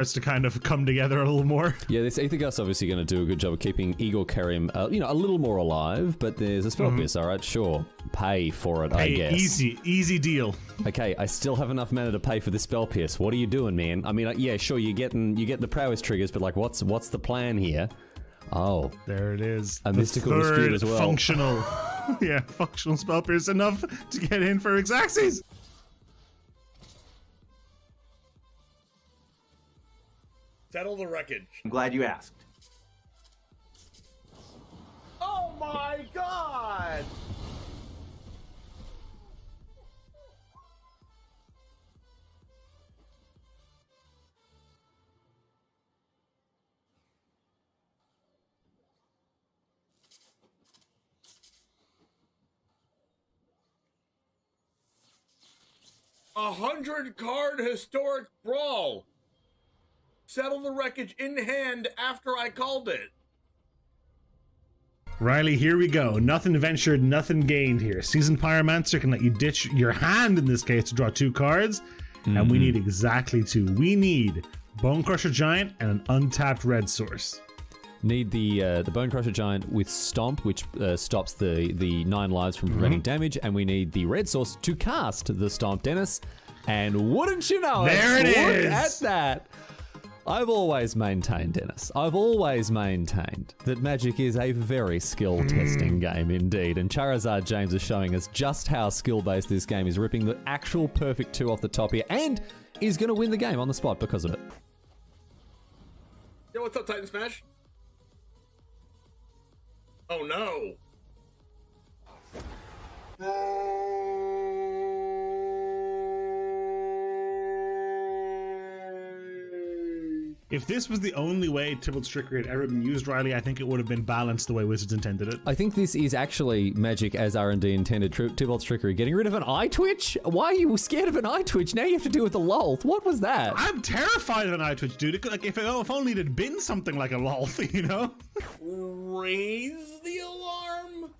to kind of come together a little more. Yeah, this Aether Gust obviously going to do a good job of keeping Igor Kerim, a little more alive, but there's a spell pierce, alright, sure. Pay for it, I guess. Easy deal. Okay, I still have enough mana to pay for this spell pierce. What are you doing, man? I mean, yeah, sure, you get the prowess triggers, but like, what's the plan here? Oh. There it is. A mystical dispute as well. Functional. Yeah, functional spell pierce enough to get in for Xaxes. Settle the wreckage. I'm glad you asked. Oh my god! A 100-card historic brawl. Settle the wreckage in hand after I called it. Riley, here we go. Nothing ventured, nothing gained here. Seasoned Pyromancer can let you ditch your hand, in this case, to draw 2 cards. And we need exactly 2. We need Bone Crusher Giant and an untapped red source. Need the Bone Crusher Giant with Stomp, which stops the 9 lives from preventing damage, and we need the red source to cast the Stomp, Dennis. And wouldn't you know there it is! Look at that! I've always maintained, Dennis, I've always maintained that Magic is a very skill-testing game indeed, and Charizard James is showing us just how skill-based this game is, ripping the actual perfect 2 off the top here, and is going to win the game on the spot because of it. Yo, what's up, Titan Smash? Oh no! If this was the only way Tybalt's Trickery had ever been used, Riley, I think it would have been balanced the way Wizards intended it. I think this is actually Magic as R&D intended. Tybalt's Trickery. Getting rid of an eye twitch? Why are you scared of an eye twitch? Now you have to deal with the lolth. What was that? I'm terrified of an eye twitch, dude. Like, if only it had been something like a lolth, you know? Raise the alarm.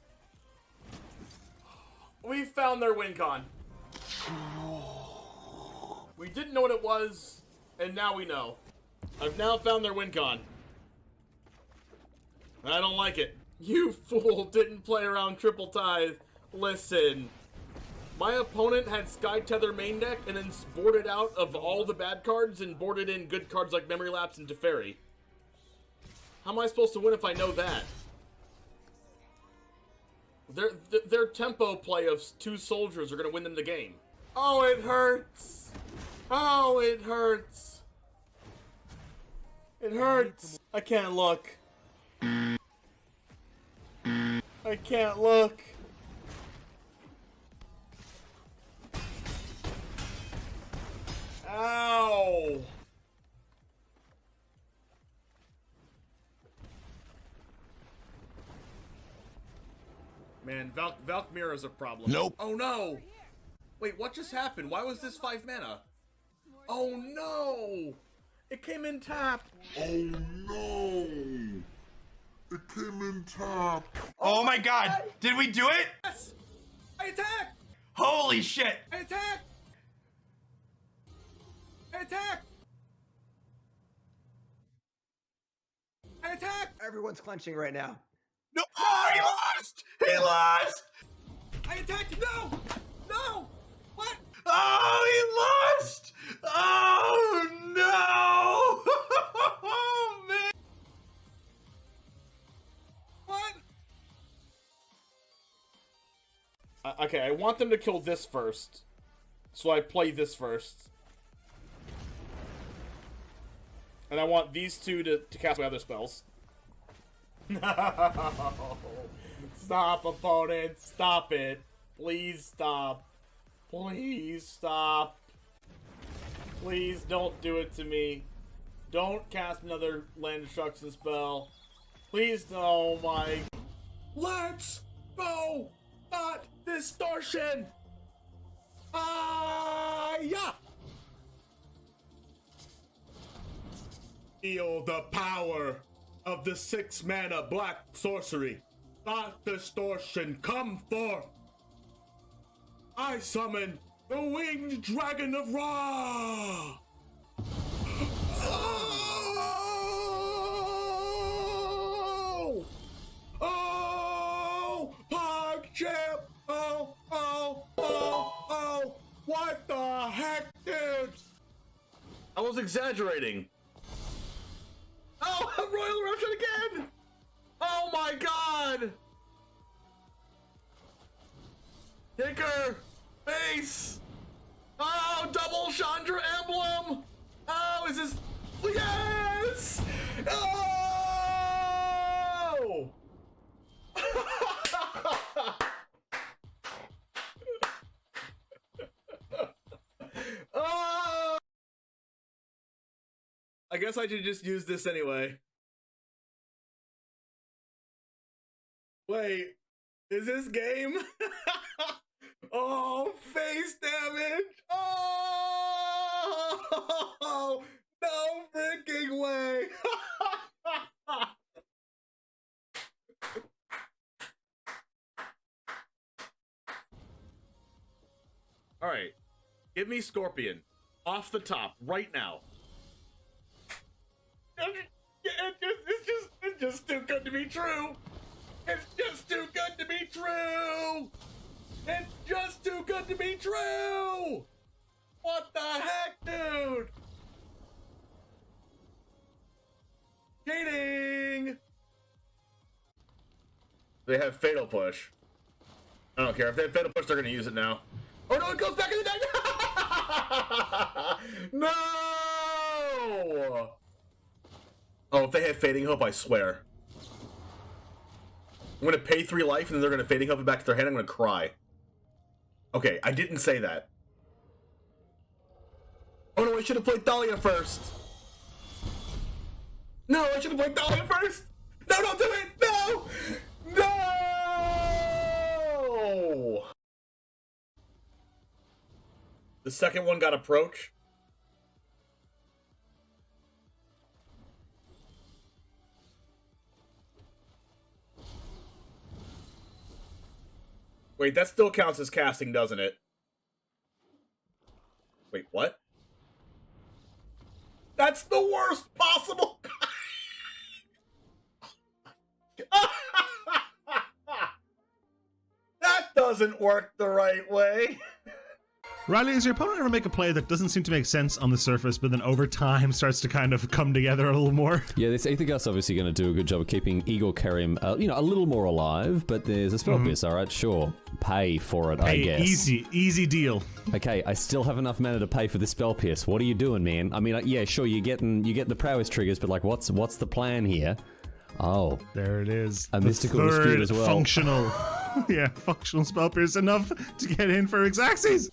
We found their win con. We didn't know what it was, and now we know. I've now found their win con. I don't like it. You fool didn't play around Triple Tithe. Listen. My opponent had Sky Tether main deck and then boarded out of all the bad cards and boarded in good cards like Memory Lapse and Teferi. How am I supposed to win if I know that? Their tempo play of 2 soldiers are going to win them the game. Oh, it hurts. Oh, it hurts. It hurts. I can't look. I can't look. Ow. Man, Valkmir is a problem. Nope. Oh no! Wait, what just happened? Why was this 5 mana? Oh no! It came in tap! Oh no! It came in tap. Oh my god! Did we do it? Yes! I attack! Holy shit! I attack! I attack! I attack! Everyone's clenching right now. No! Oh, he lost! He lost! I attacked! No! No! What? Oh, he lost! Oh no! Oh man! What? Okay, I want them to kill this first. So I play this first. And I want these 2 to cast my other spells. No! Stop, opponent! Stop it! Please stop! Please stop! Please don't do it to me. Don't cast another land destruction spell. Please, oh my... Let's go! Not distortion! Yeah! Feel the power of the 6-mana black sorcery. Thought distortion, come forth. I summon the winged dragon of Ra. was exaggerating. Oh, Royal Russian again! Oh my god! Kicker! Base! Oh, double Chandra emblem! Oh, is this... Yes! Oh! Oh! I guess I should just use this anyway. Wait, is this game? Oh, face damage! Oh, no freaking way! All right, give me Scorpion off the top right now. It's just too good to be true. It's just too good to be true. It's just too good to be true! What the heck, dude? Cheating! They have Fatal Push. I don't care. If they have Fatal Push, they're gonna use it now. Oh no, it goes back in the deck! No! Oh, if they have Fading Hope, I swear. I'm gonna pay 3 life and then they're gonna Fading Hope it back to their hand. I'm gonna cry. Okay, I didn't say that. Oh no, I should have played Dahlia first. No, I should have played Dahlia first. No, don't do it. No, no. The second one got Approach. Wait, that still counts as casting, doesn't it? Wait, what? That's the worst possible. That doesn't work the right way. Riley, does your opponent ever make a play that doesn't seem to make sense on the surface, but then over time starts to kind of come together a little more? Yeah, this Aether Gust obviously going to do a good job of keeping Igor Kerim, you know, a little more alive, but there's a Spell Pierce, alright, sure. Pay for it, I guess. Easy deal. Okay, I still have enough mana to pay for this Spell Pierce. What are you doing, man? I mean, yeah, sure, you get the prowess triggers, but like, what's the plan here? Oh. There it is. A Mystical Dispute as well. Functional. Yeah, functional Spell Pierce enough to get in for Xaxes.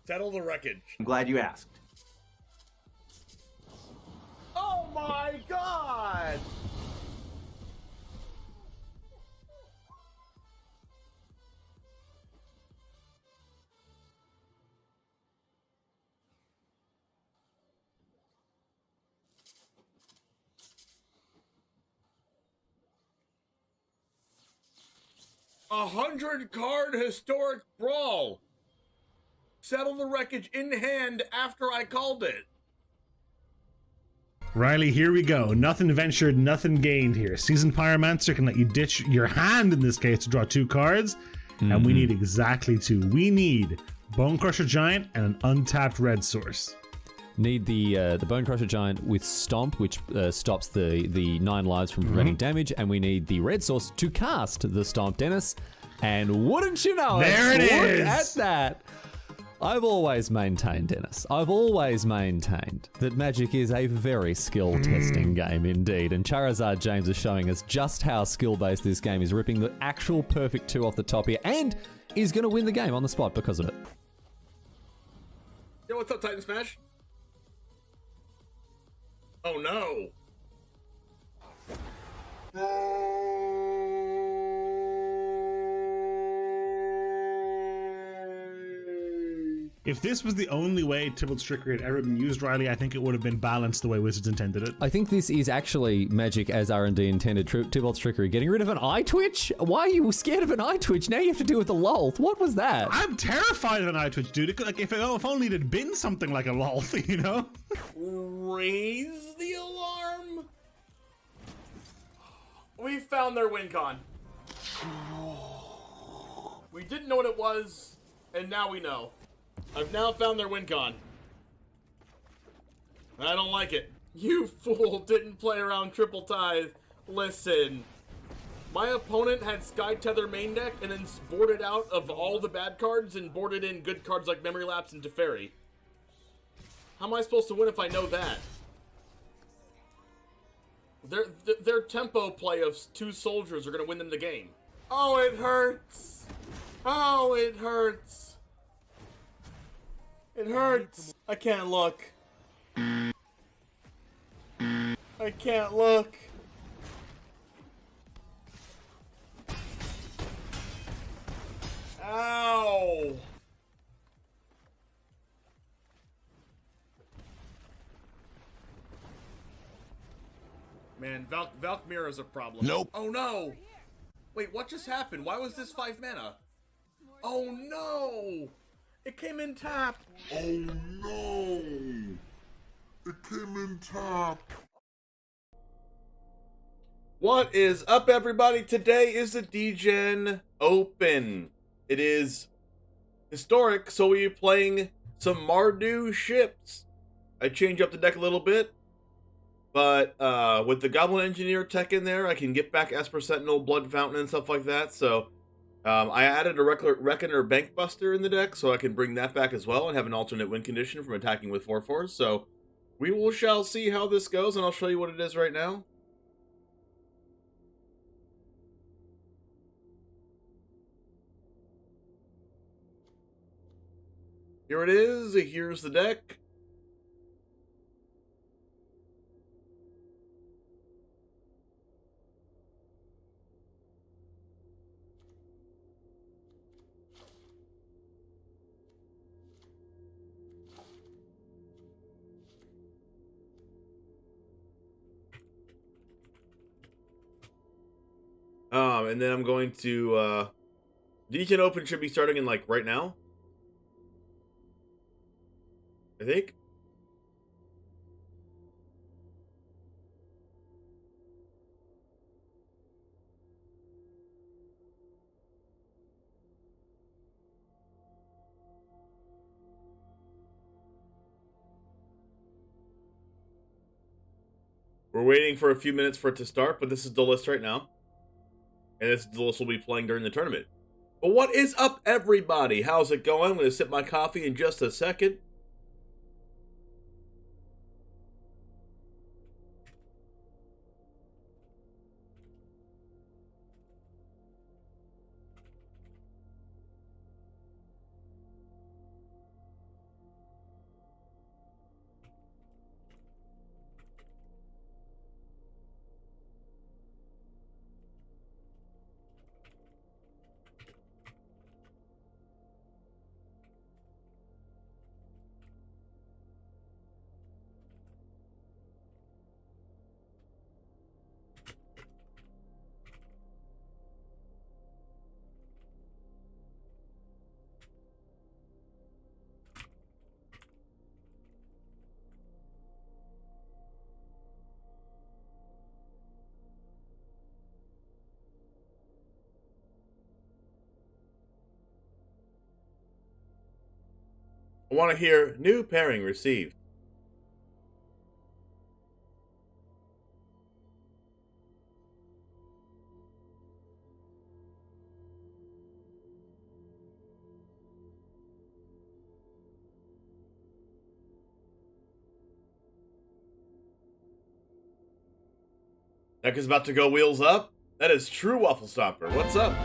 Settle the wreckage. I'm glad you asked. Oh my god! A 100-card historic brawl. Settle the wreckage in hand after I called it. Riley, here we go. Nothing ventured, nothing gained here. Seasoned Pyromancer can let you ditch your hand in this case to draw 2 cards. And we need exactly 2. We need Bone Crusher Giant and an untapped red source. Need the Bone Crusher Giant with Stomp, which stops the 9 lives from preventing damage, and we need the red source to cast the Stomp, Dennis. And wouldn't you know there it is! Look at that! I've always maintained, Dennis, I've always maintained that Magic is a very skill-testing game indeed, and Charizard James is showing us just how skill-based this game is, ripping the actual perfect 2 off the top here, and is going to win the game on the spot because of it. Yo, what's up, Titan Smash? Oh no! If this was the only way Tybalt's Trickery had ever been used, Riley, I think it would have been balanced the way Wizards intended it. I think this is actually Magic as R&D intended. Tybalt's Trickery. Getting rid of an eye twitch? Why are you scared of an eye twitch? Now you have to deal with the Lolth. What was that? I'm terrified of an eye twitch, dude. Like, if only it had been something like a Lolth, you know? Raise the alarm. We found their win con. We didn't know what it was. And now we know. I've now found their win con. I don't like it. You fool didn't play around triple tithe. Listen. My opponent had Sky Tether main deck and then boarded out of all the bad cards and boarded in good cards like Memory Lapse and Teferi. How am I supposed to win if I know that? Their tempo play of 2 soldiers are going to win them the game. Oh, it hurts. Oh, it hurts. It hurts. I can't look. I can't look. Ow. Man, Valkmir is a problem. Nope. Oh no! Wait, what just happened? Why was this 5 mana? Oh no! It came in tap! Oh no! It came in tap. What is up, everybody? Today is the DEGEN Open. It is historic, so we're playing some Mardu ships. I changed up the deck a little bit, but with the Goblin Engineer tech in there, I can get back Esper Sentinel, Blood Fountain, and stuff like that. So I added a Reckoner Bank Buster in the deck, so I can bring that back as well and have an alternate win condition from attacking with 4/4s. So we shall see how this goes, and I'll show you what it is right now. Here it is. Here's the deck. And then I'm going to, DEGEN Open should be starting in, like, right now. I think. We're waiting for a few minutes for it to start, but this is the list right now. And this is the list we'll be playing during the tournament. But what is up, everybody? How's it going? I'm going to sip my coffee in just a second. I want to hear new pairing received. Deck is about to go wheels up. That is true, Waffle Stomper. What's up?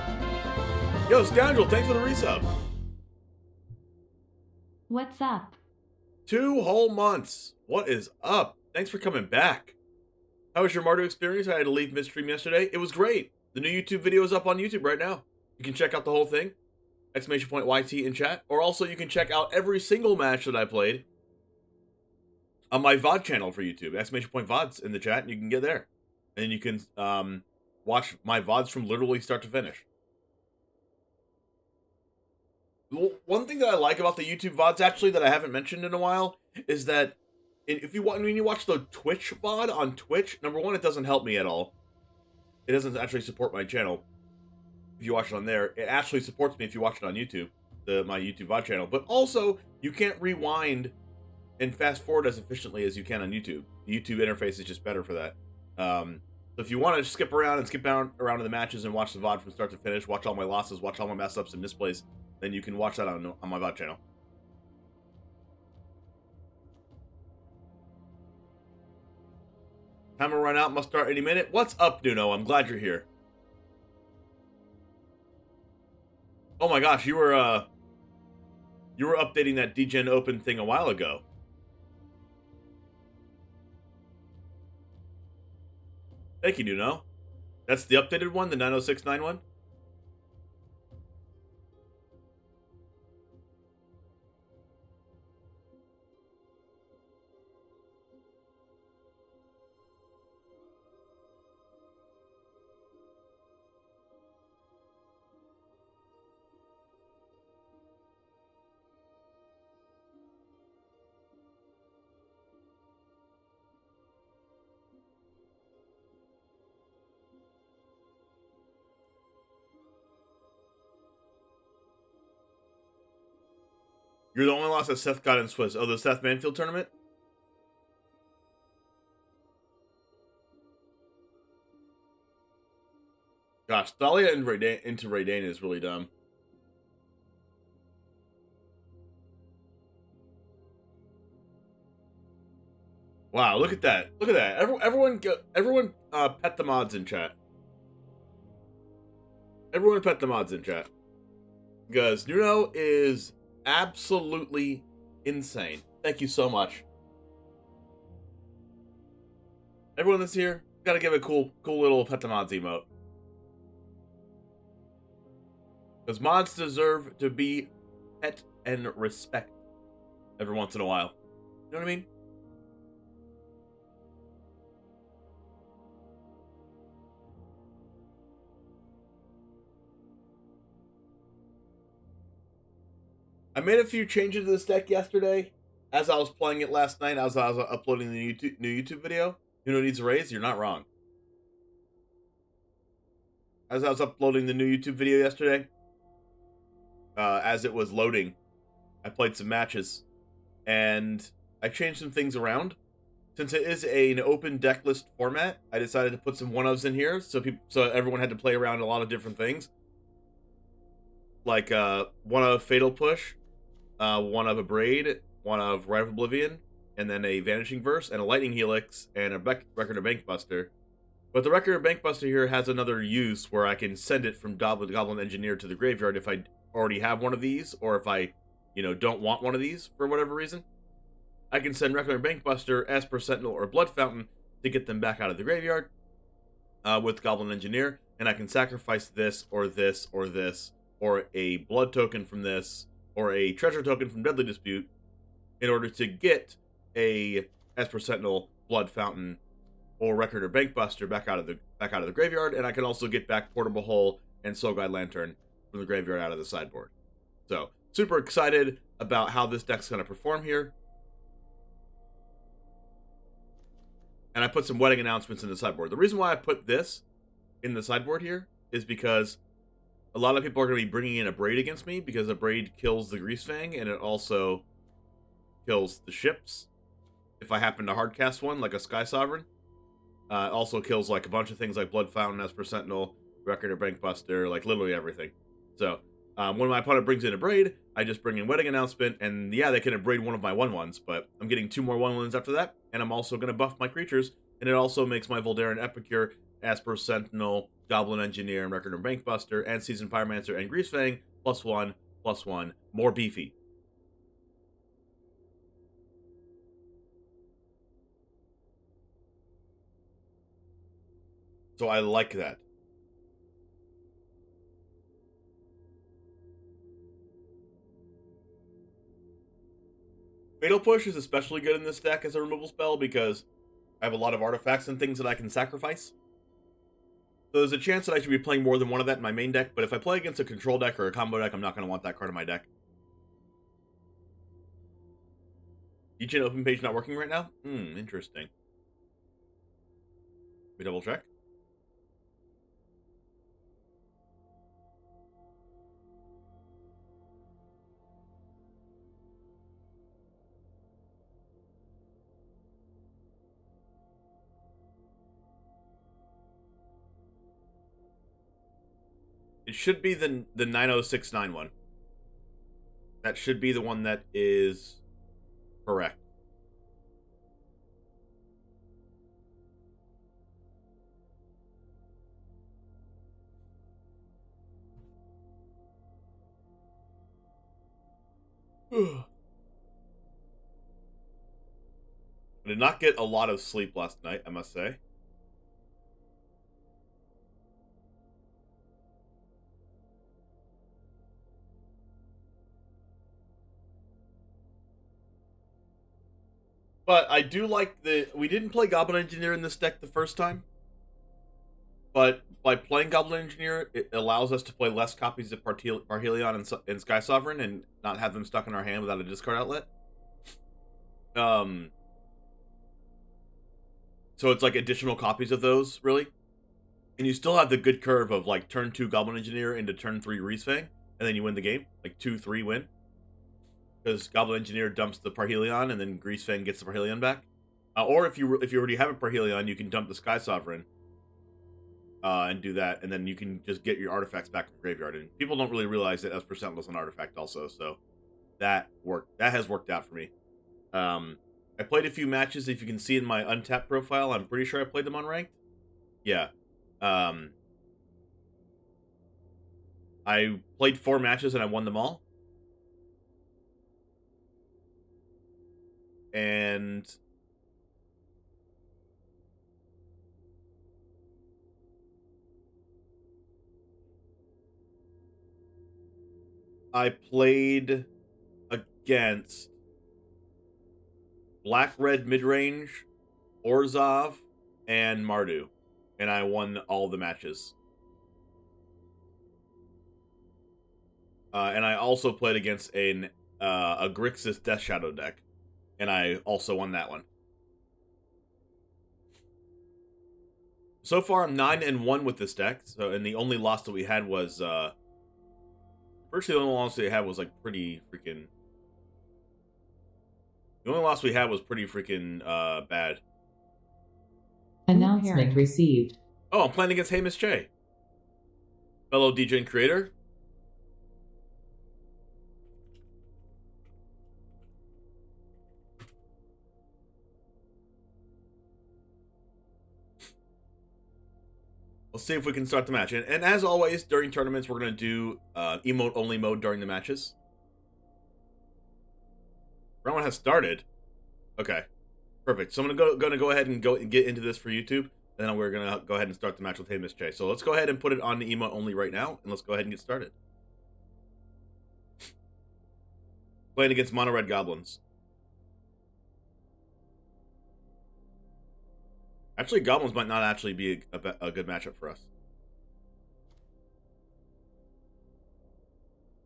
Yo, Scoundrel, thanks for the resub. What's up? 2 whole months. What is up? Thanks for coming back. How was your Mardu experience? I had to leave midstream yesterday. It was great. The new YouTube video is up on YouTube right now. You can check out the whole thing. Exclamation point YT in chat. Or also you can check out every single match that I played on my VOD channel for YouTube. Exclamation point VODs in the chat, and you can get there. And you can watch my VODs from literally start to finish. One thing that I like about the YouTube VODs, actually, that I haven't mentioned in a while, is that when you watch the Twitch VOD on Twitch, number one, it doesn't help me at all. It doesn't actually support my channel. If you watch it on there, it actually supports me if you watch it on YouTube. my YouTube VOD channel. But also, you can't rewind and fast forward as efficiently as you can on YouTube. The YouTube interface is just better for that. So if you want to skip around and skip around to the matches and watch the VOD from start to finish, watch all my losses, watch all my mess ups and misplays, then you can watch that on my VOD channel. Timer run out, must start any minute. What's up, Nuno? I'm glad you're here. Oh my gosh, you were updating that DEGEN Open thing a while ago. Thank you, Nuno. That's the updated one, the 90691? You're the only loss that Seth got in Swiss. Oh, the Seth Manfield tournament? Gosh, Thalia into Raidane is really dumb. Wow, look at that. Look at that. Everyone pet the mods in chat. Everyone pet the mods in chat. Because Nuno is absolutely insane. Thank you so much. Everyone that's here, gotta give a cool little pet the mods emote. Because mods deserve to be pet and respect every once in a while. You know what I mean? I made a few changes to this deck yesterday. As I was playing it last night, as I was uploading the new YouTube video. You know what needs a raise? You're not wrong. As I was uploading the new YouTube video yesterday, as it was loading, I played some matches, and I changed some things around. Since it is an open deck list format, I decided to put some one-ofs in here, so everyone had to play around a lot of different things. Like one of Fatal Push, one of a Braid, one of Rite of Oblivion, and then a Vanishing Verse, and a Lightning Helix, and a Record of Bankbuster. But the Record of Bankbuster here has another use where I can send it from Goblin Engineer to the graveyard if I already have one of these, or if I, don't want one of these for whatever reason. I can send Record of Bankbuster, Esper Sentinel, or Blood Fountain to get them back out of the graveyard with Goblin Engineer, and I can sacrifice this, or this, or this, or a blood token from this, or a treasure token from Deadly Dispute, in order to get a Esper Sentinel, Blood Fountain, or Record or Bankbuster back out of the graveyard, and I can also get back Portable Hole and Soul Guide Lantern from the graveyard out of the sideboard. So, super excited about how this deck's going to perform here. And I put some wedding announcements in the sideboard. The reason why I put this in the sideboard here is because a lot of people are going to be bringing in a Braid against me, because a Braid kills the Greasefang, and it also kills the ships. If I happen to hardcast one, like a Sky Sovereign. It also kills like a bunch of things like Blood Fountain, Esper Sentinel, Record or Bankbuster, like literally everything. So, when my opponent brings in a Braid, I just bring in Wedding Announcement, and yeah, they can braid one of my 1/1s, but I'm getting 2 more 1/1s after that, and I'm also going to buff my creatures, and it also makes my Voldaren Epicure, Esper Sentinel, Goblin Engineer, and Record or Bankbuster, and Seasoned Pyromancer, and Greasefang, +1/+1, more beefy. So I like that. Fatal Push is especially good in this deck as a removal spell because I have a lot of artifacts and things that I can sacrifice. So there's a chance that I should be playing more than one of that in my main deck, but if I play against a control deck or a combo deck, I'm not going to want that card in my deck. DEGEN open page not working right now? Interesting. We double check. It should be the 90691 one. That should be the one that is correct. I did not get a lot of sleep last night, I must say. But I do like we didn't play Goblin Engineer in this deck the first time. But by playing Goblin Engineer, it allows us to play less copies of Parhelion and Sky Sovereign and not have them stuck in our hand without a discard outlet. So it's like additional copies of those, really. And you still have the good curve of like turn 2 Goblin Engineer into turn 3 GREASEFANG, and then you win the game. Like 2-3 win. Because Goblin Engineer dumps the Parhelion and then GREASEFANG gets the Parhelion back. Or if you already have a Parhelion, you can dump the Sky Sovereign. And do that, and then you can just get your artifacts back from the graveyard. And people don't really realize that as percentless an artifact also, so that has worked out for me. I played a few matches. If you can see in my Untapped profile, I'm pretty sure I played them on ranked. Yeah. I played 4 matches and I won them all. And I played against Black-Red Midrange, Orzhov, and Mardu, and I won all the matches. And I also played against a Grixis Death Shadow deck, and I also won that one. So far, I'm 9-1 with this deck, and the only loss that we had was... Virtually the only loss we had was like pretty freaking... The only loss we had was pretty freaking bad. Announcement received. Oh, I'm playing against Hey Miss Che. Fellow DEGEN creator. Let's see if we can start the match. And as always, during tournaments, we're going to do emote-only mode during the matches. Round has started. Okay. Perfect. So I'm going to go ahead and get into this for YouTube. And then we're going to go ahead and start the match with Hey Miss J. So let's go ahead and put it on the emote-only right now. And let's go ahead and get started. Playing against Mono Red Goblins. Actually, Goblins might not actually be a good matchup for us.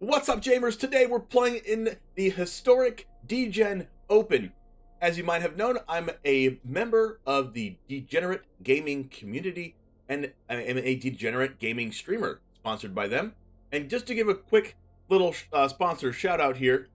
What's up, Jamers? Today we're playing in the historic DEGEN Open. As you might have known, I'm a member of the Degenerate Gaming community, and I am a Degenerate Gaming streamer, sponsored by them. And just to give a quick little sponsor shout out here,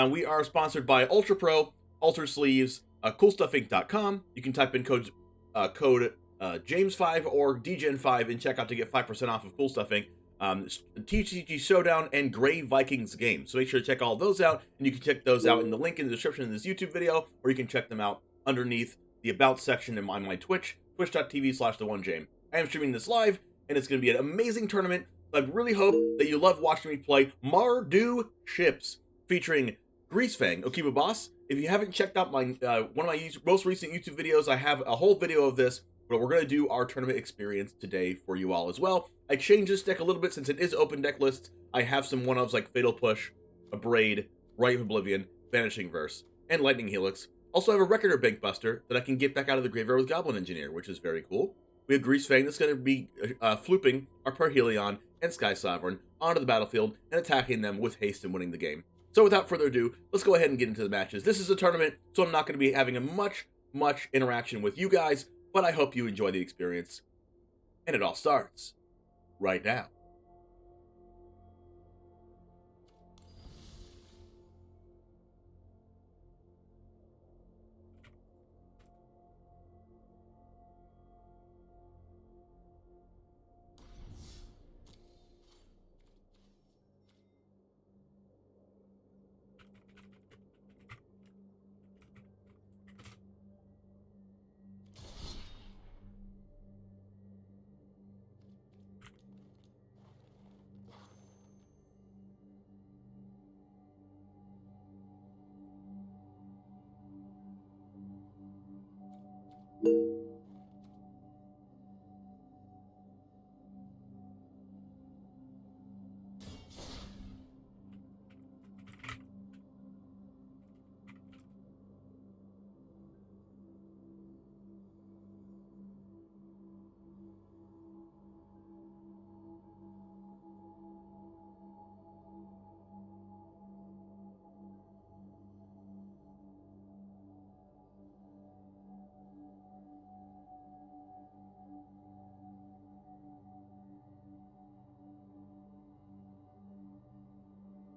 we are sponsored by Ultra Pro, Alter Sleeves, CoolStuffInc.com. You can type in code James5 or DGen5 in checkout to get 5% off of Cool Stuff Inc. TCG Showdown and Grey Vikings games. So make sure to check all those out, and you can check those out in the link in the description of this YouTube video, or you can check them out underneath the About section on my Twitch, twitch.tv/TheOneJame. I am streaming this live, and it's going to be an amazing tournament. I really hope that you love watching me play Mardu Ships, featuring GREASEFANG, Okiba Boss. If you haven't checked out my one of my most recent YouTube videos, I have a whole video of this, but we're going to do our tournament experience today for you all as well. I changed this deck a little bit since it is open deck lists. I have some one-ofs like Fatal Push, Abrade, Rite of Oblivion, Vanishing Verse, and Lightning Helix. Also have a Recorder Bank Buster that I can get back out of the graveyard with Goblin Engineer, which is very cool. We have GREASEFANG that's going to be flooping our Parhelion and Sky Sovereign onto the battlefield and attacking them with haste and winning the game. So without further ado, let's go ahead and get into the matches. This is a tournament, so I'm not going to be having a much interaction with you guys, but I hope you enjoy the experience. And it all starts right now.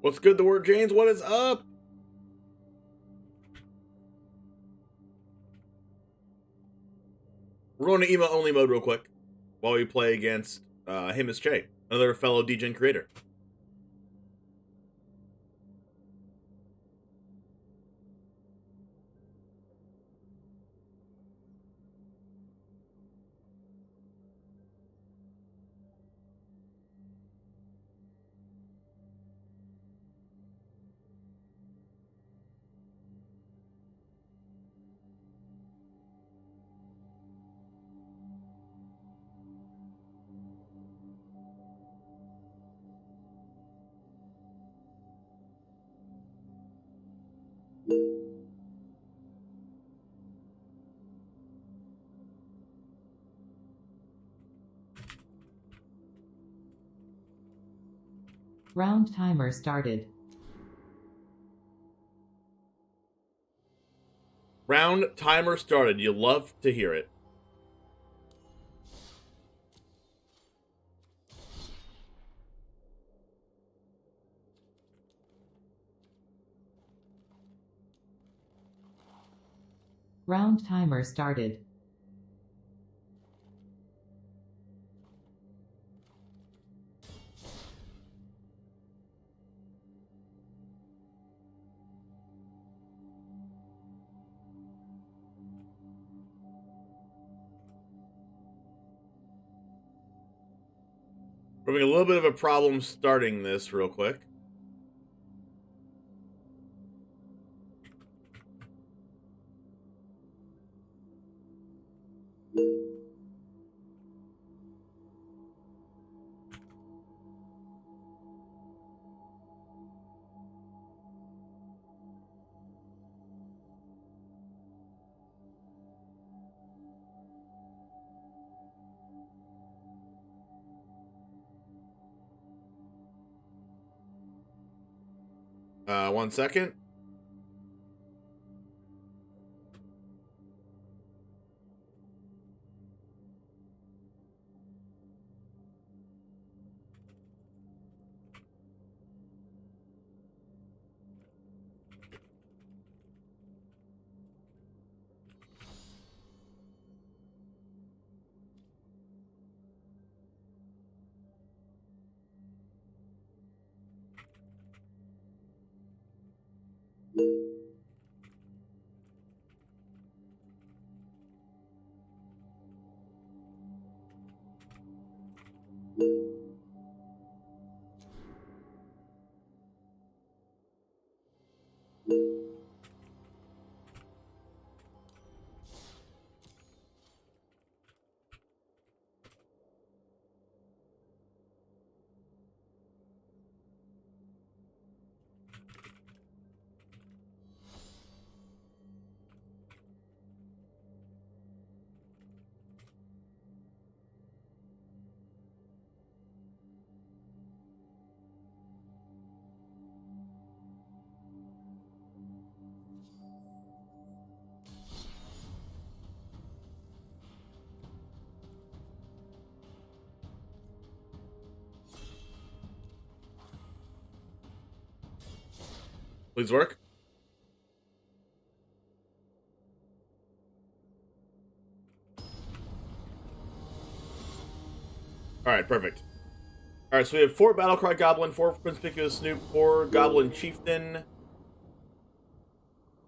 What's good, the word James? What is up? We're going to email only mode real quick while we play against Hamish Che, another fellow DEGEN creator. Round timer started. Round timer started. You'll love to hear it. Round timer started. We're having a little bit of a problem starting this real quick. One second. Please work. Alright, perfect. Alright, so we have 4 Battlecry Goblin, 4 Conspicuous Snoop, 4 Goblin Chieftain,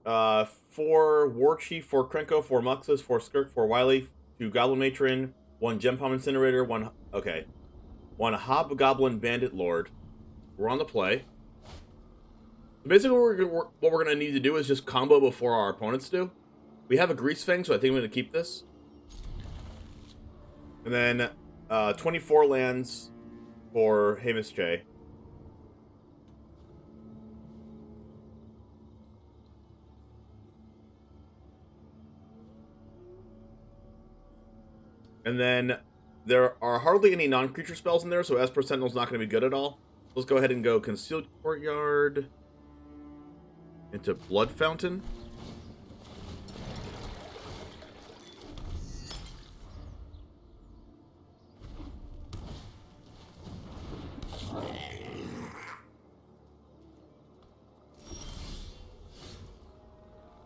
4 War Chief, 4 Krenko, 4 Muxus, 4 Skirk, 4 Wily, 2 Goblin Matron, 1 Gem Palm Incinerator, 1 Hobgoblin Bandit Lord. We're on the play. So basically, what we're going to need to do is just combo before our opponents do. We have a Greasefang, so I think I'm going to keep this. And then 24 lands for Hamish Che. And then there are hardly any non-creature spells in there, so Esper Sentinel's not going to be good at all. Let's go ahead and go Concealed Courtyard into Blood Fountain.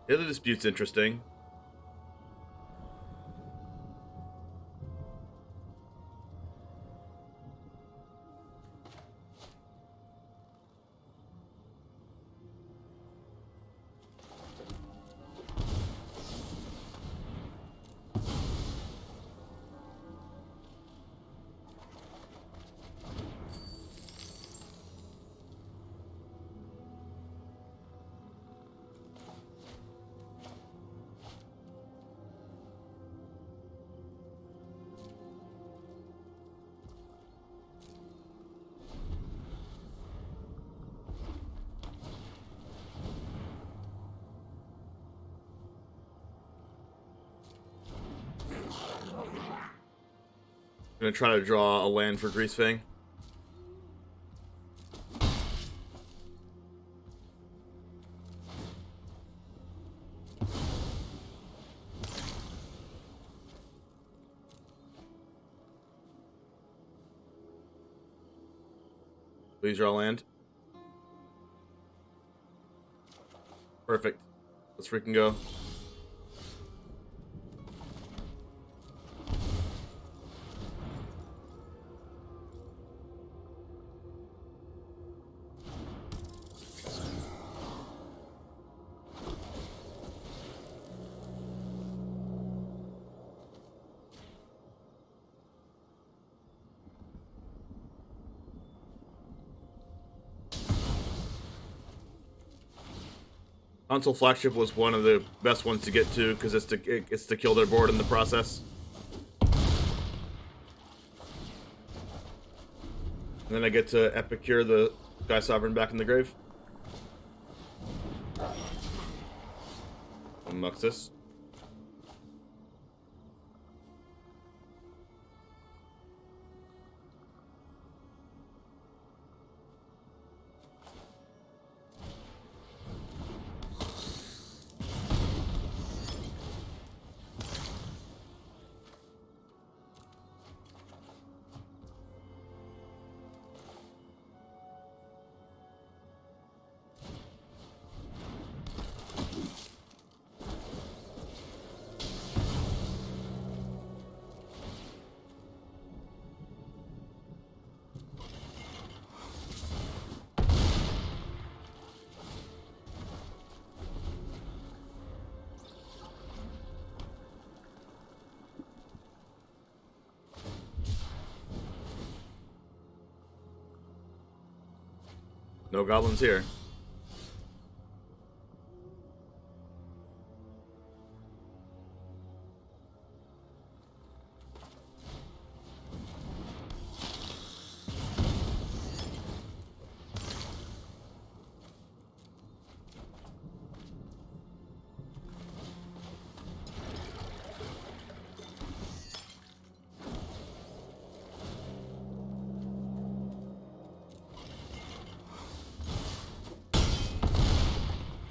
The other dispute's interesting. I'm gonna try to draw a land for GREASEFANG. Please draw land. Perfect. Let's freaking go. Console Flagship was one of the best ones to get to because it's to kill their board in the process. And then I get to Epicure the Sky Sovereign back in the grave. Muxus. No goblins here.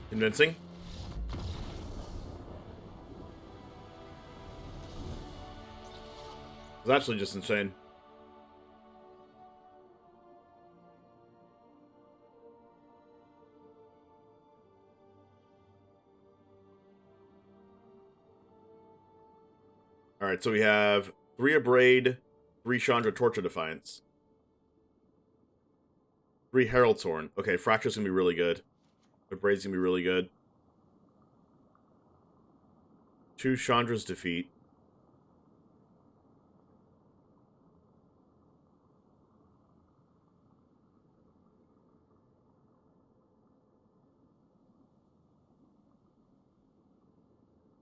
Convincing. It's actually just insane. Alright, so we have 3 Abrade, 3 Chandra Torture Defiance. 3 Herald's Horn. Okay, Fracture's gonna be really good. Abrade's gonna be really good. 2 Chandra's Defeat.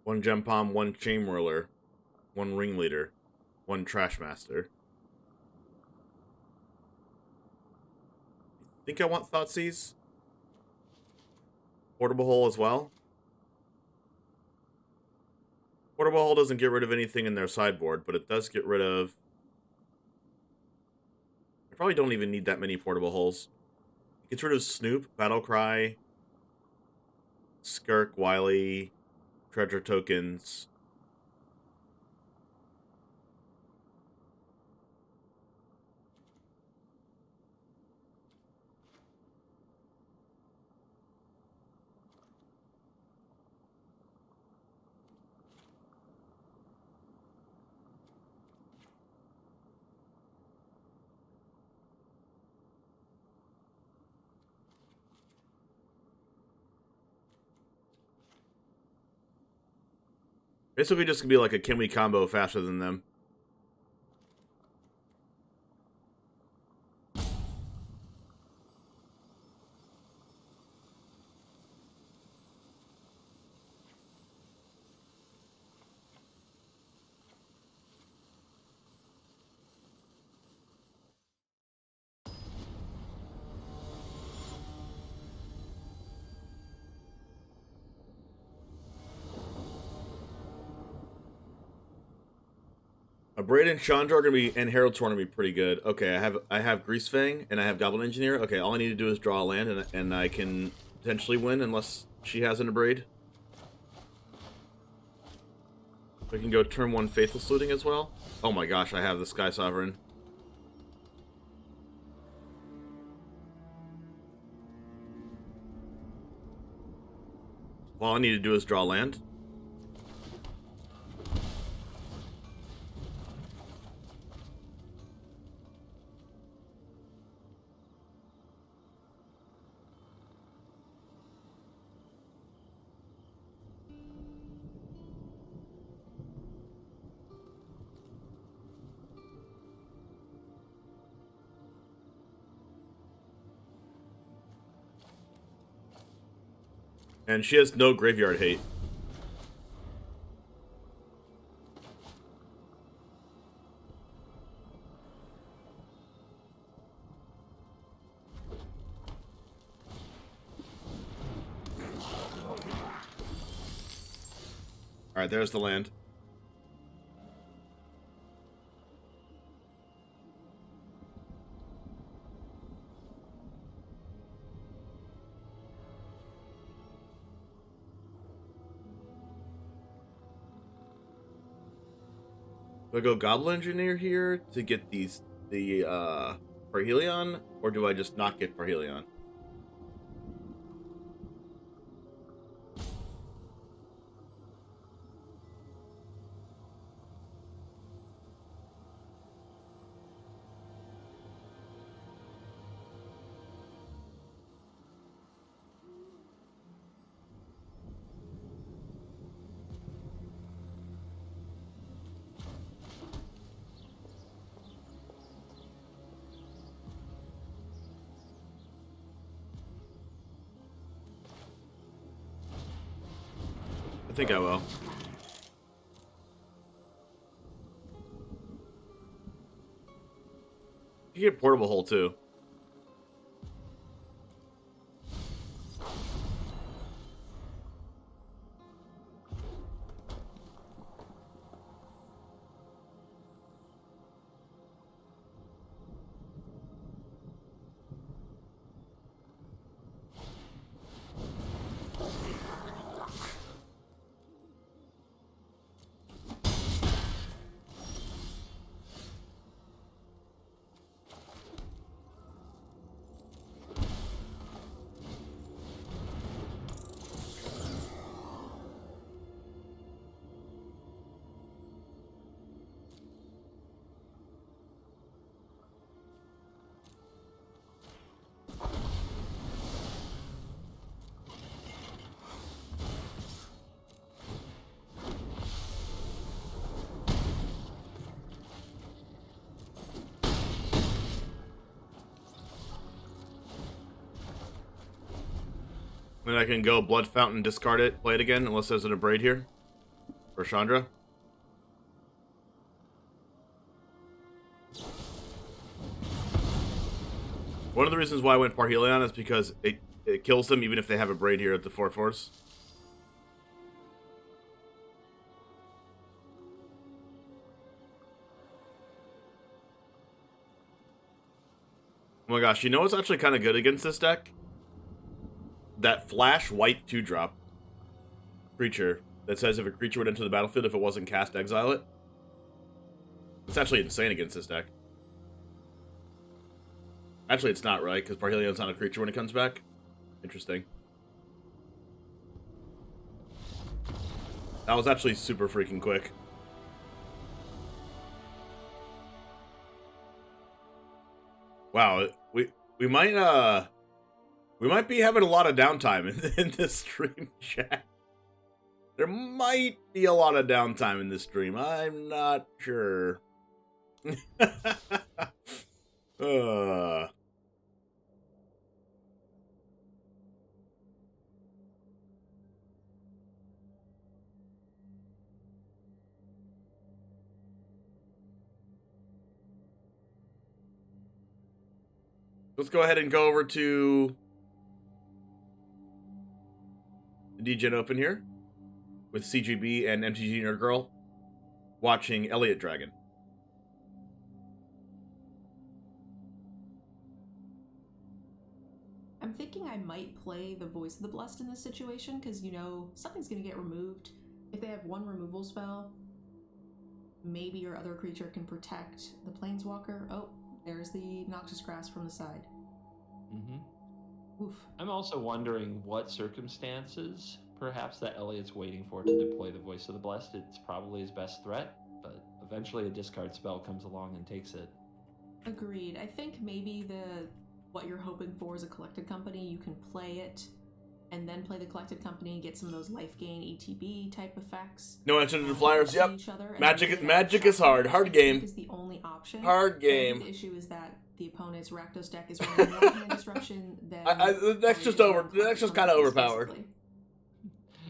One Gem Palm, 1 Chain Whirler, 1 Ringleader, 1 Trashmaster. Think I want Thoughtseize? Portable Hole as well. Portable Hole doesn't get rid of anything in their sideboard, but it does get rid of... I probably don't even need that many Portable Holes. It gets rid of Snoop, Battlecry, Skirk, Wily, Treasure Tokens. Basically just gonna be like a can we combo faster than them. Braid and Chandra are gonna be, and Herald's Horn are gonna be pretty good. Okay, I have GREASEFANG and I have Goblin Engineer. Okay, all I need to do is draw a land and I can potentially win unless she has an Braid. We can go turn 1 Faithless Looting as well. Oh my gosh, I have the Sky Sovereign. All I need to do is draw land. And she has no graveyard hate. Alright, there's the land. Do I go Goblin Engineer here to get the Parhelion, or do I just not get Parhelion? I think I will. You get Portable Hole too. Then I can go Blood Fountain, discard it, play it again, unless there's an Abrade here. For Chandra. One of the reasons why I went Parhelion is because it kills them even if they have a Braid here at the 4/4. Oh my gosh, you know what's actually kind of good against this deck? That flash white 2-drop creature that says if a creature would enter the battlefield, if it wasn't cast, exile it. It's actually insane against this deck. Actually, it's not, right? Because Parhelion's not a creature when it comes back. Interesting. That was actually super freaking quick. Wow, we might be having a lot of downtime in this stream chat. There might be a lot of downtime in this stream. I'm not sure. Let's go ahead and go over to the DEGEN Open here with CGB and MTG Nerd Girl watching Elliot Dragon. I'm thinking I might play the Voice of the Blessed in this situation because, you know, something's going to get removed. If they have one removal spell, maybe your other creature can protect the Planeswalker. Oh, there's the Noxious Grass from the side. Oof. I'm also wondering what circumstances perhaps that Elliot's waiting for to deploy the Voice of the Blessed. It's probably his best threat, but eventually a discard spell comes along and takes it. Agreed. I think maybe what you're hoping for is a Collected Company. You can play it and then play the Collected Company and get some of those life gain ETB type effects. No answer to the Flyers. Yep. Each other, Magic is hard. Hard game. Is the only option. Hard game. The issue is that the opponent's Rakdos deck is running more hand disruption than. The deck's just over. The deck's just kind of overpowered. Basically.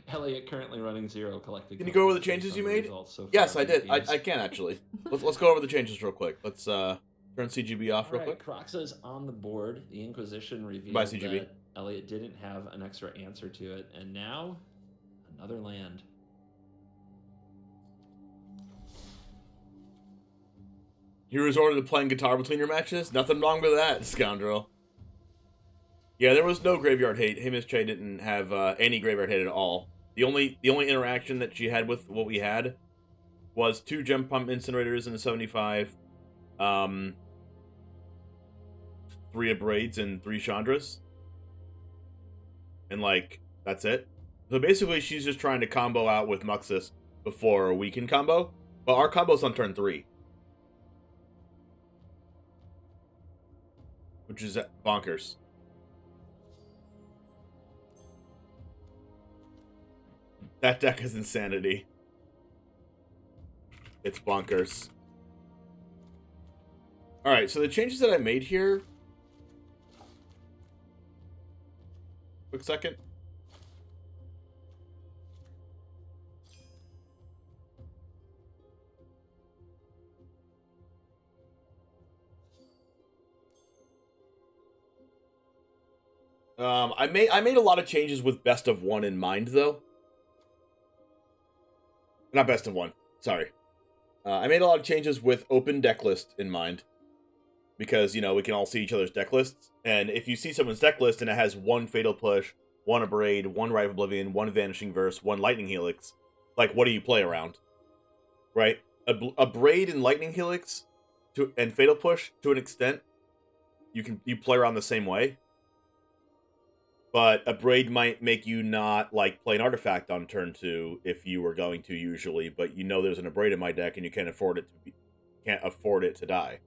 Elliot currently running 0 Collected. Can you go over the changes you made? So yes, I did. I can actually. Let's go over the changes real quick. Let's turn CGB off real quick. Crokeyz on the board. The Inquisition revealed Bye, CGB. that Elliot didn't have an extra answer to it, and now another land. You resorted to playing guitar between your matches? Nothing wrong with that, scoundrel. Yeah, there was no graveyard hate. Hamish Che didn't have any graveyard hate at all. The only interaction that she had with what we had was 2 Gem Pump Incinerators in the 75, 3 Abrades and 3 Chandras. And, like, that's it. So basically, she's just trying to combo out with Muxus before we can combo. But our combo's on turn 3. Which is bonkers. That deck is insanity. It's bonkers. Alright, so the changes that I made here... Quick second. I made a lot of changes with best of 1 in mind, though. Not best of 1. Sorry. I made a lot of changes with open deck list in mind. Because, you know, we can all see each other's deck lists. And if you see someone's deck list and it has 1 Fatal Push, 1 Abrade, 1 Rite of Oblivion, 1 Vanishing Verse, 1 Lightning Helix, like, what do you play around? Right? Abrade and Lightning Helix and Fatal Push, to an extent, you play around the same way. But Abrade might make you not, like, play an artifact on turn 2 if you were going to usually, but you know there's an Abrade in my deck and you can't afford it to die.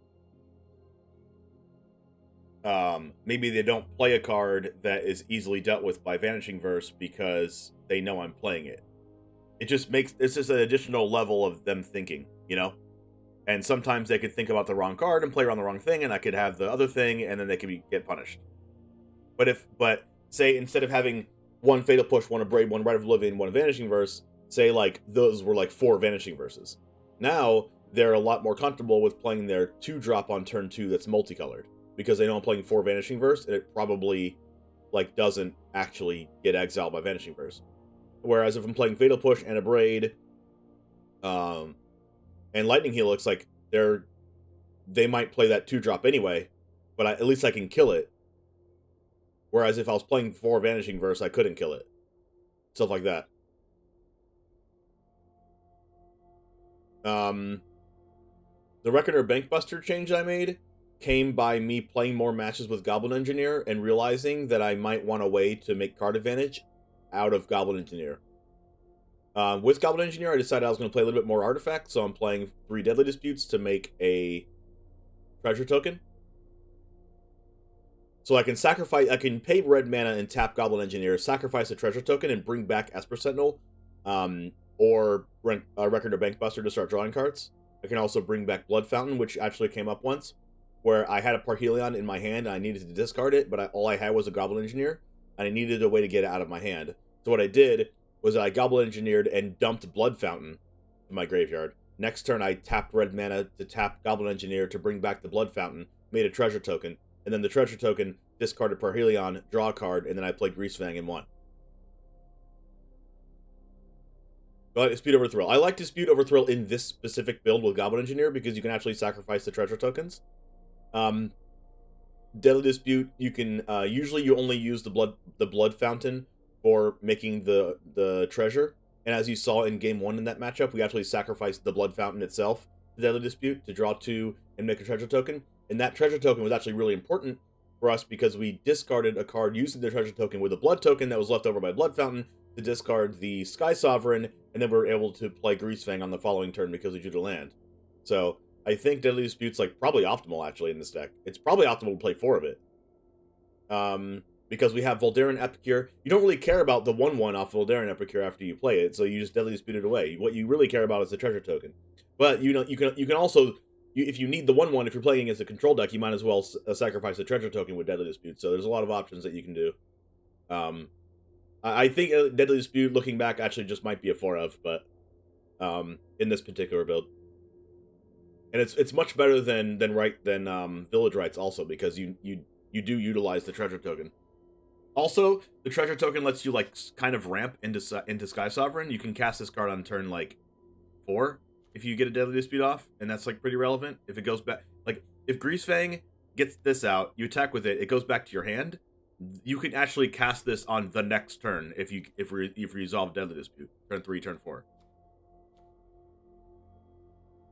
Maybe they don't play a card that is easily dealt with by Vanishing Verse because they know I'm playing it. It's just an additional level of them thinking, you know? And sometimes they could think about the wrong card and play around the wrong thing, and I could have the other thing, and then they could get punished. But say instead of having 1 Fatal Push, 1 Abrade, 1 Rite of Oblivion, 1 Vanishing Verse, say like those were like 4 Vanishing Verses. Now they're a lot more comfortable with playing their 2-drop on turn 2 that's multicolored. Because they know I'm playing 4 Vanishing Verse, and it probably like doesn't actually get exiled by Vanishing Verse. Whereas if I'm playing Fatal Push and Abrade, and Lightning Helix, like they might play that 2-drop anyway, but at least I can kill it. Whereas if I was playing 4 Vanishing Verse, I couldn't kill it. Stuff like that. The Reckoner Bankbuster change I made came by me playing more matches with Goblin Engineer and realizing that I might want a way to make card advantage out of Goblin Engineer. With Goblin Engineer, I decided I was going to play a little bit more artifacts, so I'm playing 3 Deadly Disputes to make a treasure token. So I can pay red mana and tap Goblin Engineer, sacrifice a treasure token, and bring back Esper Sentinel or Record or Bankbuster to start drawing cards. I can also bring back Blood Fountain, which actually came up once, where I had a Parhelion in my hand and I needed to discard it, but all I had was a Goblin Engineer, and I needed a way to get it out of my hand. So what I did was I Goblin Engineered and dumped Blood Fountain in my graveyard. Next turn, I tapped red mana to tap Goblin Engineer to bring back the Blood Fountain, made a treasure token, and then the treasure token discarded Parhelion, draw a card, and then I played Greasefang and won. But Dispute Overthrow. I like Dispute Overthrow in this specific build with Goblin Engineer because you can actually sacrifice the treasure tokens. Deadly Dispute, you can usually you only use the blood fountain for making the treasure. And as you saw in game 1 in that matchup, we actually sacrificed the blood fountain itself to Deadly Dispute to draw 2 and make a treasure token. And that treasure token was actually really important for us because we discarded a card using the treasure token with a blood token that was left over by Blood Fountain to discard the Sky Sovereign, and then we were able to play Greasefang on the following turn because we drew the land. So I think Deadly Dispute's like probably optimal actually in this deck. It's probably optimal to play 4 of it. Because we have Voldaren Epicure. You don't really care about the 1/1 off Voldaren Epicure after you play it, so you just Deadly Dispute it away. What you really care about is the treasure token. But you know you can also, if you need the 1/1, if you're playing against a control deck, you might as well sacrifice the treasure token with Deadly Dispute. So there's a lot of options that you can do. I think Deadly Dispute, looking back, actually just might be a 4 of, but in this particular build, and it's much better than Village Rites also because you do utilize the treasure token. Also, the treasure token lets you like kind of ramp into Sky Sovereign. You can cast this card on turn like 4 if you get a Deadly Dispute off, and that's like pretty relevant. If it goes back, like if Greasefang gets this out, you attack with it, it goes back to your hand. You can actually cast this on the next turn if you resolve Deadly Dispute. Turn 3, turn 4.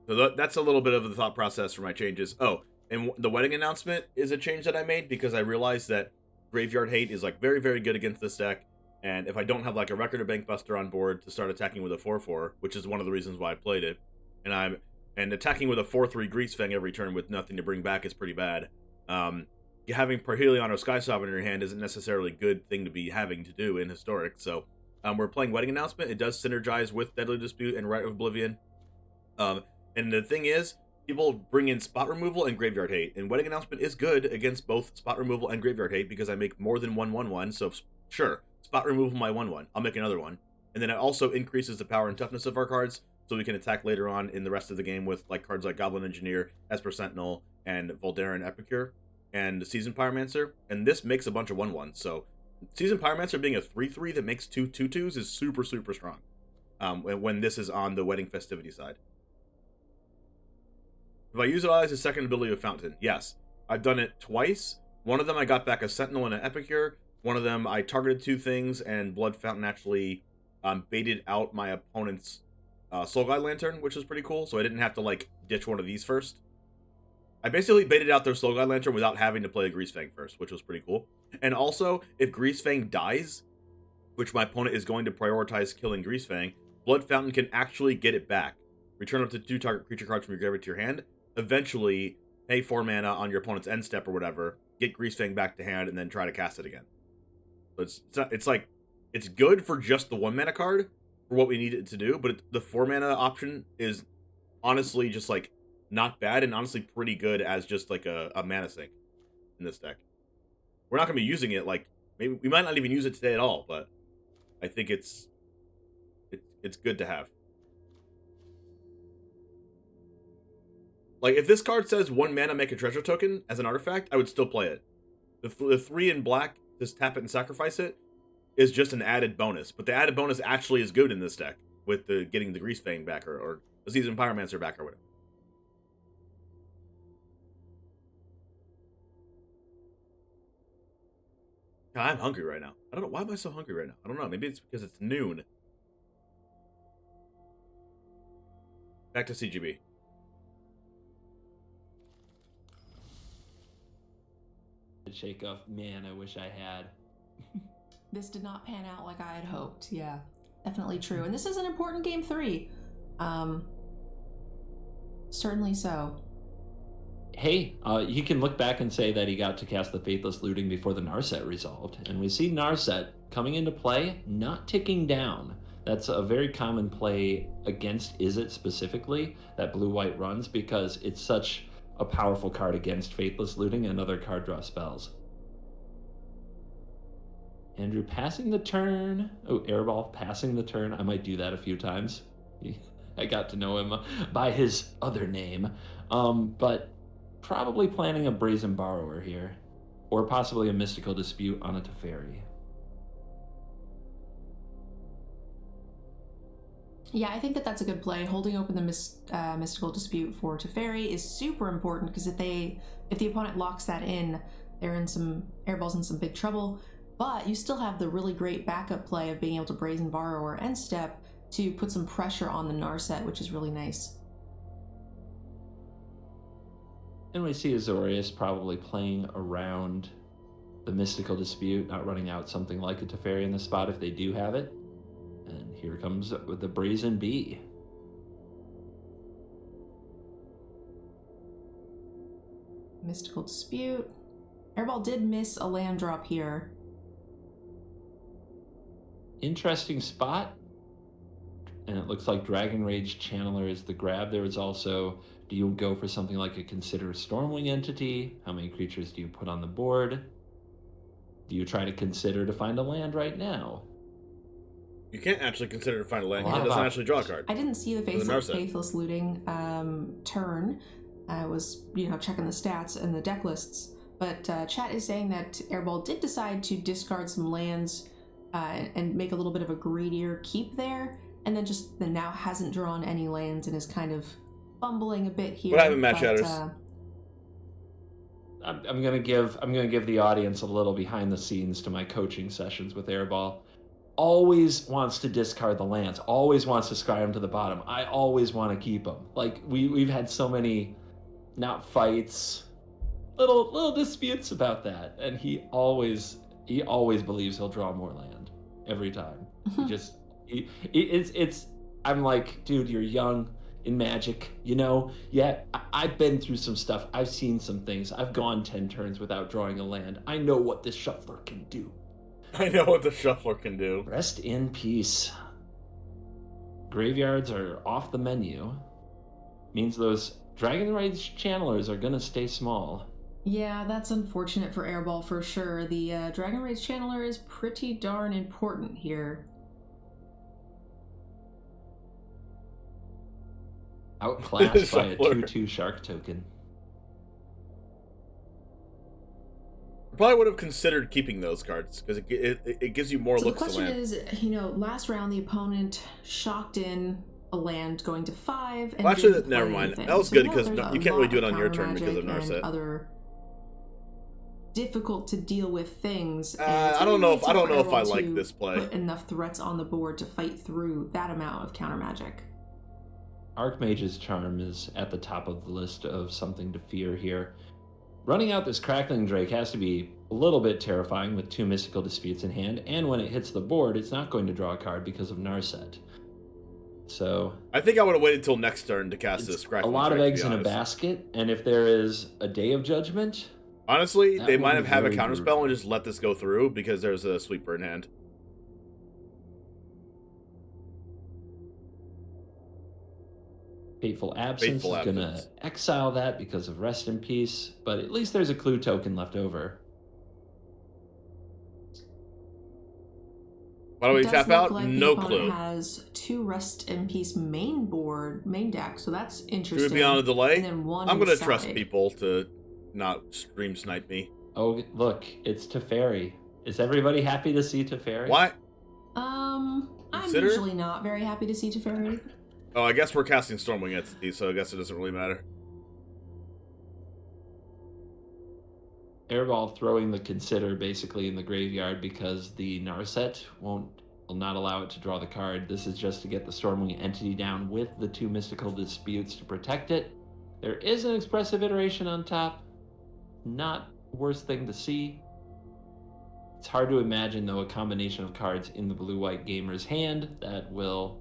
So that's a little bit of the thought process for my changes. Oh, and the wedding announcement is a change that I made because I realized that Graveyard Hate is like very, very good against this deck, and if I don't have like a Record or Bankbuster on board to start attacking with a 4/4, which is one of the reasons why I played it, and attacking with a 4/3 Greasefang every turn with nothing to bring back is pretty bad. Having Parhelion or Sky Sovereign in your hand isn't necessarily a good thing to be having to do in Historic, so we're playing Wedding Announcement. It does synergize with Deadly Dispute and Rite of Oblivion. And the thing is, people bring in Spot Removal and Graveyard Hate, and Wedding Announcement is good against both Spot Removal and Graveyard Hate because I make more than 1/1/1, so sure, Spot Removal my 1/1, I'll make another one. And then it also increases the power and toughness of our cards, so we can attack later on in the rest of the game with like cards like Goblin Engineer, Esper Sentinel, and Voldaren Epicure, and Seasoned Pyromancer, and this makes a bunch of 1/1s, so Seasoned Pyromancer being a 3/3 that makes 2 2/2s is super, super strong when this is on the Wedding Festivity side. If I utilize the second ability of Fountain, yes. I've done it twice. One of them I got back a Sentinel and an Epicure. One of them I targeted 2 things, and Blood Fountain actually baited out my opponent's Soul Guide Lantern, which was pretty cool, so I didn't have to like ditch one of these first. I basically baited out their Soul Guide Lantern without having to play a Greasefang first, which was pretty cool. And also, if Greasefang dies, which my opponent is going to prioritize killing Greasefang, Blood Fountain can actually get it back. Return up to 2 target creature cards from your graveyard to your hand. Eventually, pay 4 mana on your opponent's end step or whatever, get Greasefang back to hand, and then try to cast it again. So it's good for just the 1 mana card for what we need it to do, but the 4 mana option is honestly just like not bad and honestly pretty good as just like a mana sink in this deck. We're not going to be using it, like maybe we might not even use it today at all, but I think it's good to have. Like, if this card says 1 mana, make a treasure token as an artifact, I would still play it. The 3 in black, just tap it and sacrifice it, is just an added bonus. But the added bonus actually is good in this deck, with the getting the Greasefang back, or the Seasoned Pyromancer back, or whatever. God, I'm hungry right now. I don't know. Why am I so hungry right now? I don't know. Maybe it's because it's noon. Back to CGB. Shake off, man, I wish I had. This did not pan out like I had hoped. Yeah, definitely true. And this is an important game 3. Certainly so. Hey, you can look back and say that he got to cast the Faithless Looting before the Narset resolved. And we see Narset coming into play, not ticking down. That's a very common play against Izzet specifically that blue-white runs because it's such a powerful card against Faithless Looting and other card draw spells. Andrew passing the turn. Oh, Airball passing the turn. I might do that a few times. I got to know him by his other name. But probably planning a Brazen Borrower here. Or possibly a Mystical Dispute on a Teferi. Yeah, I think that that's a good play. Holding open the Mystical Dispute for Teferi is super important because if the opponent locks that in, Airball's in some big trouble. But you still have the really great backup play of being able to Brazen Borrower and Step to put some pressure on the Narset, which is really nice. And we see Azorius probably playing around the Mystical Dispute, not running out something like a Teferi in the spot if they do have it. And here comes the Brazen Bee. Mystical Dispute. Airball did miss a land drop here. Interesting spot. And it looks like Dragon Rage Channeler is the grab. There is also, do you go for something like a Consider Stormwing Entity? How many creatures do you put on the board? Do you try to consider to find a land right now? You can't actually consider to find a land. He doesn't actually draw a card. I didn't see the Faithless Looting turn. I was, checking the stats and the deck lists. But chat is saying that Airball did decide to discard some lands and make a little bit of a greedier keep there, and then just now hasn't drawn any lands and is kind of fumbling a bit here. What happened, Matt Shatters? I'm gonna give the audience a little behind the scenes to my coaching sessions with Airball. Always wants to discard the lands. Always wants to scry them to the bottom. I always want to keep them. Like we've had so many, not fights, little disputes about that, and he always believes he'll draw more land every time. I'm like, dude, you're young in Magic, Yeah, I've been through some stuff. I've seen some things. I've gone 10 turns without drawing a land. I know what this shuffler can do. Rest in peace. Graveyards are off the menu. Means those Dragon Rage Channelers are gonna stay small. Yeah, that's unfortunate for Airball for sure. The Dragon Rage Channeler is pretty darn important here. Outclassed by a 2/2 Shark token. Probably would have considered keeping those cards because it gives you more looks to land. So the question is, last round the opponent shocked in a land going to 5. And actually, never mind. That was good because you can't really do it on your turn because of Narset. Other difficult to deal with things. I don't know if I like this play. Put enough threats on the board to fight through that amount of counter magic. Archmage's Charm is at the top of the list of something to fear here. Running out this Crackling Drake has to be a little bit terrifying with 2 Mystical Disputes in hand, and when it hits the board, it's not going to draw a card because of Narset. So I think I would have waited till next turn to cast this Crackling Drake. A lot of eggs in a basket, and if there is a Day of Judgment... Honestly, they might have a counterspell and just let this go through because there's a Sweeper in hand. Fateful Absence is going to exile that because of Rest in Peace, but at least there's a clue token left over. Why do we tap out? Like no the clue. Has 2 Rest in Peace main deck, so that's interesting. Should we be on a delay? And then 1 I'm going to inside. trust people to not stream snipe me. Oh, look, it's Teferi. Is everybody happy to see Teferi? What? I'm usually not very happy to see Teferi. Oh, I guess we're casting Stormwing Entity, so I guess it doesn't really matter. Airball throwing the Consider basically in the graveyard because the Narset will not allow it to draw the card. This is just to get the Stormwing Entity down with the 2 Mystical Disputes to protect it. There is an Expressive Iteration on top. Not the worst thing to see. It's hard to imagine, though, a combination of cards in the blue-white gamer's hand that will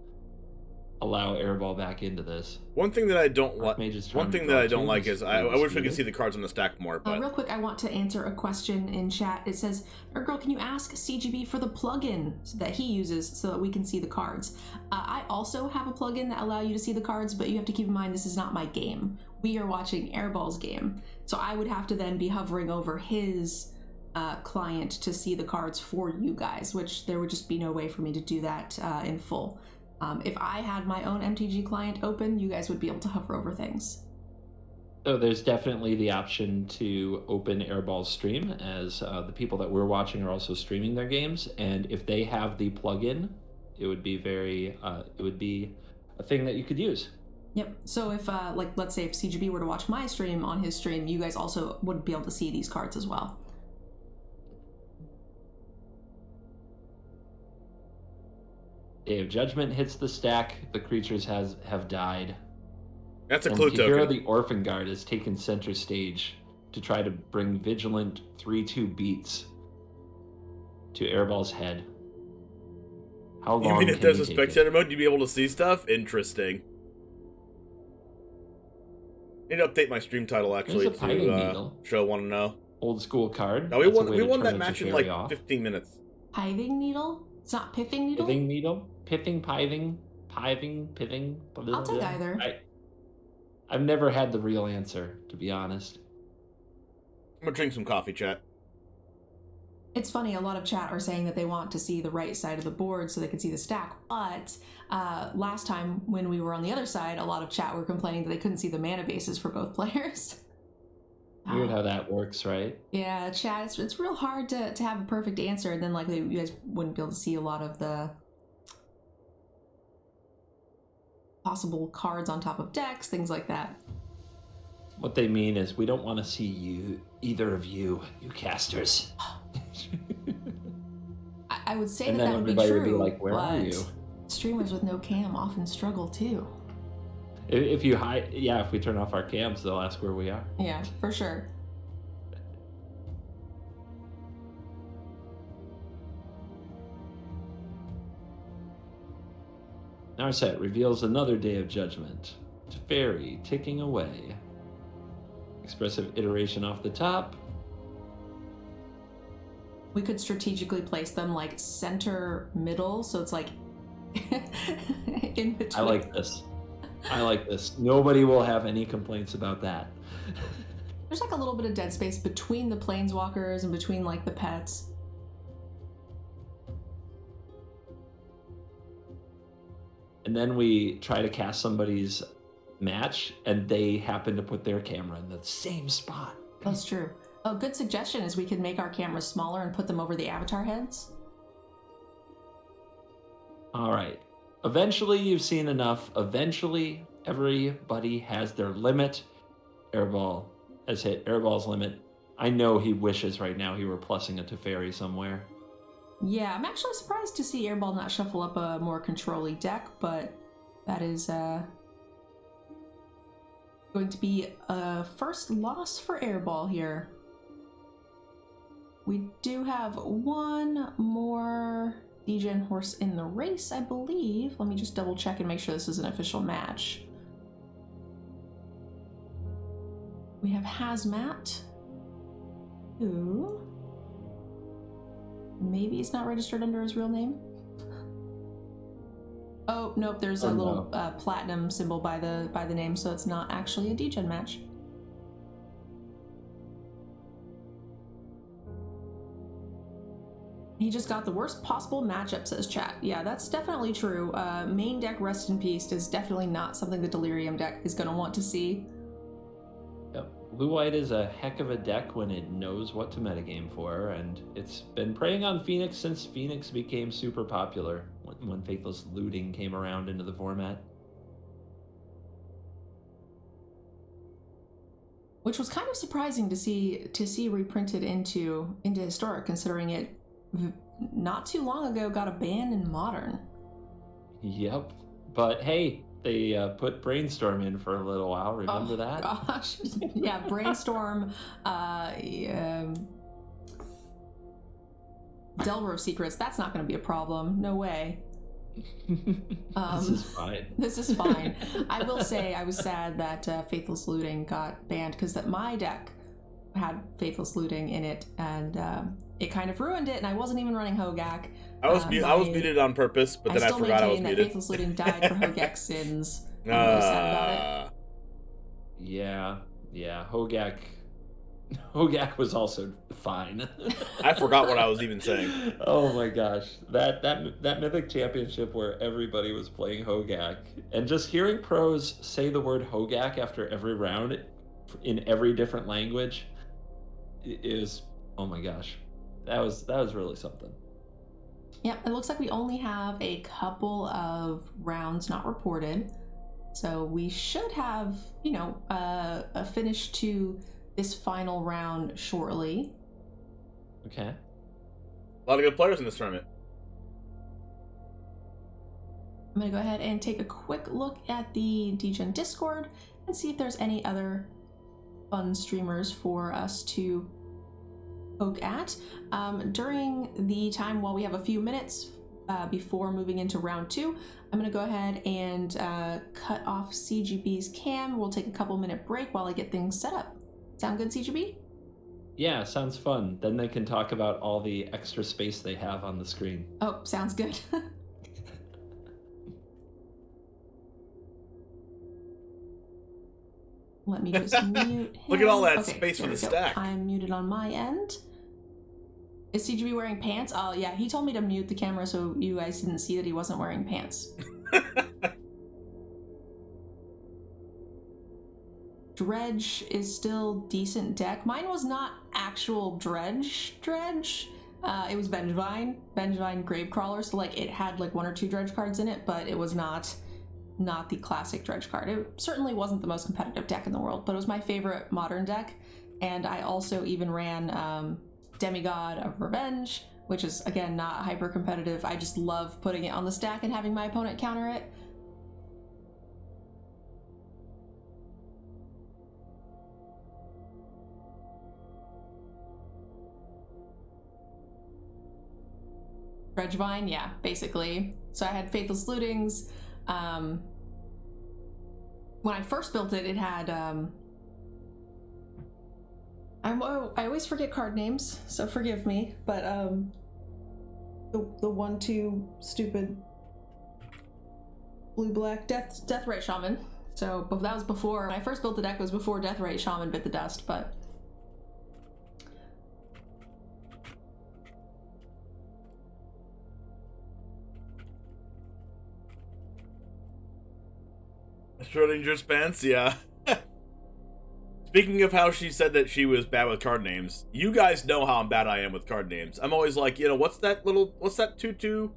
allow Airball back into this. One thing that I don't like. Archmage is One trying to thing draw that I don't twos. like is I wish we could see the cards on the stack more. But Real quick, I want to answer a question in chat. It says, Girl, can you ask CGB for the plugin that he uses so that we can see the cards? I also have a plugin that allow you to see the cards, but you have to keep in mind this is not my game. We are watching Airball's game. So I would have to then be hovering over his client to see the cards for you guys, which there would just be no way for me to do that in full. If I had my own MTG client open, you guys would be able to hover over things. So there's definitely the option to open Airball's stream, as the people that we're watching are also streaming their games, and if they have the plugin, it would be it would be a thing that you could use. Yep. So if like let's say if CGB were to watch my stream on his stream, you guys also would be able to see these cards as well. Day of Judgment hits the stack. The creatures have died. that's a And clue Hero token. the Orphan Guard has taken center stage to try to bring Vigilant 3/2 beats to Airball's head. How You long mean can if there's he a take spectator mode, you'd be able to see stuff? Interesting. Need to update my stream title actually There's a Pithing to Needle. show want to know. Old school card. No, we That's a won. way We to won turn that a match in Teferi like off. 15 minutes. Pithing needle? It's not pithing needle? Pithing needle? Pithing. I'll take either. I've never had the real answer, to be honest. I'm gonna drink some coffee, chat. It's funny, a lot of chat are saying that they want to see the right side of the board so they can see the stack, but last time when we were on the other side, a lot of chat were complaining that they couldn't see the mana bases for both players. Weird how that works, right? Yeah, chat, it's real hard to have a perfect answer, and then like you guys wouldn't be able to see a lot of the possible cards on top of decks, things like that. What they mean is we don't want to see either of you casters. I would say And that then would be everybody true, would be like, "Where are but you?" streamers with no cam often struggle too. If you hide, if we turn off our cams, they'll ask where we are. Yeah, for sure. Narset reveals another Day of Judgment. Teferi ticking away. Expressive iteration off the top. We could strategically place them like center middle, so it's like in between. I like this. Nobody will have any complaints about that. There's like a little bit of dead space between the planeswalkers and between like the pets. And then we try to cast somebody's match, and they happen to put their camera in the same spot. That's true. A good suggestion is we could make our cameras smaller and put them over the avatar heads. All right. Eventually, you've seen enough. Eventually, everybody has their limit. Airball has hit Airball's limit. I know he wishes right now he were plussing a Teferi somewhere. Yeah, I'm actually surprised to see Airball not shuffle up a more control-y deck, but that is going to be a first loss for Airball here. We do have one more DEGEN horse in the race, I believe. Let me just double check and make sure this is an official match. We have Hazmat, who maybe he's not registered under his real name. Oh, nope, there's a little platinum symbol by the name, so it's not actually a DEGEN match. He just got the worst possible matchup, says chat. Yeah, that's definitely true. Main deck Rest in Peace is definitely not something the Delirium deck is going to want to see. Yep. Blue-white is a heck of a deck when it knows what to metagame for, and it's been preying on Phoenix since Phoenix became super popular when Faithless Looting came around into the format. Which was kind of surprising to see reprinted into Historic, considering it not too long ago got a ban in Modern. Yep. But hey, they put Brainstorm in for a little while. Remember that? Gosh. Yeah, Brainstorm, Delver of Secrets, that's not going to be a problem. No way. This is fine. This is fine. I will say I was sad that Faithless Looting got banned because that my deck had Faithless Looting in it, and it kind of ruined it. And I wasn't even running Hogak. I was muted on purpose, but then I forgot I was muted. That Faithless Looting died for Hogak's sins. I'm really sad about it. Yeah. Hogak was also fine. I forgot what I was even saying. Oh my gosh, that Mythic Championship where everybody was playing Hogak, and just hearing pros say the word Hogak after every round in every different language is, oh my gosh, that was really something. Yeah, it looks like we only have a couple of rounds not reported, so we should have, a finish to this final round shortly. Okay. A lot of good players in this tournament. I'm going to go ahead and take a quick look at the DEGEN Discord and see if there's any other fun streamers for us to poke at. During the time while we have a few minutes before moving into round 2, I'm going to go ahead and cut off CGB's cam. We'll take a couple minute break while I get things set up. Sound good, CGB? Yeah, sounds fun. Then they can talk about all the extra space they have on the screen. Oh, sounds good. Let me just mute him. Look at all that space for the stack. I'm muted on my end. Is CGB wearing pants? Oh, yeah, he told me to mute the camera so you guys didn't see that he wasn't wearing pants. Dredge is still decent deck. Mine was not actual Dredge. It was Vengevine Gravecrawler, so like it had like 1 or 2 Dredge cards in it, but it was not the classic Dredge card. It certainly wasn't the most competitive deck in the world, but it was my favorite modern deck. And I also even ran Demigod of Revenge, which is again not hyper competitive. I just love putting it on the stack and having my opponent counter it. Dredgevine, yeah, basically. So I had Faithless Lootings. When I first built it, it had I always forget card names, so forgive me, but the 1/2 stupid blue-black Deathrite Shaman. So but that was before, when I first built the deck, it was before Deathrite Shaman bit the dust, but Schrodinger's pants, yeah. Speaking of how she said that she was bad with card names, you guys know how bad I am with card names. I'm always like, what's that 2/2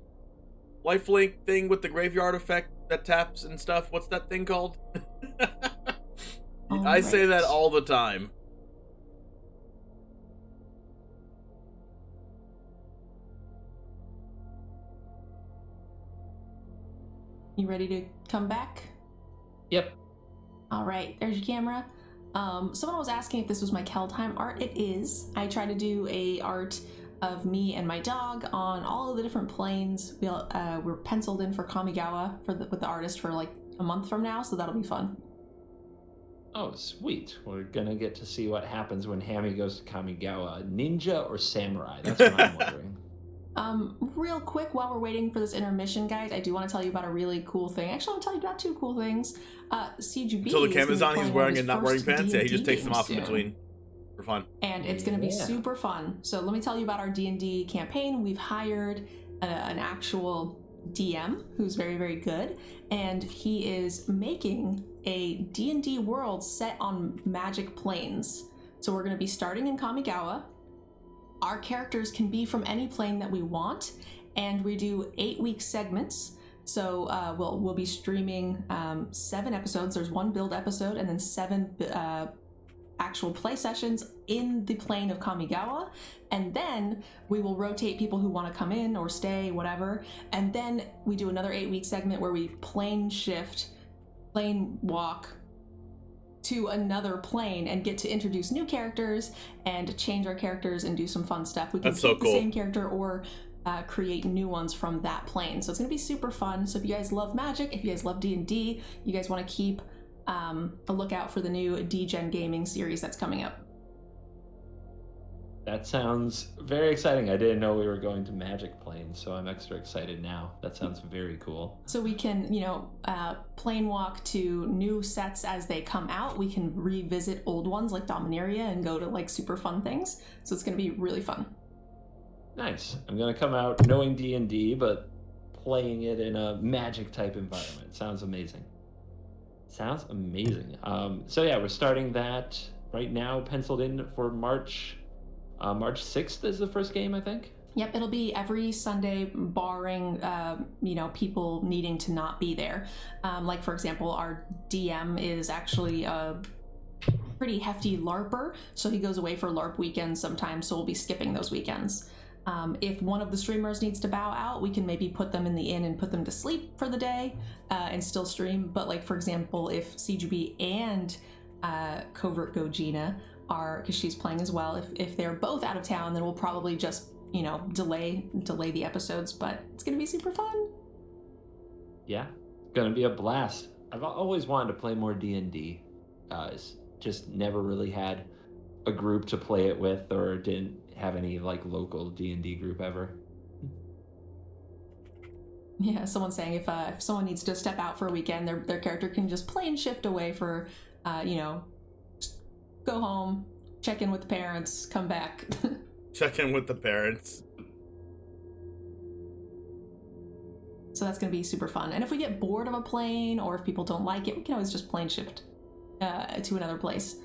lifelink thing with the graveyard effect that taps and stuff? What's that thing called? I say that all the time. You ready to come back? Yep. All right, there's your camera. Someone was asking if this was my Keldheim art. It is. I try to do a art of me and my dog on all of the different planes. We're penciled in for Kamigawa with the artist for like a month from now, so that'll be fun. Oh, sweet. We're gonna get to see what happens when Hammy goes to Kamigawa. Ninja or samurai? That's what I'm wondering. Real quick, while we're waiting for this intermission, guys, I do want to tell you about a really cool thing. Actually, I want to tell you about 2 cool things. CGB. So the camera's on, he's wearing and not wearing pants? Yeah, he just takes them off in between for fun. And it's going to be super fun. So let me tell you about our D&D campaign. We've hired an actual DM who's very, very good, and he is making a D&D world set on magic planes. So we're going to be starting in Kamigawa. Our characters can be from any plane that we want, and we do 8-week segments. So we'll be streaming 7 episodes. There's 1 build episode and then 7 actual play sessions in the plane of Kamigawa, and then we will rotate people who want to come in or stay, whatever, and then we do another 8-week segment where we plane walk to another plane and get to introduce new characters and change our characters and do some fun stuff. We can That's so keep cool. the same character or create new ones from that plane. So it's going to be super fun. So if you guys love Magic, if you guys love D&D, you guys want to keep a lookout for the new DEGEN gaming series that's coming up. That sounds very exciting. I didn't know we were going to Magic planes, so I'm extra excited now. That sounds very cool. So we can, plane walk to new sets as they come out. We can revisit old ones like Dominaria and go to like super fun things. So it's going to be really fun. Nice. I'm going to come out knowing D&D, but playing it in a Magic type environment. Sounds amazing. Sounds amazing. So yeah, we're starting that right now, penciled in for March 6th is the first game, I think. Yep, it'll be every Sunday, barring people needing to not be there. Like for example, our DM is actually a pretty hefty LARPer, so he goes away for LARP weekends sometimes. So we'll be skipping those weekends. If one of the streamers needs to bow out, we can maybe put them in the inn and put them to sleep for the day and still stream. But like, for example, if CGB and CovertGoBlue are, because she's playing as well, if they're both out of town, then we'll probably just, delay the episodes, but it's going to be super fun. Yeah, it's going to be a blast. I've always wanted to play more D&D, guys. Just never really had a group to play it with, or didn't have any like local D&D group ever. Yeah, someone's saying if someone needs to step out for a weekend, their character can just plane shift away for, go home, check in with the parents, come back. Check in with the parents. So that's going to be super fun. And if we get bored of a plane, or if people don't like it, we can always just plane shift to another place.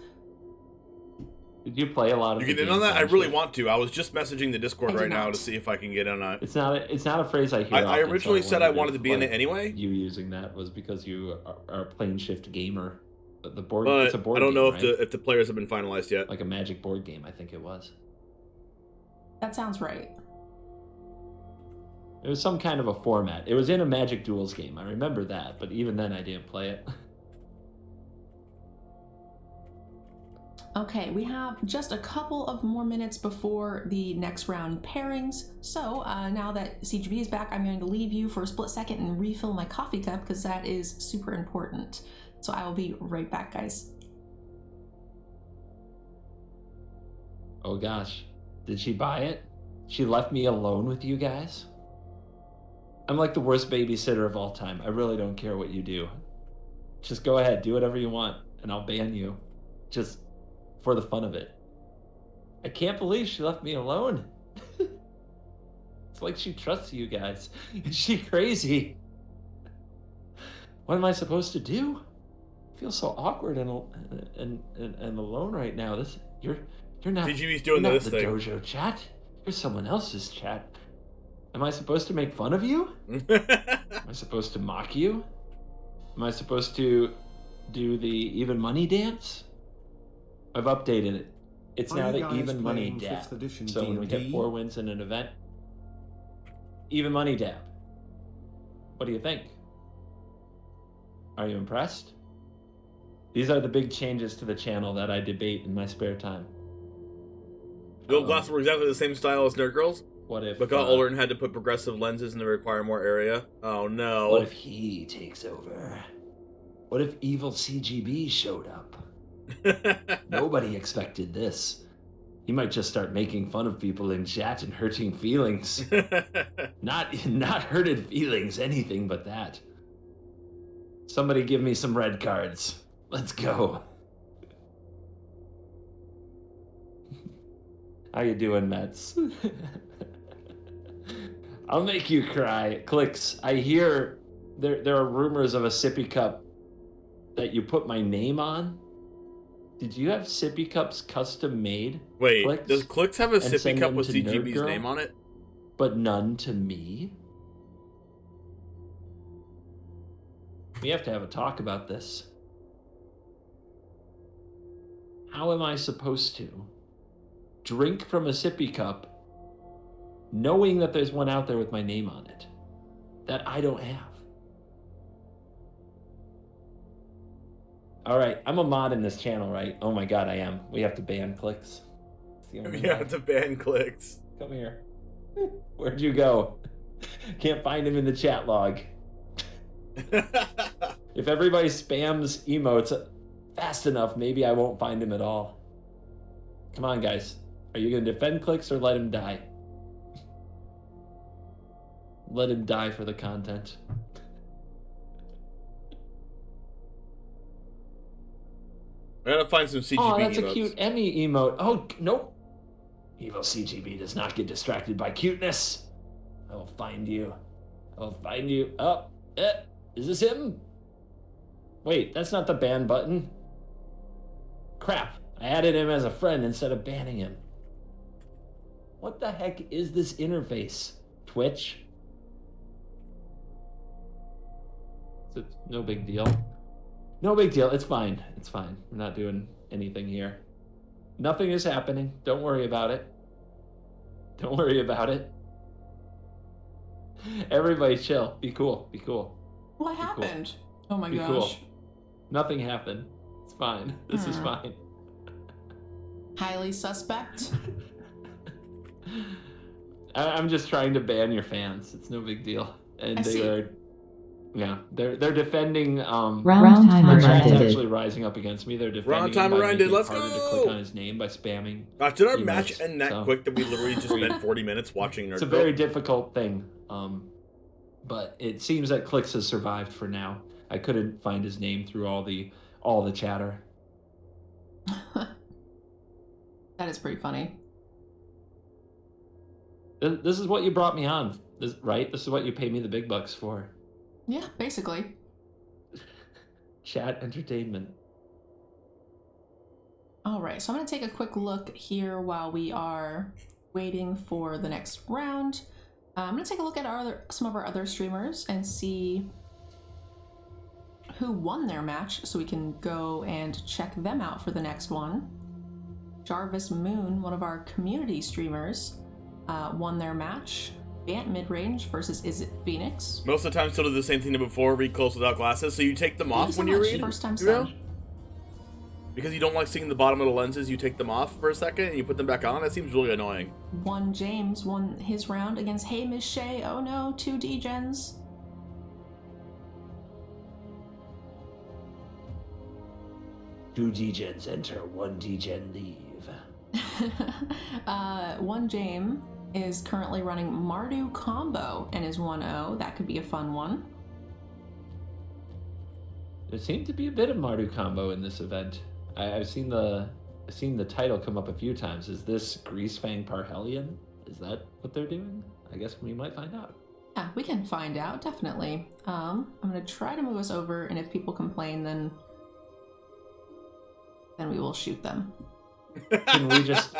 Did you play a lot of? You get in on that? I really want to. I was just messaging the Discord right now to see if I can get in on it. It's not a phrase I hear. I originally said I wanted to be in it anyway. You using that was because you are a plane shift gamer. But the board, but it's a board I don't know game, if the players have been finalized yet. Like a Magic board game, I think it was. That sounds right. It was some kind of a format. It was in a Magic Duels game. I remember that, but even then I didn't play it. Okay, we have just a couple of more minutes before the next round pairings. So now that CGB is back, I'm going to leave you for a split second and refill my coffee cup because that is super important. So I will be right back, guys. Oh gosh, did she buy it? She left me alone with you guys? I'm like the worst babysitter of all time. I really don't care what you do. Just go ahead, do whatever you want, and I'll ban you. Just for the fun of it. I can't believe she left me alone. It's like she trusts you guys. Is she crazy? What am I supposed to do? I feel so awkward and alone right now. You're not. CGB's doing you're not this the thing. dojo chat. You're someone else's chat. Am I supposed to make fun of you? Am I supposed to mock you? Am I supposed to do the even money dance? I've updated it. It's now the even money dab. So when we get 4 wins in an event, even money dab. What do you think? Are you impressed? These are the big changes to the channel that I debate in my spare time. Gold glasses were exactly the same style as Nerd Girls. What if? But got older and had to put progressive lenses and to require more area. Oh no. What if he takes over? What if evil CGB showed up? Nobody expected this. He might just start making fun of people in chat and hurting feelings. Not hurted feelings, anything but that. Somebody give me some red cards. Let's go. How you doing, Mets? I'll make you cry. Clicks, I hear there are rumors of a sippy cup that you put my name on. Did you have sippy cups custom made? Wait, Clicks, does Clicks have a and sippy send cup them with to CGB's Nerd name Girl? on it? But none to me? We have to have a talk about this. How am I supposed to drink from a sippy cup knowing that there's one out there with my name on it that I don't have? All right, I'm a mod in this channel, right? Oh my god, I am. We have to ban Clicks. We have to ban Clicks. Come here. Where'd you go? Can't find him in the chat log. If everybody spams emotes fast enough, maybe I won't find him at all. Come on, guys. Are you going to defend Clicks or let him die? Let him die for the content. I gotta find some CGB Oh, that's emotes. a cute Emmy emote. Oh, nope. Evil CGB does not get distracted by cuteness. I will find you. I will find you. Oh, is this him? Wait, that's not the ban button. Crap. I added him as a friend instead of banning him. What the heck is this interface? Twitch? It's no big deal. No big deal. It's fine. It's fine. We're not doing anything here. Nothing is happening. Don't worry about it. Don't worry about it. Everybody chill. Be cool. Be cool. What Be cool. happened? Oh my Be gosh. cool. Nothing happened. It's fine. This is fine. Highly suspect. I'm just trying to ban your fans. It's no big deal. And I they see. are, yeah, they're defending. Round timer Their chat's ended. actually rising up against me. They're defending. Round him timer by ended. making it Let's harder go! to click on his name by spamming. Gosh, did our emotes, match end that so- quick that we literally just spent 40 minutes watching Nerd It's a Girl? very difficult thing, but it seems that Clicks has survived for now. I couldn't find his name through all the chatter. That is pretty funny. This is what you brought me on, right? This is what you pay me the big bucks for. Yeah, basically. Chat entertainment. All right, so I'm going to take a quick look here while we are waiting for the next round. I'm going to take a look at some of our other streamers and see who won their match so we can go and check them out for the next one. Jarvis Moon, one of our community streamers, won their match. Bant Midrange versus Is It Phoenix. Most of the time, still do the same thing as before, read close without glasses, so you take them Thank you off so when you much. read? First time you know? sub. Because you don't like seeing the bottom of the lenses, you take them off for a second and you put them back on? That seems really annoying. James won his round against Hey Miss Shay. Oh no, 2 DEGENs. Two DEGENs enter, one DEGEN leave. One James is currently running Mardu combo and is 1-0. That could be a fun one. There seemed to be a bit of Mardu combo in this event. I've seen the title come up a few times. Is this GREASEFANG Parhelion? Is that what they're doing? I guess we might find out. Yeah, we can find out, definitely. I'm gonna try to move us over, and if people complain, then we will shoot them. Can we just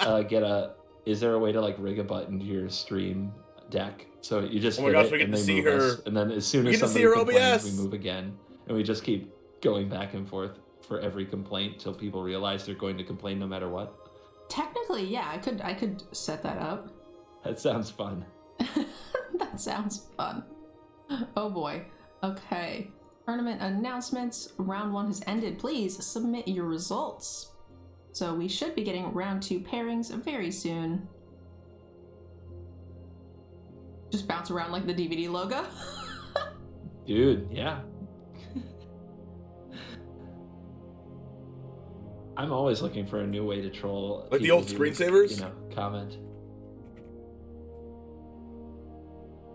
is there a way to like rig a button to your stream deck so you just Oh my hit gosh, it we get and to they see move her. us, and then as soon We as get to see somebody her complains, OBS. we move again, and we just keep going back and forth for every complaint till people realize they're going to complain no matter what? Technically, yeah, I could set that up. That sounds fun. That sounds fun. Oh boy. Okay. Tournament announcements. Round 1 has ended. Please submit your results. So we should be getting round 2 pairings very soon. Just bounce around like the DVD logo. Dude, yeah. I'm always looking for a new way to troll. Like the people old who, screensavers? You know, comment.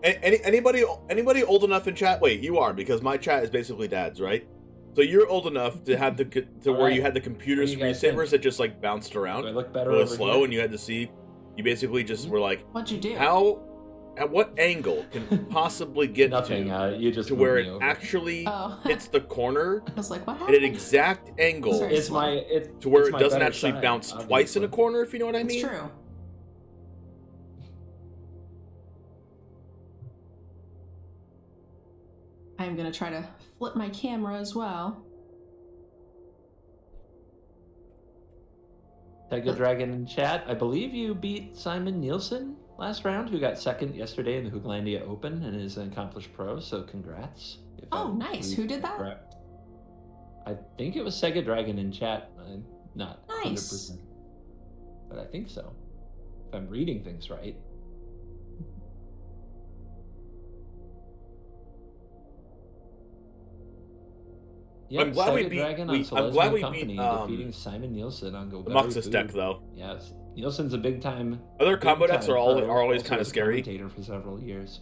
Anybody old enough in chat? Wait, you are, because my chat is basically dad's, right? So you're old enough to have where you had the computer What do you guys screensavers think? that just like bounced around Do I look better really over slow, here? and you had to see. You basically just were like, What'd you do? at what angle can possibly get Nothing. You just to moved where me it over. actually Oh. hits the corner I was like, what at happened? an exact angle Sorry. It's my to where it's it my doesn't better actually side, bounce twice in a obviously. corner, if you know what I It's mean. true. I'm gonna try to flip my camera as well. Tega Dragon in chat. I believe you beat Simon Nielsen last round, who got second yesterday in the Hooglandia Open and is an accomplished pro. So congrats. If Oh, I'm nice. reading Who did that? correct. I think it was Sega Dragon in chat. I'm not Nice. 100%, but I think so. If I'm reading things right. Yep, I'm glad we Sega beat. Dragon I'm on glad Celestia we Company, beat defeating Simon Nielsen on Go the Muxus deck though. Yes, Nielsen's a big time. Other combo decks are always also kind of was a scary. Commentator for several years.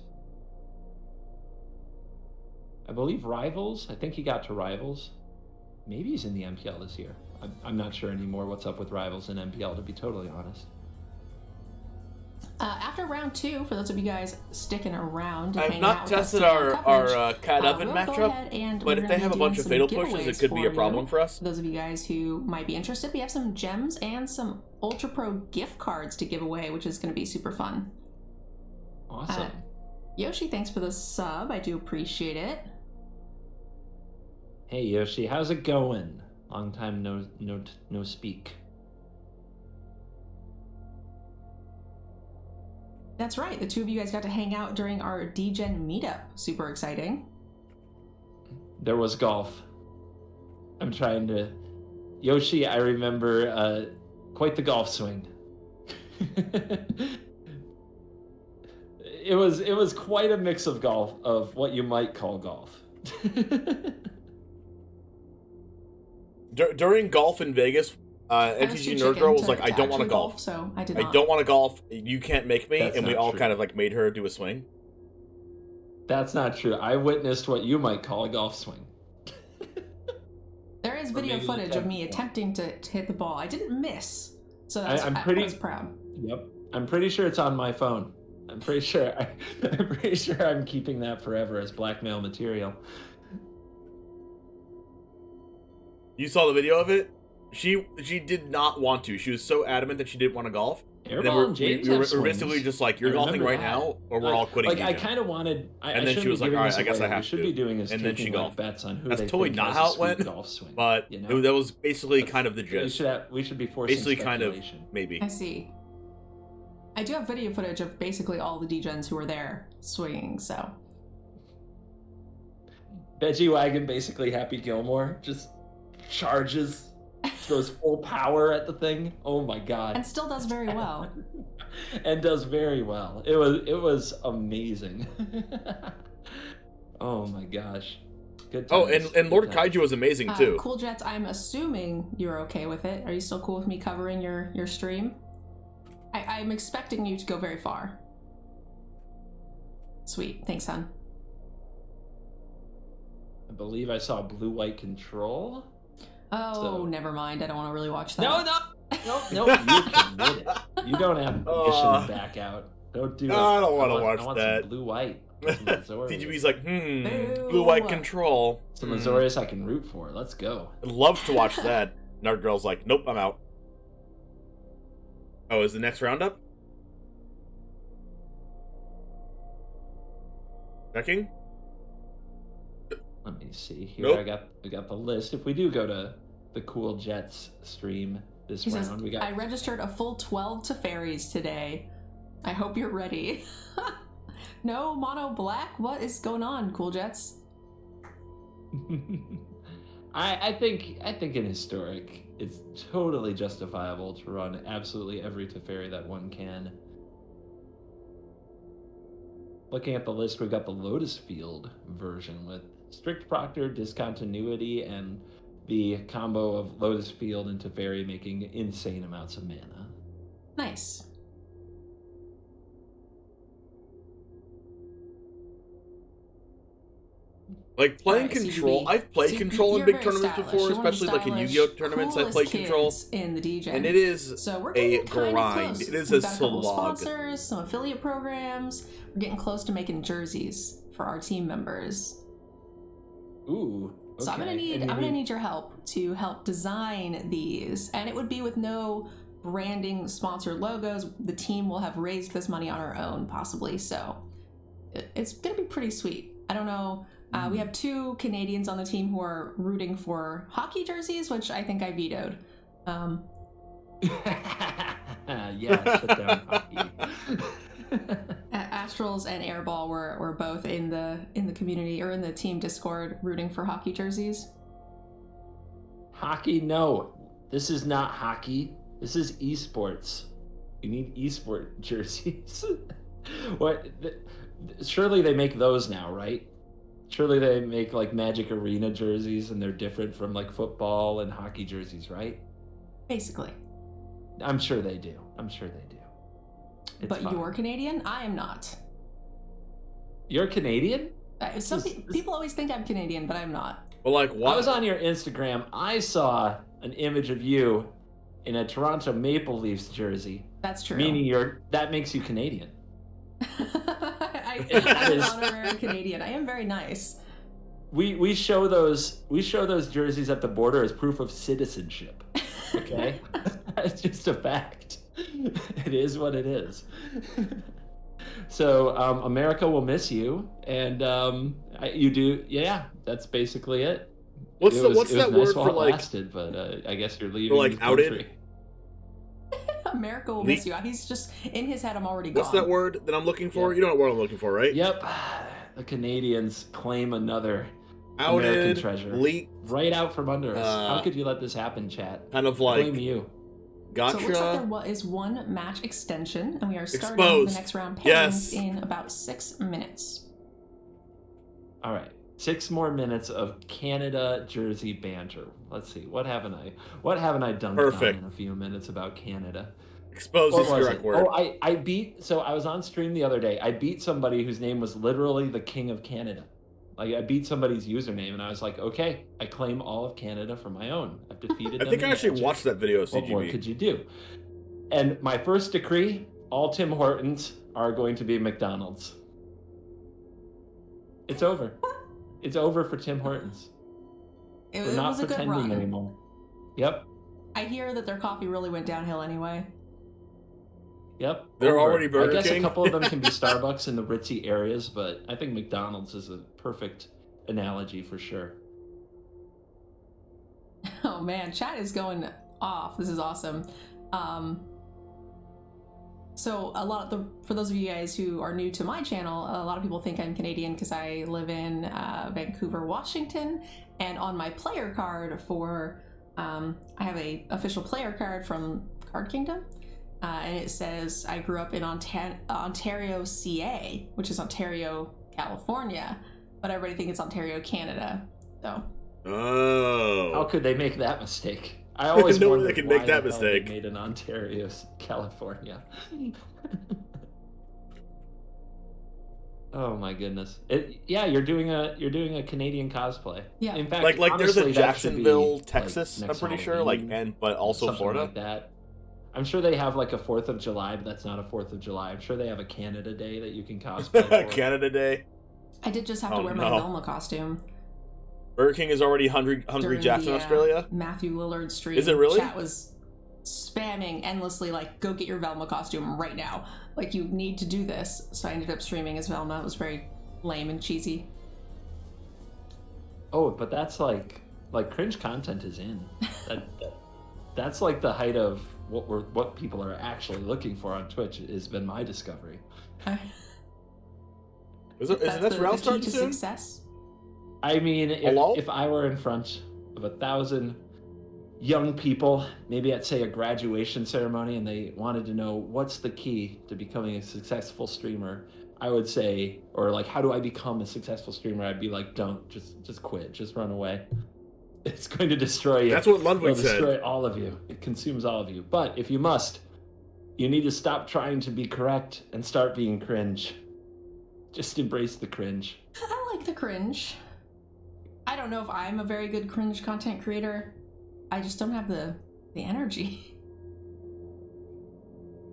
I believe Rivals. I think he got to Rivals. Maybe he's in the MPL this year. I'm not sure anymore what's up with Rivals in MPL, to be totally honest. After round 2, for those of you guys sticking around, I've not tested our Cat Oven matchup, but if they have a bunch of fatal pushes, it could be a problem for us. For those of you guys who might be interested, we have some gems and some Ultra Pro gift cards to give away, which is going to be super fun. Awesome. Yoshi, thanks for the sub. I do appreciate it. Hey Yoshi, how's it going? Long time no speak. That's right. The two of you guys got to hang out during our DEGEN meetup. Super exciting. There was golf. I'm trying to... Yoshi, I remember quite the golf swing. It was quite a mix of golf, of what you might call golf. During golf in Vegas, NTG Nerd Girl was like, I don't want to golf. So I did I not. don't want to golf. You can't make me. That's and we not all true. kind of like made her do a swing. That's not true. I witnessed what you might call a golf swing. There is video maybe footage the of me tenth attempting to hit the ball. I didn't miss. So that's, I'm I pretty- was proud. Yep. I'm pretty sure it's on my phone. I'm pretty sure I'm keeping that forever as blackmail material. You saw the video of it? She did not want to. She was so adamant that she didn't want to golf. And then Airball and James we were have basically swings. just like, you're I golfing remember right that. now, or we're all quitting. Like I DEGEN. kind of wanted. And then she was like, "All right, I guess I have We should to." be doing is And then taking she like golfed. bets on who That's they totally think not has how a it sweet went, golf swing. but you know? that was basically kind of the gist. We should be forcing Basically, kind of, speculation. maybe. I see. I do have video footage of basically all the DEGENs who were there swinging, so. Veggie Wagon, basically Happy Gilmore, just charges, throws full power at the thing. Oh my god! And still does very well. And does very well. It was amazing. Oh my gosh. Good Oh, times. and Lord Good times. Kaiju was amazing too. Cool Jets, I'm assuming you're okay with it. Are you still cool with me covering your stream? I'm expecting you to go very far. Sweet. Thanks, hon. I believe I saw Blue White Control. Oh, So- never mind. I don't want to really watch that. No, you're committed. You don't have permission to back out. Don't do it. I don't wanna watch I want that. Some Blue White. Some Azorius. TGB's like, Boo. Blue White Control. Some Azorius I can root for. Let's go. I'd love to watch that. Nerd Girl's like, nope, I'm out. Oh, is the next roundup? Checking? Let me see here. Nope. I got the list. If we do go to the Cool Jets stream this He says, round, we got. I registered a full 12 Teferis today. I hope you're ready. No, mono black? What is going on, Cool Jets? I think in Historic, it's totally justifiable to run absolutely every Teferi that one can. Looking at the list, we've got the Lotus Field version with Strict Proctor, Discontinuity, and the combo of Lotus Field and Teferi making insane amounts of mana. Nice. Like playing Alright, Control, CGB. I've played So Control in you're big very tournaments stylish. before, You're one of the especially like in stylish, Yu-Gi-Oh tournaments. I coolest played Control, kids in the DEGEN. and it is So we're a getting kind of grind. close. It is We've a got a couple of slog. sponsors, some affiliate programs. We're getting close to making jerseys for our team members. Ooh. So I'm okay. And gonna need your help to help design these, and it would be with no branding, sponsored logos. The team will have raised this money on our own, possibly. So it's gonna be pretty sweet. I don't know. We have 2 Canadians on the team who are rooting for hockey jerseys, which I think I vetoed. Yeah, shut down hockey. Astrals and Airball were both in the community or in the team Discord rooting for hockey jerseys. Hockey, no. This is not hockey. This is esports. You need esport jerseys. What? Surely they make those now, right? Surely they make like Magic Arena jerseys, and they're different from like football and hockey jerseys, right? Basically. I'm sure they do. It's But fine. you're Canadian? I am not. You're Canadian? People always think I'm Canadian, but I'm not. Well, like, I what? was on your Instagram. I saw an image of you in a Toronto Maple Leafs jersey. That's true. Meaning that makes you Canadian. I'm an honorary Canadian. I am very nice. We show those jerseys at the border as proof of citizenship. Okay? It's just a fact. It is what it is. So America will miss you, and you do. Yeah, that's basically it. What's It that was word nice for while it like? lasted, but I guess you're leaving. For like the outed? country. America will miss you. He's just in his head. I'm already gone. What's that word that I'm looking for? You know what word I'm looking for, right? Yep. The Canadians claim another Outed, American treasure. leaked, right out from under us. How could you let this happen, chat? kind of I like blame you. gotcha. So it looks like there is one match extension, and we are starting Exposed. the next round pairings Yes. in about 6 minutes. All right. 6 more minutes of Canada jersey banter. Let's see. What haven't I dunked Perfect. on in a few minutes about Canada? Exposed What is the was correct it? word. Oh, I was on stream the other day. I beat somebody whose name was literally the King of Canada. Like, I beat somebody's username, and I was like, okay, I claim all of Canada for my own. I've defeated them. I think I in actually Magic. watched that video of What more CGB. could you do? And my first decree, all Tim Hortons are going to be McDonald's. It's over. It's over for Tim Hortons. It We're not was a good pretending run. anymore. Yep. I hear that their coffee really went downhill anyway. Yep. They're over. already Burger I guess King. a couple of them can be Starbucks in the ritzy areas, but I think McDonald's is a perfect analogy for sure. Oh man, chat is going off. This is awesome. So for those of you guys who are new to my channel, a lot of people think I'm Canadian because I live in Vancouver, Washington, and on my player card for I have a official player card from Card Kingdom, and it says I grew up in Ontario, CA, which is Ontario, California, but everybody thinks it's Ontario, Canada. So Oh. How could they make that mistake? I always No way wondered they can make why that the hell they mistake. made in Ontario, California. Oh my goodness! You're doing a Canadian cosplay. Yeah. In fact, Like there's a honestly, that should be, Jacksonville, like, Texas, I'm next pretty sure, Halloween, but also something Florida. like that. I'm sure they have like a 4th of July, but that's not a 4th of July. I'm sure they have a Canada Day that you can cosplay for. Canada Day. I did just have to Oh, wear my no. Velma costume. Burger King is already Hungry during Jacks in the, Australia. Matthew Lillard stream. Is it really? Chat was spamming endlessly, like, go get your Velma costume right now. Like, you need to do this. So I ended up streaming as Velma. It was very lame and cheesy. Oh, but that's like cringe content is in. That's like the height of what people are actually looking for on Twitch has been my discovery. Isn't the next round starting to soon? success. I mean, Hello? if I were in front of 1,000 young people, maybe at say a graduation ceremony, and they wanted to know what's the key to becoming a successful streamer, I would say, or like, how do I become a successful streamer? I'd be like, don't, just quit, just run away. It's going to destroy you. That's what Ludwig It'll said. destroy all of you. It consumes all of you. But if you must, you need to stop trying to be correct and start being cringe. Just embrace the cringe. I like the cringe. I don't know if I'm a very good cringe content creator. I just don't have the energy.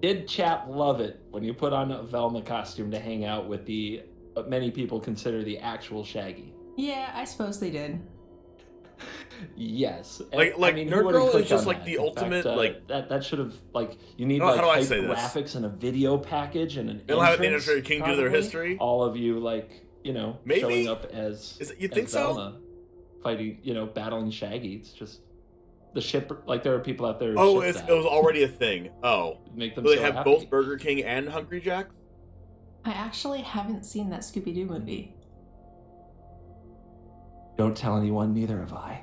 Did Chap love it when you put on a Velma costume to hang out with the what many people consider the actual Shaggy? Yeah, I suppose they did. Yes. Like I mean, who Nerd wouldn't Girl click is just on like that? the In ultimate fact, like. that should have like you need Oh, like how do I hype say this? graphics and a video package and an They'll have an entrance, Inner King do their probably. history. All of you like Maybe? showing up as You think as so? Velma, fighting battling Shaggy. It's just the ship. Like there are people out there. Who Oh, ship it that. was already a thing. Oh, Make them do they so have happy. both Burger King and Hungry Jack's? I actually haven't seen that Scooby-Doo movie. Don't tell anyone. Neither have I.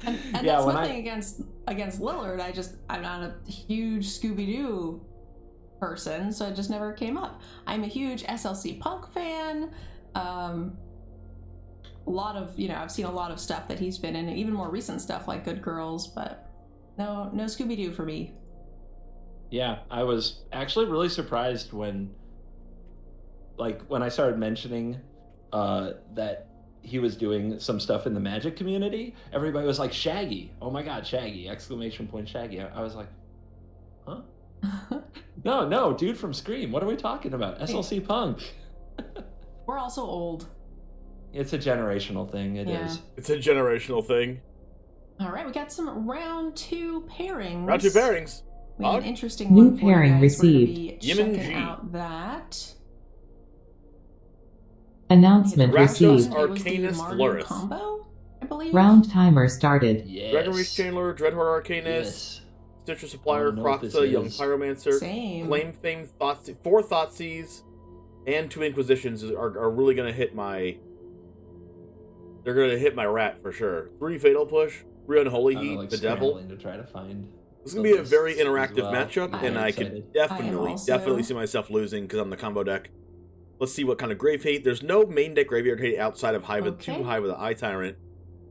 And Yeah, that's when nothing against Lillard. I'm not a huge Scooby-Doo person, so it just never came up. I'm a huge SLC Punk fan. A lot of, I've seen a lot of stuff that he's been in, even more recent stuff like Good Girls, but no Scooby-Doo for me. Yeah, I was actually really surprised when I started mentioning that he was doing some stuff in the Magic community. Everybody was like, Shaggy. Oh my God, Shaggy! Exclamation point Shaggy. I was like, huh? No, dude from Scream. What are we talking about? SLC Punk. We're also old. It's a generational thing. It is. It's a generational thing. All right, we got some round 2 pairings. Round 2 pairings. We have an interesting New one for pairing you guys. We're gonna received. be Yim and checking G. out that. Announcement Rakdos received. It was the Arcanus Mario Flores. combo, I believe. Round timer started. Yes. Gregory Chandler, Dreadhorde Arcanus, Yes. Stitcher Supplier, I don't know what Croxa, this Young is. Pyromancer, Same. Flame Fame, 4 Thoughtseize, and 2 Inquisitions are really going to hit my... They're going to hit my rat for sure. 3 Fatal Push, 3 Unholy Heat, the Devil. To try to find This is going to be a lists very as interactive well. matchup, I'm and I excited. could definitely, also. definitely see myself losing because I'm the combo deck. Let's see what kind of Grave Hate. There's no main deck Graveyard Hate outside of Hive of 2 Okay. Hive of the Eye Tyrant,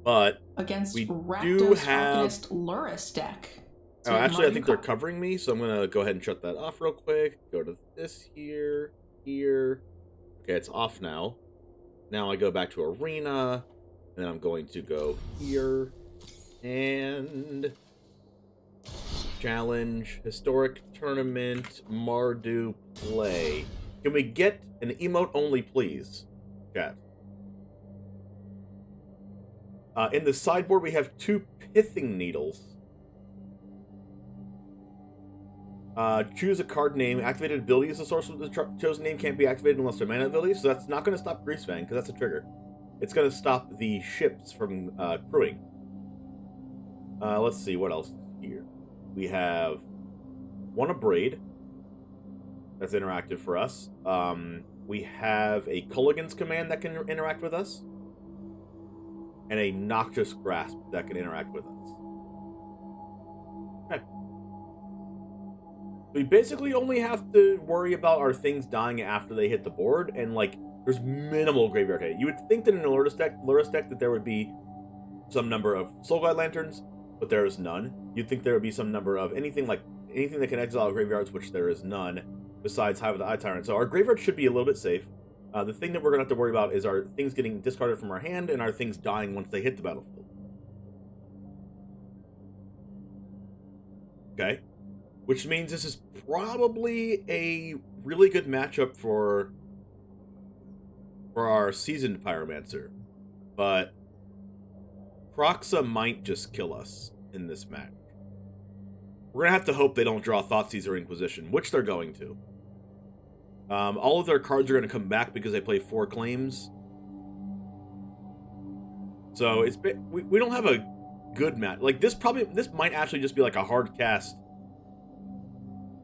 but Against we do Rakdos have- Arcanist Luris deck. oh, So actually, I Mario think they're com- covering me, so I'm going to go ahead and shut that off real quick. Go to this here. Okay, it's off now. Now I go back to Arena, and then I'm going to go here, and Challenge, Historic Tournament, Mardu Play. Can we get an emote only, please? Chat. In the sideboard, we have 2 Pithing Needles. Choose a card name. Activated ability is the source of the chosen name. Can't be activated unless they're mana ability. So that's not going to stop Greasefang, because that's a trigger. It's going to stop the ships from crewing. Let's see what else is here. We have 1 Abrade. That's interactive for us. We have a Culligan's Command that can interact with us. And a Noxious Grasp that can interact with us. Okay. We basically only have to worry about our things dying after they hit the board, and like, there's minimal graveyard hate. You would think that in a Luris deck that there would be some number of Soul Guide Lanterns, but there is none. You'd think there would be some number of anything that can exile graveyards, which there is none, besides Hive of the Eye Tyrant. So our graveyard should be a little bit safe. The thing that we're going to have to worry about is our things getting discarded from our hand and our things dying once they hit the battlefield. Okay. Which means this is probably a really good matchup for our Seasoned Pyromancer. But Kroxa might just kill us in this match. We're going to have to hope they don't draw Thoughtseize or Inquisition, which they're going to. All of their cards are going to come back because they play 4 claims. So it's we don't have a good match. Like this might actually just be like a hard cast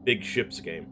big ships game.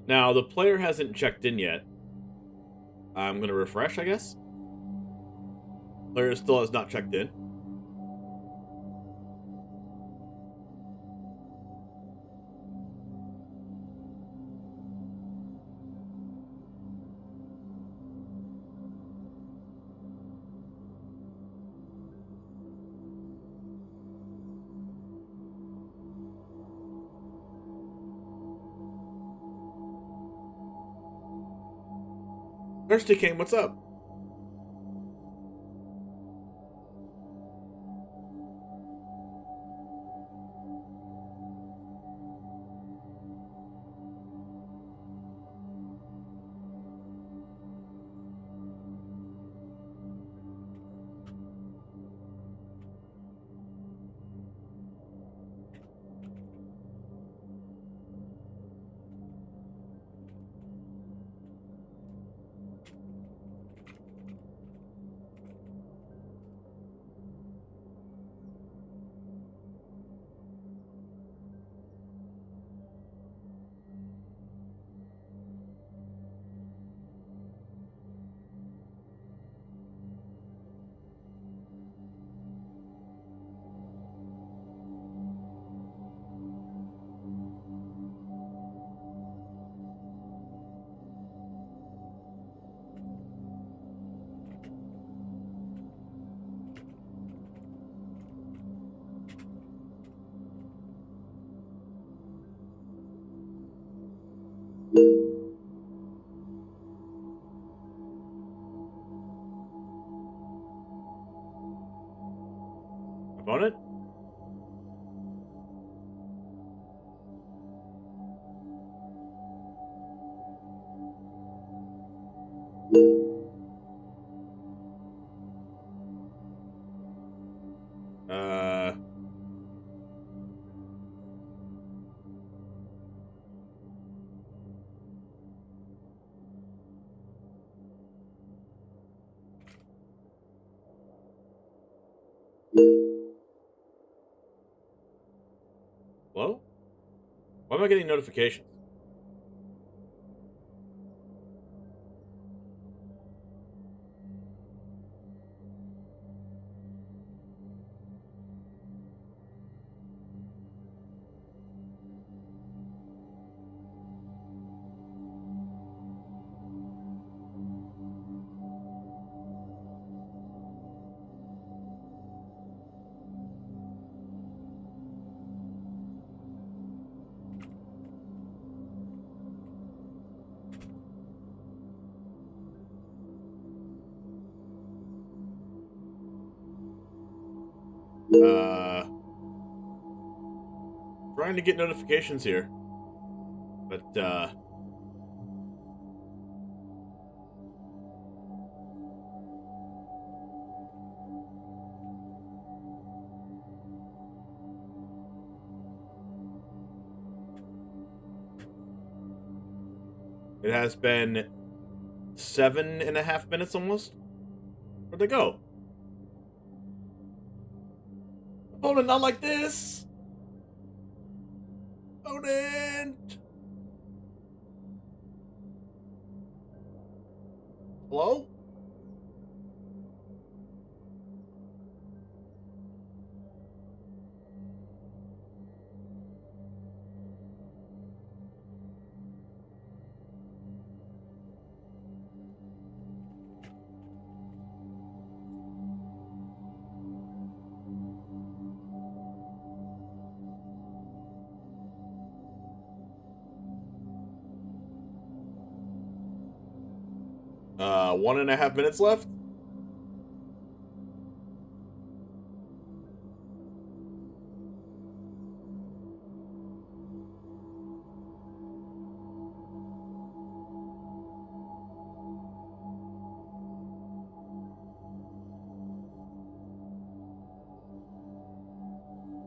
Now, the player hasn't checked in yet. I'm going to refresh, I guess. Player still has not checked in. Thirsty King, what's up? Opponent? Uh... Hello? Why am I getting notifications? Trying to get notifications here. But, it has been 7.5 minutes almost. Where'd they go? Opponent, not like this! Opponent! Hello? Uh, 1.5 minutes left?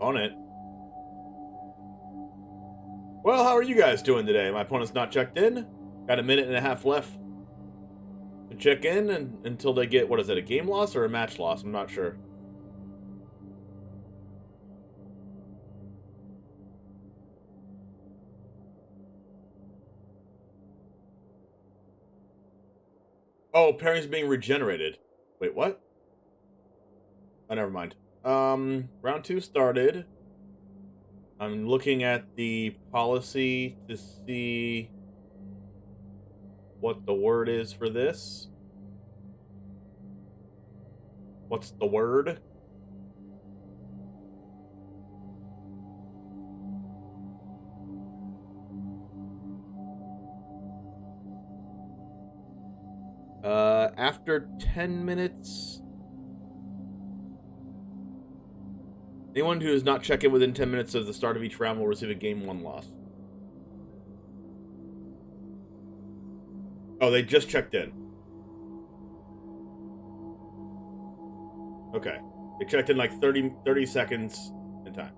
On it. Well, how are you guys doing today? My opponent's not checked in. Got a 1.5 minutes left to check in until they get, what is it, a game loss or a match loss? I'm not sure. Oh, pairings being regenerated. Wait, what? Oh, never mind. Round 2 started. I'm looking at the policy to see what the word is for this. What's the word? After 10 minutes... Anyone who does not check in within 10 minutes of the start of each round will receive a game 1 loss. Oh, they just checked in. Okay. They checked in like 30 seconds in time.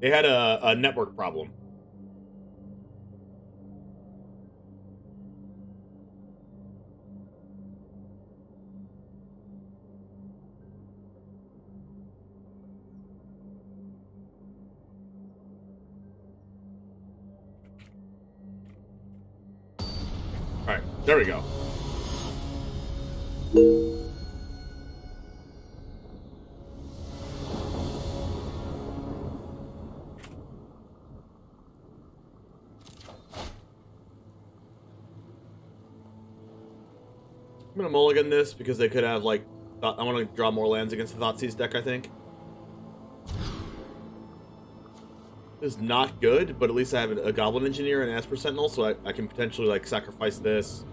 They had a network problem. Alright, there we go. I'm gonna mulligan this because they could have, like, I want to draw more lands against the Thoughtseize deck, I think. This is not good, but at least I have a Goblin Engineer and an Esper Sentinel, so I can potentially, like, sacrifice this.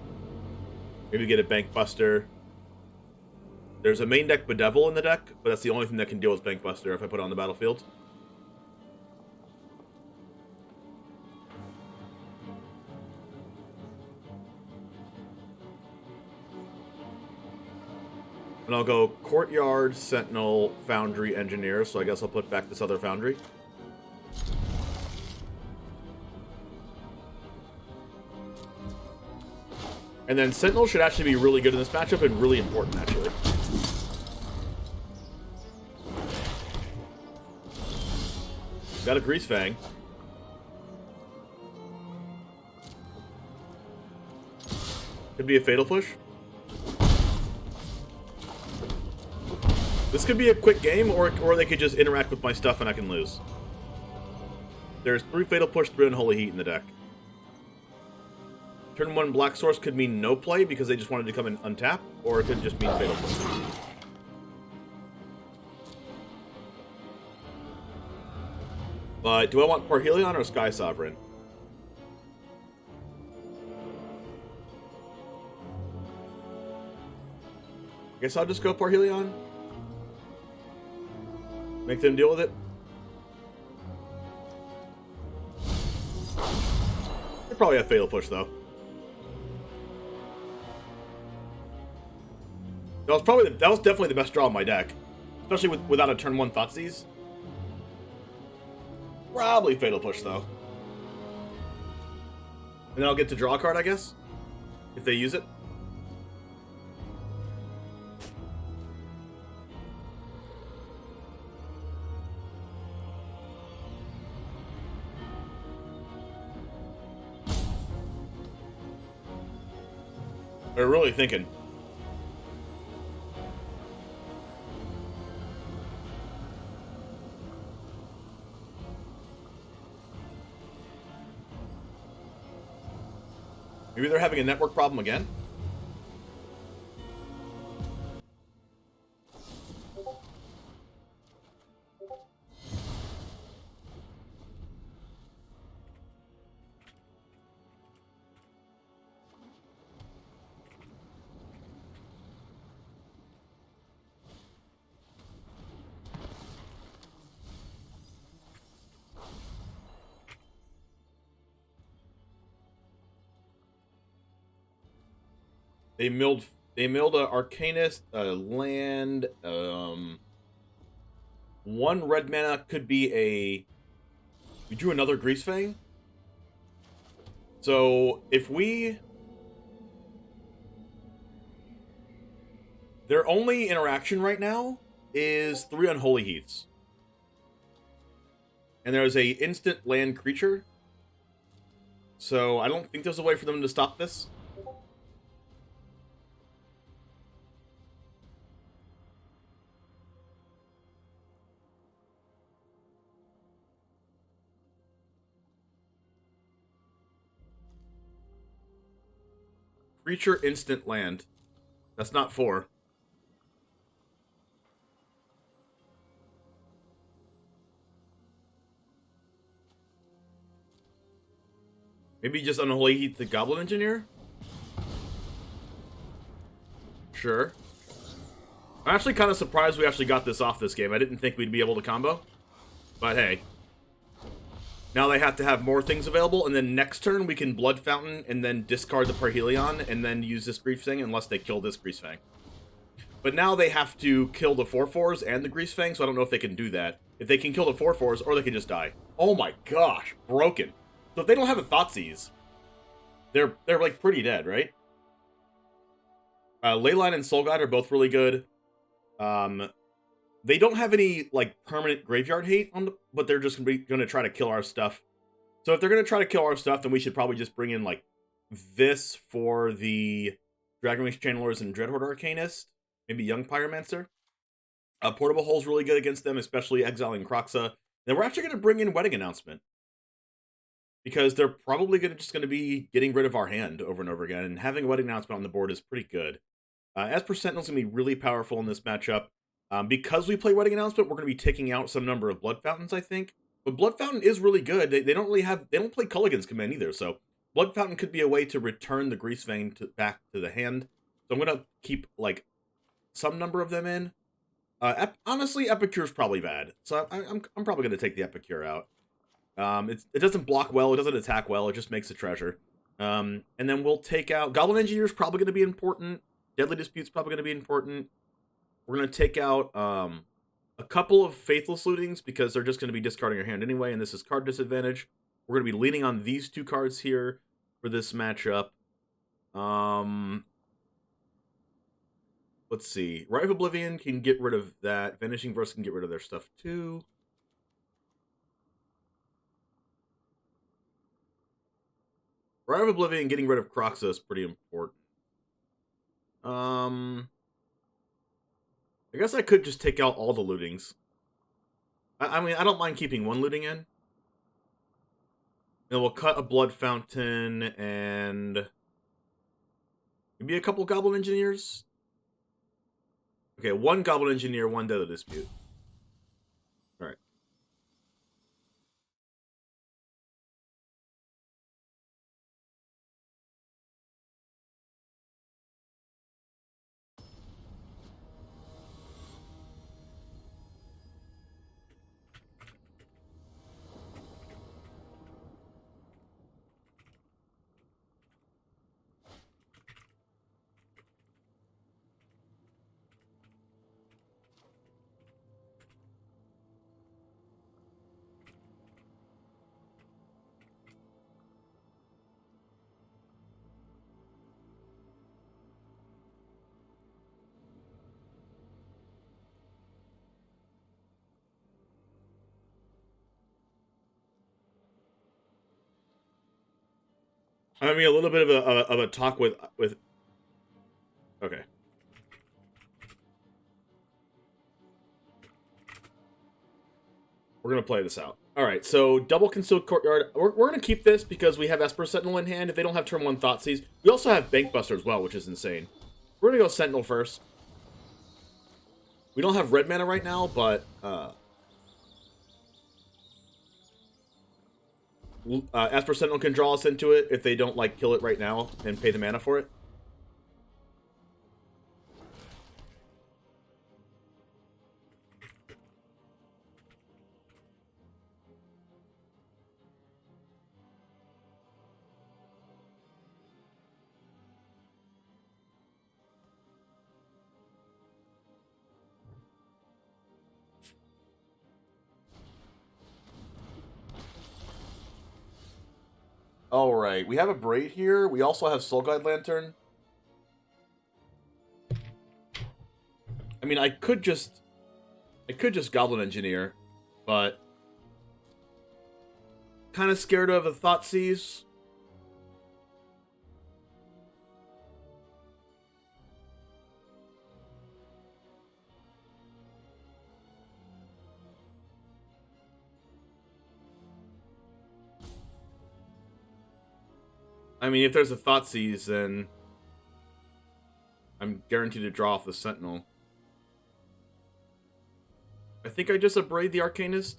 Maybe get a Bank Buster. There's a main deck Bedevil in the deck, but that's the only thing that can deal with Bank Buster if I put it on the battlefield. And I'll go Courtyard, Sentinel, Foundry, Engineer, so I guess I'll put back this other Foundry. And then Sentinel should actually be really good in this matchup and really important, actually. Got a Greasefang. Could be a Fatal Push. This could be a quick game, or they could just interact with my stuff and I can lose. There's 3 Fatal Push, 3 Unholy Heat in the deck. Turn 1 Black Source could mean no play because they just wanted to come and untap, or it could just mean Fatal Push. But do I want Parhelion or Sky Sovereign? I guess I'll just go Parhelion. Make them deal with it. They probably have Fatal Push, though. That was definitely the best draw in my deck. Especially without a turn 1 Thoughtseize. Probably Fatal Push, though. And then I'll get to draw a card, I guess? If they use it. They're really thinking. Maybe they're having a network problem again? They milled a Arcanist, a land, 1 red mana could be a... We drew another Greasefang? So, if we... Their only interaction right now is 3 Unholy Heats. And there's a instant land creature. So, I don't think there's a way for them to stop this. Creature instant land. That's not 4. Maybe just Unholy Heat the Goblin Engineer? Sure. I'm actually kind of surprised we actually got this off this game. I didn't think we'd be able to combo. But hey. Now they have to have more things available, and then next turn we can Blood Fountain and then discard the Parhelion and then use this Greasefang unless they kill this Greasefang. But now they have to kill the 4/4s and the Greasefang, so I don't know if they can do that. If they can kill the 4/4s, or they can just die. Oh my gosh, broken. So if they don't have a Thoughtseize, they're like pretty dead, right? Leyline and Soul Guide are both really good. They don't have any like permanent graveyard hate on the, but they're just gonna try to kill our stuff. So if they're gonna try to kill our stuff, then we should probably just bring in like this for the Dragonwings Channelers and Dreadhorde Arcanist, maybe Young Pyromancer. Portable Hole's really good against them, especially exiling Kroxa. Then we're actually gonna bring in Wedding Announcement, because they're probably just going to be getting rid of our hand over and over again, and having a Wedding Announcement on the board is pretty good. Esper Sentinel's going to be really powerful in this matchup. Because we play Wedding Announcement, we're going to be taking out some number of Blood Fountains, I think. But Blood Fountain is really good. They don't really have, they don't play Culligan's Command either, so Blood Fountain could be a way to return the Greasefang back to the hand. So I'm going to keep, like, some number of them in. Honestly, Epicure's probably bad, so I'm probably going to take the Epicure out. It doesn't block well, it doesn't attack well, it just makes a treasure. And then we'll take out... Goblin Engineer's probably going to be important. Deadly Dispute's probably going to be important. We're going to take out a couple of Faithless Lootings, because they're just going to be discarding your hand anyway, and this is card disadvantage. We're going to be leaning on these 2 cards here for this matchup. Let's see. Rite of Oblivion can get rid of that. Vanishing Verse can get rid of their stuff too. Rite of Oblivion getting rid of Kroxa is pretty important. I guess I could just take out all the lootings. I mean, I don't mind keeping 1 looting in. And we'll cut a Blood Fountain and maybe a couple Goblin Engineers. Okay, 1 Goblin Engineer, 1 Deadly Dispute. Alright. I mean, a little bit of a talk with... Okay. We're going to play this out. Alright, so double Concealed Courtyard. We're going to keep this because we have Esper Sentinel in hand. If they don't have turn 1 Thoughtseize. We also have Bankbuster as well, which is insane. We're going to go Sentinel first. We don't have red mana right now, but... Esper Sentinel can draw us into it if they don't, like, kill it right now and pay the mana for it. Alright, we have a Braid here. We also have Soul Guide Lantern. I mean, I could just Goblin Engineer, but kind of scared of a Thoughtseize. I mean, if there's a Thoughtseize, then guaranteed to draw off the Sentinel. I think I just abrade the Arcanist.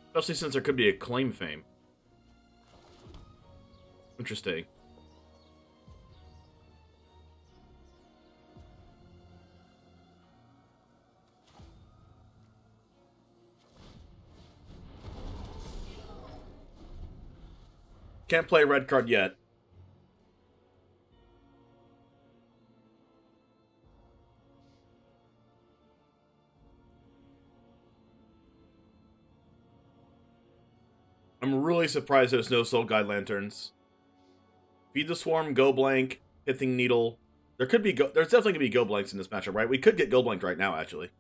Especially since there could be a claim fame. Interesting. Can't play a red card yet. I'm really surprised there's no Soul Guide Lanterns. Feed the Swarm, Go Blank, Pithing Needle. There's definitely gonna be Go Blanks in this matchup, right? We could get Go Blanked right now, actually.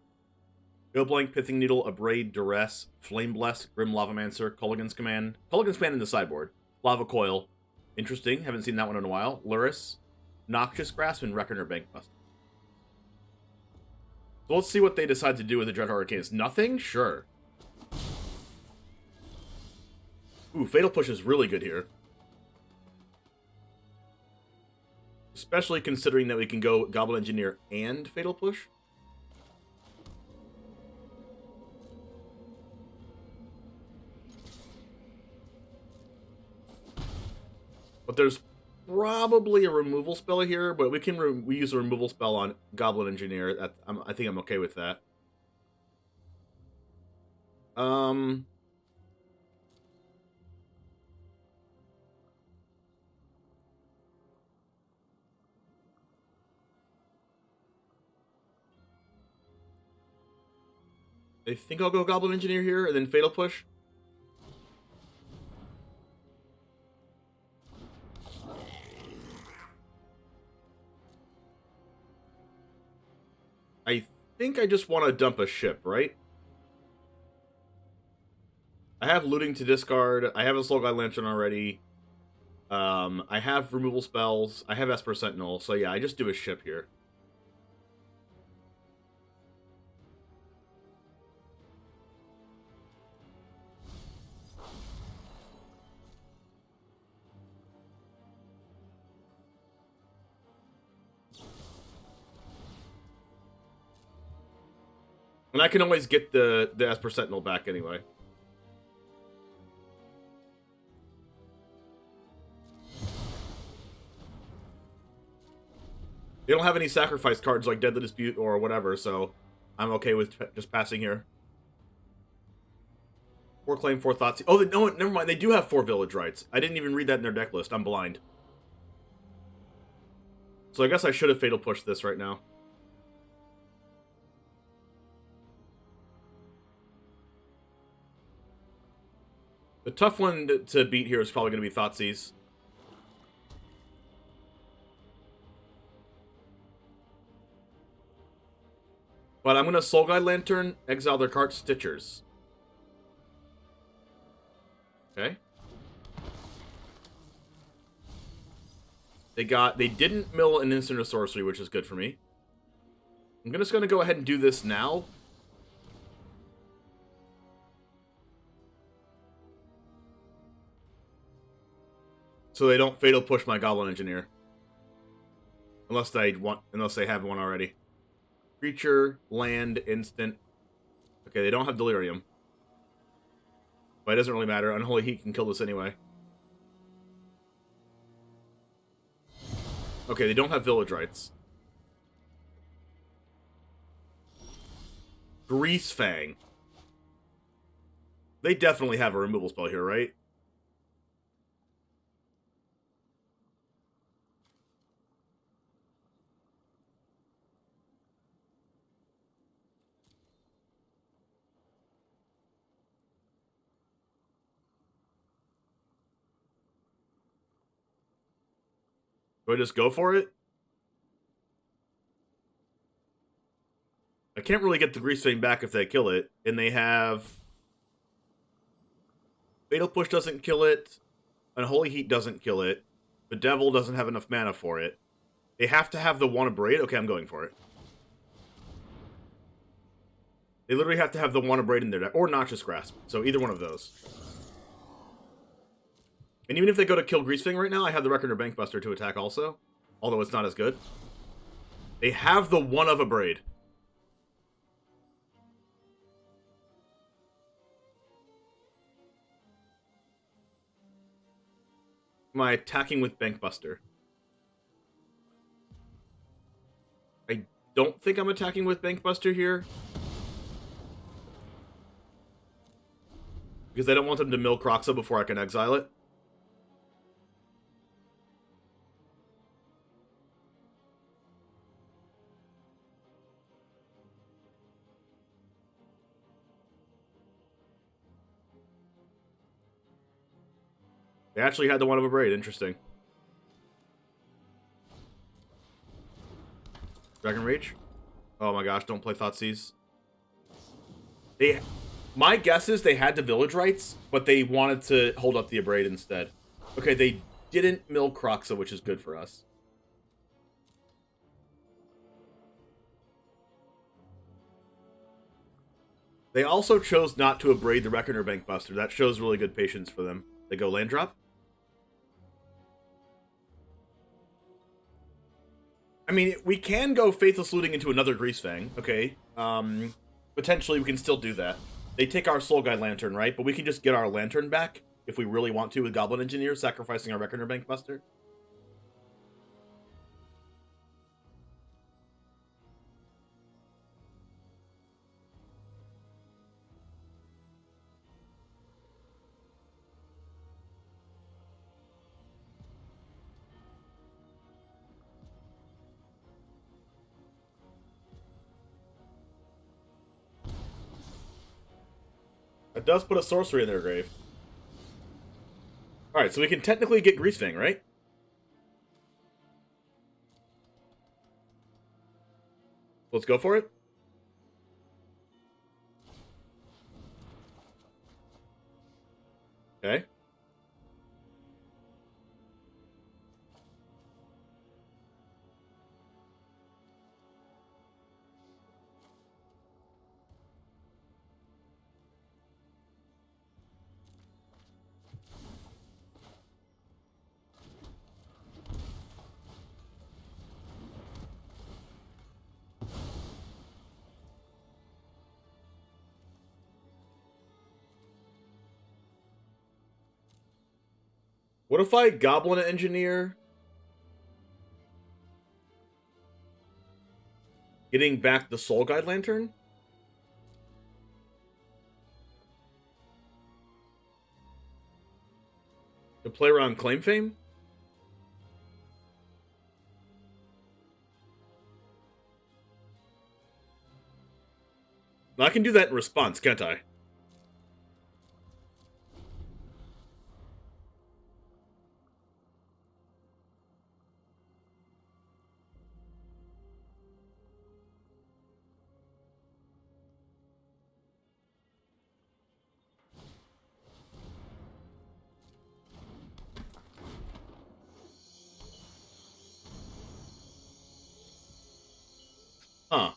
Go Blank, Pithing Needle, Abrade, Duress, Flame Bless, Grim Lavamancer, Culligan's Command. Culligan's Command in the sideboard. Lava Coil. Interesting. Haven't seen that one in a while. Luris, Noxious Grasp, and Reckoner Bankbust. So let's see what they decide to do with the Dreadhorde Arcanist. Nothing? Sure. Ooh, Fatal Push is really good here. Especially considering that we can go Goblin Engineer and Fatal Push. But there's probably a removal spell here, but we can we use a removal spell on Goblin Engineer. I think I'm okay with that. I think I'll go Goblin Engineer here, and then Fatal Push. I think I just want to dump a ship, right? I have Looting to discard. I have a Soul Guide Lantern already. I have removal spells. I have Esper Sentinel. So yeah, I just do a ship here. And I can always get the Esper Sentinel back anyway. They don't have any sacrifice cards like Deadly Dispute or whatever, so I'm okay with just passing here. 4 Claim, 4 Thoughts. Oh, no, never mind. They do have 4 Village Rites. I didn't even read that in their deck list. I'm blind. So I guess I should have Fatal Pushed this right now. The tough one to beat here is probably going to be Thoughtseize. But I'm going to Soul Guide Lantern, exile their card Stitchers. Okay. They didn't mill an instant or sorcery, which is good for me. I'm just going to go ahead and do this now. So they don't Fatal Push my Goblin Engineer. Unless they have one already. Creature, land, instant. Okay, they don't have Delirium. But it doesn't really matter. Unholy Heat can kill this anyway. Okay, they don't have Village Rites. Greasefang. They definitely have a removal spell here, right? Do I just go for it? I can't really get the Greasefang back if they kill it. And they have... Fatal Push doesn't kill it. Unholy Heat doesn't kill it. The Devil doesn't have enough mana for it. They have to have the one Abrade? Okay, I'm going for it. They literally have to have the one Abrade in their deck. Or Noxious Grasp. So either one of those. And even if they go to kill Greasefang right now, I have the Reckoner Bankbuster to attack also. Although it's not as good. They have the one of a Braid. Am I attacking with Bankbuster? I don't think I'm attacking with Bankbuster here. Because I don't want them to mill Kroxa before I can exile it. They actually had the one of a Braid. Interesting. Dragon Rage? Oh my gosh, don't play Thoughtseize. My guess is they had the Village Rites, but they wanted to hold up the Abrade instead. Okay, they didn't mill Kroxa, which is good for us. They also chose not to Abrade the Reckoner Bankbuster. That shows really good patience for them. They go land drop. I mean, we can go Faithless Looting into another Greasefang, okay? Potentially we can still do that. They take our Soul Guide Lantern, right? But we can just get our Lantern back if we really want to with Goblin Engineer, sacrificing our Reckoner Bankbuster. It does put a sorcery in their grave. Alright, so we can technically get Greasefang, right? Let's go for it. Okay. What if I Goblin Engineer? Getting back the Soul Guide Lantern? To play around Claim Fame? I can do that in response, can't I? Huh.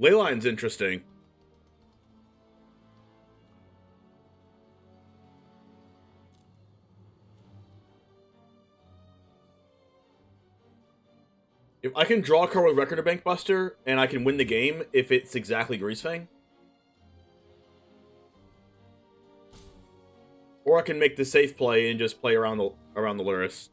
Leyline's interesting. If I can draw a card with Reckoner Bankbuster, and I can win the game if it's exactly Greasefang. Or I can make the safe play and just play around the Lurrus.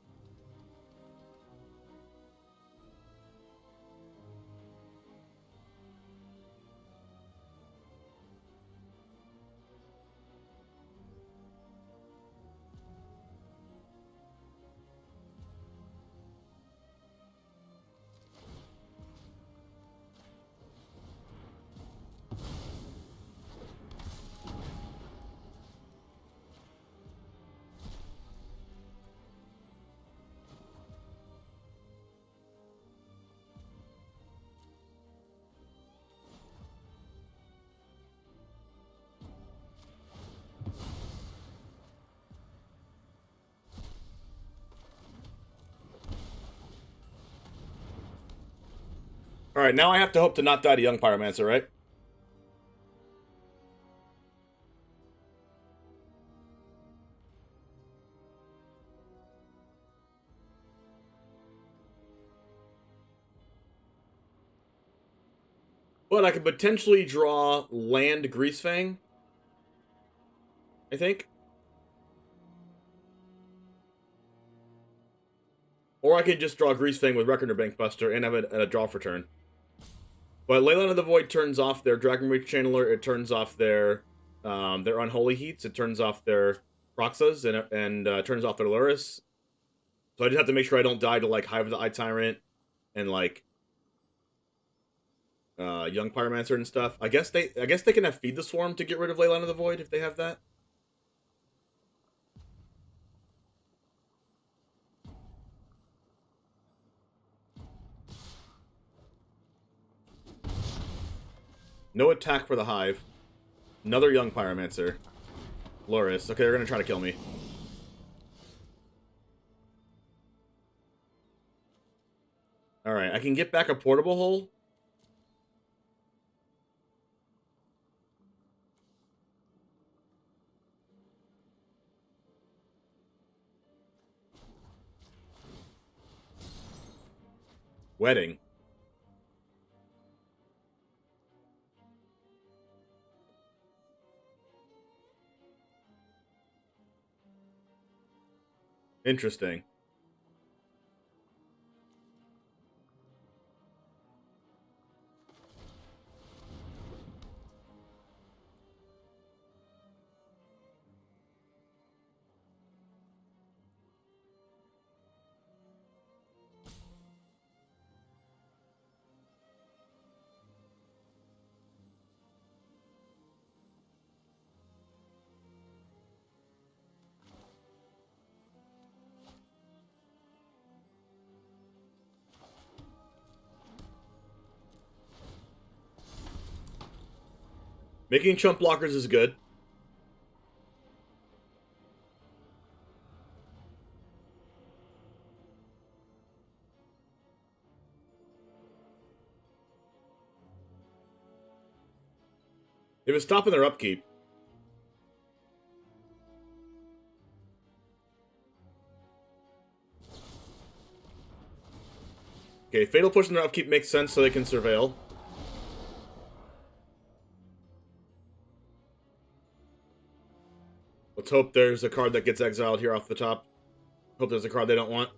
Alright, now I have to hope to not die to Young Pyromancer, right? But I could potentially draw land Greasefang, I think. Or I could just draw Greasefang with Reckoner Bankbuster and have a draw for turn. But Leyline of the Void turns off their Dragon Reach Channeler, it turns off their Unholy Heats, it turns off their Proxas, and turns off their Luris. So I just have to make sure I don't die to, like, Hive of the Eye Tyrant and, like, Young Pyromancer and stuff. I guess they can have Feed the Swarm to get rid of Leyline of the Void if they have that. No attack for the Hive. Another Young Pyromancer. Luris. Okay, they're gonna try to kill me. Alright, I can get back a Portable Hole. Wedding. Interesting. Making chump blockers is good. It was stopping their upkeep. Okay, Fatal Push in their upkeep makes sense so they can surveil. Let's hope there's a card that gets exiled here off the top. Hope there's a card they don't want.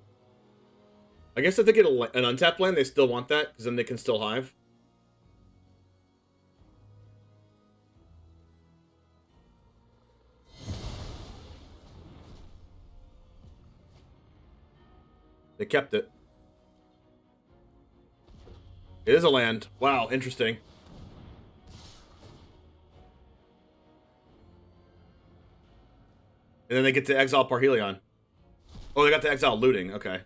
I guess if they get an untapped land, they still want that, because then they can still Hive. They kept it. It is a land. Wow, interesting. And then they get to exile Parhelion. Oh, they got to exile Looting. Okay.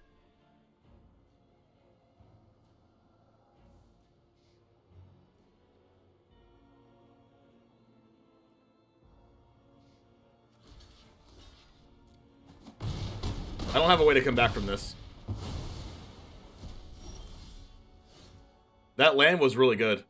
I don't have a way to come back from this. That land was really good.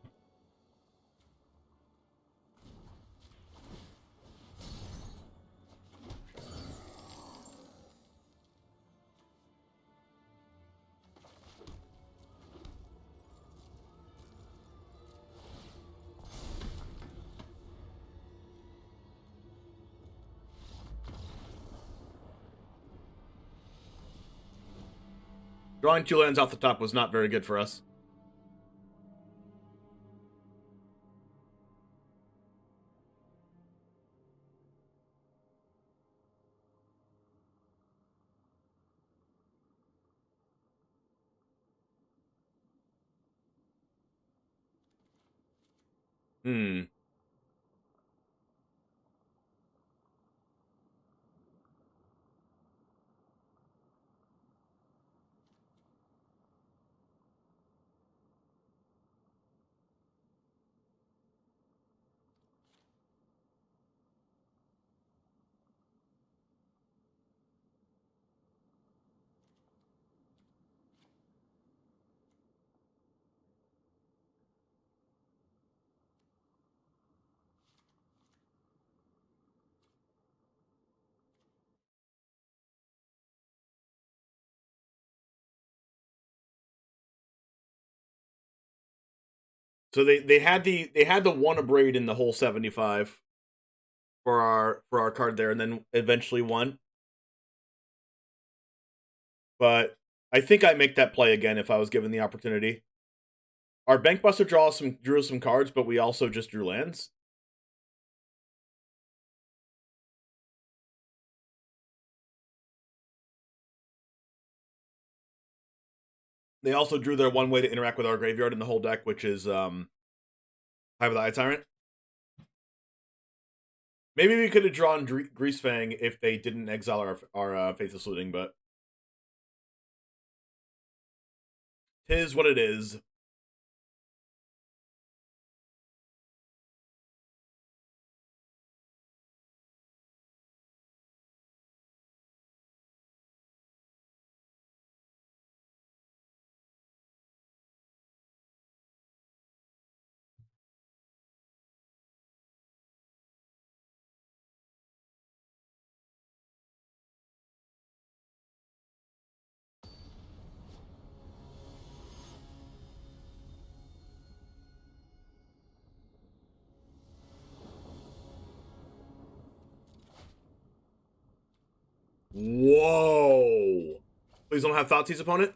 Drawing 2 lands off the top was not very good for us. Hmm. So they had the one abrade in the whole 75 for our card there, and then eventually won. But I think I make that play again if I was given the opportunity. Our Bankbuster drew some cards, but we also just drew lands. They also drew their one way to interact with our graveyard in the whole deck, which is Hive of the Eye Tyrant. Maybe we could have drawn Greasefang if they didn't exile our Faithless Looting, but 'tis what it is. Whoa! Please don't have Thoughtseize opponent.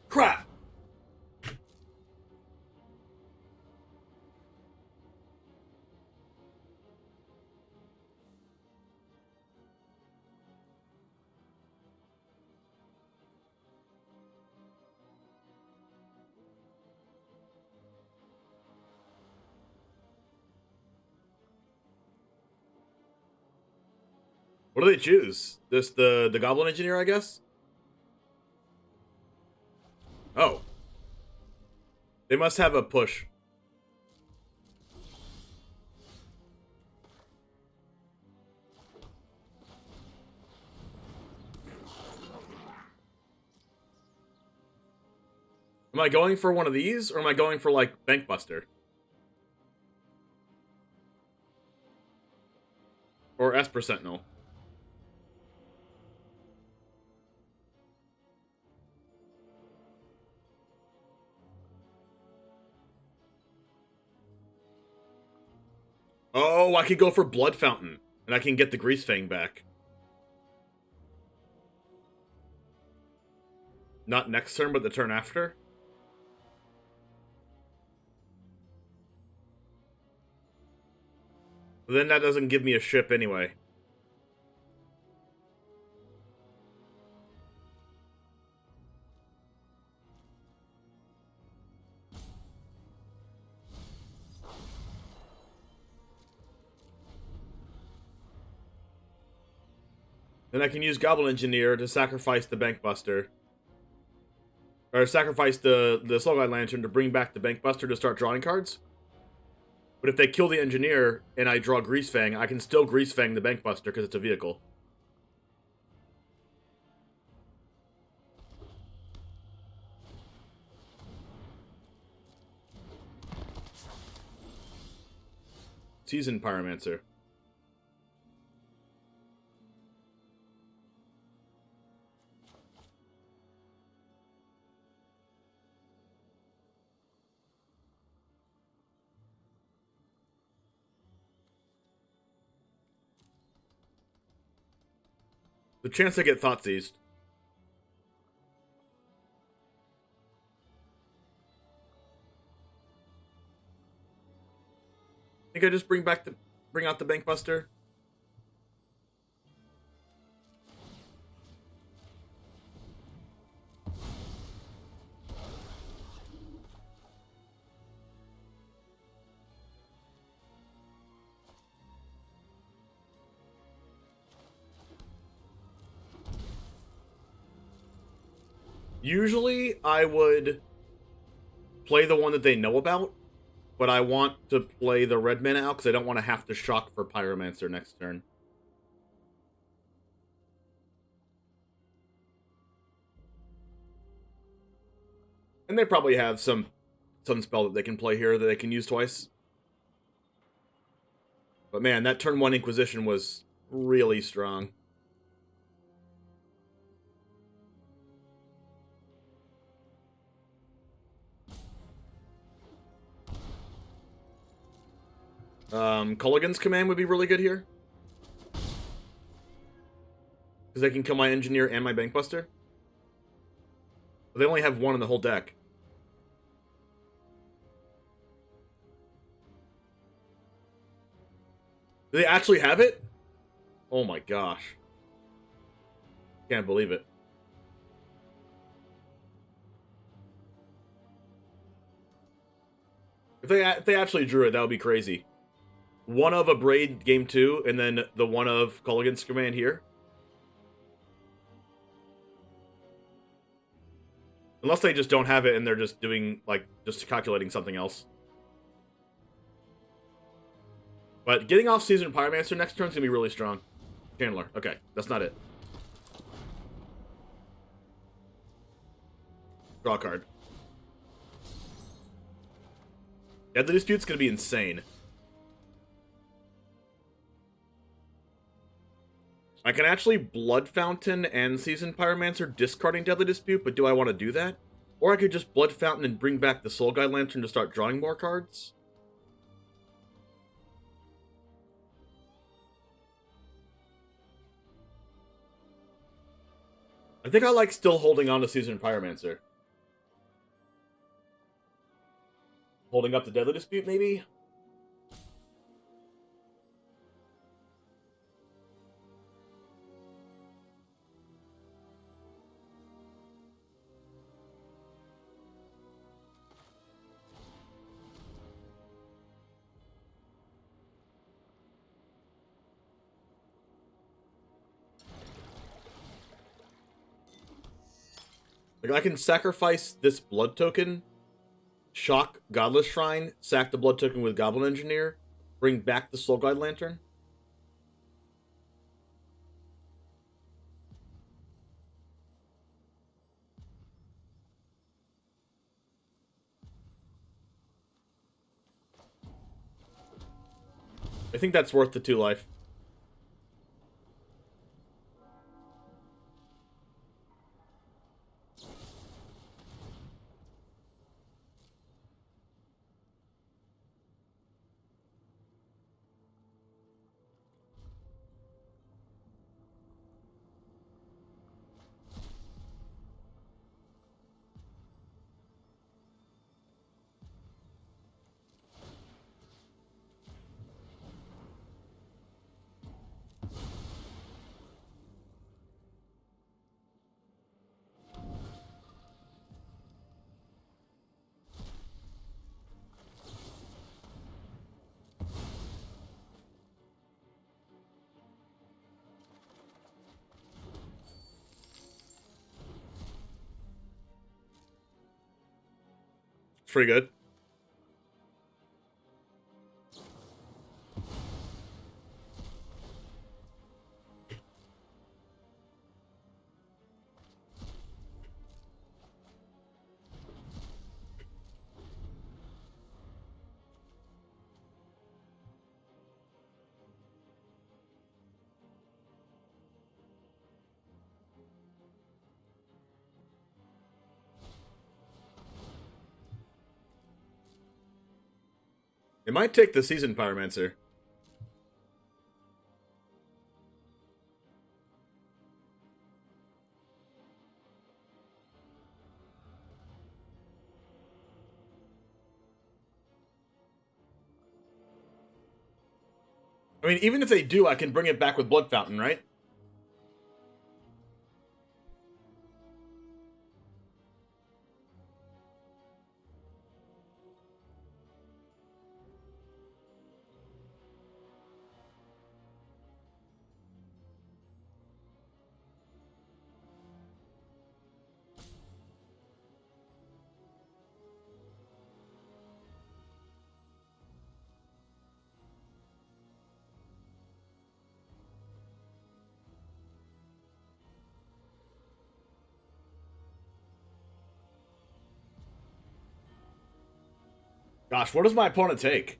Crap! What do they choose? The Goblin Engineer, I guess? Oh. They must have a push. Am I going for one of these, or am I going for, like, Bankbuster? Or Esper Sentinel? Oh, I could go for Blood Fountain, and I can get the Greasefang back. Not next turn, but the turn after? But then that doesn't give me a ship anyway. Then I can use Goblin Engineer to sacrifice the Bankbuster. Or sacrifice the Slowguide Lantern to bring back the Bankbuster to start drawing cards. But if they kill the Engineer and I draw Greasefang, I can still Greasefang the Bankbuster because it's a vehicle. Seasoned Pyromancer. The chance I get Thoughtseized. I think I just bring out the Bankbuster. Usually, I would play the one that they know about, but I want to play the red mana out because I don't want to have to shock for Pyromancer next turn. And they probably have some spell that they can play here that they can use twice. But man, that turn 1 Inquisition was really strong. Culligan's Command would be really good here. Because they can kill my Engineer and my Bankbuster. But they only have one in the whole deck. Do they actually have it? Oh my gosh. Can't believe it. If they actually drew it, that would be crazy. One of a Braid game 2, and then the one of Culligan's Command here. Unless they just don't have it and they're just doing, like, just calculating something else. But getting off Seasoned Pyromancer next turn is going to be really strong. Chandler. Okay, that's not it. Draw a card. Deadly Dispute's going to be insane. I can actually Blood Fountain and Seasoned Pyromancer discarding Deadly Dispute, but do I want to do that? Or I could just Blood Fountain and bring back the Soul Guide Lantern to start drawing more cards? I think I like still holding on to Seasoned Pyromancer. Holding up the Deadly Dispute, maybe? Like, I can sacrifice this blood token, shock Godless Shrine, sack the blood token with Goblin Engineer, bring back the Soul Guide Lantern. I think that's worth the 2 life. Pretty good. It might take the Seasoned Pyromancer. I mean, even if they do, I can bring it back with Blood Fountain, right? Gosh, what does my opponent take?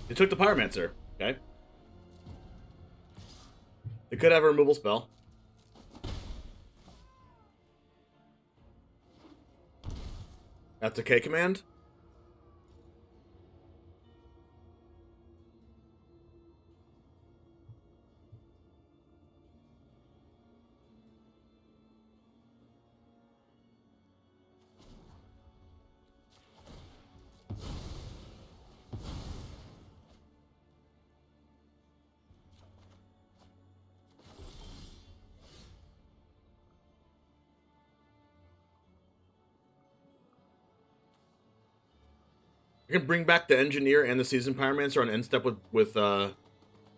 They took the Pyromancer. Okay. They could have a removal spell. That's a K command. I can bring back the Engineer and the Seasoned Pyromancer on end step with Blood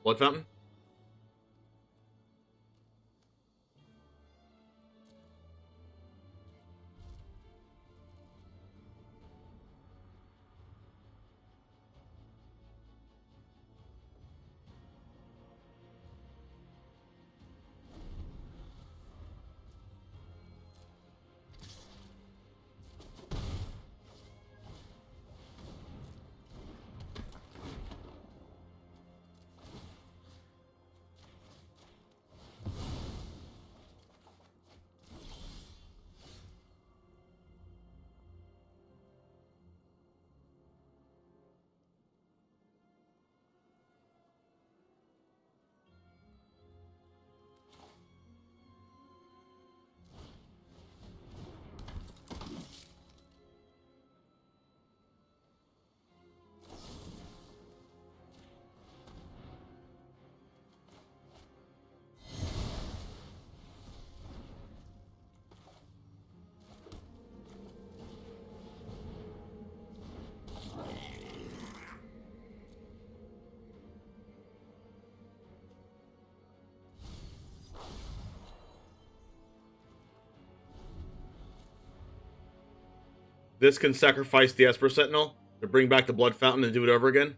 Fountain. This can sacrifice the Esper Sentinel to bring back the Blood Fountain and do it over again.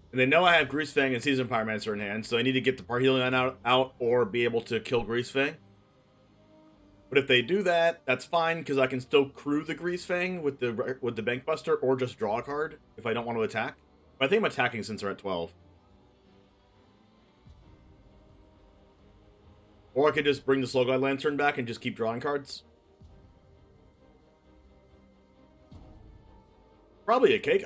And they know I have Greasefang and Seasoned Pyromancer in hand, so I need to get the Parhelion out or be able to kill Greasefang. But if they do that, that's fine, because I can still crew the Greasefang with the Bankbuster, or just draw a card if I don't want to attack. But I think I'm attacking since they're at 12. Or I could just bring the Slow Glide Lantern back and just keep drawing cards. Probably a K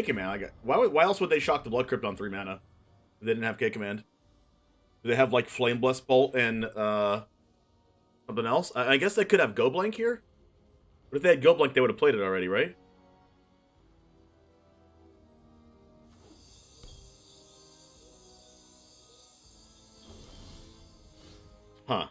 command. Why else would they shock the Blood Crypt on 3 mana? If they didn't have K command. Do they have like Flame Blessed Bolt and something else? I guess they could have Go Blank here. But if they had Go Blank, they would have played it already, right? Huh.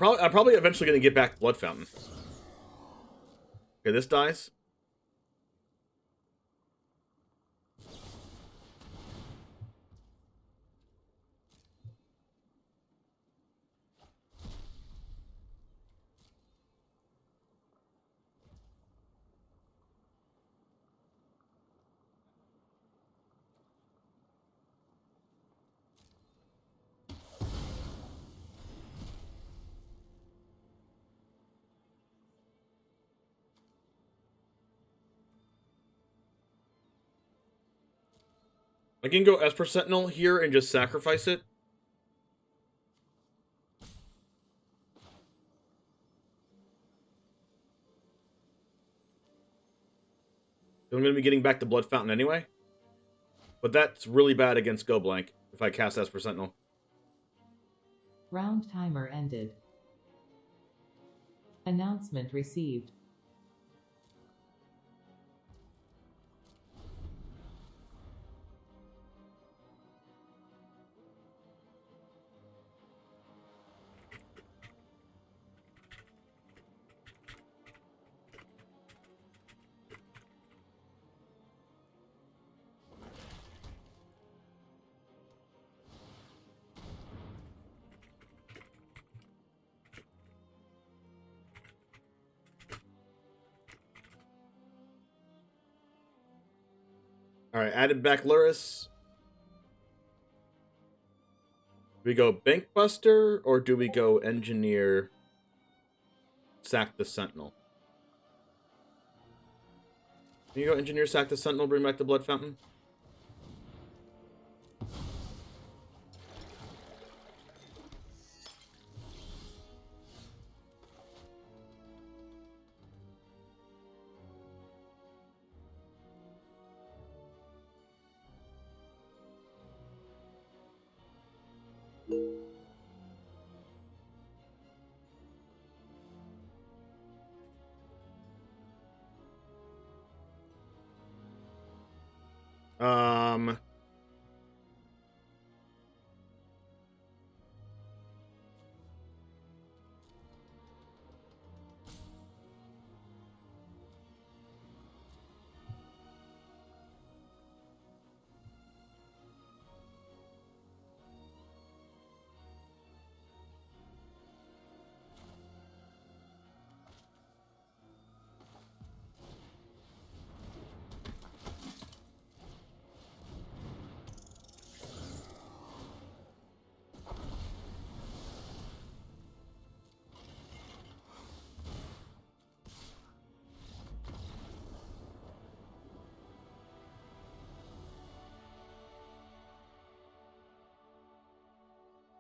I'm probably eventually going to get back Blood Fountain. Okay, this dies. I can go Esper Sentinel here and just sacrifice it. I'm going to be getting back the Blood Fountain anyway. But that's really bad against Go Blank if I cast Esper Sentinel. Round timer ended. Announcement received. All right, added back Luris. Do we go Bank Buster or do we go Engineer, Sack the Sentinel? Can you go Engineer, Sack the Sentinel, bring back the Blood Fountain? Um...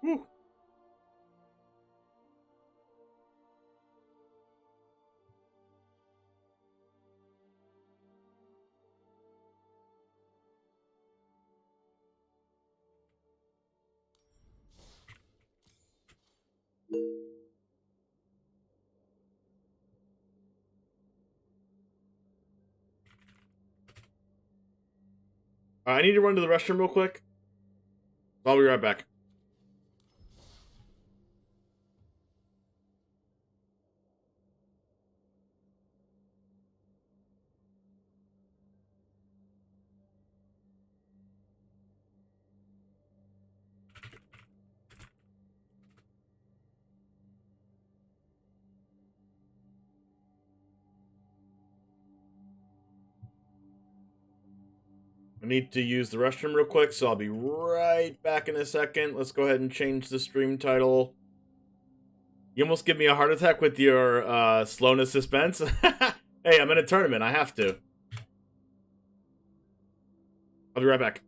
Whew. I need to run to the restroom real quick. I'll be right back. I need to use the restroom real quick, so I'll be right back in a second. Let's go ahead and change the stream title. You almost give me a heart attack with your slowness suspense. Hey, I'm in a tournament. I have to. I'll be right back.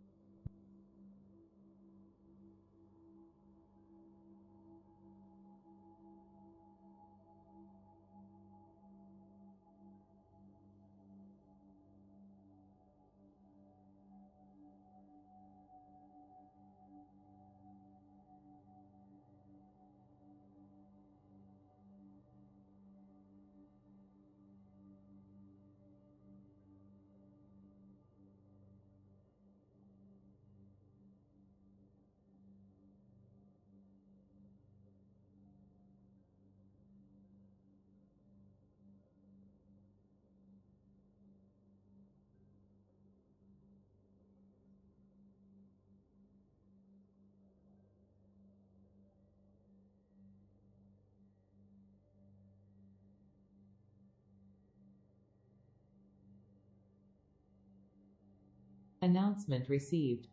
Announcement received.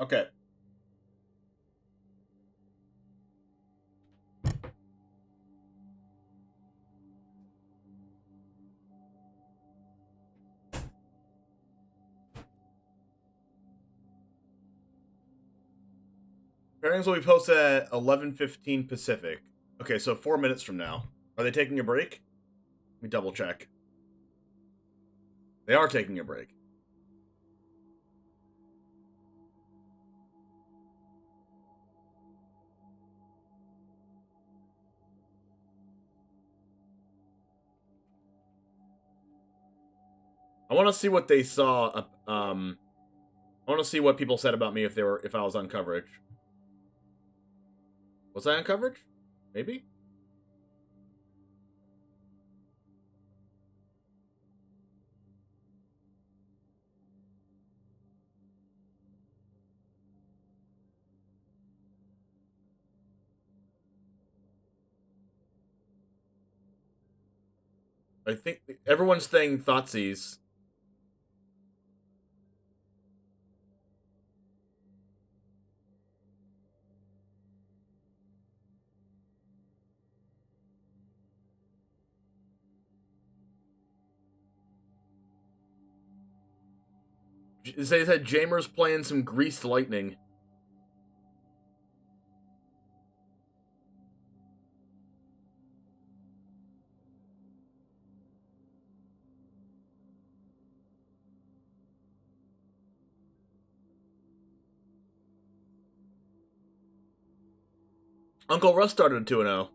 Okay. Pairings will be posted at 11:15 Pacific. Okay, so 4 minutes from now. Are they taking a break? Let me double check. They are taking a break. I want to see what they saw. I want to see what people said about me if I was on coverage. Was I on coverage? Maybe. I think everyone's saying Thoughtseize. They said Jamer's playing some Greased Lightning. Uncle Russ started 2-0.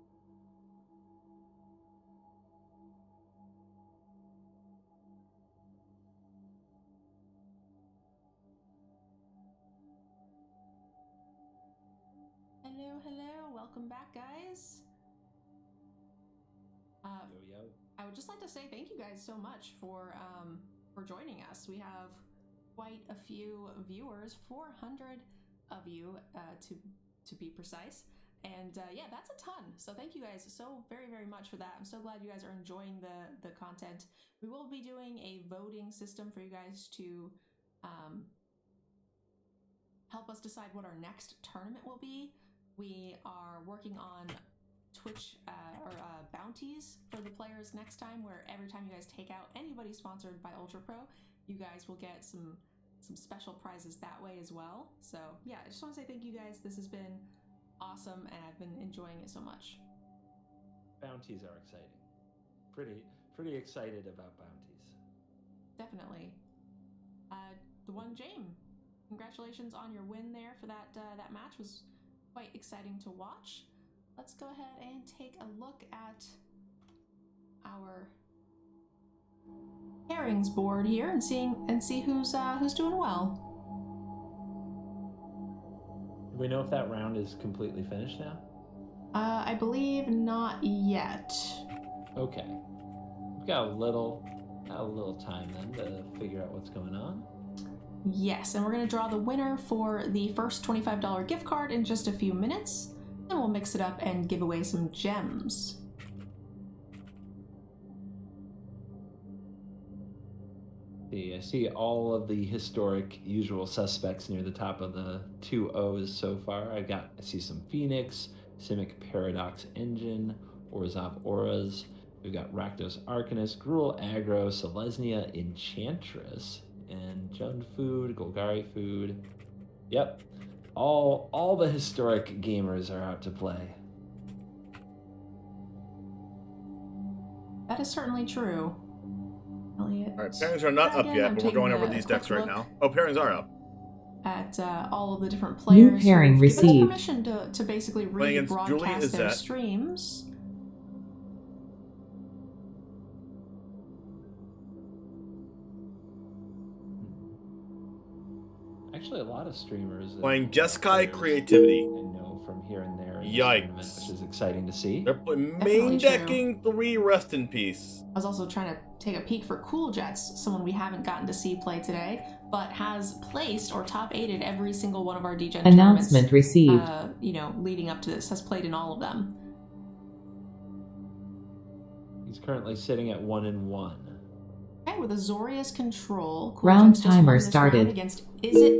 Hello. Welcome back, guys. I would just like to say thank you guys so much for joining us. We have quite a few viewers, 400 of you to be precise. And yeah, that's a ton. So thank you guys so very, very much for that. I'm so glad you guys are enjoying the content. We will be doing a voting system for you guys to help us decide what our next tournament will be. We are working on Twitch bounties for the players next time, where every time you guys take out anybody sponsored by Ultra Pro, you guys will get some special prizes that way as well. So yeah, I just want to say thank you guys. This has been awesome, and I've been enjoying it so much. Bounties are exciting. Pretty excited about bounties. Definitely. The one, James, congratulations on your win there for that match. Was quite exciting to watch. Let's go ahead and take a look at our pairings board here and see who's doing well. Do we know if that round is completely finished now? I believe not yet. Okay. We've got a little time then to figure out what's going on. Yes, and we're going to draw the winner for the first $25 gift card in just a few minutes. Then we'll mix it up and give away some gems. I see all of the historic usual suspects near the top of the 2 O's so far. I see some Phoenix, Simic Paradox Engine, Orzhov Auras. We've got Rakdos Arcanist, Gruul Aggro, Selesnya Enchantress, and Jund Food, Golgari Food. Yep. All the historic gamers are out to play. That is certainly true. Elliot. All right, pairings are not up yet, but we're going over these decks right now. Oh, pairings are up. At all of the different players. New pairing received. Give us permission to basically rebroadcast their streams. Actually, a lot of streamers playing Jeskai Creativity. I know from here and there. Yikes! Which is exciting to see. They're main decking 3 Rest in Peace. I was also trying to take a peek for Cool Jets, someone we haven't gotten to see play today, but has placed or top 8'd every single one of our DEGEN announcement received. Leading up to this, has played in all of them. He's currently sitting at 1-1. Okay, with Azorius control. Round timer started. Against Is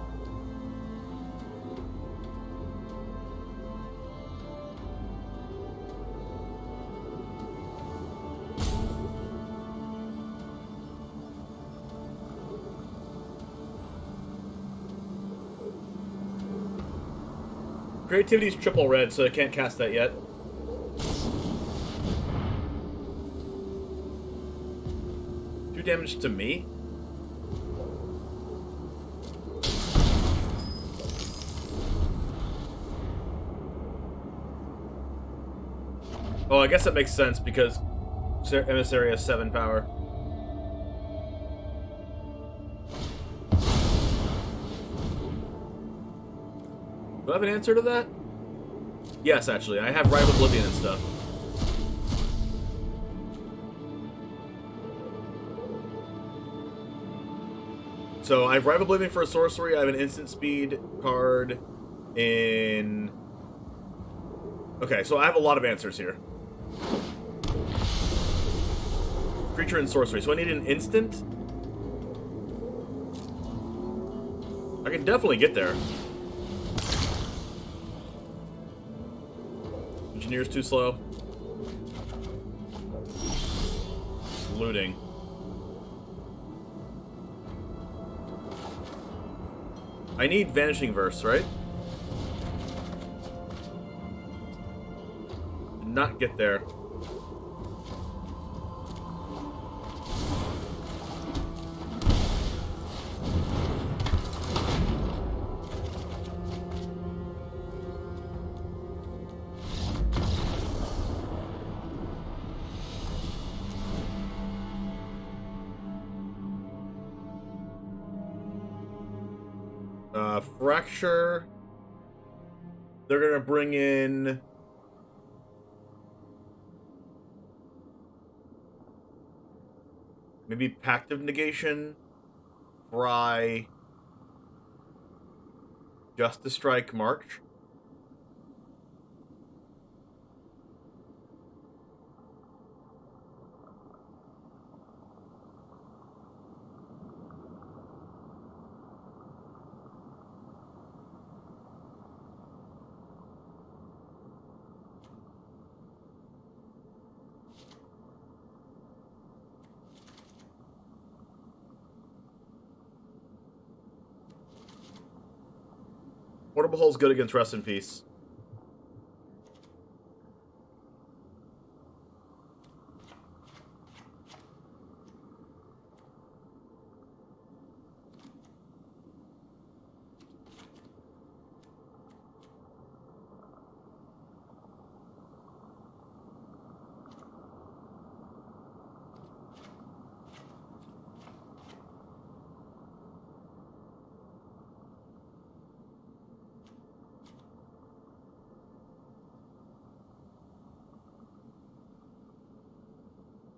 Creativity's triple red, so I can't cast that yet. Do damage to me? Oh, I guess that makes sense because Emissary has 7 power. Do I have an answer to that? Yes, actually. I have Rite of Oblivion and stuff. So I have Rite of Oblivion for a sorcery. I have an instant speed card in... Okay, so I have a lot of answers here. Creature and sorcery. So I need an instant? I can definitely get there. Engineer's too slow. Looting. I need Vanishing Verse, right? Did not get there. Fracture. They're gonna bring in... maybe Pact of Negation. Fry. Justice Strike, March. Portable Hull's good against Rest in Peace.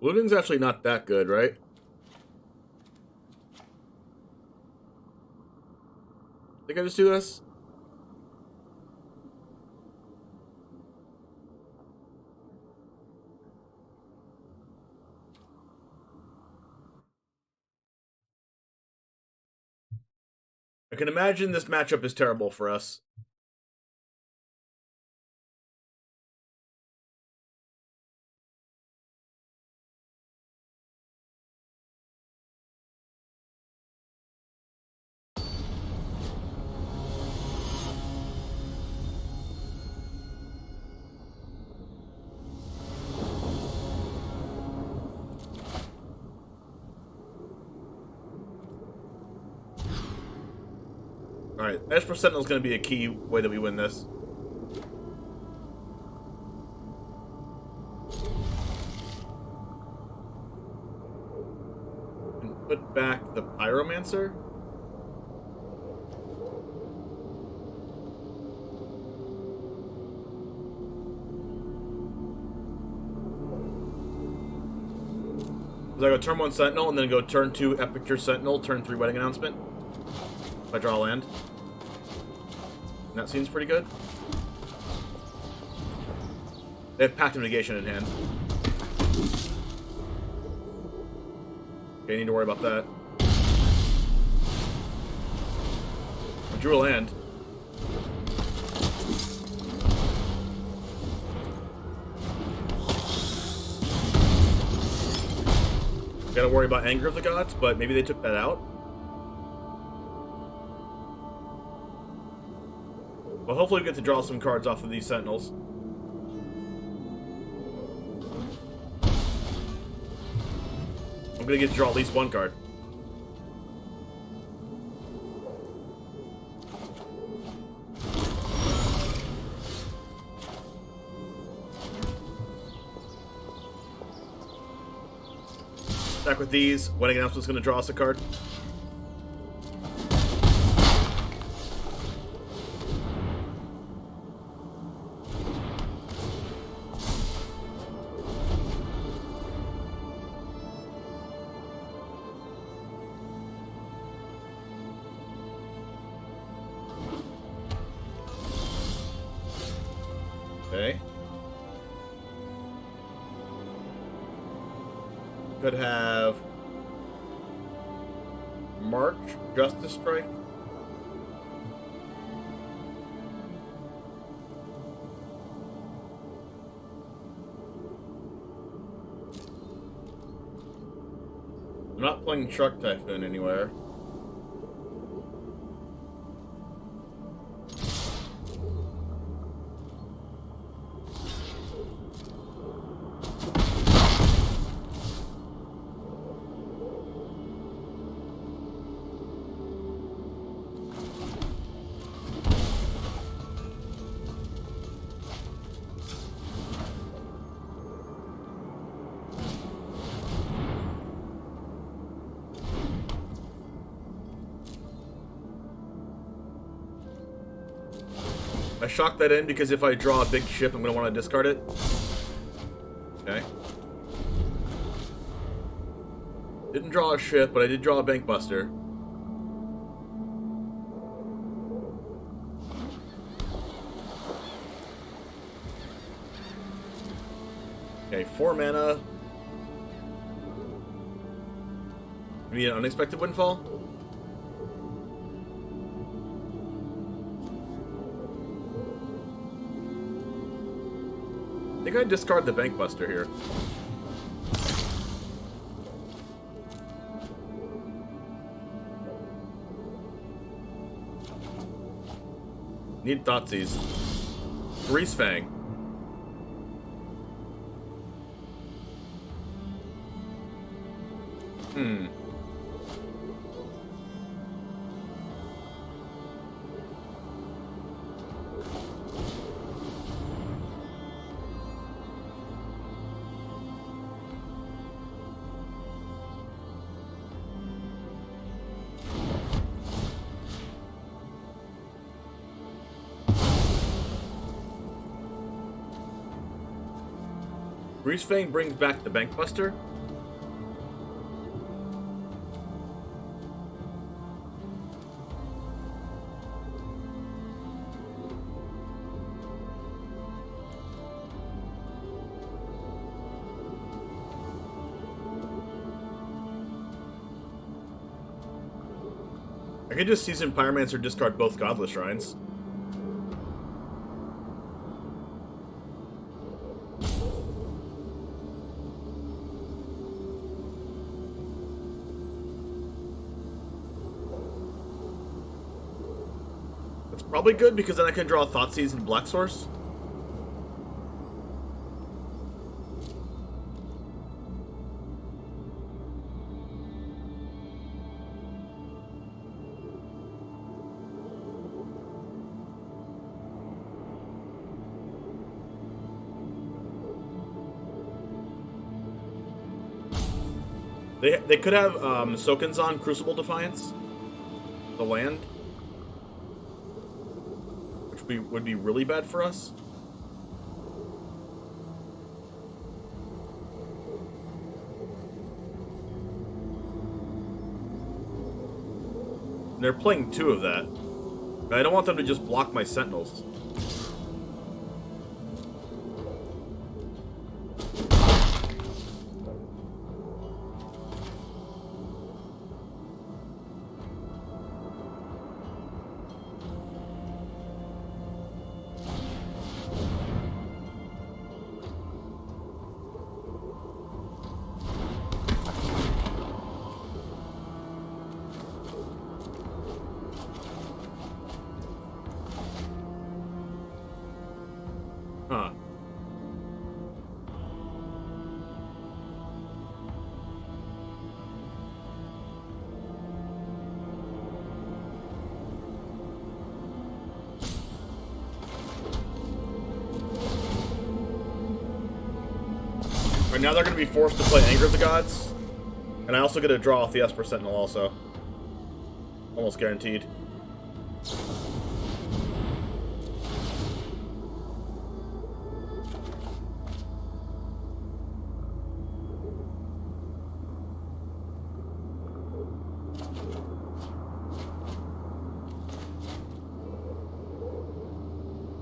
Looting's actually not that good, right? Think I just do this? I can imagine this matchup is terrible for us. Alright, Esper Sentinel is going to be a key way that we win this. And put back the Pyromancer. So I go turn 1 Sentinel and then go turn 2 Epicure Sentinel, turn 3 Wedding Announcement. If I draw land. And that seems pretty good. They have Pact of Negation in hand. Okay, need to worry about that. I drew a land. Gotta worry about Anger of the Gods, but maybe they took that out. Well, hopefully we get to draw some cards off of these Sentinels. I'm gonna get to draw at least one card. Back with these. Wedding Announcement's gonna draw us a card. Okay. Could have March, Justice Strike. I'm not playing Truck Typhoon anywhere. I shocked that in because if I draw a big ship, I'm going to want to discard it. Okay. Didn't draw a ship, but I did draw a Bank Buster. Okay, 4 mana. We need an unexpected windfall. I think I discard the Bank Buster here. Need Thoughtseize. GREASEFANG. GREASEFANG brings back the Bank Buster. I could just Seasoned Pyromancer, discard both Godless Shrines. That's probably good because then I can draw Thoughtseize and Black Source. They could have Sokenzan Crucible Defiance, the land, which would be really bad for us. And they're playing 2 of that. I don't want them to just block my Sentinels. Alright, now they're going to be forced to play Anger of the Gods. And I also get a draw off the Esper Sentinel also. Almost guaranteed.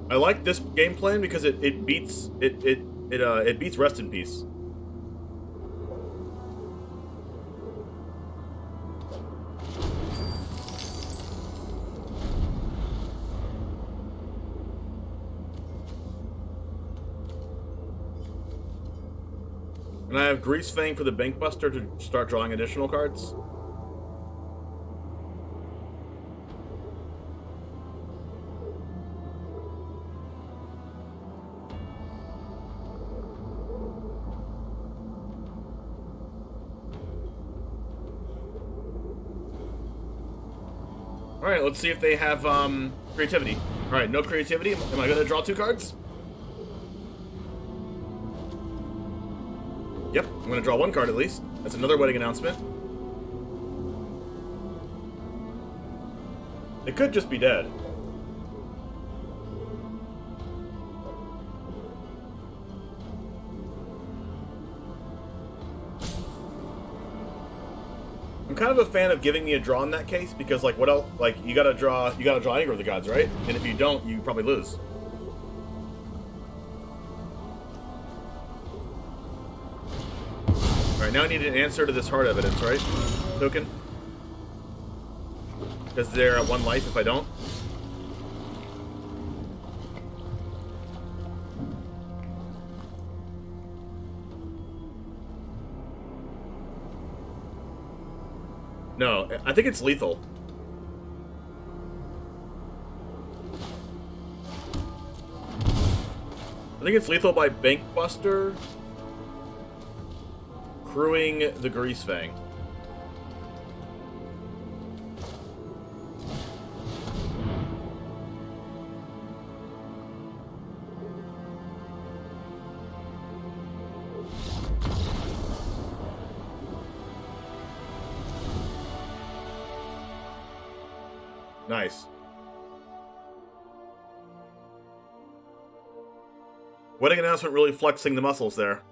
I like this game plan because it beats it beats Rest in Peace. And I have GREASEFANG for the Bankbuster to start drawing additional cards. Alright, let's see if they have creativity. Alright, no creativity. Am I going to draw 2 cards? Yep, I'm going to draw 1 card at least. That's another wedding announcement. It could just be dead. I'm kind of a fan of giving me a draw in that case because, like, what else? Like, you gotta draw Anger of the Gods, right? And if you don't, you probably lose. Alright, now I need an answer to this hard evidence, right? Token? Because they're at 1 life if I don't. No, I think it's lethal. I think it's lethal by Bankbuster crewing the GREASEFANG. Nice. Wedding announcement really flexing the muscles there.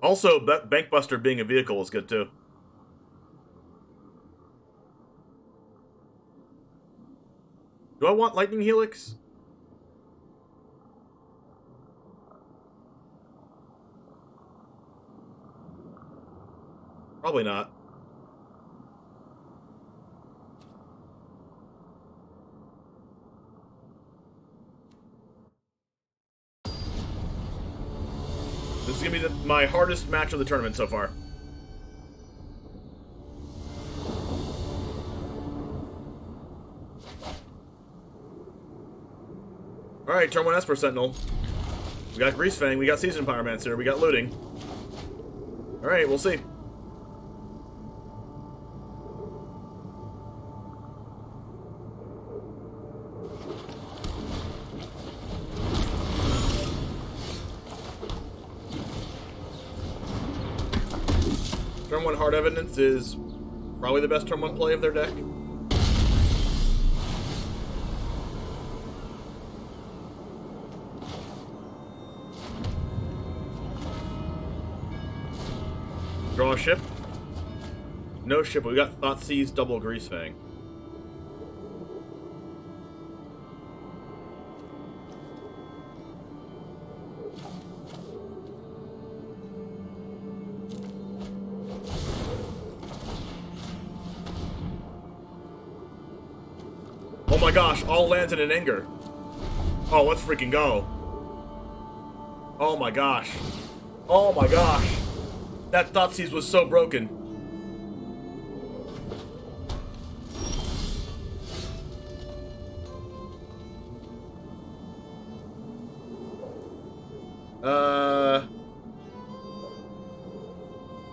Also, Bankbuster being a vehicle is good too. Do I want Lightning Helix? Probably not. This is going to be my hardest match of the tournament so far. Alright, turn 1 Esper Sentinel. We got GREASEFANG, we got Seasoned Pyromancer, we got Looting. Alright, we'll see. Turn 1 Hard Evidence is probably the best turn 1 play of their deck. Draw a ship. No ship, but we got Thoughtseize double GREASEFANG. Oh my gosh, all lands in an Anger. Oh, let's freaking go. Oh my gosh. Oh my gosh. That Thoughtseize was so broken.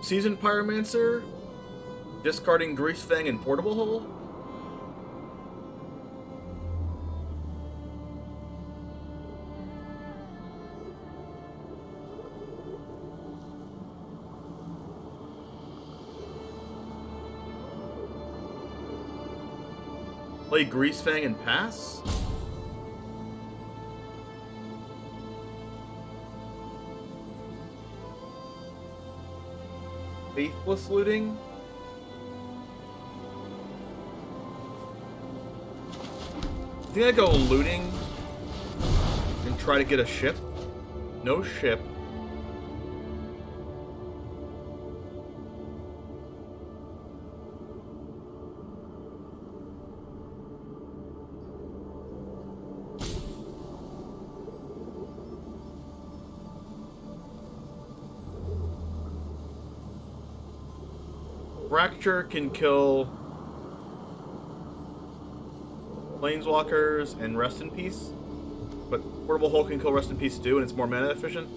Seasoned Pyromancer, discarding Greasefang and Portable Hole. Play Greasefang and pass? Faithless looting? I think I go looting and try to get a ship. No ship. Fracture can kill Planeswalkers and Rest in Peace, but Portable Hole can kill Rest in Peace too, and it's more mana efficient.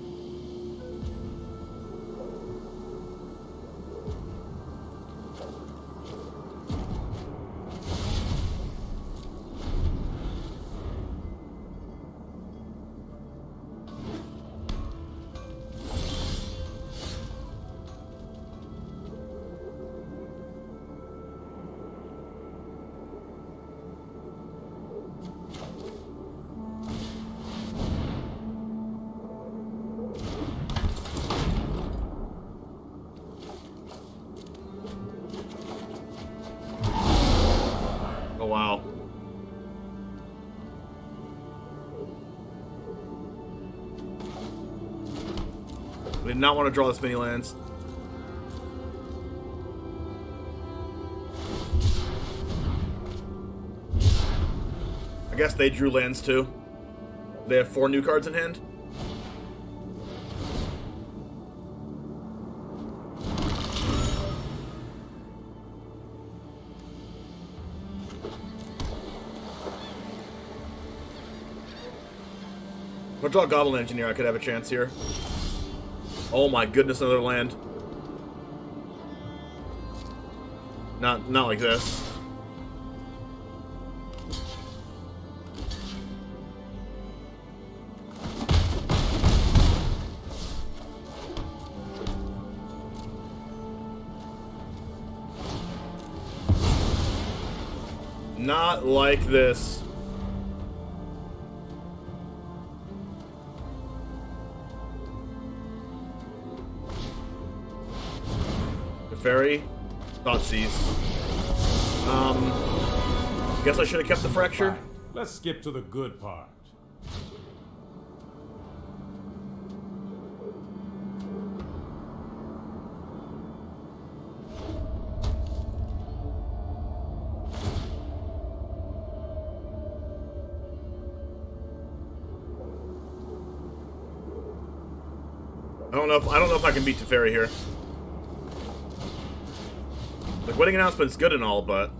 Oh, wow. We did not want to draw this many lands. I guess they drew lands too. They have 4 new cards in hand. If I draw Goblin Engineer, I could have a chance here. Oh my goodness, another land. Not like this. Not like this. Fairy, Thoughtseize. Guess I should have kept the Fracture. Let's skip to the good part. I don't know if I can beat Teferi here. The wedding announcement's good and all, but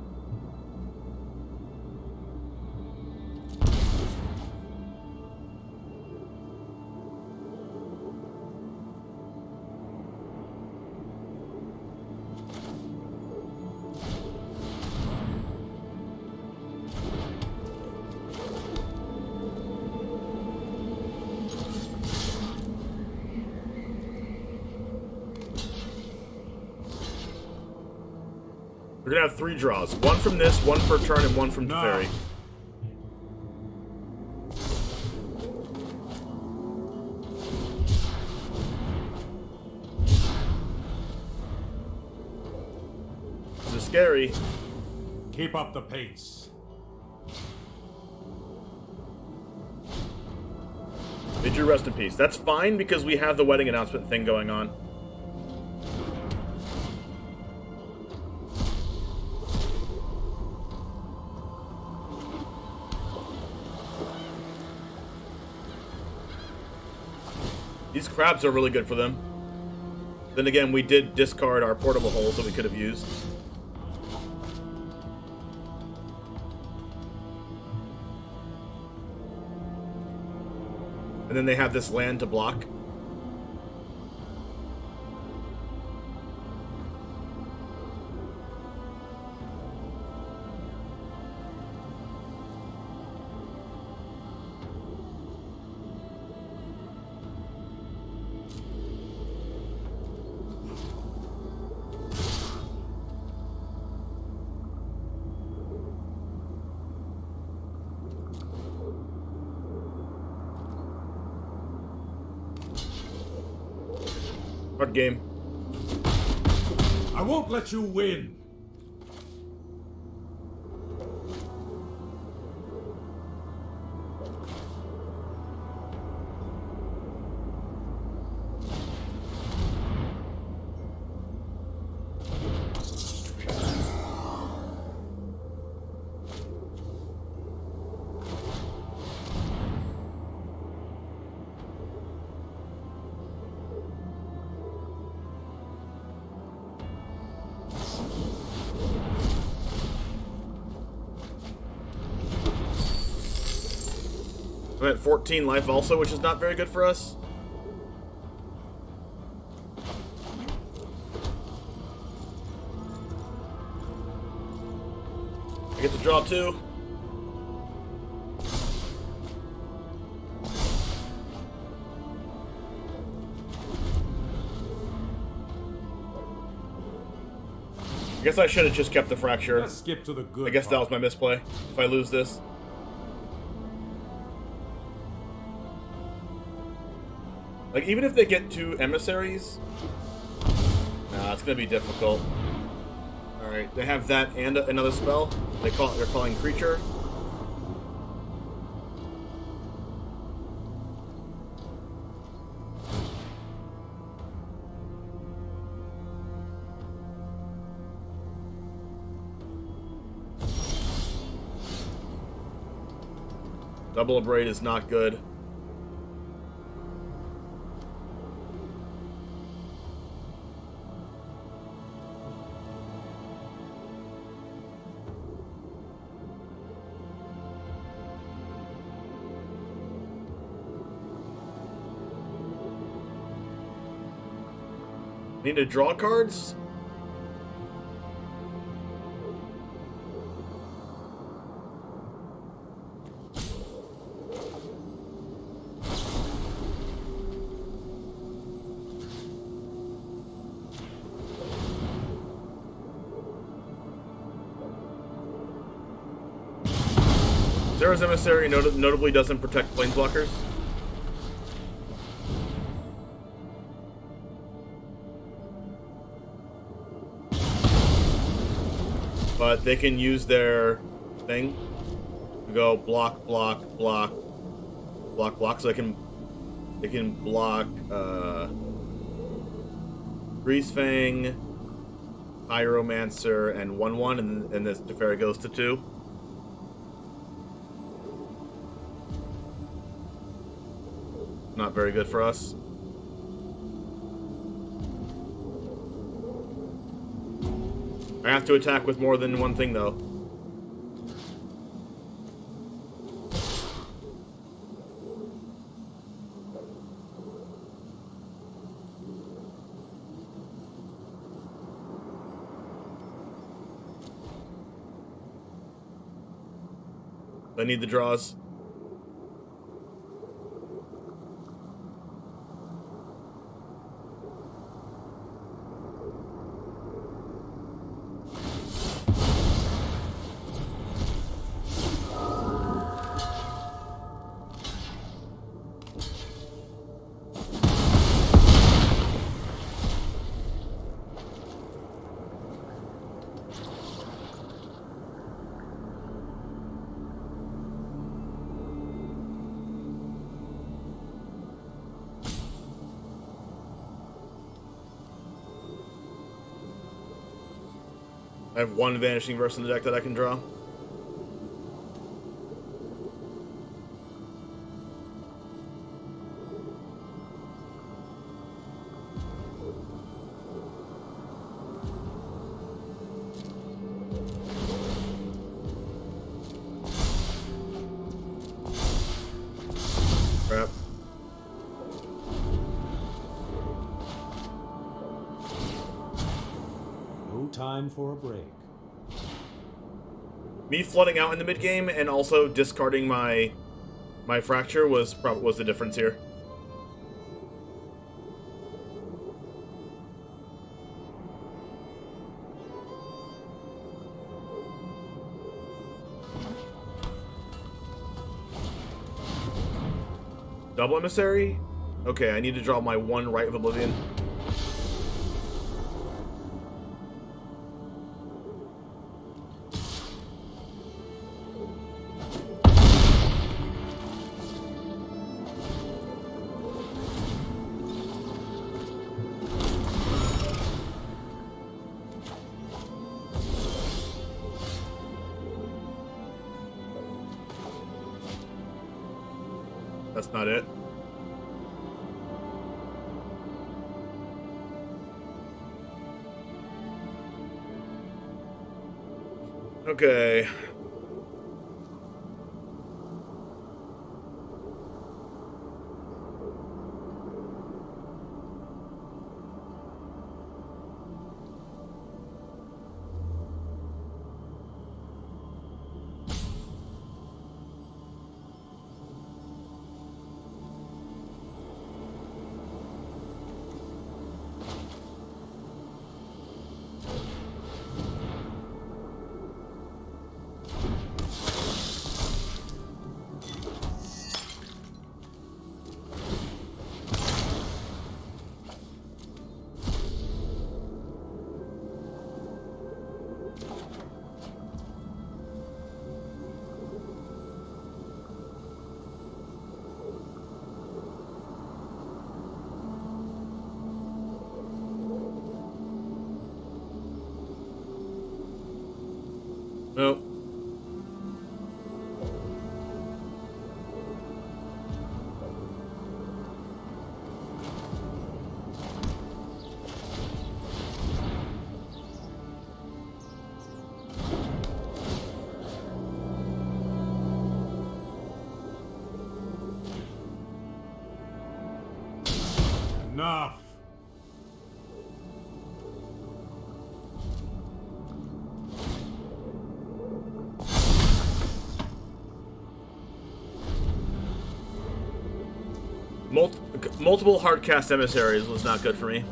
we're gonna have 3 draws. 1 from this, 1 per turn, and 1 from Teferi. This is scary. Keep up the pace. They drew Rest in Peace. That's fine because we have the wedding announcement thing going on. These crabs are really good for them. Then again, we did discard our Portable Holes that we could have used. And then they have this land to block. Hard game. I won't let you win. I'm at 14 life also, which is not very good for us. I get to draw 2. I guess I should have just kept the fracture. Let's skip to the good I guess that part. was my misplay. If I lose this. Like, even if they get 2 emissaries, nah, it's gonna be difficult. Alright, they have that and another spell. They're calling creature. Double Abrade is not good. Need to draw cards? Zera's Emissary notably doesn't protect planeswalkers. But they can use their thing to go block, block, block, block, block. So they can block GREASEFANG, Pyromancer, and 1/1, and this Teferi goes to 2. Not very good for us. I have to attack with more than one thing, though. I need the draws. I have 1 Vanishing Verse in the deck that I can draw. Crap. No time for a break. Me flooding out in the mid game and also discarding my fracture was the difference here. Double Emissary? Okay, I need to draw my 1 Rite of Oblivion. That's not it. Okay. Nope. Enough. Multiple hardcast emissaries was not good for me.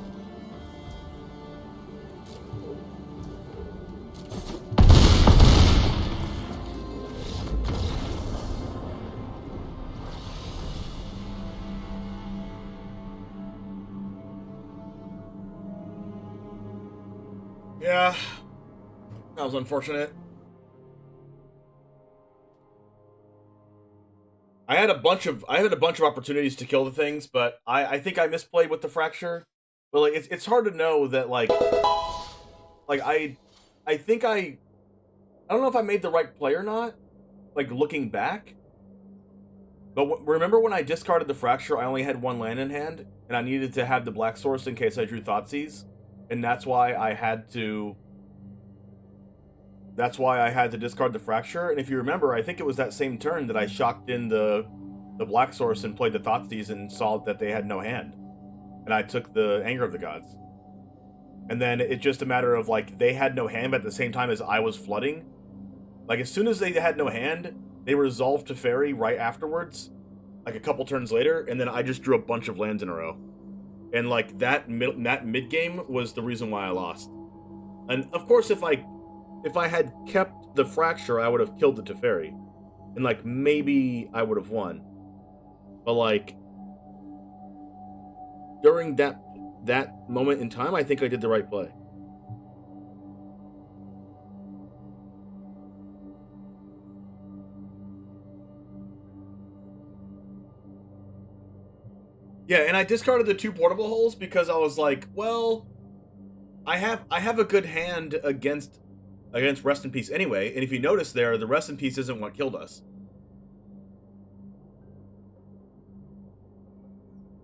Yeah, that was unfortunate. I had a bunch of opportunities to kill the things, but I think I misplayed with the fracture. But like it's hard to know that like I think I don't know if I made the right play or not. Like looking back, but remember when I discarded the fracture, I only had one land in hand, and I needed to have the black source in case I drew Thoughtseize, and that's why I had to. That's why I had to discard the fracture, and if you remember, I think it was that same turn that I shocked in the black source and played the Thoughtseize and saw that they had no hand. And I took the Anger of the Gods. And then it's just a matter of, like, they had no hand, but at the same time as I was flooding. Like, as soon as they had no hand, they resolved to Fairy right afterwards, like a couple turns later, and then I just drew a bunch of lands in a row. And, like, that mid-game was the reason why I lost. And, of course, if I had kept the fracture, I would have killed the Teferi. And, like, maybe I would have won. But, like, during that moment in time, I think I did the right play. Yeah, and I discarded the 2 portable holes because I was like, well, I have a good hand against Rest in Peace anyway, and if you notice there, the Rest in Peace isn't what killed us.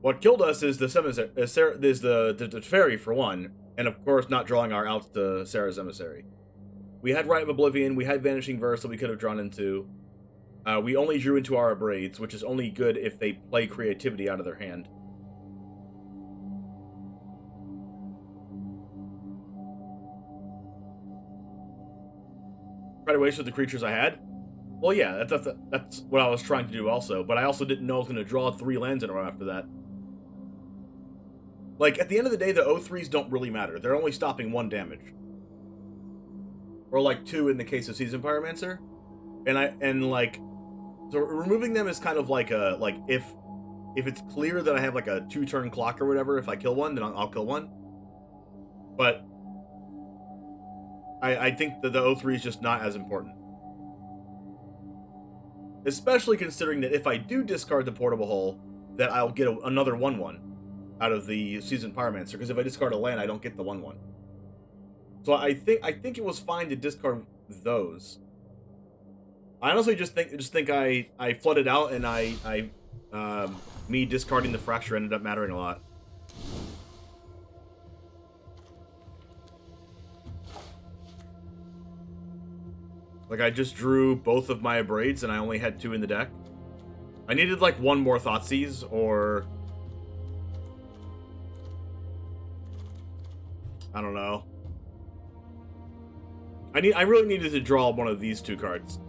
What killed us is the Teferi for one, and of course not drawing our outs to Sarah's Emissary. We had Rite of Oblivion, we had Vanishing Verse that we could have drawn into. We only drew into our Abrades, which is only good if they play creativity out of their hand. Try to waste with the creatures I had? Well, yeah, that's what I was trying to do also, but I also didn't know I was going to draw 3 lands in a row after that. Like, at the end of the day, the O3s don't really matter. They're only stopping 1 damage. Or, like, 2 in the case of Seasoned Pyromancer. So removing them is kind of like a, like, if it's clear that I have, like, a 2-turn clock or whatever, if I kill one, then I'll kill one. But I think that the O3 is just not as important. Especially considering that if I do discard the Portable Hole, that I'll get another 1/1 out of the Seasoned Pyromancer, because if I discard a land, I don't get the 1/1. So I think it was fine to discard those. I honestly just think I flooded out and I me discarding the Fracture ended up mattering a lot. Like, I just drew both of my Abrades, and I only had 2 in the deck. I needed, like, 1 more Thoughtseize, or... I don't know. I really needed to draw one of these 2 cards.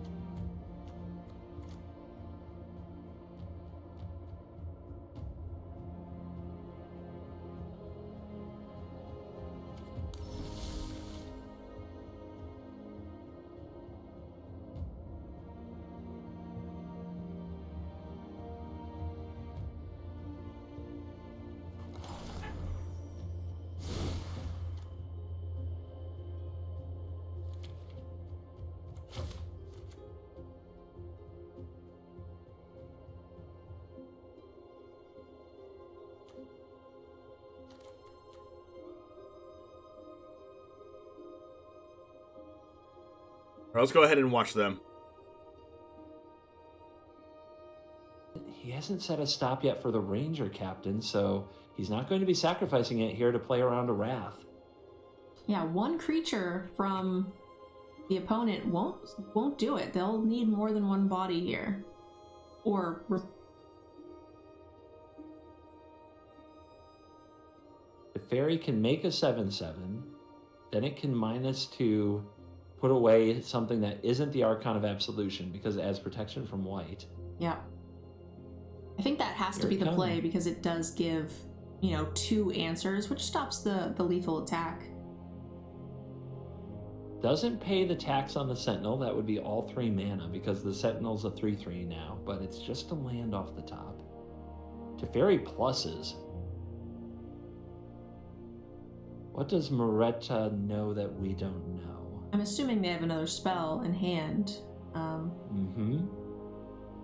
Alright, let's go ahead and watch them. He hasn't set a stop yet for the Ranger captain, so he's not going to be sacrificing it here to play around a Wrath. Yeah, 1 creature from the opponent won't do it. They'll need more than 1 body here. Or... The Fairy can make a 7/7, then it can -2... put away something that isn't the Archon of Absolution because it adds protection from white. Yeah. I think that has to be the play because it does give, 2 answers, which stops the lethal attack. Doesn't pay the tax on the Sentinel. That would be all 3 mana because the Sentinel's a 3/3 now, but it's just a land off the top. Teferi pluses. What does Moretta know that we don't know? I'm assuming they have another spell in hand.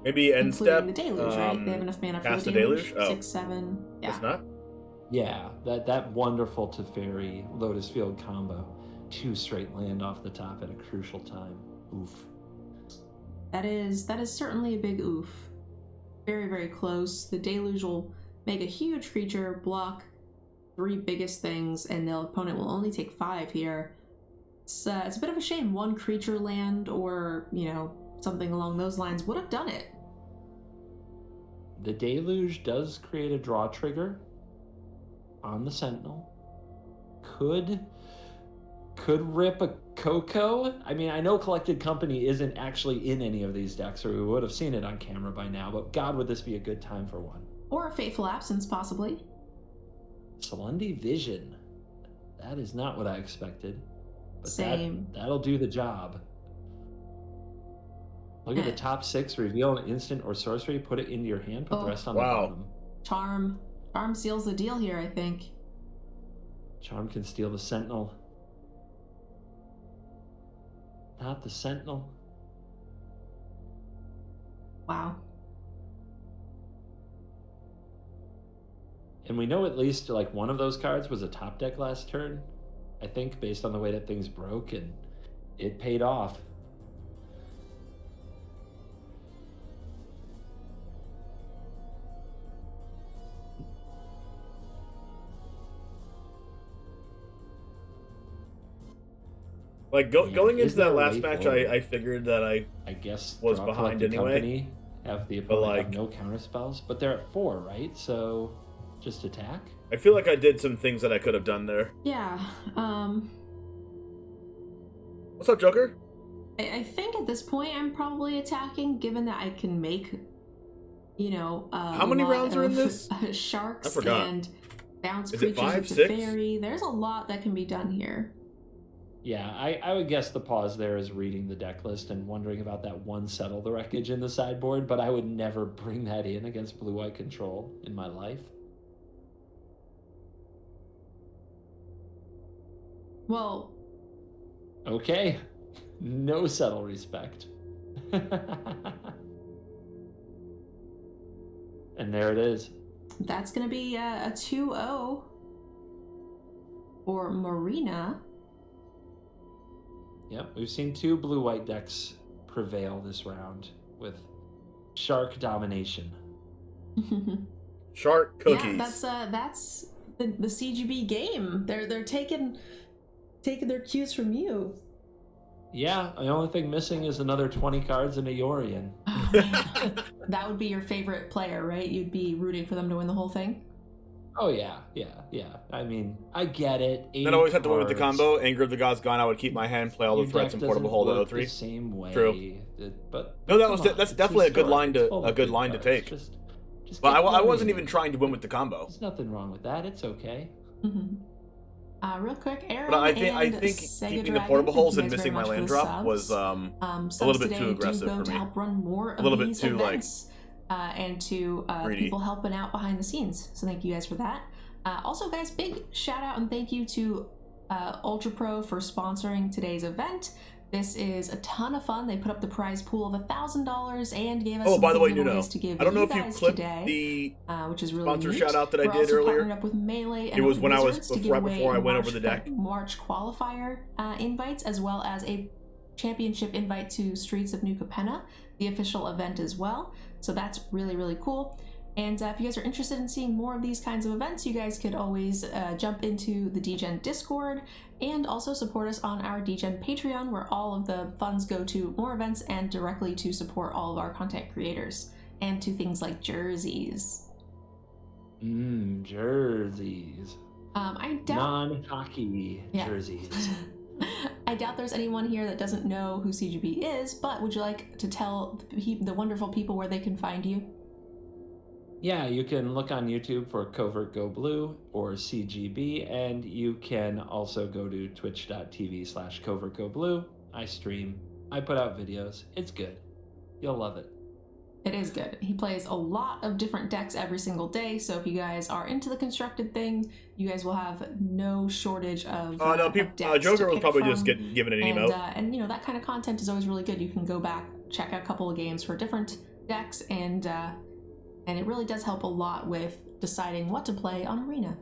Maybe end step. The Deluge, right? They have enough mana for cast the Deluge. 6, 7. Yeah. It's not? Yeah, that wonderful Teferi Lotus Field combo. 2 straight land off the top at a crucial time. Oof. That is certainly a big oof. Very, very close. The Deluge will make a huge creature, block 3 biggest things, and the opponent will only take 5 here. It's a bit of a shame. 1 creature land or, something along those lines would have done it. The Deluge does create a draw trigger on the Sentinel. Could rip a Coco. I mean, I know Collected Company isn't actually in any of these decks, or we would have seen it on camera by now, but God, would this be a good time for one. Or a Fateful Absence, possibly. Solundi Vision. That is not what I expected. But Same. That'll do the job. Look at the top 6, reveal an instant or sorcery, put it into your hand, put the rest on the bottom. Charm seals the deal here, I think. Charm can steal the Sentinel. Not the Sentinel. Wow. And we know at least like one of those cards was a top deck last turn, I think, based on the way that things broke, and it paid off. Like going into that last match, I figured that I guess was behind anyway. Company have the opponent have no counter spells, but they're at 4, right? So just attack. I feel like I did some things that I could have done there. Yeah. What's up, Joker? I think at this point I'm probably attacking, given that I can make, how many rounds are in this? Sharks I forgot. and bounce Is creatures it 5, with the 6? fairy. There's a lot that can be done here. Yeah, I would guess the pause there is reading the deck list and wondering about that one Settle the Wreckage in the sideboard, but I would never bring that in against blue-white control in my life. Well... Okay. No Settle respect. And there it is. That's going to be a 2-0 for Marina. Yep, we've seen 2 blue-white decks prevail this round with Shark domination. Shark cookies. Yeah, that's the CGB game. They're taking their cues from you. Yeah, the only thing missing is another 20 cards and a Yorian. Oh, man. That would be your favorite player, right? You'd be rooting for them to win the whole thing? Oh, yeah. I mean, I get it. Then I always have to win with the combo. Anger of the Gods gone. I would keep my hand, play all the threats, and portable hold at 0-3. The same way. True. But no, that's definitely a good line to take. Just but I wasn't even trying to win with the combo. There's nothing wrong with that. It's okay. Mm-hmm. Real quick, Aaron. But I think keeping the portable holes and missing my land drop was a little bit too aggressive for me. To help run more of a little bit these too events, and to people helping out behind the scenes. So thank you guys for that. Also, guys, big shout out and thank you to Ultra Pro for sponsoring today's event. This is a ton of fun. They put up the prize pool of $1,000 and gave us some by the way, giveaways to give I don't know if you guys clipped today, which is really sponsor neat. shout out that I We're did also earlier. partnered up with Melee and It was when I was Wizards to give right away before I went over the deck. March qualifier invites, as well as a championship invite to Streets of New Capenna, the official event as well. So that's really, really cool. And if you guys are interested in seeing more of these kinds of events, you guys could always jump into the DEGEN Discord and also support us on our DEGEN Patreon, where all of the funds go to more events and directly to support all of our content creators and to things like jerseys. Jerseys. I doubt non-hockey jerseys. I doubt there's anyone here that doesn't know who CGB is, but would you like to tell the wonderful people where they can find you? Yeah, you can look on YouTube for CovertGoBlue or CGB, and you can also go to twitch.tv/CovertGoBlue. I stream. I put out videos. It's good. You'll love it. It is good. He plays a lot of different decks every single day, so if you guys are into the constructed thing, you guys will have no shortage of decks Joker to will pick probably from. just get given an emote. And that kind of content is always really good. You can go back, check out a couple of games for different decks, and it really does help a lot with deciding what to play on Arena.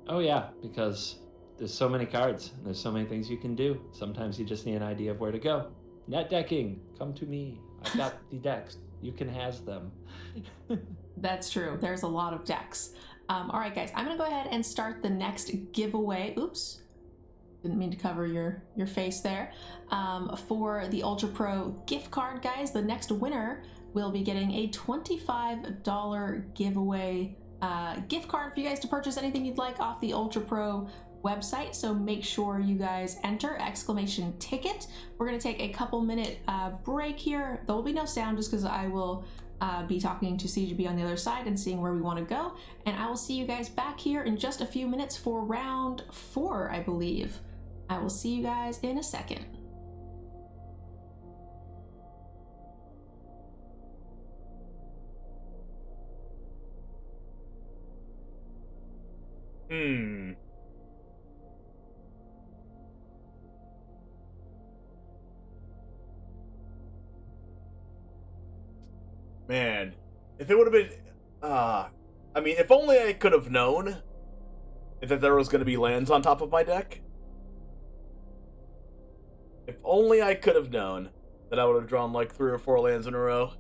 Oh yeah, because there's so many cards, and there's so many things you can do. Sometimes you just need an idea of where to go. Net decking, come to me. I've got the decks. You can has them. That's true. There's a lot of decks. All right, guys, I'm going to go ahead and start the next giveaway. Oops. Didn't mean to cover your face there. For the Ultra Pro gift card, guys, the next winner will be getting a $25 giveaway gift card for you guys to purchase anything you'd like off the Ultra Pro website. So make sure you guys enter !ticket. We're going to take a couple minute break here. There will be no sound just because I will be talking to CGB on the other side and seeing where we want to go. And I will see you guys back here in just a few minutes for round 4, I believe. I will see you guys in a second. Man, if it would have been, if only I could have known that there was going to be lands on top of my deck. If only I could have known that I would have drawn like 3 or 4 lands in a row.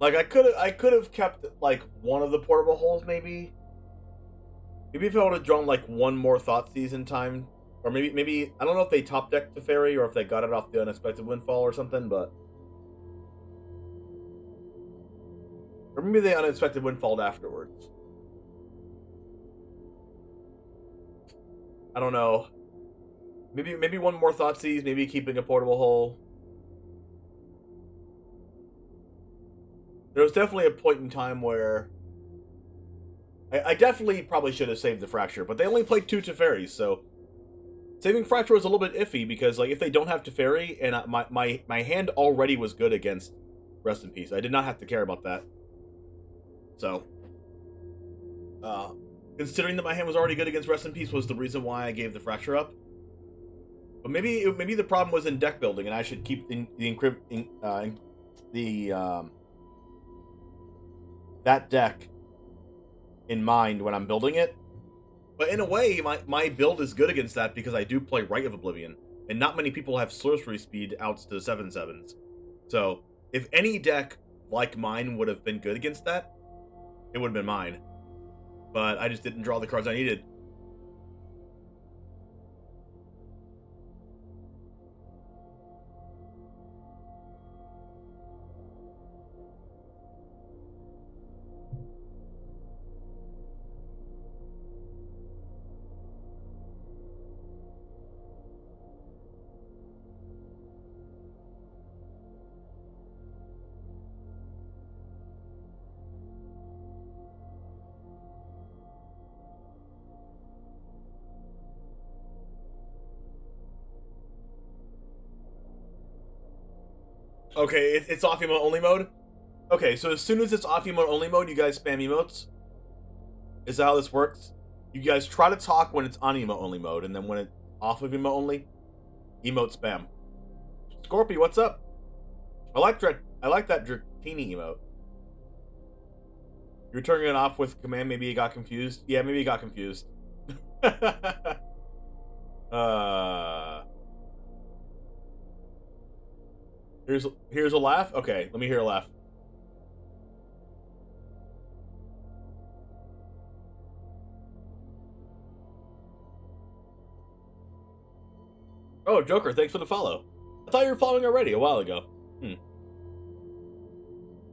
Like I could have kept like one of the portable holes maybe. Maybe if I would have drawn like one more Thoughtseize in time, or maybe I don't know if they top decked Teferi or if they got it off the Unexpected Windfall or something, but or maybe they Unexpected Windfalled afterwards. I don't know. Maybe one more Thoughtseize, maybe keeping a portable hole. There was definitely a point in time where I definitely probably should have saved the Fracture, but they only played 2 Teferis, so saving Fracture was a little bit iffy because like if they don't have Teferi, and my hand already was good against Rest in Peace, I did not have to care about that. So, considering that my hand was already good against Rest in Peace was the reason why I gave the Fracture up. But maybe the problem was in deck building, and I should keep that deck in mind when I'm building it, But in a way, my build is good against that because I do play Rite of Oblivion, and not many people have sorcery speed outs to 7/7s. So if any deck like mine would have been good against that, it would have been mine. But I just didn't draw the cards I needed. Okay, it's off emote only mode? Okay, so as soon as it's off emote only mode, you guys spam emotes? Is that how this works? You guys try to talk when it's on emote only mode, and then when it's off of emote only, emote spam. Scorpy, what's up? I like that Dratini emote. You're turning it off with command, maybe you got confused? Yeah, maybe you got confused. Here's a laugh? Okay, let me hear a laugh. Oh, Joker, thanks for the follow. I thought you were following already a while ago.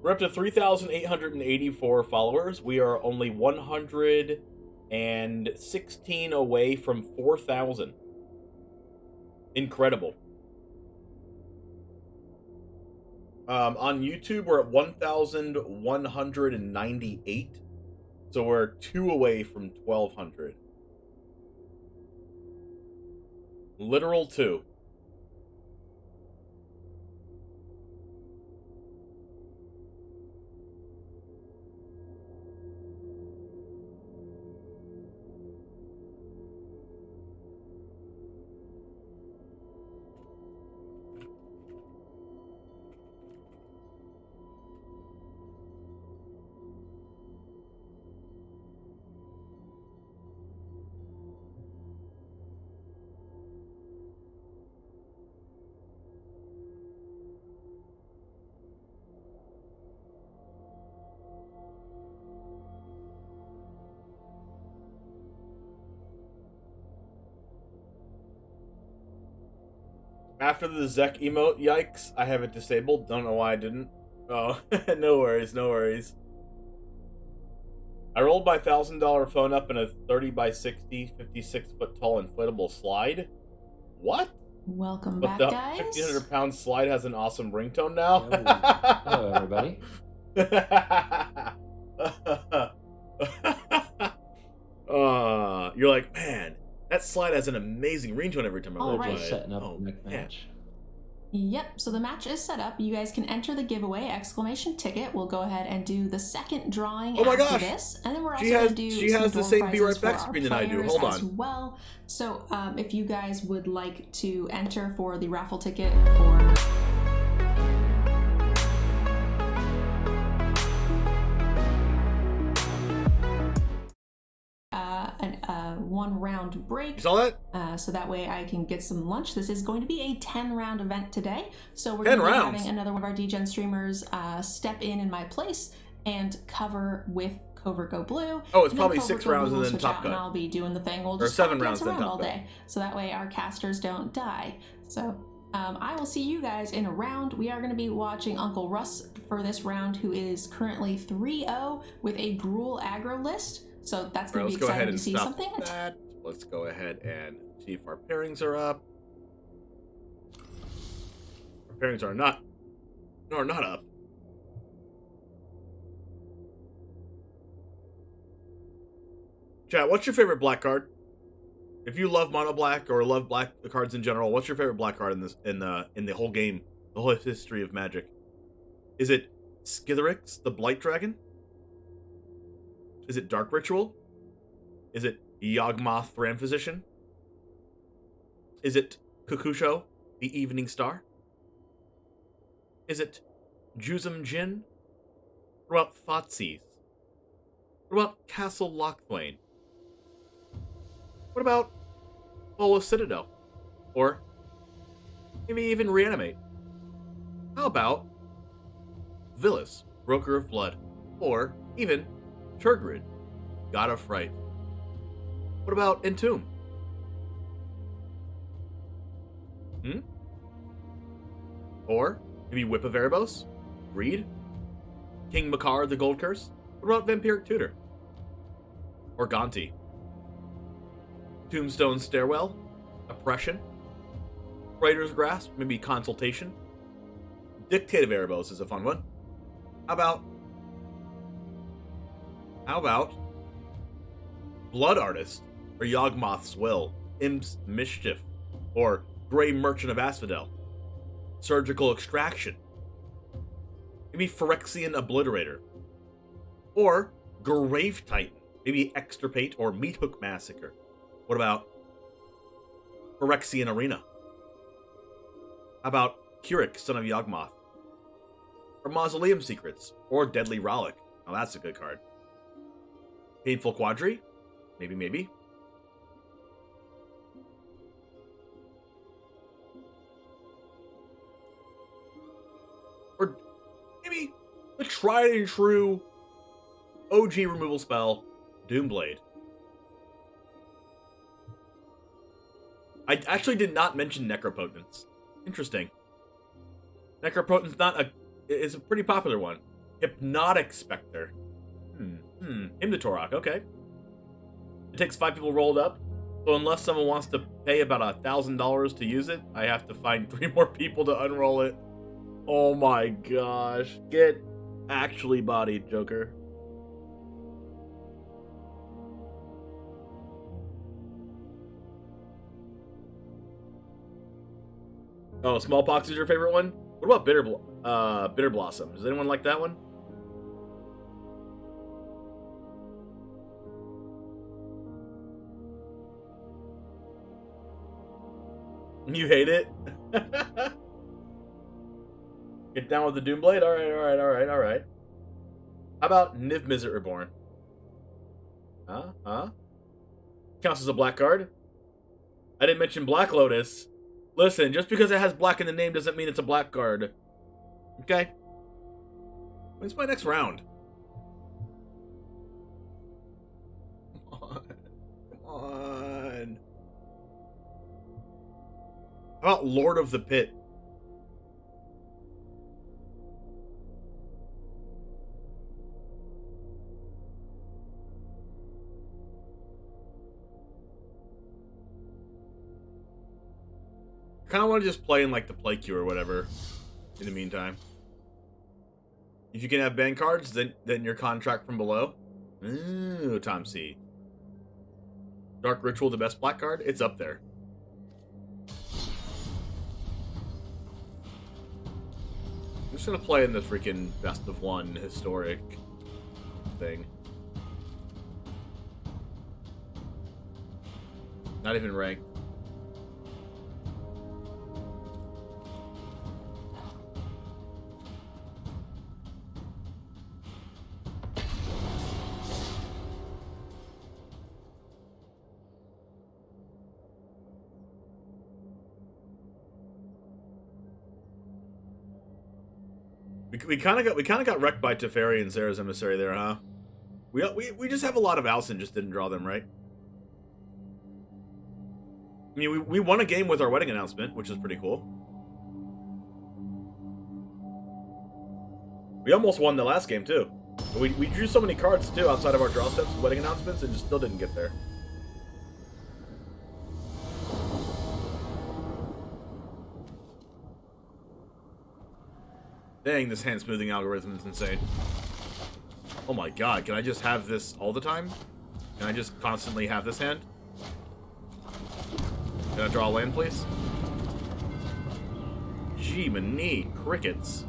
We're up to 3,884 followers. We are only 116 away from 4,000. Incredible. On YouTube, we're at 1,198. So we're 2 away from 1,200. Literal 2. After the Zek emote, yikes, I have it disabled. Don't know why I didn't. Oh, no worries, no worries. I rolled my $1,000 phone up in a 30 by 60, 56 foot tall inflatable slide. What? Welcome But back, the guys. 1,500 pound slide has an awesome ringtone now. Hello, everybody. You're like, man, that slide has an amazing ringtone every time I All play right. it. Setting up Oh, the next man. match. Yep, so the match is set up. You guys can enter the giveaway exclamation ticket. We'll go ahead and do the second drawing Oh my after gosh! this, and then we're also She going has- to do she some has the door same Be Right prizes Back for our screen than I do. players Hold as on. well. So if you guys would like to enter for the raffle ticket for one round break. You saw that? So that way I can get some lunch. This is going to be a 10-round event today. So we're 10 going to be rounds? having another one of our DEGEN streamers step in my place and cover with CovertGoBlue. Oh, it's And then probably CovertGoBlue 6 rounds and will then switch Top out, and Cut. I'll be doing the thing. We'll Or just 7 kinda rounds, dance then around Top all Cut. day. So that way our casters don't die. So I will see you guys in a round. We are going to be watching Uncle Russ for this round, who is currently 3-0 with a Gruul aggro list. So that's going Alright, to be let's go ahead exciting to and see stop something. that. Let's go ahead and see if our pairings are up. Our pairings are not up. Chat, what's your favorite black card? If you love mono black or love black cards in general, what's your favorite black card in the whole game, the whole history of Magic? Is it Skitherix, the Blight Dragon? Is it Dark Ritual? Is it Yawgmoth Thram Physician? Is it Kukusho, the Evening Star? Is it Juzum Jin? What about Thoughtseize? What about Castle Lochthwain? What about Bolas Citadel? Or maybe even Reanimate? How about Villas, Broker of Blood? Or even Turgrid, God of Fright? What about Entomb? Or maybe Whip of Erebos? Greed? King Makar, the Gold Curse? What about Vampiric Tutor? Or Gonti? Tombstone Stairwell? Oppression? Praetor's Grasp? Maybe Consultation? Dictate of Erebos is a fun one. How about Blood Artist? Or Yawgmoth's Will? Imp's Mischief? Or Grey Merchant of Asphodel? Surgical Extraction? Maybe Phyrexian Obliterator? Or Grave Titan? Maybe Extirpate or Meathook Massacre? What about Phyrexian Arena? How about Keurig, Son of Yawgmoth? Or Mausoleum Secrets? Or Deadly Rollick? Now that's a good card. Painful Quadri? Maybe. Or maybe the tried and true OG removal spell, Doomblade. I actually did not mention Necropotence. Interesting. Necropotence is a pretty popular one. Hypnotic Spectre. Hymnotorok, okay. It takes 5 people rolled up, so unless someone wants to pay about $1,000 to use it, I have to find 3 more people to unroll it. Oh my gosh. Get actually bodied, Joker. Oh, Smallpox is your favorite one? What about Bitter Blossom? Does anyone like that one? You hate it? Get down with the Doomblade? Alright. How about Niv Mizzet Reborn? Huh? Counts as a black card? I didn't mention Black Lotus. Listen, just because it has black in the name doesn't mean it's a black card. Okay? When's my next round? Come on. How about Lord of the Pit? Kind of want to just play in like the play queue or whatever in the meantime. If you can have ban cards, then your contract from below. Ooh, Tom C. Dark Ritual, the best black card? It's up there. I'm just gonna play in the freaking best of one historic thing. Not even ranked. We kind of got wrecked by Teferi and Sarah's Emissary there, huh? We just have a lot of outs and just didn't draw them, right? I mean, we won a game with our wedding announcement, which is pretty cool. We almost won the last game, too. We drew so many cards, too, outside of our draw steps with wedding announcements, and just still didn't get there. Dang, this hand smoothing algorithm is insane. Oh my god, can I just have this all the time? Can I just constantly have this hand? Can I draw a land, please? Gee, many crickets.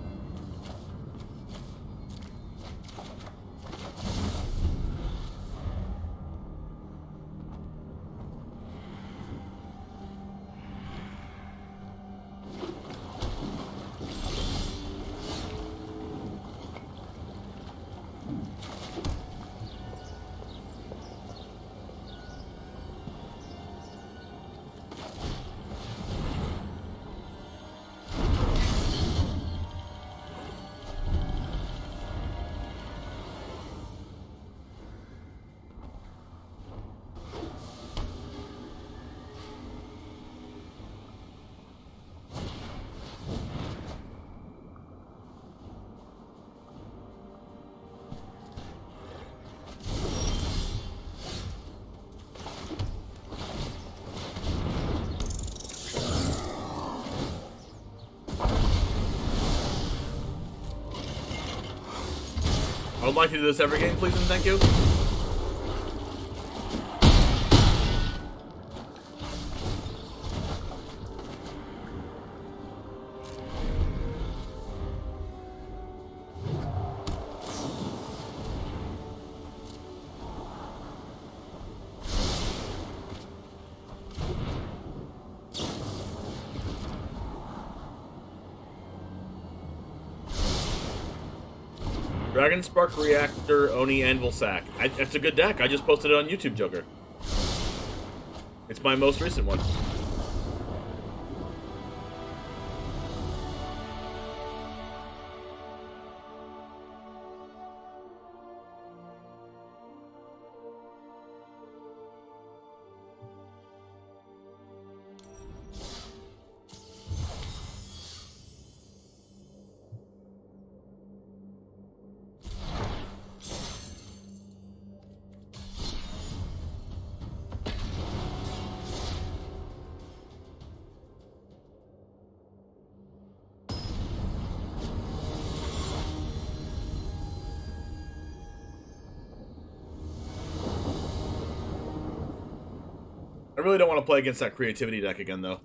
I would like to do this every game, please and thank you. Dragon Spark Reactor Oni Anvil Sack. It's a good deck. I just posted it on YouTube, Joker. It's my most recent one. I really don't want to play against that creativity deck again, though.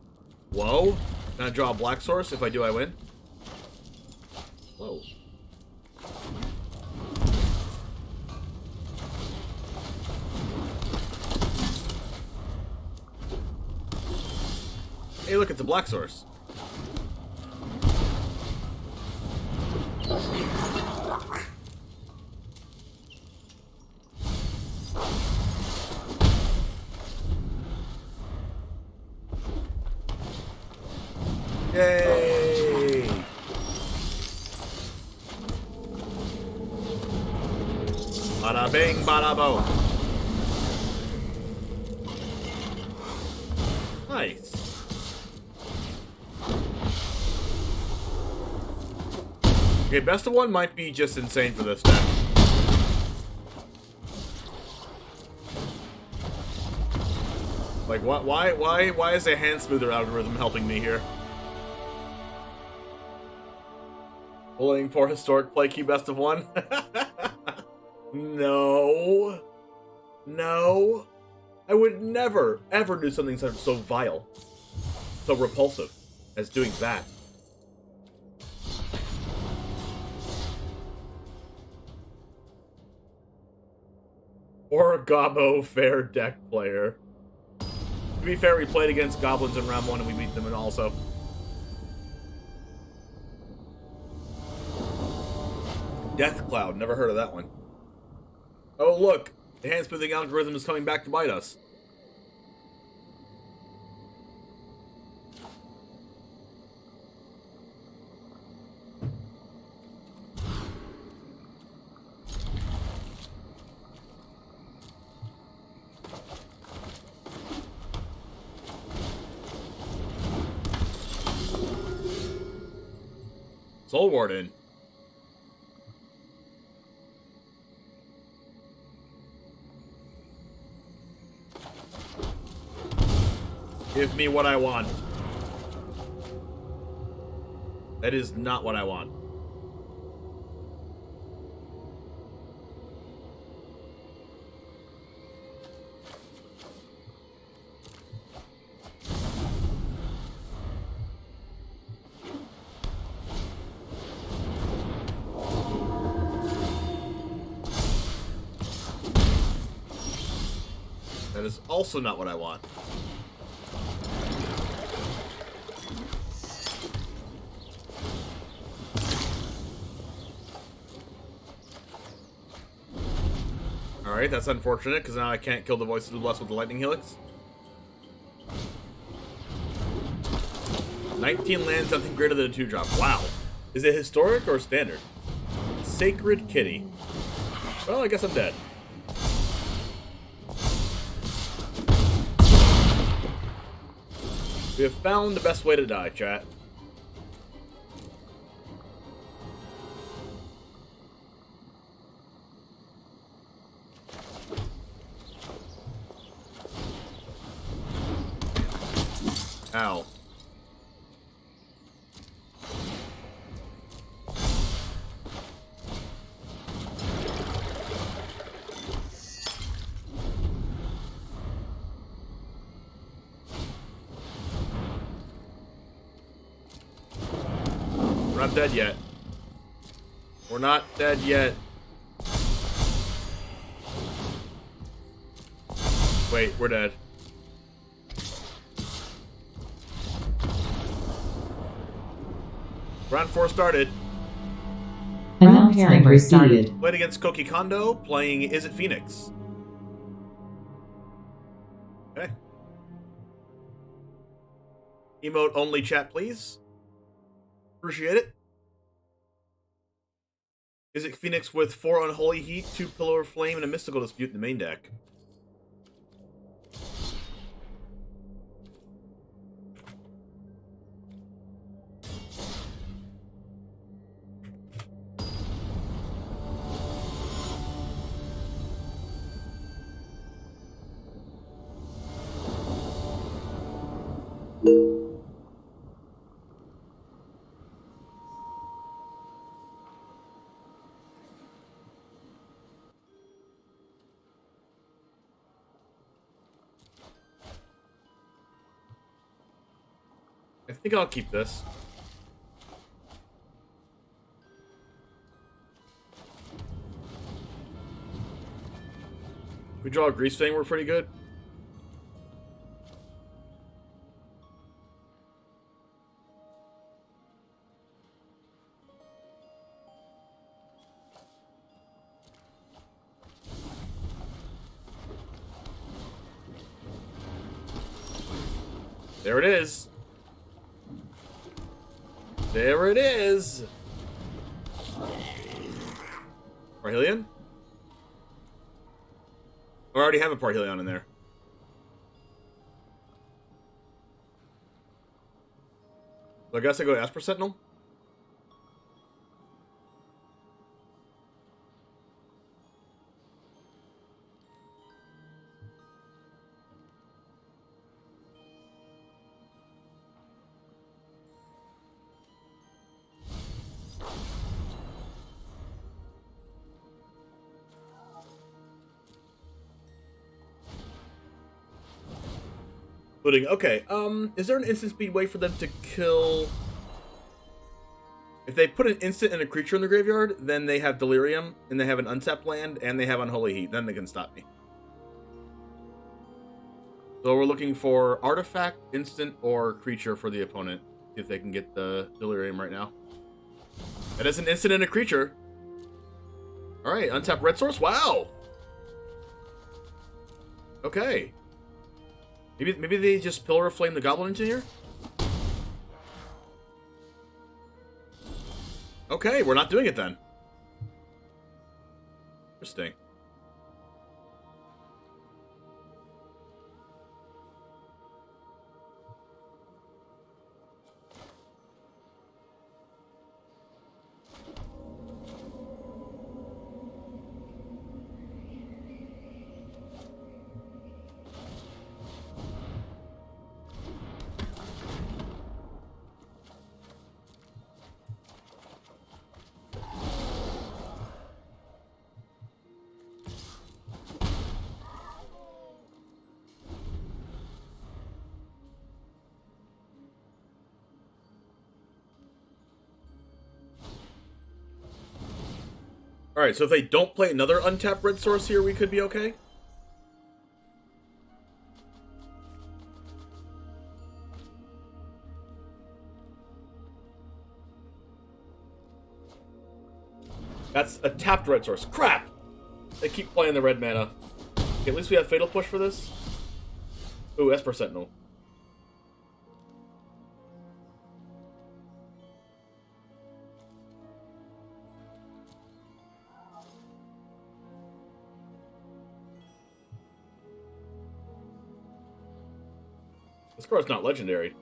Whoa. Can I draw a black source? If I do, I win. Whoa. Hey, look, it's a black source. Yay! Bada bing, bada boom. Nice. Okay, best of one might be just insane for this deck. Like, why is a hand smoother algorithm helping me here? Bullying poor historic play key best of one? No. No. I would never, ever do something so vile, so repulsive, as doing that. Or a Gobbo fair deck player. To be fair, we played against goblins in round 1 and we beat them in also. Death Cloud, never heard of that one. Oh look, the hand smoothing algorithm is coming back to bite us. Soul Warden. Give me what I want. That is not what I want. That is also not what I want. Alright, that's unfortunate, because now I can't kill the Voice of the Blessed with the Lightning Helix. 19 lands, something greater than a 2-drop. Wow. Is it historic or standard? Sacred Kitty. Well, I guess I'm dead. We have found the best way to die, chat. Ow. We're not dead yet. We're not dead yet. Wait, we're dead. Round 4 started. Announcement received. Played against Koki Kondo, playing Is It Phoenix? Okay. Emote only chat, please. Appreciate it. Is it Phoenix with 4 Unholy Heat, 2 Pillar of Flame, and a Mystical Dispute in the main deck? I think I'll keep this. If we draw a Greasefang, we're pretty good. There it is. There it is. Parhelion? I already have a Parhelion in there. So I guess I go Esper Sentinel? Okay, is there an instant speed way for them to kill... If they put an instant and a creature in the graveyard, then they have Delirium, and they have an untapped land, and they have Unholy Heat. Then they can stop me. So we're looking for artifact, instant, or creature for the opponent. See if they can get the Delirium right now. That is an instant and a creature. Alright, untapped red source? Wow! Okay. Maybe they just Pillar of Flame the Goblin Engineer? Okay, we're not doing it then. Interesting. Alright, so if they don't play another untapped red source here, we could be okay? That's a tapped red source. Crap! They keep playing the red mana. Okay, at least we have Fatal Push for this. Ooh, Esper Sentinel. This card's not legendary.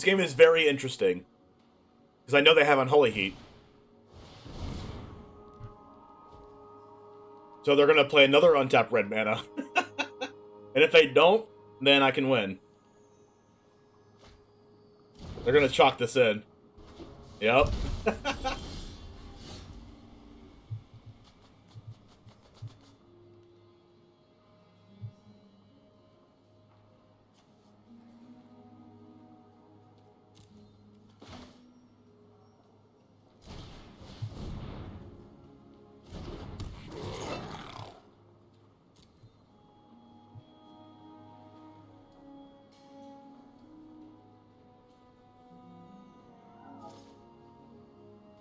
This game is very interesting. Because I know they have Unholy Heat. So they're going to play another untapped red mana. And if they don't, then I can win. They're going to chalk this in. Yep.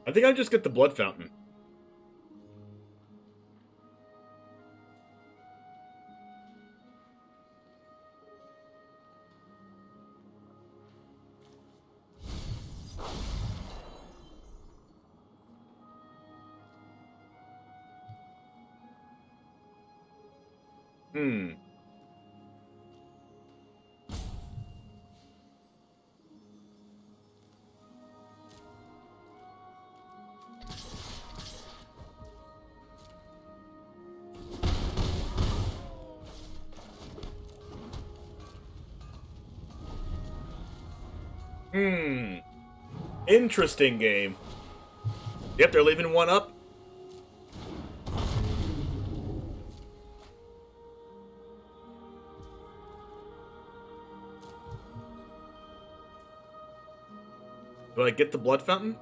I think I just get the Blood Fountain. Hmm. Interesting game. Yep, they're leaving one up. Do I get the Blood Fountain?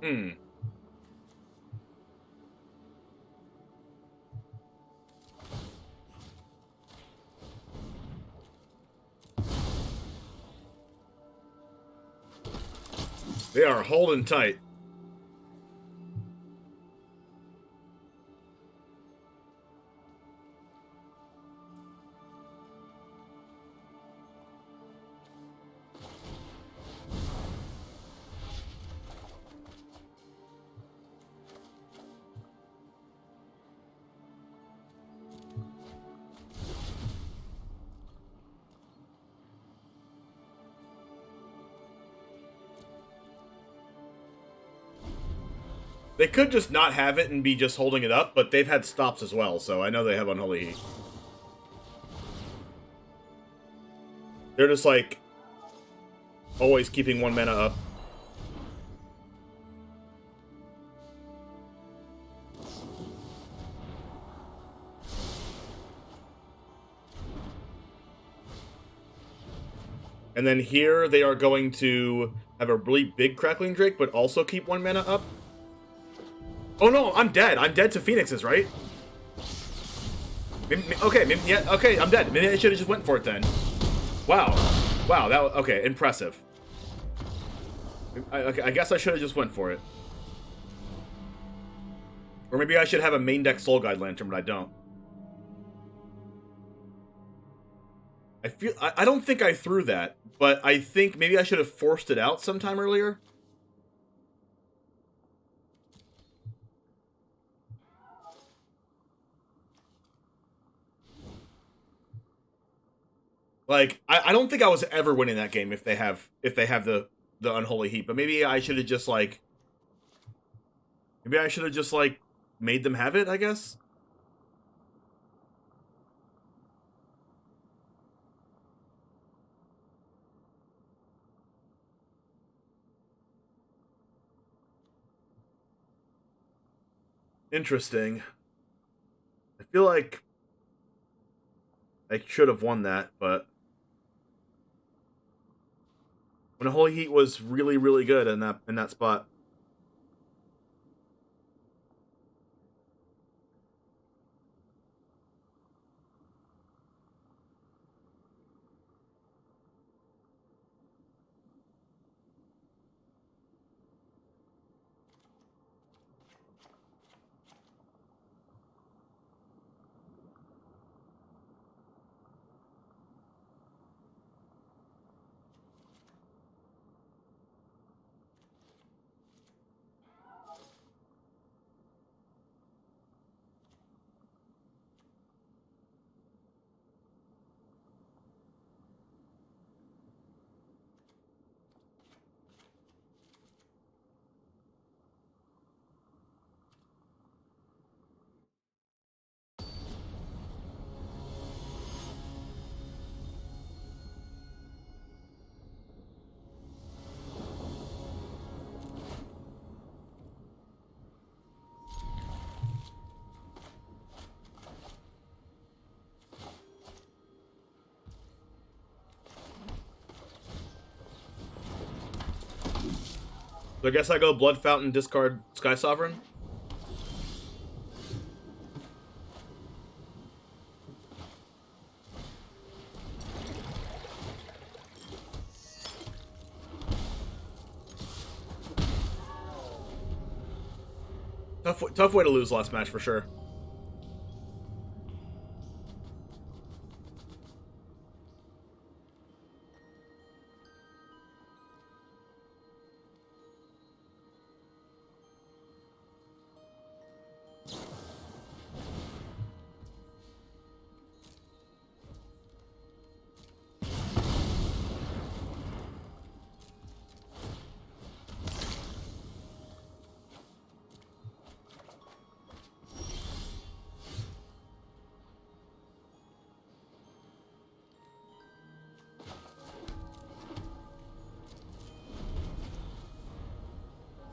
Hmm. They are holding tight. They could just not have it and be just holding it up, but they've had stops as well, so I know they have Unholy Heat. They're just like always keeping one mana up. And then here they are going to have a really big Crackling Drake, but also keep one mana up. Oh no, I'm dead. I'm dead to Phoenixes, right? Okay, yeah, okay, I'm dead. Maybe I should have just went for it then. Wow. Wow, that was, okay, impressive. Okay, I guess I should have just went for it. Or maybe I should have a main deck Soul Guide Lantern, but I don't. I don't think I threw that, but I think maybe I should have forced it out sometime earlier. Like, I don't think I was ever winning that game if they have the Unholy Heat, but maybe I should have just like made them have it, I guess. Interesting. I feel like I should have won that, but when Holy Heat was really, really good in that spot. So I guess I go Blood Fountain, discard Sky Sovereign. Tough way to lose last match for sure.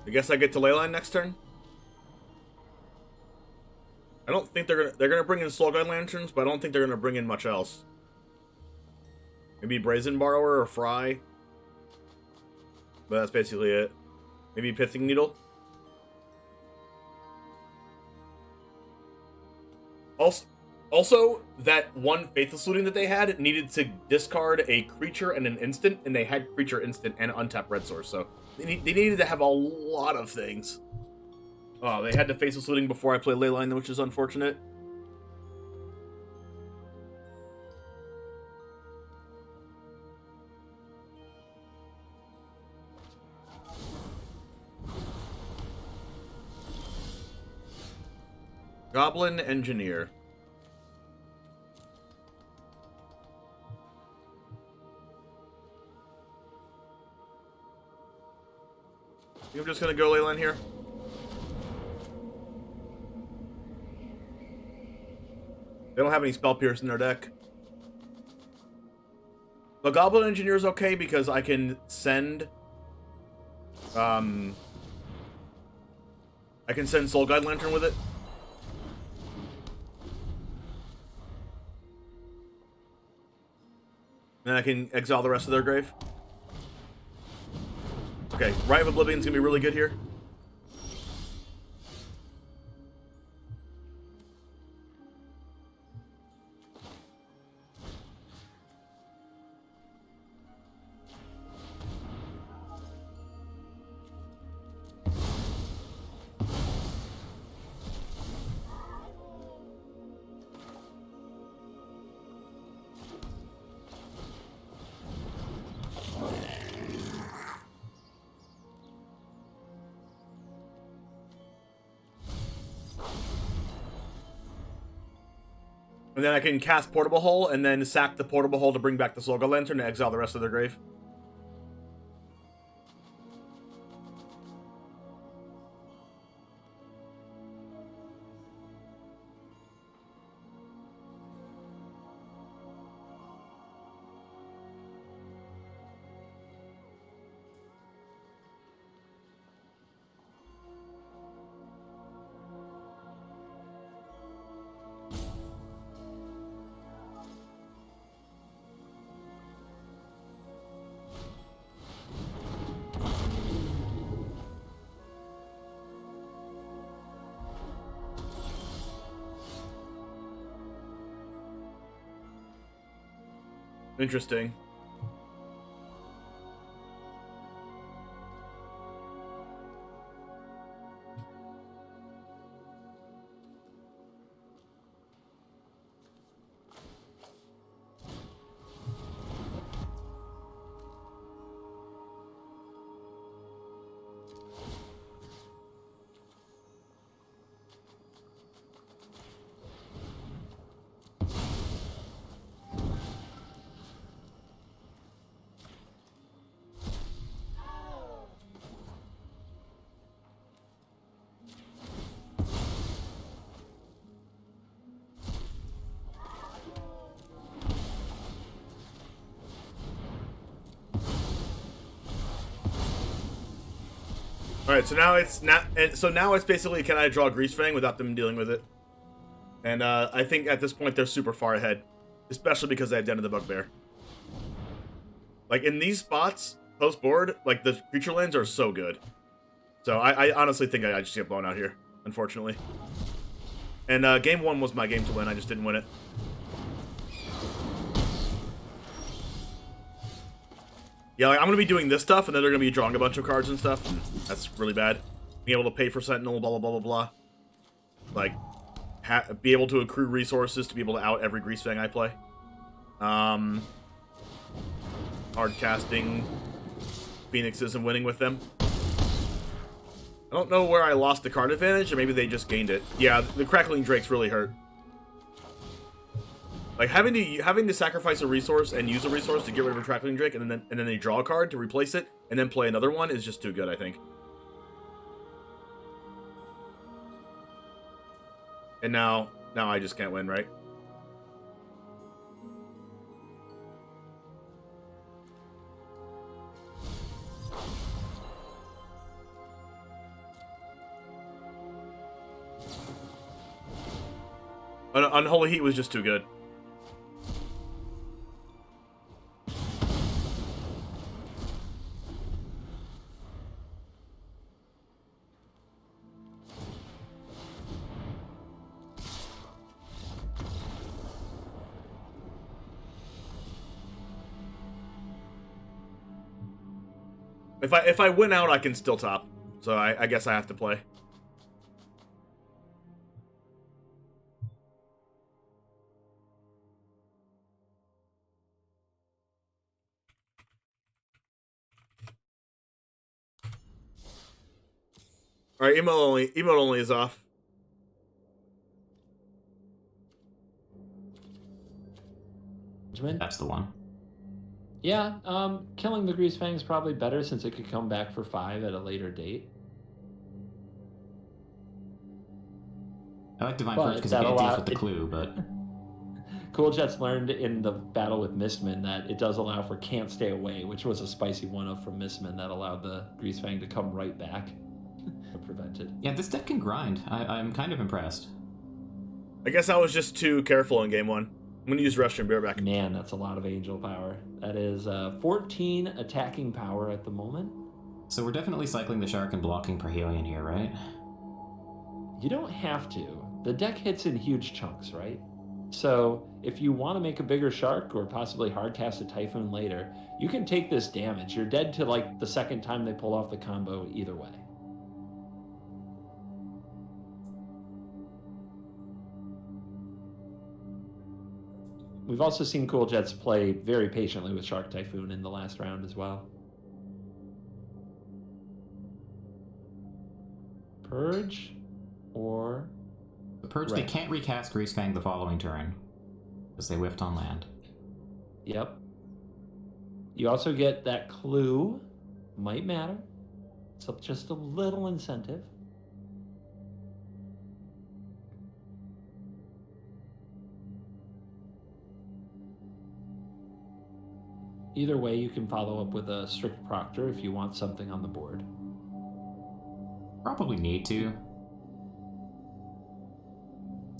I guess I get to Leyline next turn. I don't think they're gonna bring in Soul Guide Lanterns, but I don't think they're gonna bring in much else. Maybe Brazen Borrower or Fry. But that's basically it. Maybe Pithing Needle. Also, that one Faithless Looting that they had needed to discard a creature and an instant, and they had creature, instant, and untap red source, so they needed to have a lot of things. Oh, they had the Faceless Looting before I play Leyline, which is unfortunate. Goblin Engineer. I think I'm just gonna go Leyline here. They don't have any Spell Pierce in their deck. The Goblin Engineer is okay because I can send I can send Soul Guide Lantern with it. Then I can exile the rest of their grave. Okay, Rite of Oblivion's gonna be really good here. And then I can cast Portable Hull and then sack the Portable Hull to bring back the Soul Guide Lantern and exile the rest of their grave. Interesting. All right, so now it's not. So now it's basically, can I draw GREASEFANG without them dealing with it? And I think at this point they're super far ahead, especially because they have Den of the Bugbear. Like in these spots post board, like the creature lands are so good. So I honestly think I just get blown out here, unfortunately. And game 1 was my game to win. I just didn't win it. Yeah, like, I'm going to be doing this stuff, and then they're going to be drawing a bunch of cards and stuff, and that's really bad. Being able to pay for Sentinel, blah, blah, blah, blah, blah. Like, be able to accrue resources to be able to out every GREASEFANG I play. Hard casting Phoenixes and winning with them. I don't know where I lost the card advantage, or maybe they just gained it. Yeah, the Crackling Drakes really hurt. Like having to sacrifice a resource and use a resource to get rid of a Crackling Drake, and then they draw a card to replace it, and then play another one is just too good, I think. And now I just can't win, right? Unholy Heat was just too good. If I win out, I can still top. So I guess I have to play. All right, emote only is off. That's the one. Yeah, killing the GREASEFANG is probably better since it could come back for 5 at a later date. I like Divine Purge because it deals with the clue, but... Cool Jets learned in the battle with Mistman that it does allow for Can't Stay Away, which was a spicy one-up from Mistman that allowed the GREASEFANG to come right back. Prevented. Yeah, this deck can grind. I'm kind of impressed. I guess I was just too careful in game 1. I'm going to use Russian Bareback. Man, that's a lot of angel power. That is 14 attacking power at the moment. So we're definitely cycling the Shark and blocking Perhelion here, right? You don't have to. The deck hits in huge chunks, right? So if you want to make a bigger Shark or possibly hardcast a Typhoon later, you can take this damage. You're dead to like the second time they pull off the combo either way. We've also seen Cool Jets play very patiently with Shark Typhoon in the last round as well. Purge or... The Purge, they can't recast GREASEFANG the following turn because they whiffed on land. Yep. You also get that clue. Might matter. So just a little incentive. Either way, you can follow up with a strict proctor if you want something on the board. Probably need to.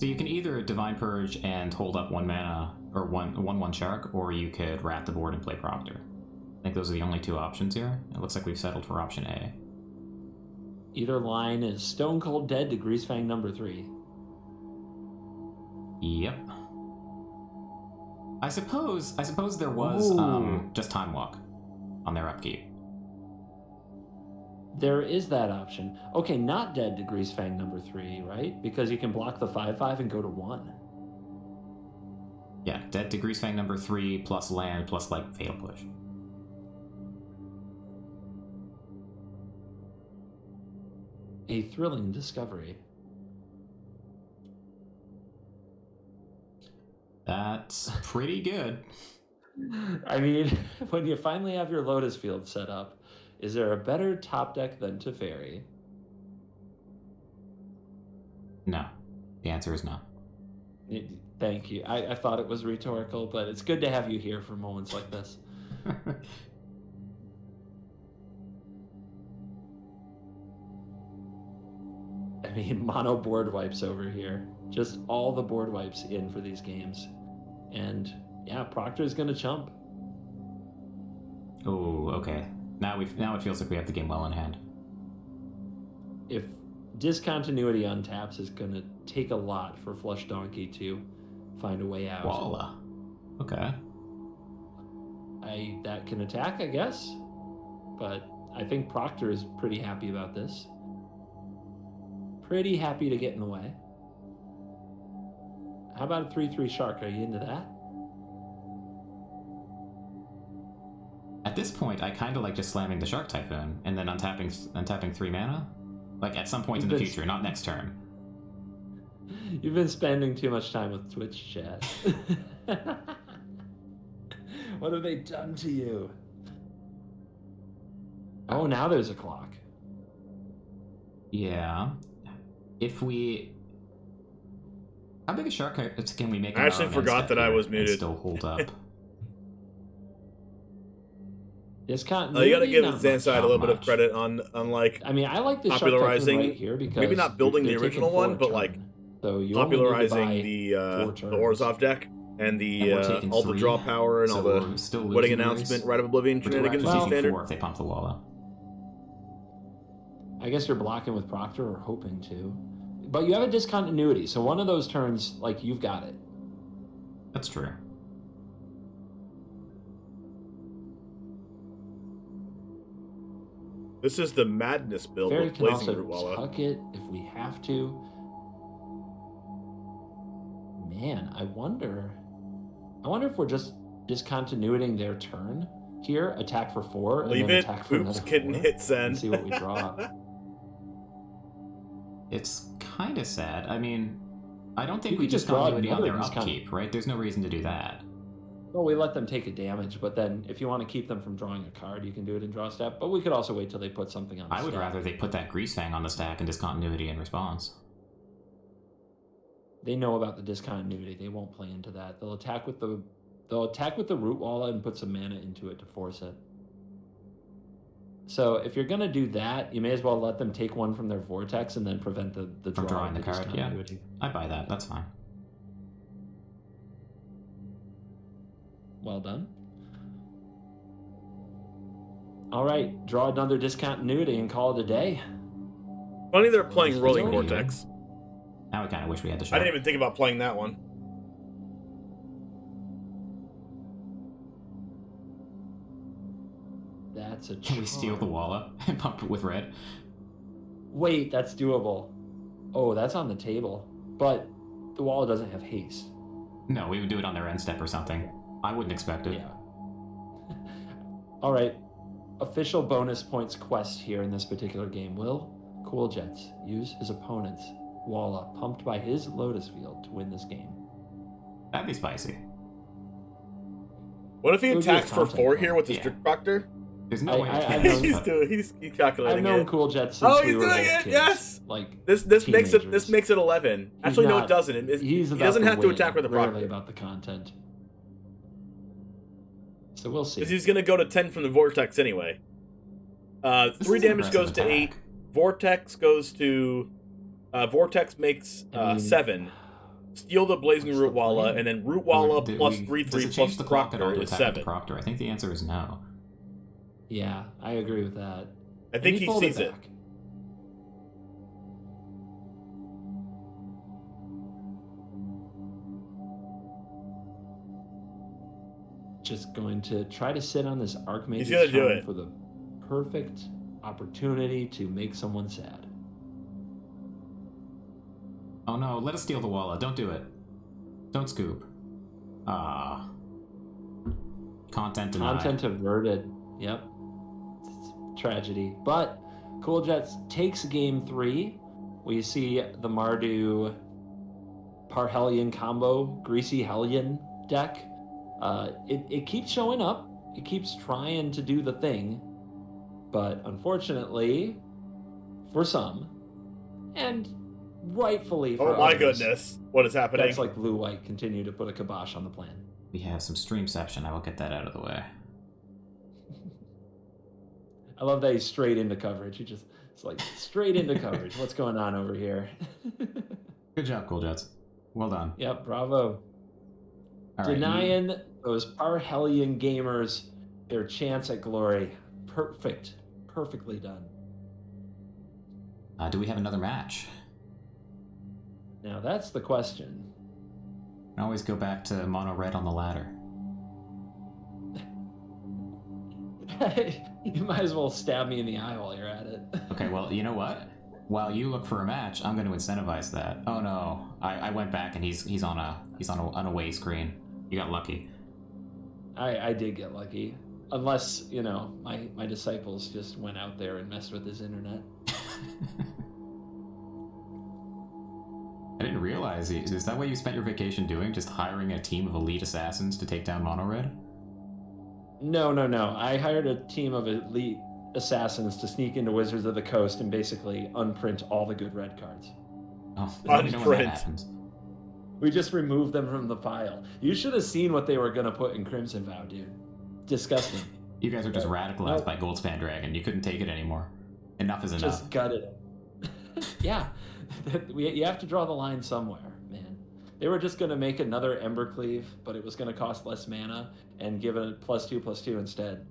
So you can either Divine Purge and hold up 1 mana, or 1/1 Shark, or you could rat the board and play Proctor. I think those are the only 2 options here. It looks like we've settled for option A. Either line is stone cold dead to GREASEFANG number 3. Yep. I suppose there was just Time Walk on their upkeep. There is that option. Okay, not dead to Greasefang number 3, right? Because you can block the 5/5 and go to 1. Yeah, dead to Greasefang number 3 plus land plus like Fatal Push. A thrilling discovery. That's pretty good. I mean, when you finally have your Lotus Field set up, is there a better top deck than Teferi? No. The answer is no. Thank you. I thought it was rhetorical, but it's good to have you here for moments like this. I mean, mono board wipes over here. Just all the board wipes in for these games. And yeah, Proctor's gonna chump. Oh, okay. Now it feels like we have the game well in hand. If discontinuity untaps is gonna take a lot for Flush Donkey to find a way out. Voila. Okay. That can attack, I guess. But I think Proctor is pretty happy about this. Pretty happy to get in the way. How about a 3/3 Shark? Are you into that? At this point, I kind of like just slamming the Shark Typhoon and then untapping 3 mana. Like at some point in the future, not next turn. You've been spending too much time with Twitch chat. What have they done to you? Oh, now there's a clock. Yeah. If we... How big a shark can we make? I actually forgot that I was muted. Still hold up. You gotta give Zanside a little bit of credit on like. I mean, I like the popularizing right here because maybe not building the original one, but like popularizing the Orzhov deck and the all the draw power and all the wedding announcement, Rite of Oblivion shenanigans. Standard. If they pump the Walla. I guess you're blocking with Proctor or hoping to. But you have a discontinuity, so one of those turns, like, you've got it. That's true. This is the madness build Fairy with can Blazing also Rootwalla. tuck it if we have to. Man, I wonder if we're just discontinuing their turn here, attack for 4, Leave and then it. attack for Oops, another couldn't 4, hit send. and see what we draw. It's kind of sad. I mean, I don't think You we could just just draw continuity on their another upkeep, right? There's no reason to do that. Well, we let them take a damage, but then if you want to keep them from drawing a card, you can do it in draw step. But we could also wait till they put something on the I would stack. rather they put that Greasefang on the stack and discontinuity in response. They know about the discontinuity. They won't play into that. They'll attack with the Rootwalla and put some mana into it to force it. So if you're gonna do that, you may as well let them take one from their Vortex and then prevent the draw. From drawing the of card, yeah. discontinuity. I buy that. That's fine. Well done. All right, draw another discontinuity and call it a day. Funny they're playing Rolling Vortex. Now I kind of wish we had the I shark. didn't even think about playing that one. That's a Can we steal the Walla and pump it with red? Wait, that's doable. Oh, that's on the table. But the Walla doesn't have haste. No, we would do it on their end step or something. I wouldn't expect it. Yeah. All right. Official bonus points quest here in this particular game. Will Cool Jets use his opponent's Walla pumped by his Lotus Field to win this game? That'd be spicy. What if he It would be a attacks for content 4 here with his Yeah. Strict Proctor? There's no way. He's calculating I've known it. Cool Jets since we he's were doing little it. kids. Yes. Like This makes it 11. Actually, no, not- it doesn't. He He's about doesn't have to win, attack with the rarely Proctor. about the content. So we'll see. Because he's gonna go to 10 from the Vortex anyway. 3 is damage an goes to aggressive 8. attack. Vortex goes to. Vortex makes 7. Steal the Blazing What's the Rootwalla, plan? and then Rootwalla plus Does 3/3 it change plus the clock at all Proctor to is attack with 7. the Proctor? I think the answer is no. Yeah, I agree with that. I think he folded sees it. back. just going to try to sit on this Archmage's He's gonna do Charm it. for the perfect opportunity to make someone sad. Oh no, let us steal the Walla. Don't do it. Don't scoop. Ah. Content denied. Content averted. Yep. It's tragedy. But Cool Jets takes game 3. We see the Mardu Parhelion combo, Greasy Hellion deck. It keeps showing up. It keeps trying to do the thing. But unfortunately, for some, and rightfully for Oh my others, goodness. What is happening? decks like Blue-White continue to put a kibosh on the plan. We have some streamception. I will get that out of the way. I love that he's straight into coverage. It's like straight into coverage. What's going on over here? Good job, Cool Jets. Well done. Yep, bravo. All right, Denying those Parhelion gamers their chance at glory. Perfect. Perfectly done. do we have another match? Now that's the question. I always go back to mono red on the ladder. You might as well stab me in the eye while you're at it. Okay, well, you know what? While you look for a match, I'm going to incentivize that. Oh no, I went back and he's on an away screen. You got lucky. I did get lucky. Unless, you know, my disciples just went out there and messed with his internet. I didn't realize. Is that what you spent your vacation doing? Just hiring a team of elite assassins to take down Mono Red? No. I hired a team of elite assassins to sneak into Wizards of the Coast and basically unprint all the good red cards. Oh, let me know when that happens. We just removed them from the pile. You should have seen what they were going to put in Crimson Vow, dude. Disgusting. You guys are just radicalized by Goldspan Dragon. You couldn't take it anymore. Enough is enough. Just gutted it. Yeah. You have to draw the line somewhere, man. They were just going to make another Embercleave, but it was going to cost less mana and give it a +2/+2 instead.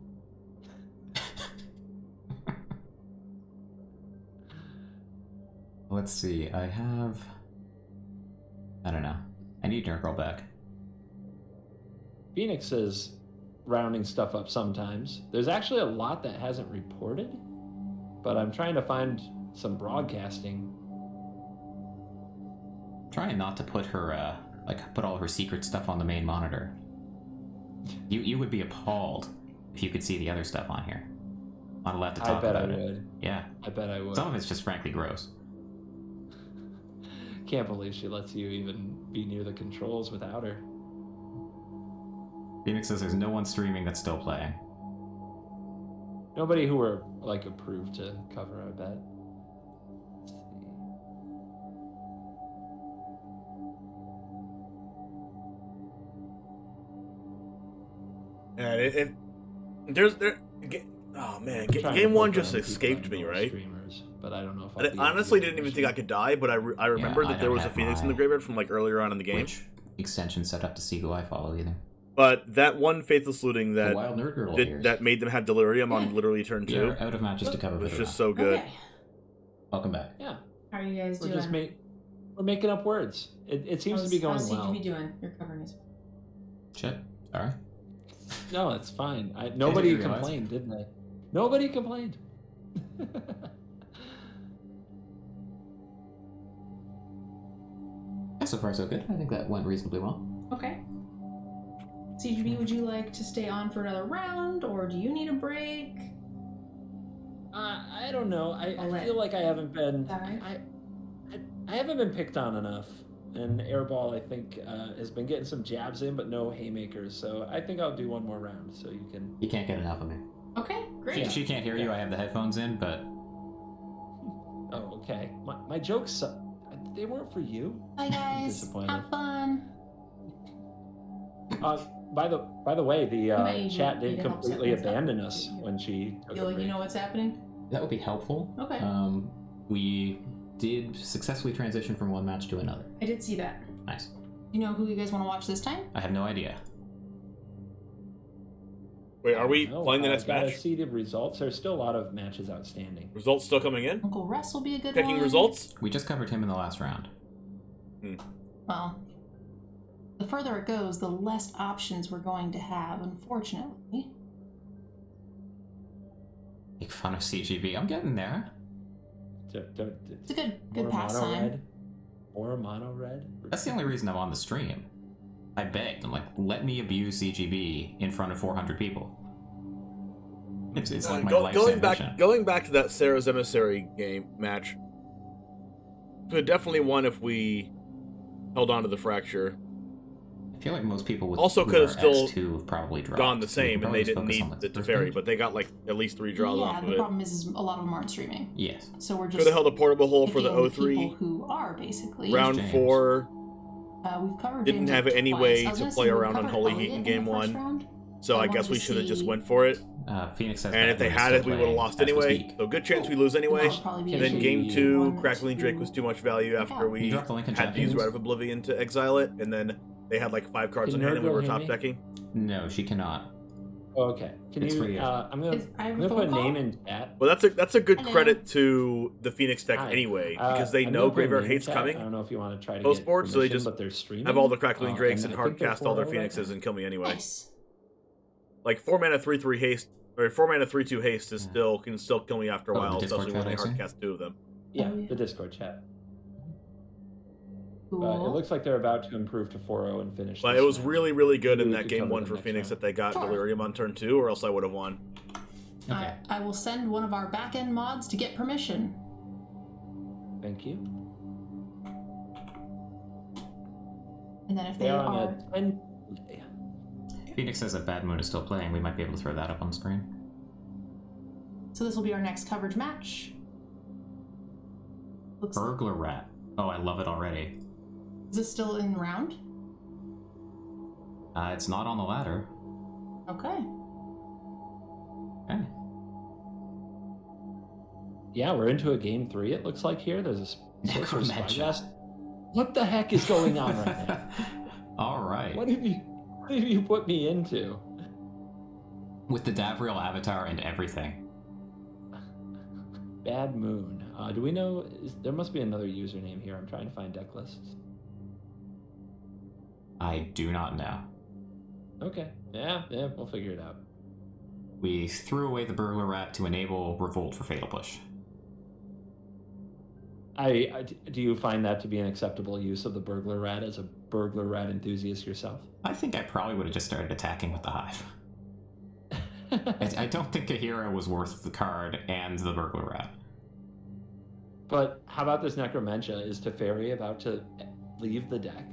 Let's see. I don't know. I need Nurgle back. Phoenix is rounding stuff up sometimes. There's actually a lot that hasn't reported, but I'm trying to find some broadcasting. Trying not to put her, put all her secret stuff on the main monitor. You would be appalled if you could see the other stuff on here. Not allowed to talk about it. I would. Yeah. I bet I would. Some of it's just frankly gross. Can't believe she lets you even be near the controls without her. Phoenix says there's no one streaming that's still playing. Nobody who were, approved to cover, I bet. And oh man, game 1 just escaped me, right? Streamers, but I don't know if I honestly didn't even think I could die, but I remembered that there was a Phoenix in the graveyard from earlier on in the game. Which extension set up to see who I follow either. But that one Faithless Looting that Wild Nerd Girl that made them have Delirium on literally turn 2. You're out of matches to cover. It was just so good. Okay. Welcome back. Yeah. How are you guys We're doing? just we're making up words. It seems to be going how's well. CGB doing? You're covering us. Shit. Sorry. No, it's fine. Nobody didn't realize. complained, didn't they? Nobody complained. Yeah, so far so good. I think that went reasonably well. Okay. CGB, would you like to stay on for another round, or do you need a break? I don't know. I feel like I haven't been. I haven't been picked on enough, and Airball I think has been getting some jabs in, but no haymakers. So I think I'll do one more round, so you can. You can't get enough of me. Okay, great. She can't hear you. I have the headphones in, but. Oh, okay. My jokes, they weren't for you. Bye guys. Disappointed. Have fun. By the way, the chat did need to help completely set things up. abandon us when she took a break. You know what's happening? That would be helpful. Okay. We did successfully transition from one match to another. I did see that. Nice. You know who you guys want to watch this time? I have no idea. Wait, are we playing the next gotta match? see the results. There's still a lot of matches outstanding. Results still coming in? Uncle Russ will be a good Picking one. results? We just covered him in the last round. Well, The further it goes, the less options we're going to have, unfortunately. Make fun of CGB. I'm getting there. It's a good More pastime. mono red? More mono red? That's the only reason I'm on the stream. I begged. I'm like, let me abuse CGB in front of 400 people. It's like my life's ambition. Going back to that Sarah's Emissary game match, could definitely won if we held on to the fracture. I feel like most people with Also who could have are still S2 have probably dropped. gone the We same, can and they probably didn't focus on, need like, the first Teferi, stage. but they got like at least 3 draws Yeah, off of the it. problem is a lot of them aren't streaming. Yes. So we're just Could have held a portable hole for the picking people 03. who are basically Round 4 We've covered didn't James have like any twice. way I was to gonna play say we around on covered Holy Elliot Heat in the game first 1, round. so I wanted guess we to should have just see- went for it. Phoenix has And if they had it, we would have lost anyway. So good chance we lose anyway. And then game 2, Crackling Drake was too much value after we drop the link in had chat, to use please? Rite of Oblivion to exile it, and then they had like 5 cards Can in hand and we Nerdville were hear top me? decking. No, she cannot. Oh, okay. Can It's you? for you. I'm gonna I have I'm a gonna put a phone name call? in chat. Well, that's a good Hello. credit to the Phoenix deck Hi. anyway, because they I'm know gonna put a Graveyard name in Hate's chat. coming I don't know if you want to try to post get board, so they permission, just but they're streaming. have all the Crackling Drakes and and I think hard they're cast all their 4-0 right Phoenixes now. and kill me anyway. Nice. Like 4 mana 3/3 haste or 4 mana 3/2 haste is can still kill me after a Oh, while, the Discord especially when chat, they I see. hard cast 2 of them. Yeah, Oh, yeah. the Discord chat. Cool. It looks like they're about to improve to 4-0 and finish. But this it was round. really, really good in Maybe we that could game cover 1 the for next Phoenix round. that they got Sure. Delirium on turn 2, or else I would have won. Okay. I will send one of our back-end mods to get permission. Thank you. And then if they They're on are... a 10. Phoenix says that Bad Moon is still playing. We might be able to throw that up on the screen. So this will be our next coverage match. Looks like... Burglar Rat. Oh, I love it already. Is this still in round? It's not on the ladder. Okay. Okay. Yeah, we're into a game 3. It looks like here. There's a Sorcerer's Necromancer. Spyglass. What the heck is going on right now? All right. What have you put me into? With the Davriel avatar and everything. Bad Moon. Do we know? There must be another username here. I'm trying to find deck lists. I do not know. Okay. Yeah, we'll figure it out. We threw away the Burglar Rat to enable Revolt for Fatal Push. Do you find that to be an acceptable use of the Burglar Rat as a Burglar Rat enthusiast yourself? I think I probably would have just started attacking with the Hive. I don't think a hero was worth the card and the Burglar Rat. But how about this Necromentia? Is Teferi about to leave the deck?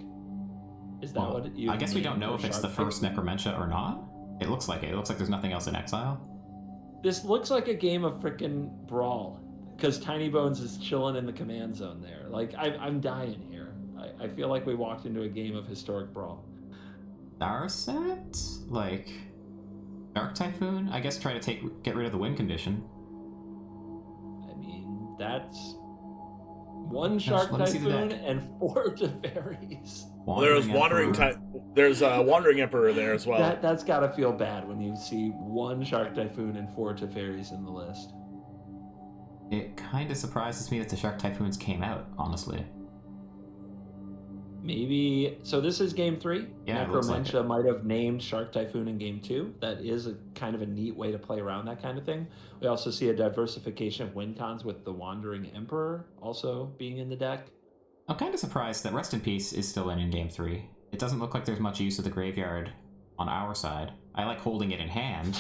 Is that what you I guess we mean don't know for if it's the Shark first Tank? Necromentia or not. It looks like it. It looks like there's nothing else in exile. This looks like a game of frickin' Brawl. Because Tiny Bones is chilling in the command zone there. Like, I'm dying here. I feel like we walked into a game of historic Brawl. Narset? Like, Dark Typhoon? I guess try to get rid of the win condition. I mean, that's one Shark let me see the Typhoon deck. and 4 Teferis. There's There's Wandering Emperor there as well. That's gotta feel bad when you see one Shark Typhoon and 4 Teferis in the list. It kind of surprises me that the Shark Typhoons came out, honestly. Maybe. So this is game 3. Yeah, it looks like Necromentia might have named Shark Typhoon in game 2. That is a kind of a neat way to play around that kind of thing. We also see a diversification of win cons with the Wandering Emperor also being in the deck. I'm kind of surprised that Rest in Peace is still in game 3. It doesn't look like there's much use of the graveyard on our side. I like holding it in hand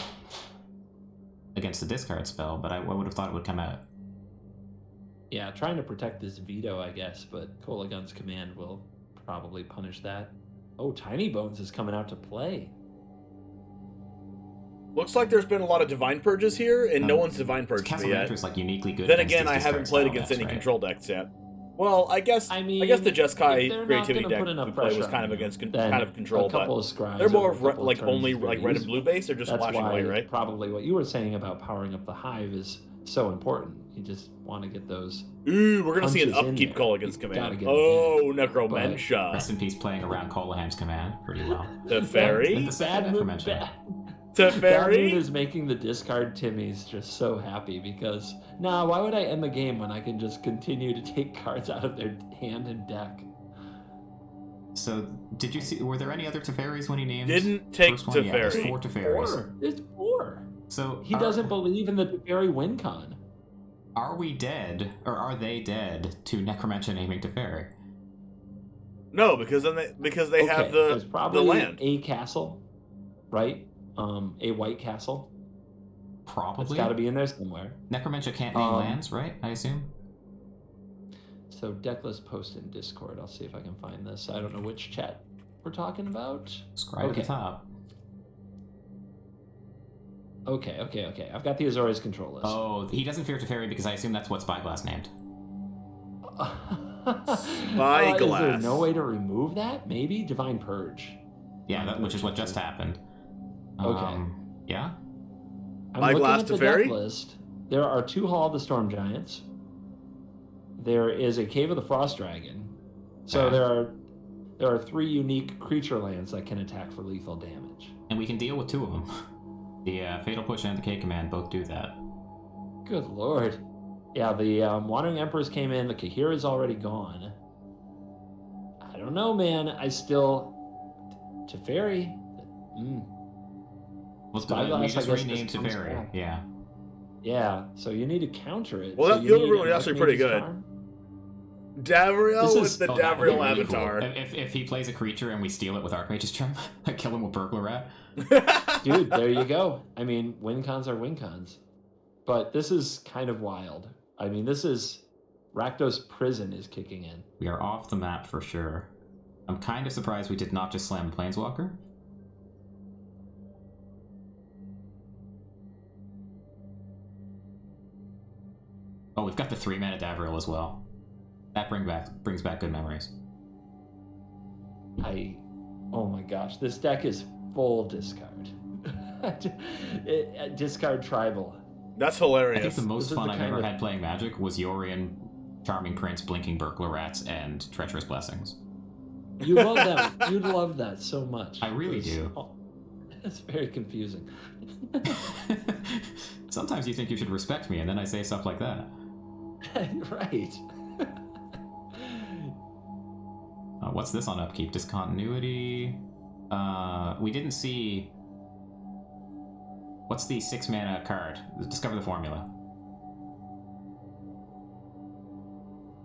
against the discard spell, but I would have thought it would come out. Yeah, trying to protect this veto, I guess, but Kolagun's command will probably punish that. Oh, Tiny Bones is coming out to play. Looks like there's been a lot of Divine Purges here, and no one's Divine Purged Castle me yet. Rancher's like uniquely good. Then against again, these I haven't discard played style against decks, any right? control decks yet. Well, I guess the if Jeskai they're not creativity gonna deck put enough we play was pressure kind on of you, against then kind of control, a couple but of scribes they're more over a of couple of like turns only is very like red and useful. blue base, or just That's flashing why white, right? probably what you were saying about powering up the Hive is so important. You just want to get those. Ooh, we're gonna see an punches in upkeep there. call against You gotta command. get them Oh, in. Necromentia. Rest in Peace playing around Colaham's command pretty well. The fairy? And the second Bad Moon, Necromentia. Bad Teferi? Moon is making the discard Timmies just so happy because why would I end the game when I can just continue to take cards out of their hand and deck? So, did you see? Were there any other Teferis when he named? Didn't take first one? Yeah, there's Teferi. 4 Teferis. It's 4. So He doesn't believe in the Teferi win con. Are we dead, or are they dead to Necromantia naming Teferi? No, because they have there's the probably land. a castle, right? A white castle. Probably. It's got to be in there somewhere. Necromantia can't name lands, right? I assume. So Deckless post in Discord. I'll see if I can find this. I don't know which chat we're talking about. Scribe at the top. Okay. I've got the Azorius control list. Oh, he doesn't fear Teferi because I assume that's what Spyglass named. Spyglass. Is there no way to remove that? Maybe Divine Purge. Yeah, which is what just happened. Okay. Yeah. I'm looking at the Teferi? deck list. There are 2 Hall of the Storm Giants. There is a Cave of the Frost Dragon. So there are 3 unique creature lands that can attack for lethal damage. And we can deal with 2 of them. The Fatal Push and the K Command both do that. Good lord. Yeah, the Wandering Emperors came in. The Kahir is already gone. I don't know, man. I still... Teferi? Well, we just renamed Teferi. Yeah. Yeah, so you need to counter it. Well, so that you field need rule is actually pretty good. Charm. Davriel with the Davriel really avatar. Cool. If he plays a creature and we steal it with Archmage's Charm, I kill him with Burglar Rat. Dude, there you go. I mean, win cons are win cons. But this is kind of wild. I mean, this is... Rakdos Prison is kicking in. We are off the map for sure. I'm kind of surprised we did not just slam Planeswalker. Oh, we've got the 3-mana Davriel as well. That brings back good memories. Oh my gosh, this deck is full discard. Discard Tribal. That's hilarious. I think the most fun I've ever had playing Magic was Yorion, Charming Prince, Blinking Burglar Rats, and Treacherous Blessings. You love that. You'd love that so much. I really do. It's very confusing. Sometimes you think you should respect me, and then I say stuff like that. Right. What's this on upkeep? Discontinuity. We didn't see... What's the 6-mana card? Discover the formula.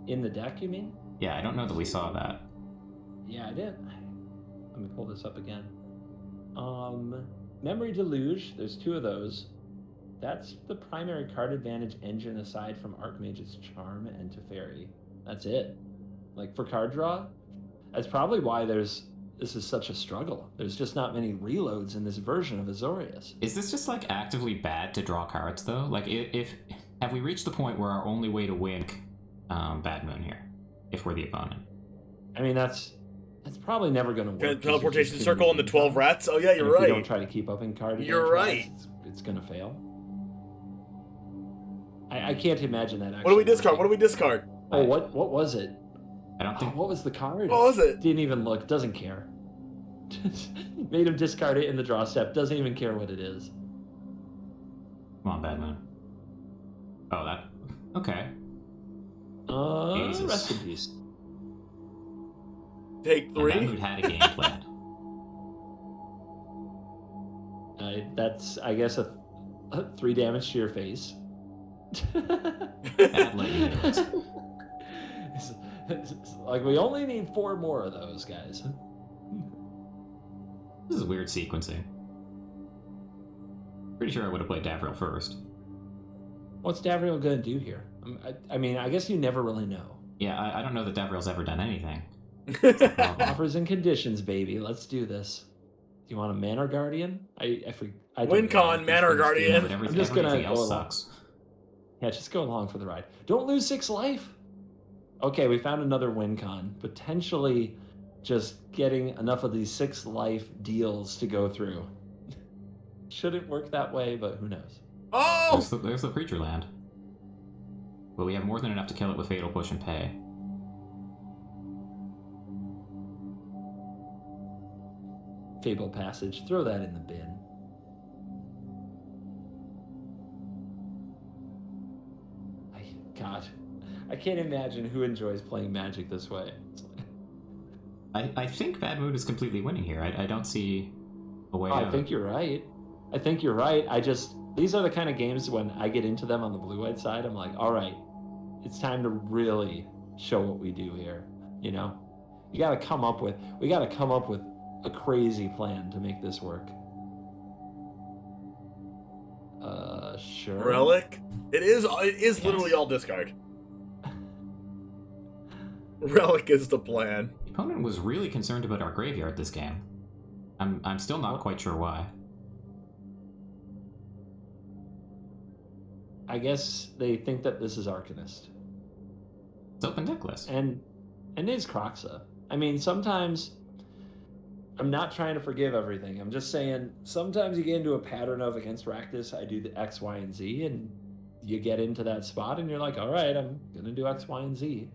In the deck, you mean? Yeah, I don't know that we saw that. Yeah, I did. Let me pull this up again. Memory Deluge, there's 2 of those. That's the primary card advantage engine aside from Archmage's Charm and Teferi. That's it. Like, for card draw, that's probably why this is such a struggle. There's just not many reloads in this version of Azorius. Is this just, like, actively bad to draw cards, though? Like, have we reached the point where our only way to win Bad Moon here, if we're the opponent? I mean, that's probably never going to work. Teleportation circle and the 12 rats? Oh yeah, you're right. If you don't try to keep up in card You're right. It's going to fail. I can't imagine that actually. What do we discard? What do we discard? Oh, what was it? I don't think... what was the card? What was it? Didn't even look. Doesn't care. Made him discard it in the draw step. Doesn't even care what it is. Come on, Bad Moon. Oh, that... Okay. Jesus. Rest in peace. Take 3. Bad Moon had a game plan. That's, I guess, a 3 damage to your face. Bad lady. Like, we only need 4 more of those, guys. This is weird sequencing. Pretty sure I would have played Davriel first. What's Davriel gonna do here? I mean, I guess you never really know. Yeah, I don't know that Davriel's ever done anything. Offers and conditions, baby. Let's do this. Do you want a Manor Guardian? WinCon Manor Guardian. Yeah, I'm just gonna everything go else along. sucks. Yeah, just go along for the ride. Don't lose 6 life. Okay, we found another WinCon. Potentially just getting enough of these 6 life deals to go through. Shouldn't work that way, but who knows? Oh! There's the creature land. But we have more than enough to kill it with Fatal Push and Pay. Fable Passage. Throw that in the bin. God, I can't imagine who enjoys playing Magic this way. I think Bad Mood is completely winning here. I don't see a way out. I think you're right. I think you're right. These are the kind of games when I get into them on the blue-white side, I'm like, all right, it's time to really show what we do here. You know, we got to come up with a crazy plan to make this work. Sure. Relic? It is literally all discard. Relic is the plan. The opponent was really concerned about our graveyard this game. I'm still not quite sure why. I guess they think that this is Arcanist. It's open deck list. And it's Kroxa. I mean, sometimes I'm not trying to forgive everything. I'm just saying sometimes you get into a pattern of against Rakdos, I do the X, Y, and Z, and you get into that spot and you're like, all right, I'm going to do X, Y, and Z.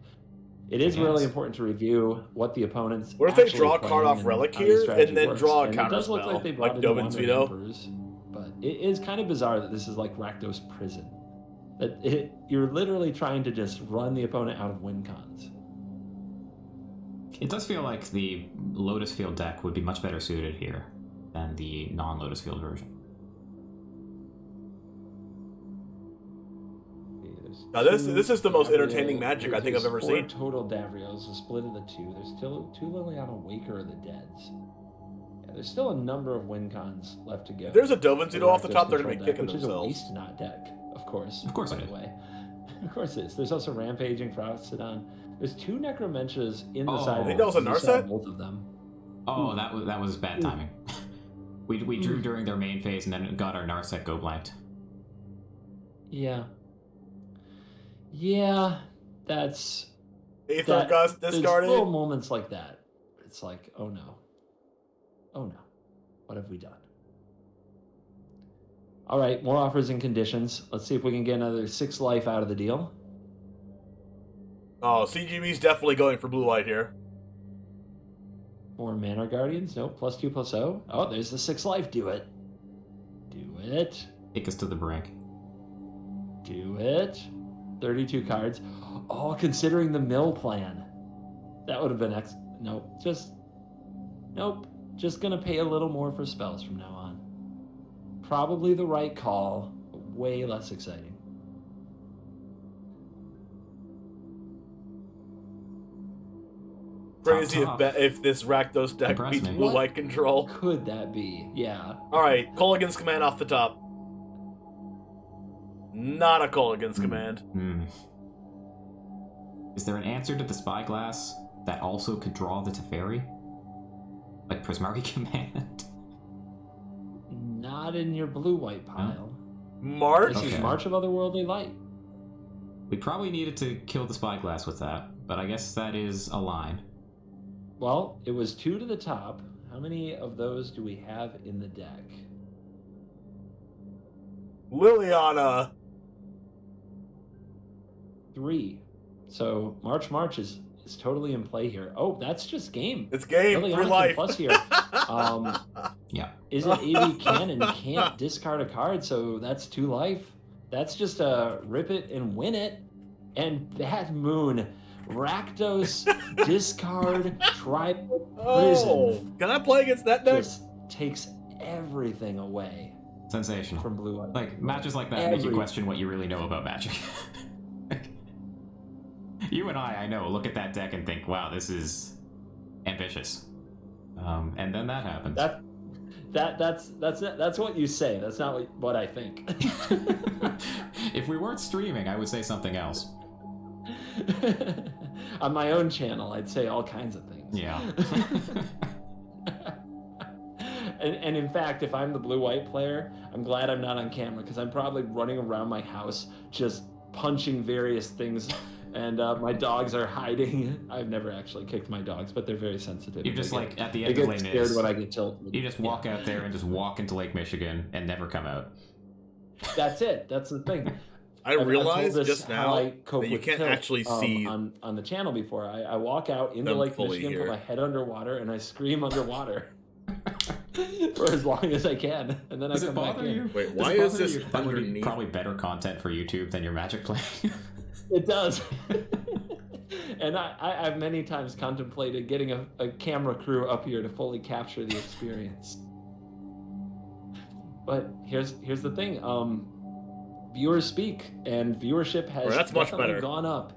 It is really important to review what the opponents. What if they draw a card off Relic here and then draw a counter spell, like Dovin's Veto? But it is kind of bizarre that this is like Rakdos Prison. That you're literally trying to just run the opponent out of win cons. It does feel like the Lotus Field deck would be much better suited here than the non-Lotus Field version. Now this is the most entertaining Magic I think I've ever seen. Total Davrios, a split of the two. There's still two Liliana Waker of the Deads. Yeah, there's still a number of win cons left to go. If there's a Dovin's Veto off the top, they're going to be kicking themselves. Which is a waste not deck, of course. Of course by the way. Of course it is. There's also Rampaging Frostodon. There's two Necromenches in the side. I think that was a Narset? Both of them. Oh, that was bad timing. We drew during their main phase and then got our Narset go blanked. Yeah. Yeah, that's... Aether Gust discarded? There's little moments like that. It's like, oh no. Oh no. What have we done? All right, more offers and conditions. Let's see if we can get another 6 life out of the deal. Oh, CGB's definitely going for blue-white here. More Manor Guardians? No, +2/+0. Oh, there's the 6 life. Do it. Do it. Take us to the brink. Do it. 32 cards. All considering the mill plan. That would have been Nope. Nope. Just gonna pay a little more for spells from now on. Probably the right call, but way less exciting. Crazy if this Rakdos deck beats blue-white control. Could that be? Yeah. Alright, Kolaghan's Command off the top. Not a Kolaghan's Command. Is there an answer to the Spyglass that also could draw the Teferi? Like Prismari Command? Not in your blue-white pile. March? This is March of Otherworldly Light. We probably needed to kill the Spyglass with that, but I guess that is a line. Well, it was 2 to the top. How many of those do we have in the deck? Liliana. 3. So March is totally in play here. Oh, that's just game. It's game. Liliana For life. Plus here. Yeah. Is it AV Cannon? Can't discard a card, so that's 2 life. That's just a rip it and win it. And Bad Moon, Rakdos, discard, tribal prison. Can I play against that deck? Just takes everything away. Sensational. From blue white. Like, matches like that make you question what you really know about Magic. You and I know, look at that deck and think, wow, this is ambitious. And then that happens. That's what you say. That's not what I think. If we weren't streaming, I would say something else. On my own channel, I'd say all kinds of things. Yeah. And in fact, if I'm the blue-white player, I'm glad I'm not on camera because I'm probably running around my house just punching various things. And my dogs are hiding. I've never actually kicked my dogs, but they're very sensitive. You just like at the end of Les Mis. Scared when I get tilted. You just walk out there and just walk into Lake Michigan and never come out. That's it. That's the thing. I realized just now that you can't actually see on the channel before. I walk out into Lake Michigan, put my head underwater, and I scream underwater for as long as I can, and then I come back in. Wait, why is this underneath? Probably better content for YouTube than your Magic playing. It does. And I've many times contemplated getting a camera crew up here to fully capture the experience. But here's the thing. Viewers speak, and viewership has That's much definitely better. gone up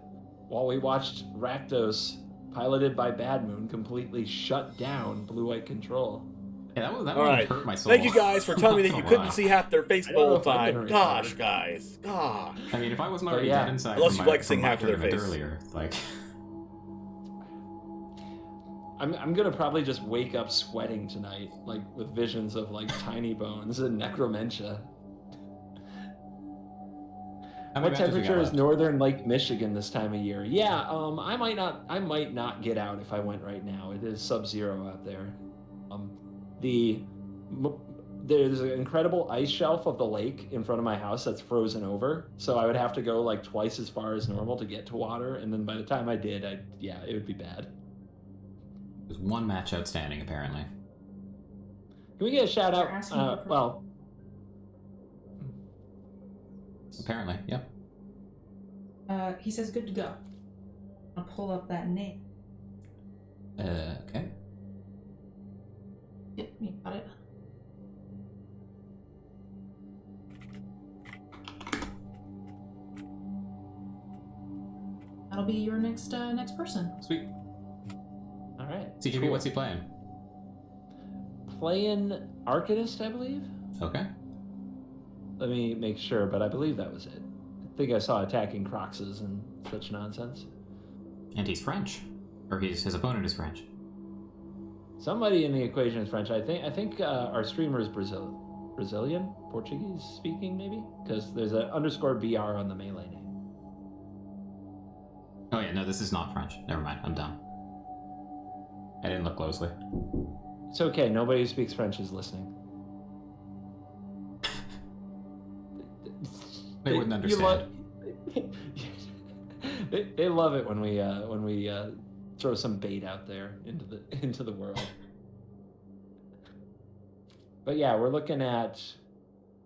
while we watched Rakdos, piloted by Bad Moon, completely shut down Blue-White Control. Yeah, that All one right. hurt my soul. Thank you guys for telling me that you couldn't see half their face the I don't know whole if I'm time. gonna Gosh, record. guys. Gosh. I mean, if I wasn't But already yeah, dead inside unless from you my, like seeing from my half of their tournament face. earlier, like... I'm gonna probably just wake up sweating tonight, like with visions of like tiny bones and necromentia. How many What matches we got temperature is left? northern Lake Michigan this time of year? Yeah, I might not get out if I went right now. It is sub-zero out there. There's an incredible ice shelf of the lake in front of my house that's frozen over, so I would have to go like twice as far as normal to get to water, and then by the time I did, it would be bad. There's one match outstanding, apparently. Can we get a shout They're asking for out? Well, Apparently, yep. He says good to go. I'll pull up that name. Okay. Yep, you got it. That'll be your next person. Sweet. all right. CGB, cool. what's he playing? Playing Arcanist, I believe. Okay. Let me make sure, but I believe that was it. I think I saw attacking Crokeyz and such nonsense. And he's French. Or his opponent is French. Somebody in the equation is French. I think our streamer is Brazilian, Portuguese speaking maybe, because there's an _BR on the melee name. Oh yeah, no, this is not French. Never mind, I'm dumb. I didn't look closely. It's okay. Nobody who speaks French is listening. They wouldn't understand. They love it when we throw some bait out there into the world. But yeah, we're looking at.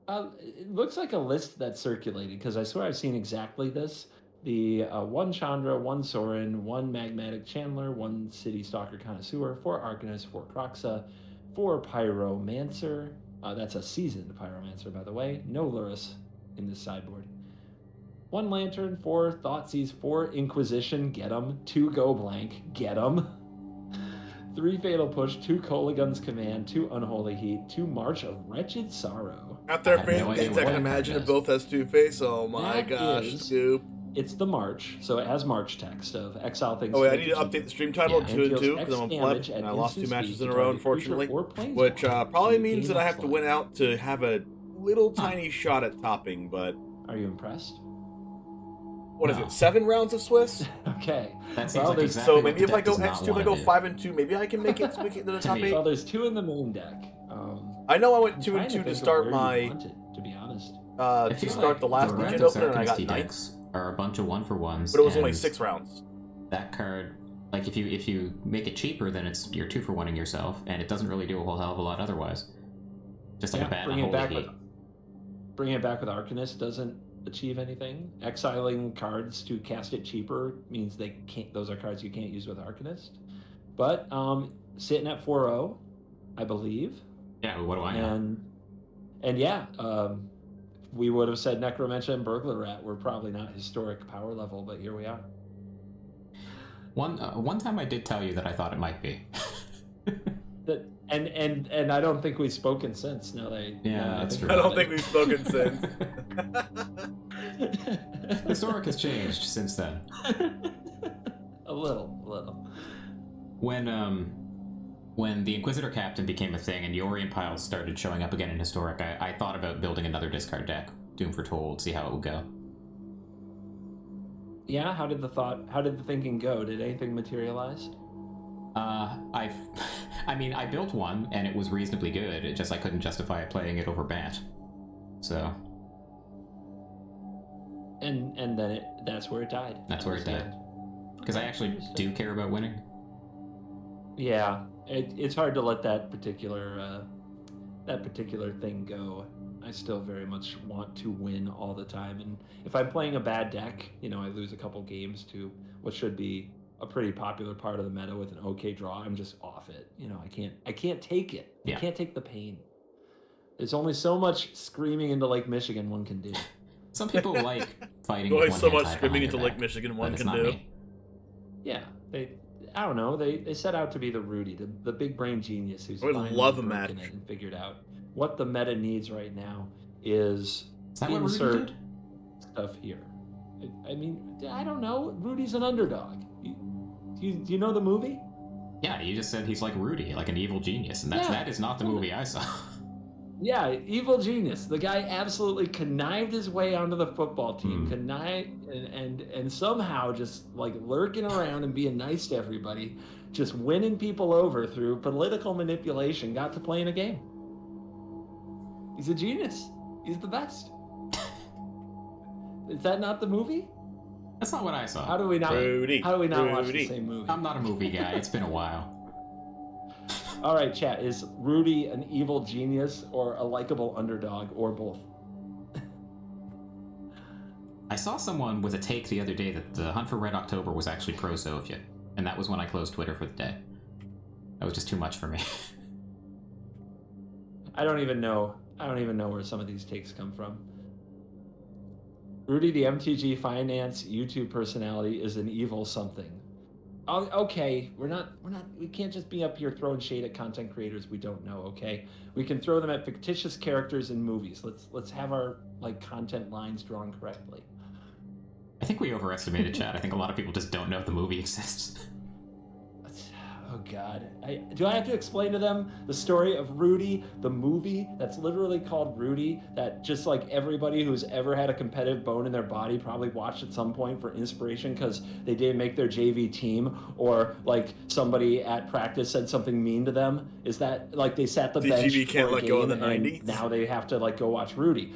It looks like a list that's circulated because I swear I've seen exactly this. The 1 Chandra, 1 Sorin, 1 Magmatic Chandler, 1 City Stalker Connoisseur, 4 Arcanist, 4 Kroxa, 4 Pyromancer. That's a seasoned Pyromancer, by the way. No Lurrus in this sideboard. 1 Lantern, 4 Thoughtseize, 4 Inquisition, get 'em. 2 Go Blank, get 'em. 3 Fatal Push, 2 Koligun's Command, 2 Unholy Heat, 2 March of Wretched Sorrow. After I had no idea things what I can that imagine card it both has Two-Face. Oh my That gosh, is- Scoop. It's the March, so it has March text of exile things. Oh wait, I need to update the stream title to 2 and 2 because I'm on pleb and I lost 2 matches in a row, unfortunately. Which probably means that I have to win out to have a little tiny shot at topping, but... Are you impressed? What is it, 7 rounds of Swiss? Okay. That seems Well, like there's- exactly So what maybe the if I deck go does not X2, if I wanna go do. 5 and 2, maybe I can make it to the top 8. Well, there's 2 in the main deck. I know I went I'm 2 trying and 2 to think of start where my... you want it, to be honest. I to feel start like the last the Legion Rakdos opener, and I got Arcanisty 9th. decks are a bunch of 1-for-1s. But it was only and 6 rounds. That card, like if you make it cheaper, then you're 2-for-1ing yourself, and it doesn't really do a whole hell of a lot otherwise. Just like a bad bringing unholy heat. Bringing it back with Arcanist doesn't achieve anything. Exiling cards to cast it cheaper means they can't. Those are cards you can't use with Arcanist. But sitting at 4-0, I believe. Yeah, what do I know? And yeah, we would have said Necromentia and Burglar Rat were probably not historic power level, but here we are. One time I did tell you that I thought it might be. And I don't think we've spoken since. That's true. I don't think we've spoken since. Historic has changed since then. A little. When the Inquisitor Captain became a thing and the Orient Piles started showing up again in Historic, I thought about building another discard deck, Doom for Told, see how it would go. Yeah, how did the thinking go? Did anything materialize? I built one and it was reasonably good. It just I couldn't justify playing it over Bat. So. And then that's where it died. That's where it died. Because I actually do care about winning. Yeah, it's hard to let that particular thing go. I still very much want to win all the time, and if I'm playing a bad deck, I lose a couple games to what should be a pretty popular part of the meta with an okay draw, I'm just off it. You know, I can't take it. I can't take the pain. There's only so much screaming into Lake Michigan one can do. Some people like fighting. There's with only so one much hand screaming tied into behind Lake your back, Michigan but one it's can not do. me. Yeah, I don't know. They set out to be the Rudy, the big brain genius who's I would finally love a broken match. it and figured out what the meta needs right now is that what Rudy insert did? stuff here. I mean, I don't know. Rudy's an underdog. Do you know the movie? Yeah, you just said he's like Rudy, like an evil genius, and that is not the movie I saw. Yeah, evil genius. The guy absolutely connived his way onto the football team, connived and somehow just like lurking around and being nice to everybody, just winning people over through political manipulation, got to play in a game. He's a genius. He's the best. Is that not the movie? That's not what I saw. How do we not? Rudy, How do we not watch Rudy. the same movie? I'm not a movie guy. It's been a while. All right, chat. Is Rudy an evil genius or a likable underdog or both? I saw someone with a take the other day that the Hunt for Red October was actually pro-Soviet, and that was when I closed Twitter for the day. That was just too much for me. I don't even know where some of these takes come from. Rudy, the MTG Finance YouTube personality, is an evil something. Okay, we can't just be up here throwing shade at content creators we don't know. Okay, we can throw them at fictitious characters in movies. Let's have our content lines drawn correctly. I think we overestimated chat. I think a lot of people just don't know the movie exists. Oh God, do I have to explain to them the story of Rudy, the movie that's literally called Rudy, that just like everybody who's ever had a competitive bone in their body probably watched at some point for inspiration because they didn't make their JV team, or like somebody at practice said something mean to them? Is that like they sat the bench CGB can't for a let go of game the and 90s? now they have to go watch Rudy?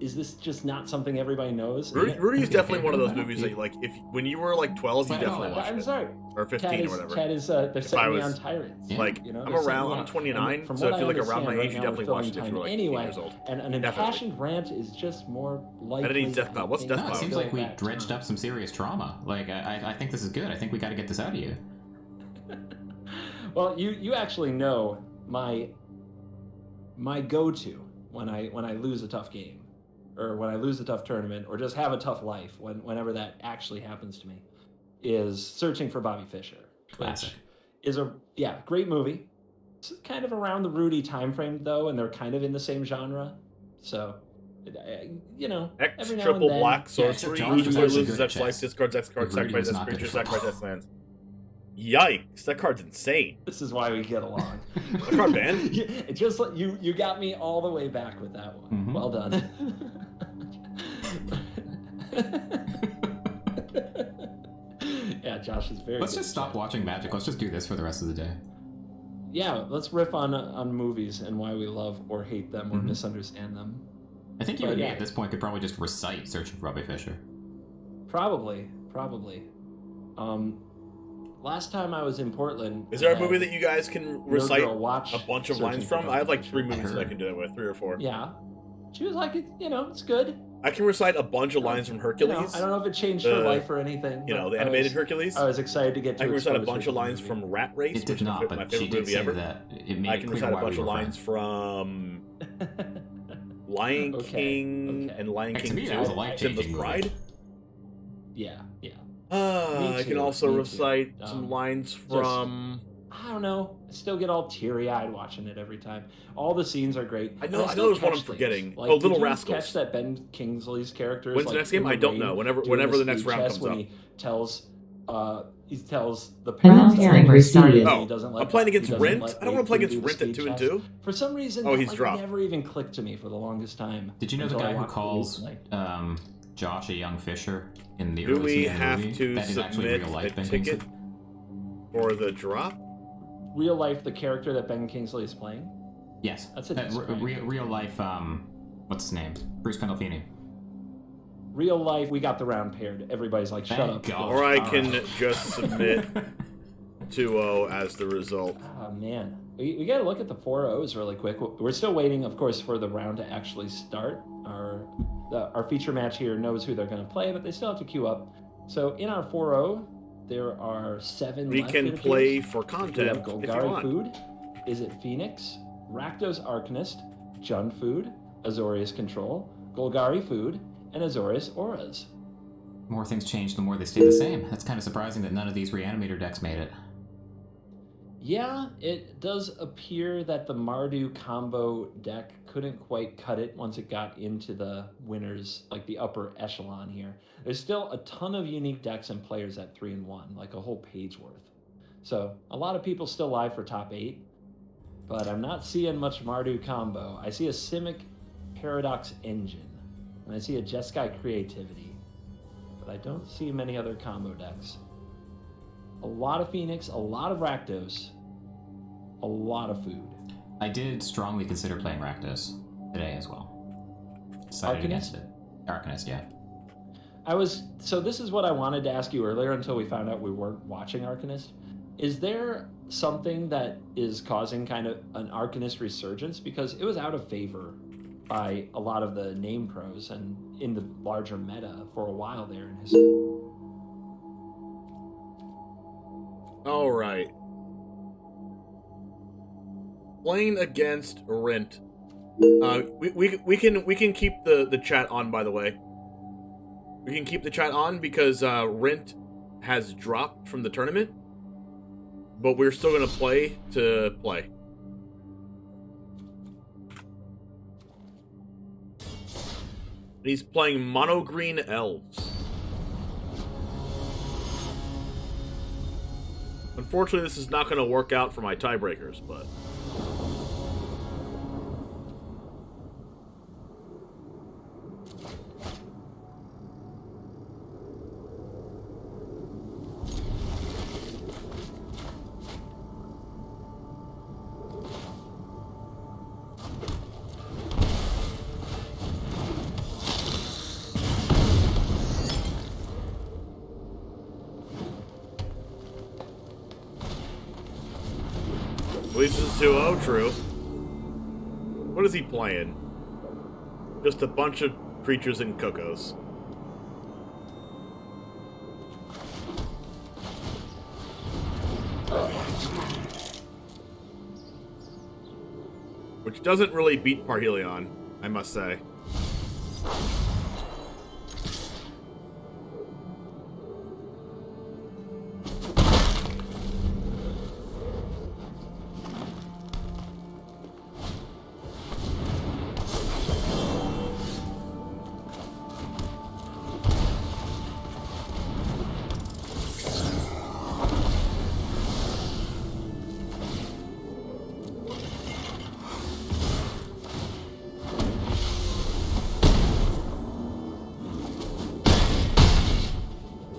Is this just not something everybody knows? Rudy is definitely one of those movies that you like. If when you were 12, you definitely watched I'm it. sorry. Or 15 or whatever. Chad is they're setting me on tyrants. Like, You know, I'm they're setting around, me I'm up. 29, From so what I feel like understand around my right age, you now, definitely we're watched it if filling you were time 18 anyway, years old. and an Definitely. impassioned rant is just more likely. Editing Death Cloud. What's Death No, it Cloud? seems like we dredged up some serious trauma. Like, I think this is good. I think we got to get this out of you. Well, you actually know my go-to when I lose a tough game, or when I lose a tough tournament, or just have a tough life, whenever that actually happens to me, is Searching for Bobby Fischer. Classic. Which is a great movie. It's kind of around the Rudy time frame though, and they're kind of in the same genre. So, you know, X every now triple and then, black sorcery. John Each was player actually loses good X at life, chess. discards X cards, Rudy sacrifices was X not good creatures, at sacrifices X lands. Yikes! That card's insane. This is why we get along. That card banned? It just you got me all the way back with that one. Mhm. Well done. Yeah, Josh is very. Let's good just at stop chess. watching Magic. Let's just do this for the rest of the day. Yeah, let's riff on movies and why we love or hate them or Mhm. misunderstand them. I think you But and me yeah. at this point could probably just recite Searching for Bobby Fischer. Probably. Last time I was in Portland. Is there a I movie had that you guys can no recite girl watch a bunch of Searching lines for from? Bobby I have like Fischer. 3 movies that I can do that with, 3 or 4. Yeah, she was like, it's good. I can recite a bunch of lines from Hercules. I don't know if it changed her life or anything. You know, but the animated Hercules. I was excited to get to I can recite a expose her bunch to of the lines movie. from Rat Race, It did which is not, my but she favorite did movie say ever. that it made I it can clear recite a why bunch we of were lines friends. from Lion King and Lion Like, to King me, 2, that was a life-changing Simba's movie. Pride. Yeah. I Me can too, also me too. recite some lines from. I don't know. I still get all teary-eyed watching it every time. All the scenes are great. I know And still there's one catch I'm forgetting. things. Like, Oh, did Little you Rascals. Catch that Ben Kingsley's character. When's the next game? I don't know. Whenever the next round comes when up. he tells the I'm parents not hearing that he started received. and he Oh, doesn't let I'm playing he against doesn't Rint? let I don't want to play Wade against do the Rint at speed 2 and checks. 2. For some reason, Oh, that, he's dropped. never even clicked to me for the longest time. Did you know the until I guy who watched the calls replay. Josh a young Fisher in the Do early we scenes of the have movie? to That is actually submit real a life Ben ticket Kingsley. for the drop? Real life, the character that Ben Kingsley is playing? Yes. That's a real life, what's his name? Bruce Pandolfini. Real life, we got the round paired. Everybody's like, shut Thank up. God. Or I can just submit 2-0 as the result. Oh, man. We got to look at the 4-0s really quick. We're still waiting, of course, for the round to actually start. Our feature match here knows who they're going to play, but they still have to queue up. So in our 4-0, There are 7 We left, can it play appears. for We content have if you Golgari want. Food. Is it Phoenix? Rakdos Arcanist, Jund Food, Azorius Control, Golgari Food, and Azorius Auras. The more things change, the more they stay the same. That's kind of surprising that none of these Reanimator decks made it. Yeah, it does appear that the Mardu combo deck couldn't quite cut it once it got into the winners, like the upper echelon here. There's still a ton of unique decks and players at 3 and 1, like a whole page worth. So a lot of people still live for top 8, but I'm not seeing much Mardu combo. I see a Simic Paradox Engine, and I see a Jeskai Creativity, but I don't see many other combo decks. A lot of Phoenix, a lot of Rakdos, a lot of food. I did strongly consider playing Rakdos today as well. Decided against it. Arcanist, yeah. So this is what I wanted to ask you earlier until we found out we weren't watching Arcanist. Is there something that is causing kind of an Arcanist resurgence? Because it was out of favor by a lot of the name pros and in the larger meta for a while there in history. All right. Playing against Rent. We can keep the chat on, by the way. We can keep the chat on because Rent has dropped from the tournament, but we're still gonna play to play. And he's playing mono green elves. Unfortunately, this is not going to work out for my tiebreakers, but... At least it's 2-0, true. What is he playing? Just a bunch of creatures and cocos. Which doesn't really beat Parhelion, I must say.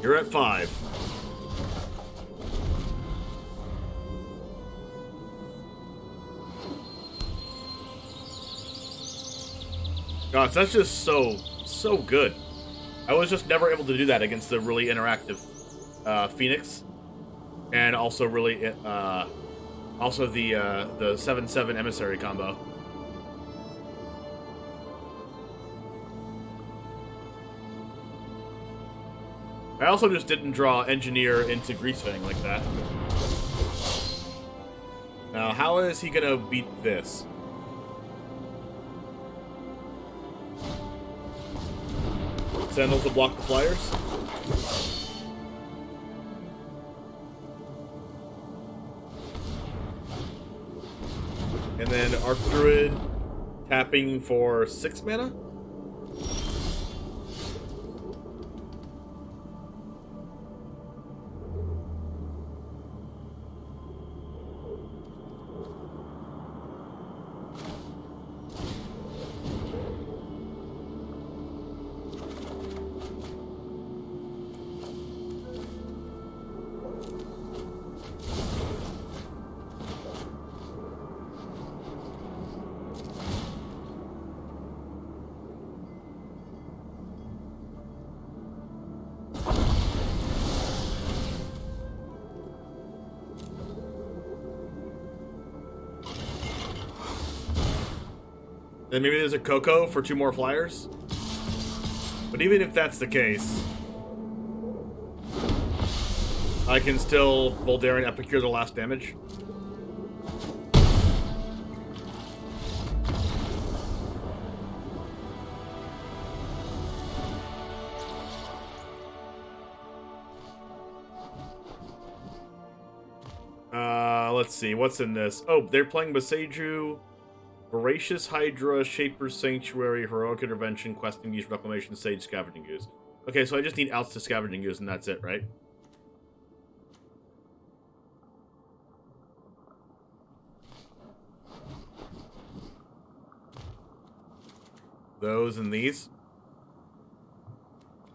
You're at 5. Gosh, that's just so good. I was just never able to do that against the really interactive Phoenix, and also really also the 7/7 Emissary combo. I also just didn't draw Engineer into GREASEFANG like that. Now, how is he gonna beat this? Sandal to block the flyers? And then Arc Druid tapping for 6 mana? Then maybe there's a Coco for 2 more flyers? But even if that's the case... I can still Voldaren Epicure the last damage. Let's see, what's in this? Oh, they're playing Boseiju, Voracious Hydra, Shaper's Sanctuary, Heroic Intervention, Questing Use, Reclamation, Sage, Scavenging Ooze. Okay, so I just need outs to Scavenging Ooze, and that's it, right? Those and these.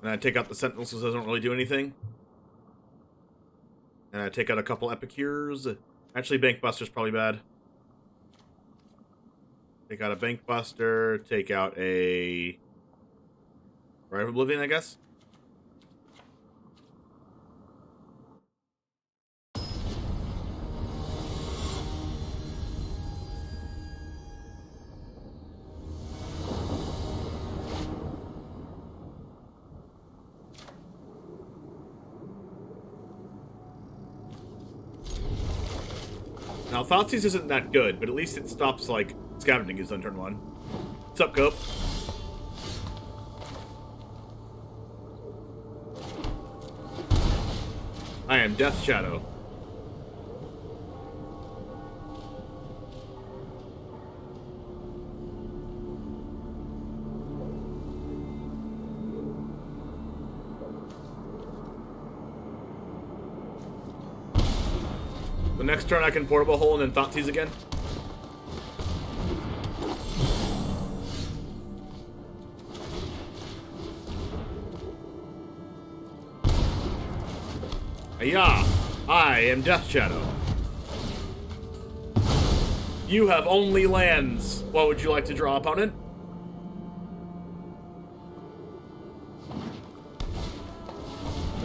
And I take out the Sentinels, so it doesn't really do anything. And I take out a couple Epicures. Actually, Bank Buster's probably bad. Take out a Bank Buster. Take out a Rite of Oblivion, I guess. Now, Thoughtseize isn't that good, but at least it stops, like, Scavenging Ooze on turn 1. What's up, Cope? I am Death Shadow. The next turn I can Portable Hole and then Thoughtseize again. Ayah! I am Death Shadow. You have only lands. What would you like to draw, opponent?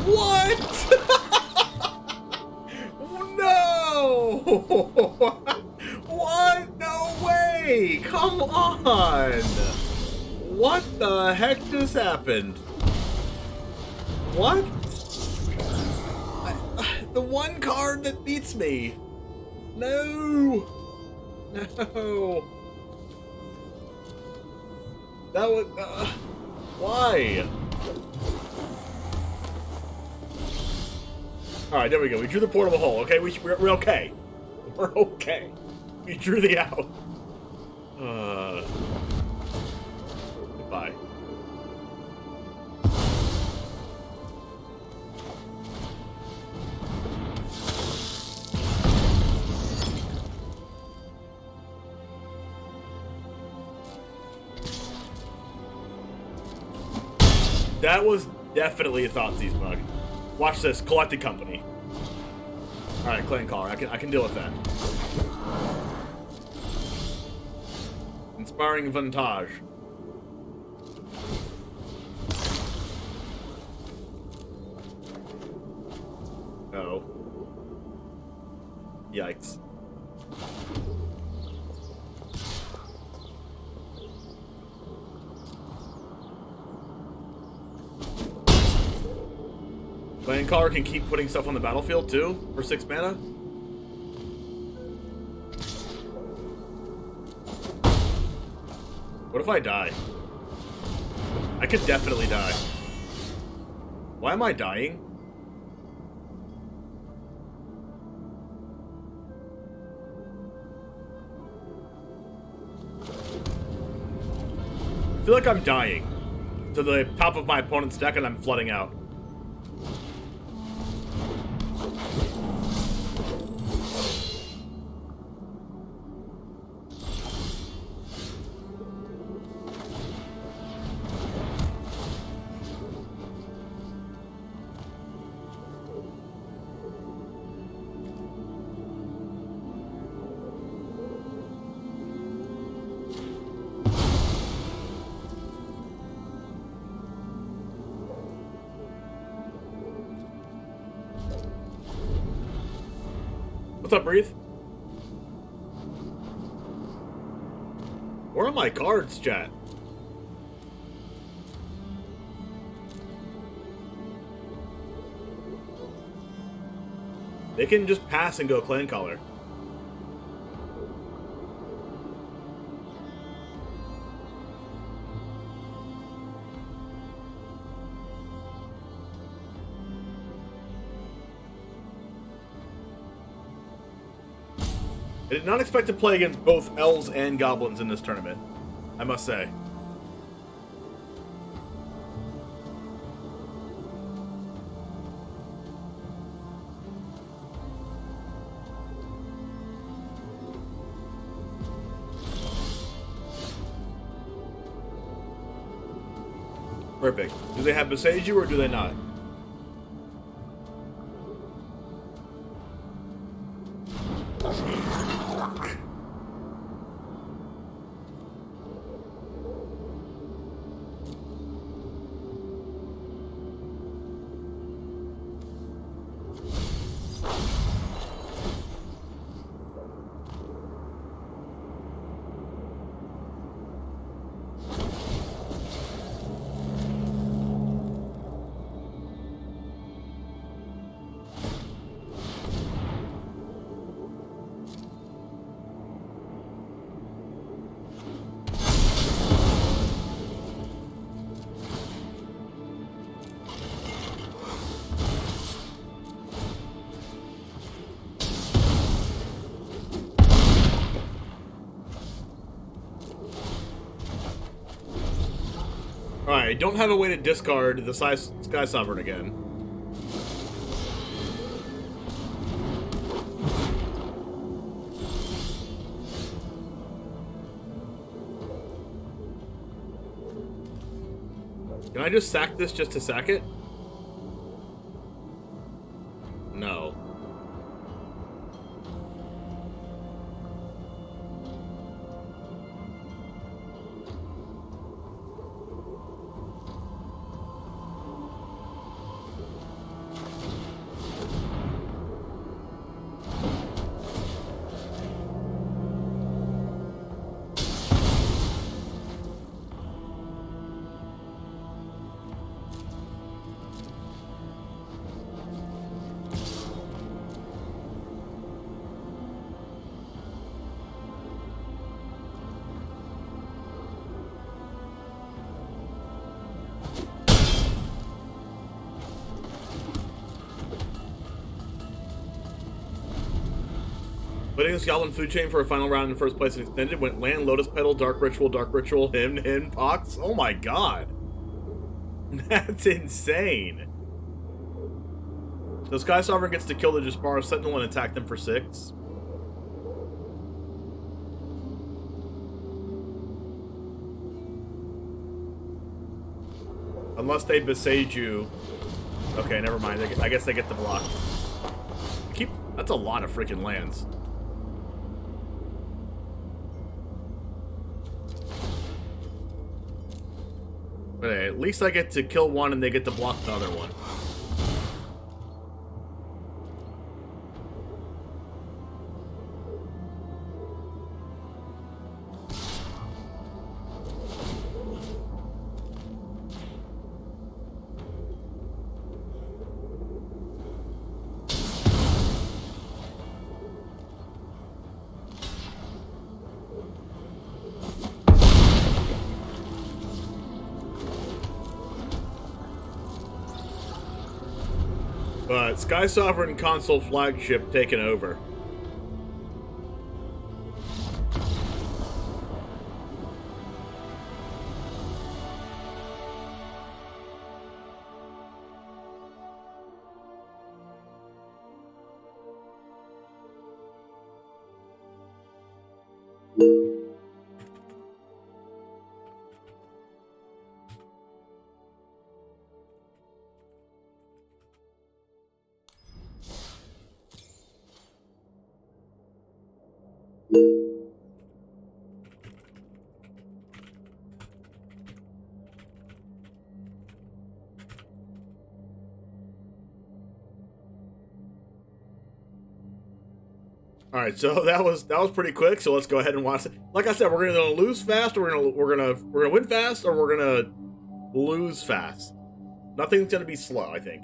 What? No! What? No way! Come on! What the heck just happened? What? The one card that beats me. No. No. That was. Why? All right, there we go. We drew the Portable Hole. Okay, we're okay. We're okay. We drew the out. Goodbye. That was definitely a Thoughtseize bug. Watch this, Collected Company. Alright, Clan Caller, I can deal with that. Inspiring Vantage. Oh. Yikes. Clan Caller can keep putting stuff on the battlefield too for 6 mana. What if I die? I could definitely die. Why am I dying? I feel like I'm dying to the top of my opponent's deck and I'm flooding out. What's up, Breathe? Where are my cards, chat? They can just pass and go clan caller. I did not expect to play against both elves and goblins in this tournament, I must say. Perfect. Do they have Besage you or do they not? Alright, I don't have a way to discard the Sky Sovereign again. Can I just sack this just to sack it? No. Putting this Goblin food chain for a final round in first place and extended went land, Lotus Petal, Dark Ritual, Hymn, Pox. Oh my god. That's insane. So Sky Sovereign gets to kill the Jaspara Sentinel and attack them for 6. Unless they besage you. Okay, never mind. I guess they get the block. That's a lot of freaking lands. But hey, at least I get to kill one and they get to block the other one. But Sky Sovereign console flagship taken over. All right, so that was pretty quick. So let's go ahead and watch it. Like I said, we're gonna lose fast, or we're gonna win fast, or we're gonna lose fast. Nothing's gonna be slow, I think.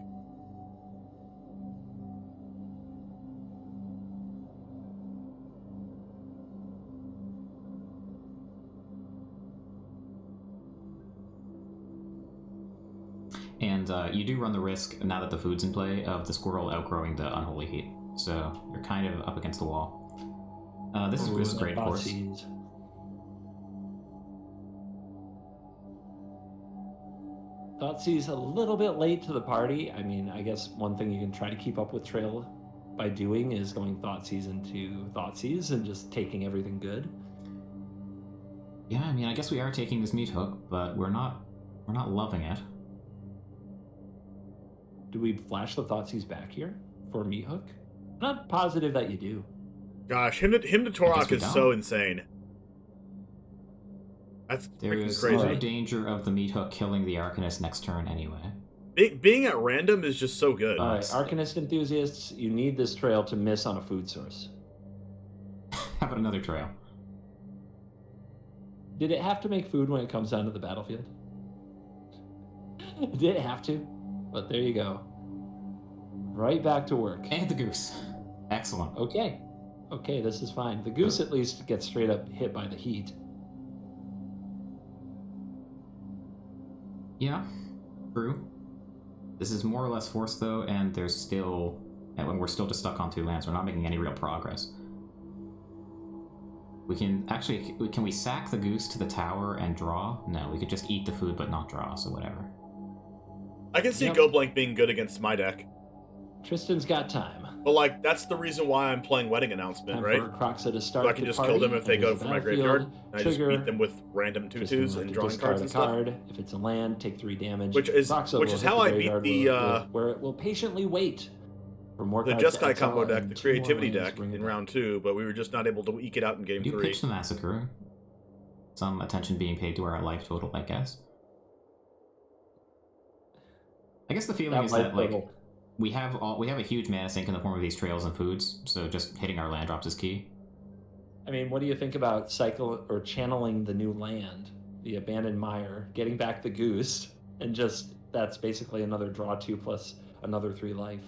And you do run the risk, now that the food's in play, of the squirrel outgrowing the Unholy Heat. So you're kind of up against the wall. This is great, of course. Thoughtseize a little bit late to the party. I mean, I guess one thing you can try to keep up with Trail by doing is going Thoughtseize into Thoughtseize and just taking everything good. Yeah, I mean, I guess we are taking this meat hook, but we're not loving it. Do we flash the Thoughtseize back here for meat hook? I'm not positive that you do. Gosh, him to Torok is so insane. That's there is crazy. no danger of the meat hook killing the Arcanist next turn anyway. Being at random is just so good. All right, Arcanist enthusiasts, you need this trail to miss on a food source. How about another trail? Did it have to make food when it comes down to the battlefield? Did it have to? But there you go. Right back to work. And the goose. Excellent. Okay. Okay, this is fine. The goose at least gets straight up hit by the heat. Yeah, true. This is more or less forced though, and there's still, and we're still just stuck on 2 lands. We're not making any real progress. We can actually, can we sack the goose to the tower and draw? No, we could just eat the food but not draw, so whatever. I can see Go Blank being good against my deck. Tristan's got time. But, like, that's the reason why I'm playing Wedding Announcement, right? Crokeyz to start so I can just kill them if they go for my graveyard. And I just beat them with random 2/2s and drawing cards and stuff. If it's a land, take 3 damage. Which is how I beat the where it will patiently wait for more the Jeskai combo deck, the creativity deck in round 2, but we were just not able to eke it out in game 3. You pitched the Massacre. Some attention being paid to our life total, I guess. I guess the feeling is that, like, we have a huge mana sink in the form of these trails and foods, so just hitting our land drops is key. I mean, what do you think about channeling the new land, the Abandoned Mire, getting back the goose, and just that's basically another draw 2 plus another 3 life.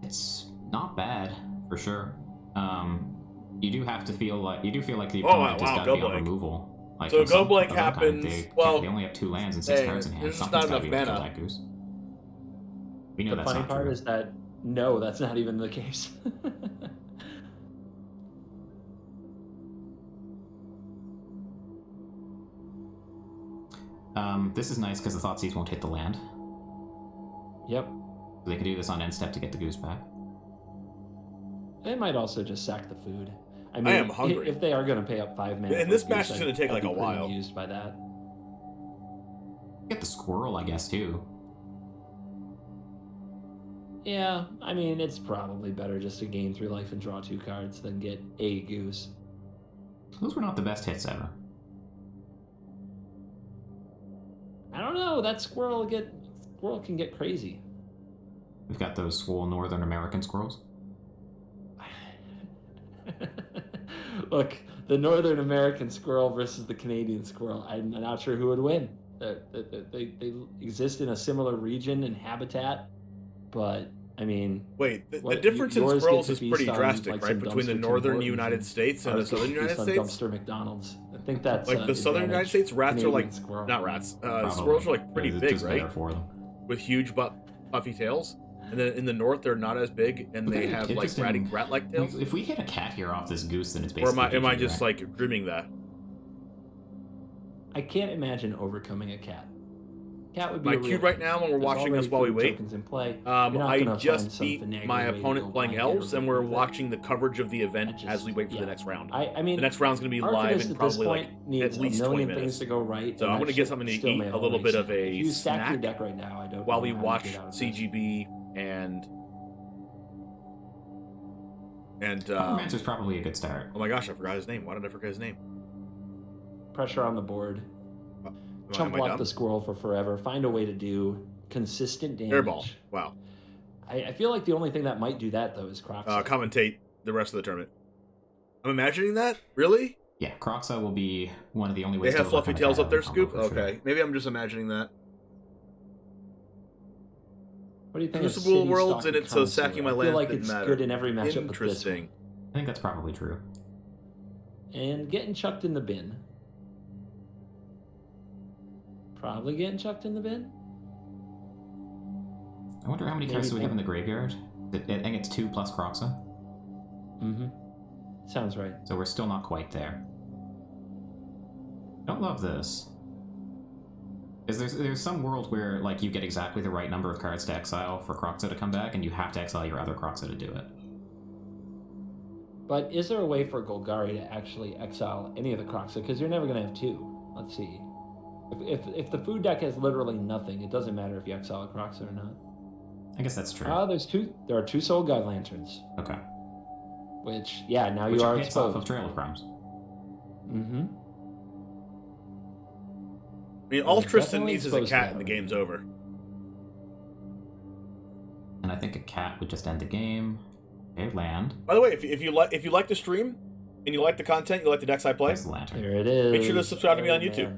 It's not bad for sure. You do have to feel like the opponent has got to be on removal. Like, so Go Blank happens. They only have 2 lands and 6 cards in hand. There's just Something's not enough mana. That goose. We know the that's funny not part true. is that no, that's not even the case. This is nice because the Thoughtseize won't hit the land. Yep. So they can do this on end step to get the goose back. They might also just sack the food. I mean, I am hungry. If they are going to pay up 5 mana, and this match is going to take like a I'd be while. Used by that. Get the squirrel, I guess, too. Yeah, I mean, it's probably better just to gain 3 life and draw 2 cards than get a goose. Those were not the best hits ever. I don't know. That squirrel can get crazy. We've got those swole Northern American squirrels. Look, the Northern American squirrel versus the Canadian squirrel. I'm not sure who would win. They exist in a similar region and habitat, but I mean, wait, the difference in squirrels is pretty drastic, like, right? Between the northern United States and the southern United States. Dumpster McDonald's. I think that's like the southern United States. Rats are like not rats. Squirrels are like pretty big, right? For them. With huge puffy tails. And then in the north, they're not as big, and they have like rat-like tails. If we hit a cat here off this goose, then it's basically. Or am I just like dreaming that? I can't imagine overcoming a cat. Cat would be my cue right now when we're watching this while we wait. In play. I just beat my opponent playing elves, and we're watching the coverage of the event as we wait for the next round. I mean, the next round's going to be live in probably like at least 20 minutes. Things to go right, so I'm going to get something to eat, a little bit of a snack your deck right now. I don't while we watch CGB and Necromancer's probably a good start. Oh my gosh, I forgot his name. Why did I forget his name? Pressure on the board. Chump block the squirrel for forever. Find a way to do consistent damage. Airball. Wow. I feel like the only thing that might do that though is Crokeyz. Commentate the rest of the tournament. I'm imagining that? Really? Yeah, Crokeyz will be one of the only ways. They have fluffy tails up their scoop? Okay. Sure. Maybe I'm just imagining that. What do you think? Crucible Worlds and it's so sacking my land. I feel like it's good in every matchup. Interesting. I think that's probably true. And getting chucked in the bin. Probably getting chucked in the bin. I wonder how many cards do we have in the graveyard? I think it's 2 plus Crokeyz. Mm-hmm. Sounds right. So we're still not quite there. Don't love this. There's some world where like you get exactly the right number of cards to exile for Crokeyz to come back, and you have to exile your other Crokeyz to do it. But is there a way for Golgari to actually exile any of the Crokeyz? Because you're never going to have 2. Let's see. If the food deck has literally nothing, it doesn't matter if you exile a Crokeyz or not. I guess that's true. There are 2 Soul Guide Lanterns. Okay. Which, yeah, now Which you are hits exposed. off of Trail of Crimes. Mm-hmm. I mean, all Tristan needs is a cat and the game's over. And I think a cat would just end the game. Okay, land. By the way, if you like the stream and you like the content, you like the decks I play, There it is. make sure to subscribe to me on YouTube.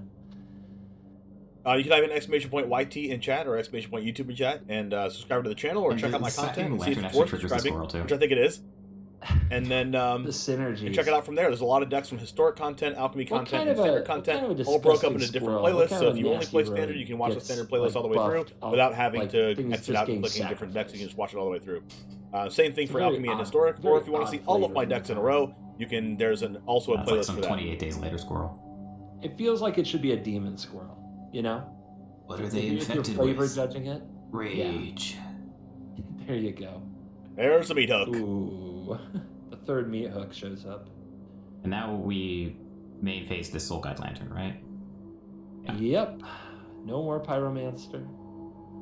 You can type in !YT in chat or !YouTube in chat and subscribe to the channel or check out my content and see if it's worth subscribing, which I think it is. And then the synergy. and check it out from there. There's a lot of decks from historic content, alchemy content, kind and of standard a content, disgusting all broke up into different squirrel? What playlists. kind So of if you only nasty play standard, road you can watch the gets, standard playlist like, all the way through buffed up, without having like, to things exit just out and getting clicking different decks. You sacrificed. can just watch it all the way through. Same thing for Very alchemy and odd- historic. very Or if you want to see odd all of flavor my in decks in a that. row, you can. There's also a That's like playlist some for that. 28 days later squirrel. It feels like it should be a demon squirrel, you know? What are they If you're infected flavor with? judging it? Rage. There you go. There's the meat hook. Ooh. The third meat hook shows up. And now we main phase this Soul Guide Lantern, right? Yep. No more Pyromancer.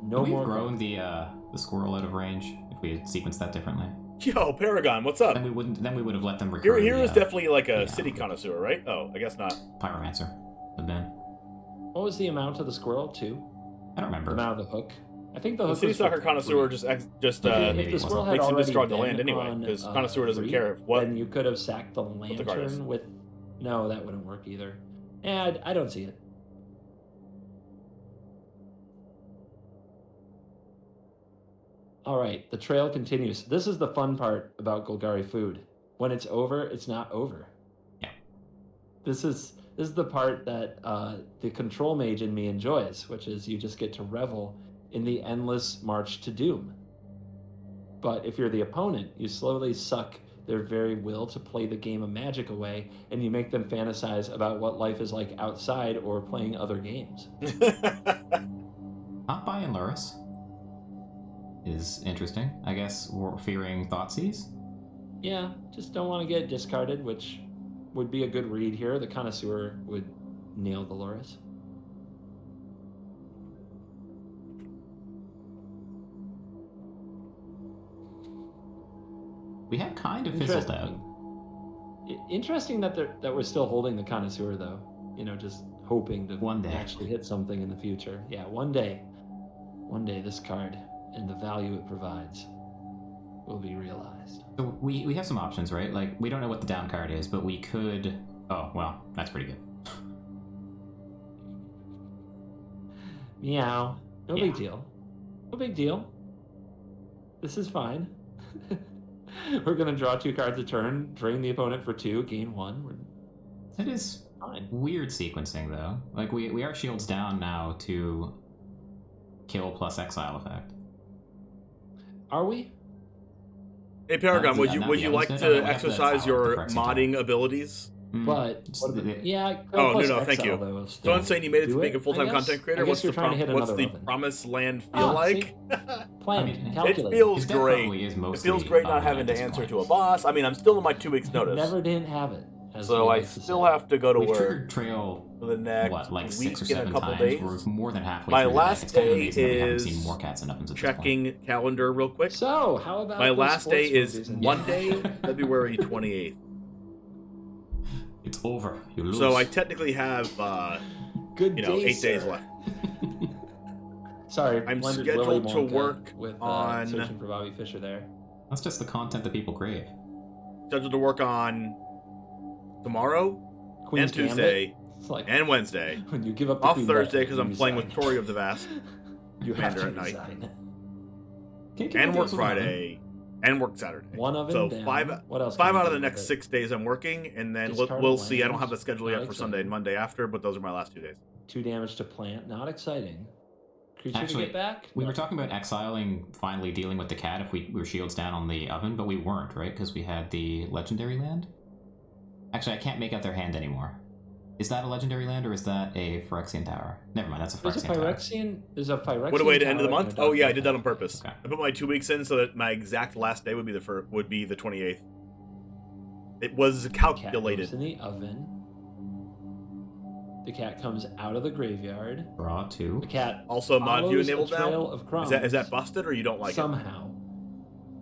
No We've more grown the squirrel out of range if we had sequenced that differently. Yo, Paragon, what's up? Then we would have let them recur. Here is definitely like a yeah. city connoisseur, right? Oh, I guess not. Pyromancer. But then What was the amount of the squirrel, 2? I don't remember. The amount of the hook? I think the The hook city was stalker for connoisseur 3. just If the squirrel had makes him already discard the been land anyway, on, because connoisseur doesn't 3, care what. Then you could have sacked the the card is. lantern with... No, that wouldn't work either. Yeah, I don't see it. All right, the trail continues. This is the fun part about Golgari food. When it's over, it's not over. Yeah. This is the part that the control mage in me enjoys, which is you just get to revel in the endless march to doom. But if you're the opponent, you slowly suck their very will to play the game of Magic away, and you make them fantasize about what life is like outside or playing other games. Not buying Luris is interesting. I guess we're fearing Thoughtseize. Yeah, just don't want to get discarded, which would be a good read here. The Connoisseur would nail the Loris. We have kind of fizzled out. Interesting that we're still holding the Connoisseur, though. You know, just hoping to one day actually hit something in the future. Yeah, one day this card and the value it provides will be realized. So we have some options, right? Like, we don't know what the down card is, but we could... Oh, well, that's pretty good. Meow. No big deal. No big deal. This is fine. We're going to draw 2 cards a turn, drain the opponent for 2, gain 1. It is fine. Weird sequencing, though. Like, we are shields down now to kill plus exile effect. Are we? Hey Paragon, would you like to have exercise your modding abilities? But yeah. Oh no, thank exile, you. though, So I'm saying you made it to being a full-time I content guess. creator. I guess What's the you're trying to hit what's another the oven. promised land feel like? Plan, it calculate. feels His deck great. probably is It mostly feels great not oven having at to this answer point. to a boss. I mean, I'm still in my 2 weeks notice, Never didn't have it. so I still have to go to We've work triggered Trail, for the next what, like week 6 or in a 7 couple times? days. We're more than halfway My through the last deck. It's kind of day amazing that we haven't is seen more cats and ovens at this checking calendar real quick. So, how about My those last day sports is movies and- Monday, February 28th. It's over. You lose. So I technically have, Good 8 days sir. left. Sorry, I'm blended scheduled Willy to Wonka work with, on- Searching for Bobby Fischer there. That's just the content that people crave. Scheduled to work on tomorrow Queen's and Tuesday Gambit. It's like and Wednesday. when you give up the Off Queen Thursday Gambit, because I'm you playing with resign. Tori of the Vast. You have Commander to at night. resign. And work Friday and work Saturday. One of So them down. five What else? 5 can out you of the do next with it? 6 days I'm working, and then Discard we'll see. I don't lands. have the schedule Not yet for Sunday and exciting. Monday after, but those are my last 2 days. 2 damage to plant. Not exciting. creature to get back? We were talking about exiling, finally dealing with the cat if we were shields down on the oven, but we weren't, right? Because we had the legendary land? Actually, I can't make out their hand anymore. Is that a legendary land or is that a Phyrexian tower? Never mind, that's a Phyrexian tower. There's a Phyrexian. What a way to end of the month! Oh yeah, I did that on purpose. Okay. I put my 2 weeks in so that my exact last day would be the 28th. It was calculated. Cat goes in the oven. The cat comes out of the graveyard. Draw 2. The cat Also, mod view enabled now. Of crumbs Is that busted or you don't like somehow.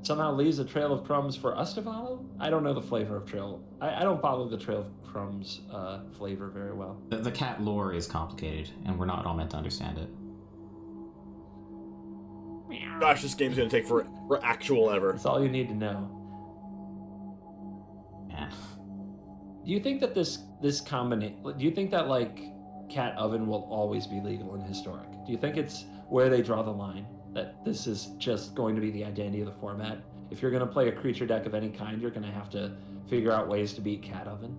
Somehow leaves a trail of crumbs for us to follow? I don't know the flavor of trail. I don't follow the trail of crumbs flavor very well. The cat lore is complicated, and we're not all meant to understand it. it? Gosh, this game's gonna take for actual ever. That's all you need to know. Yeah. Do you think that this combination? Do you think that like cat oven will always be legal in historic? Do you think it's where they draw the line? That this is just going to be the identity of the format? If you're going to play a creature deck of any kind, you're going to have to figure out ways to beat cat oven.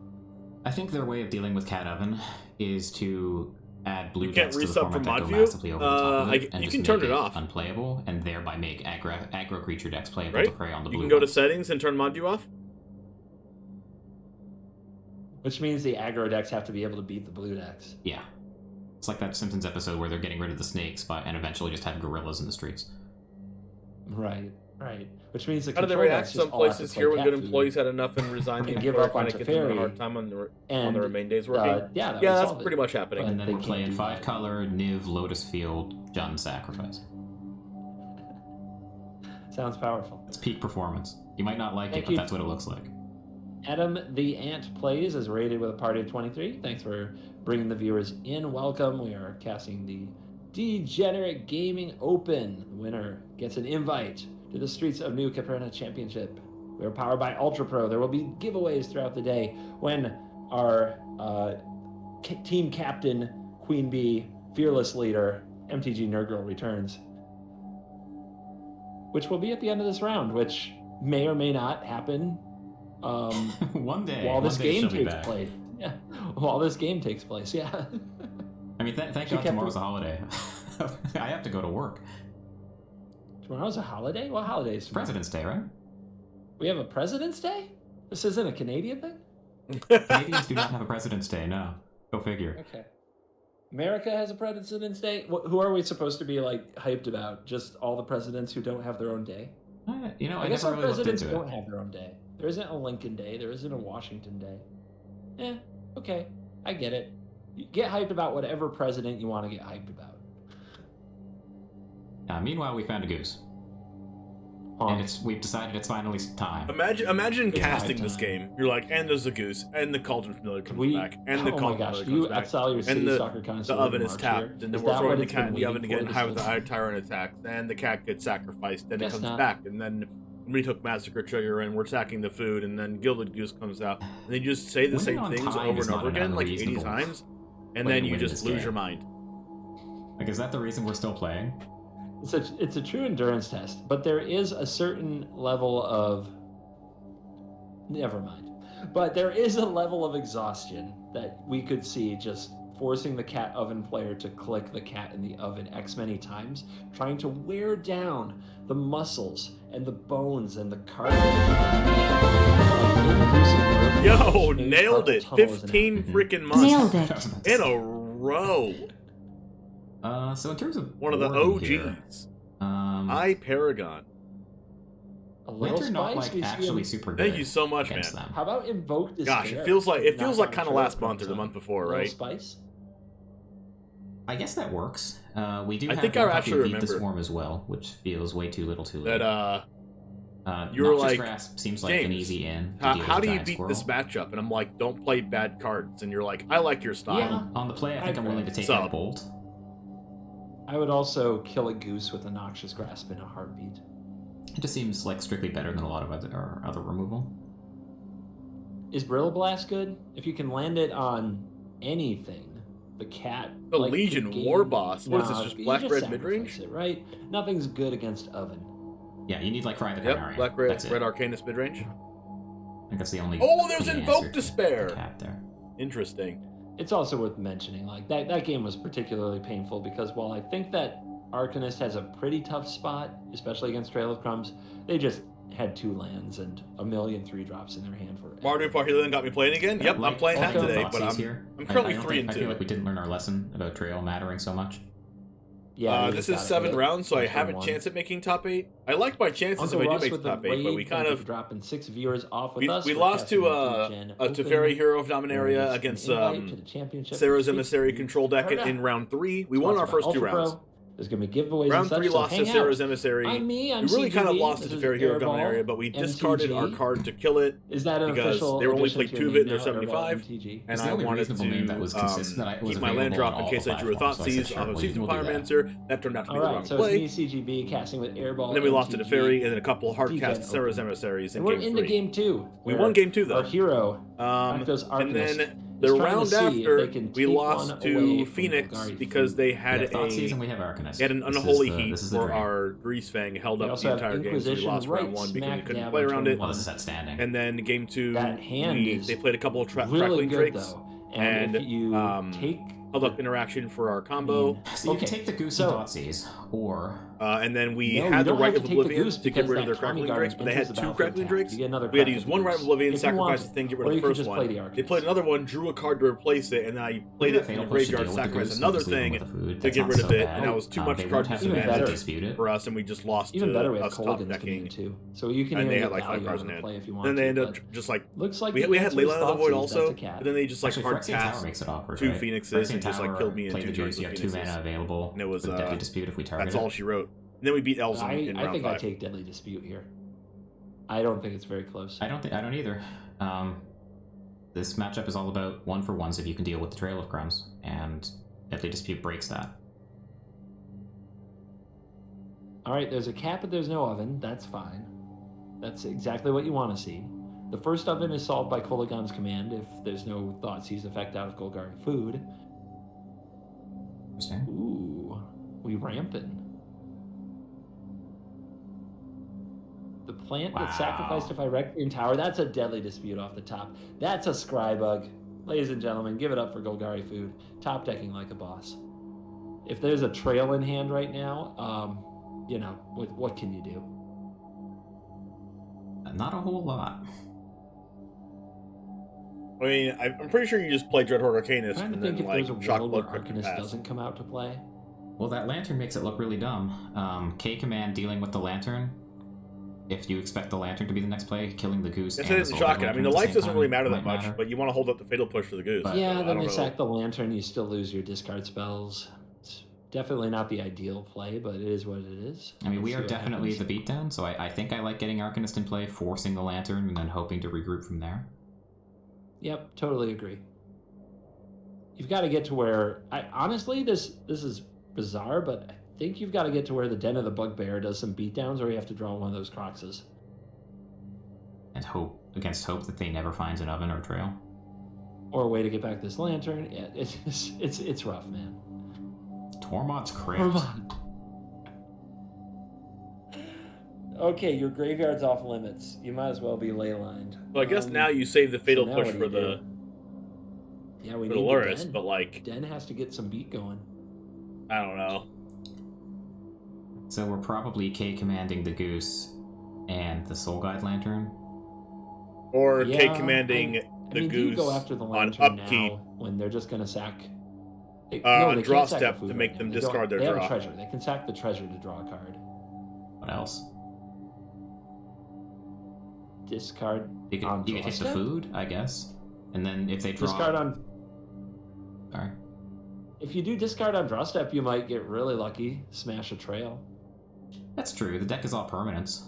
I think their way of dealing with cat oven is to add blue You can't decks to the resub format from that mod go view? massively over the top of it, and you just can turn make it off. unplayable, and thereby make aggro creature decks playable Right? to prey on the blue. You can go to ones. settings and turn mod view off. Which means the aggro decks have to be able to beat the blue decks. Yeah. It's like that Simpsons episode where they're getting rid of the snakes and eventually just have gorillas in the streets. Right. Which means the How do they control react decks just some all have to places play here when cat good food. employees had enough and resigned And the give employer up kind onto of giving them a fairy. hard time on the And, remain days working? yeah, that's solve it. pretty much happening. And then they we're can't playing do 5 that. color, Niv, Lotus Field, Jund Sacrifice. Sounds powerful. It's peak performance. You might not like Thank it, but you. that's what it looks like. Adam the Ant Plays is rated with a party of 23. Thanks for bringing the viewers in. Welcome. We are casting the Degenerate Gaming Open. The winner gets an invite to the Streets of New Caperna Championship. We are powered by Ultra Pro. There will be giveaways throughout the day when our team captain, Queen Bee, fearless leader, MTG Nerd Girl returns. Which will be at the end of this round, which may or may not happen One day. while this one day game she'll be takes back. place. Yeah, while this game takes place. Yeah. I mean, thank She God kept tomorrow's her- a holiday. I have to go to work. Tomorrow's a holiday. What holiday is tomorrow? President's Day, right? We have a President's Day. This isn't a Canadian thing. Canadians do not have a President's Day. No, go figure. Okay. America has a President's Day. Who are we supposed to be like hyped about? Just all the presidents who don't have their own day. You know, I guess never our really looked presidents into don't it. have their own day. There isn't a Lincoln Day. There isn't a Washington Day. Okay, I get it. You get hyped about whatever president you want to get hyped about. Meanwhile, we found a goose, and we've decided it's finally time. Imagine It's casting high this time. game. You're like, and there's a goose, and the cauldron familiar comes We- back, and the oh my cauldron gosh, familiar you comes back, exile your city and the, soccer connoisseur the oven is remarks tapped, here. and then Is we're that throwing what the it's cat been in the oven waiting again, for high this with the whole high tyrant attacks, and the cat gets sacrificed, then it Guess comes not. back, and then we took Massacre Trigger, and we're attacking the food, and then Gilded Goose comes out, and then you just say the Winning same on things time over is and not over an again, like 80 unreasonable times, and way then to you win just this lose game. your mind. Like, is that the reason we're still playing? It's a true endurance test, but there is a certain level of never mind. But there is a level of exhaustion that we could see just forcing the cat oven player to click the cat in the oven X many times, trying to wear down the muscles and the bones and the cartilage. Yo, nailed it! 15 freaking months Nailed it. in a row. So in terms of One of the boredom here, OGs. I Paragon. A little Winter not spice, like we see actually him- super good. Thank you so much, man. against them. How about Invoke Despair? Gosh, it feels like Knock kind of on last Trevor month or the from month before, Little right? Spice? I guess that works. We do I have think one I copy actually of Beat the remember Swarm as well, which feels way too little too late. That you were Noxious like, Grasp seems like an James, easy in. to deal how with do you Giant beat Squirrel. this matchup? And I'm like, don't play bad cards. And you're like, I like your style. Yeah. On the play, I think I'm willing to take Sub. out Bolt. I would also kill a goose with a Noxious Grasp in a heartbeat. It just seems like strictly better than a lot of other removal. Is Brittle Blast good? If you can land it on anything, the cat. The like, Legion game- War Boss. What is this, Nah, just you black red sacrifice mid-range? it, right? Nothing's good against Oven. Yeah, you need like Cry the Yep, Chimerian. black red, That's it. red Arcanist midrange. I think that's the only. Oh, there's clean Invoke answer to Despair. the cat there. Interesting. It's also worth mentioning, like that game was particularly painful because while I think that Arcanist has a pretty tough spot, especially against Trail of Crumbs. They just had 2 lands and a million 3-drops in their hand for it. Mardu Parhelian got me playing again. Yep, I'm playing that today, but I'm currently 3 and 2. I feel like we didn't learn our lesson about Trail mattering so much. Yeah, this is 7 rounds, so I have a chance at making top 8. I like my chances if I do make top 8, but we kind of dropping 6 viewers off with us. We lost to Teferi Hero of Dominaria against Sarah's Emissary control deck in round 3. We won our first 2 rounds. There's going to be giveaways. Round 3 lost to Sarah's out. Emissary. I'm we really CGB. kind of lost to Teferi Hero of Airball, Dominaria, but we discarded our card to kill it. Is that an because official they were only addition played to 2 your of it and name they're now, 75, TG? and the I only wanted reasonable name that was consistent that was keep my land available drop on in all case I drew a platforms, Thought so I said, Seize sure, off of we'll Season do that. Pyromancer. That turned out to be the wrong Alright, so play. it's me, CGB, casting with Airball. And then we lost to TG. Teferi and then a couple hard DEGEN cast Sarah's open. Emissaries in And we're game into 3. game 2. We won game 2 though. Our hero, and Arcanist, then the round after, we lost to Phoenix because they had we have Arcanist. they had an unholy heat for our GREASEFANG held They up also the entire have game, so we Inquisition lost round 1 because we smack couldn't dab play in around turn it. one. This is outstanding. And then game 2, That hand is they played a couple of really Crackling good, Drakes though. and if you take held up interaction for our combo. So you can take the Goose and Dotsies, or... and then we No, had you the don't Right have of to take the Oblivion Goose to get because rid of that their Crackling Tommy Drakes, but they Garden had enters 2 the Crackling battlefield Drakes. tab. You get another We had to use Crackling 1 Right of Goose. Oblivion, If you want, sacrifice the thing, get rid or of the you could first just one. play the They Arcanist. played another one, drew a card to replace it, and then I played it from the graveyard, sacrificed another thing to get rid of it, and that was too much card disadvantage for us, and we just lost Even to better, we have us top Colgan's decking. too. So you can And they even had like 5 value cards on in the hand. play if you want Then they to, ended up but just like looks like we the had answer is Leyline of the Void Thoughtseize, also, that's a cat. but then they just like Actually, hard Phyrexian Tower cast makes it awkward, 2 right? Phoenixes Phyrexian and just like Tower, killed me in play 2 the turns Goose, you with have 2 Phoenixes. mana available. And it was with Deadly Dispute if we target that's all it. she wrote. And then we beat Elves in I round think 5. I take Deadly Dispute here. I don't think it's very close. I don't either. This matchup is all about 1-for-1s if you can deal with the Trail of Crumbs, and Deadly Dispute breaks that. Alright, there's a cap but there's no oven. That's fine. That's exactly what you want to see. The first oven is solved by Kolaghan's command if there's no Thoughtseize effect out of Golgari food. Interesting. Ooh, we ramping. The plant that's sacrificed to Phyrexian Tower, that's a Deadly Dispute off the top. That's a Scrybug. Ladies and gentlemen, give it up for Golgari food. Top decking like a boss. If there's a trail in hand right now, you know, what can you do? Not a whole lot. I mean, I'm pretty sure you just play Dreadhorde Arcanist I'm trying to and think then if like there's a Shock world where Blood Crypt and Arcanist pass. doesn't come out to play. Well, that Lantern makes it look really dumb. K-Command dealing with the Lantern. If you expect the Lantern to be the next play, killing the Goose. Yes, and it the isn't Soul shocking. I Lantern mean, the at life same doesn't time really matter might that much, matter. but you want to hold up the Fatal Push for the Goose. But, Yeah, I then don't they know. sack the Lantern, you still lose your discard spells. It's definitely not the ideal play, but it is what it is. I mean, we Let's are see what definitely happens. the beatdown, so I think I like getting Arcanist in play, forcing the Lantern, and then hoping to regroup from there. Yep, totally agree. You've got to get to where honestly, this is bizarre, but I think you've got to get to where the Den of the Bugbear does some beatdowns, or you have to draw one of those Croxes. And hope that they never finds an oven or trail. Or a way to get back this Lantern. Yeah, it's rough, man. Tormod's Crypt. Tormod. Okay, your graveyard's off limits. You might as well be ley-lined. Well, I guess now you save the Fatal now Push what do for you the do? Yeah, we for need the Dolores, Den. but like Den has to get some beat going. I don't know. So we're probably K-commanding the Goose and the Soul Guide Lantern. Or Yeah, K commanding the do you Goose go after the on Lantern upkeep. now when they're just going to sack? They, On they draw can't sack the step food to make right them now. They don't- discard their they have draw. a treasure. They can sack the treasure to draw a card. What else? Discard You on could draw hit the step? food, I guess. And then if they draw... Discard on... Sorry. If you do discard on draw step, you might get really lucky. Smash a trail. That's true. The deck is all permanents.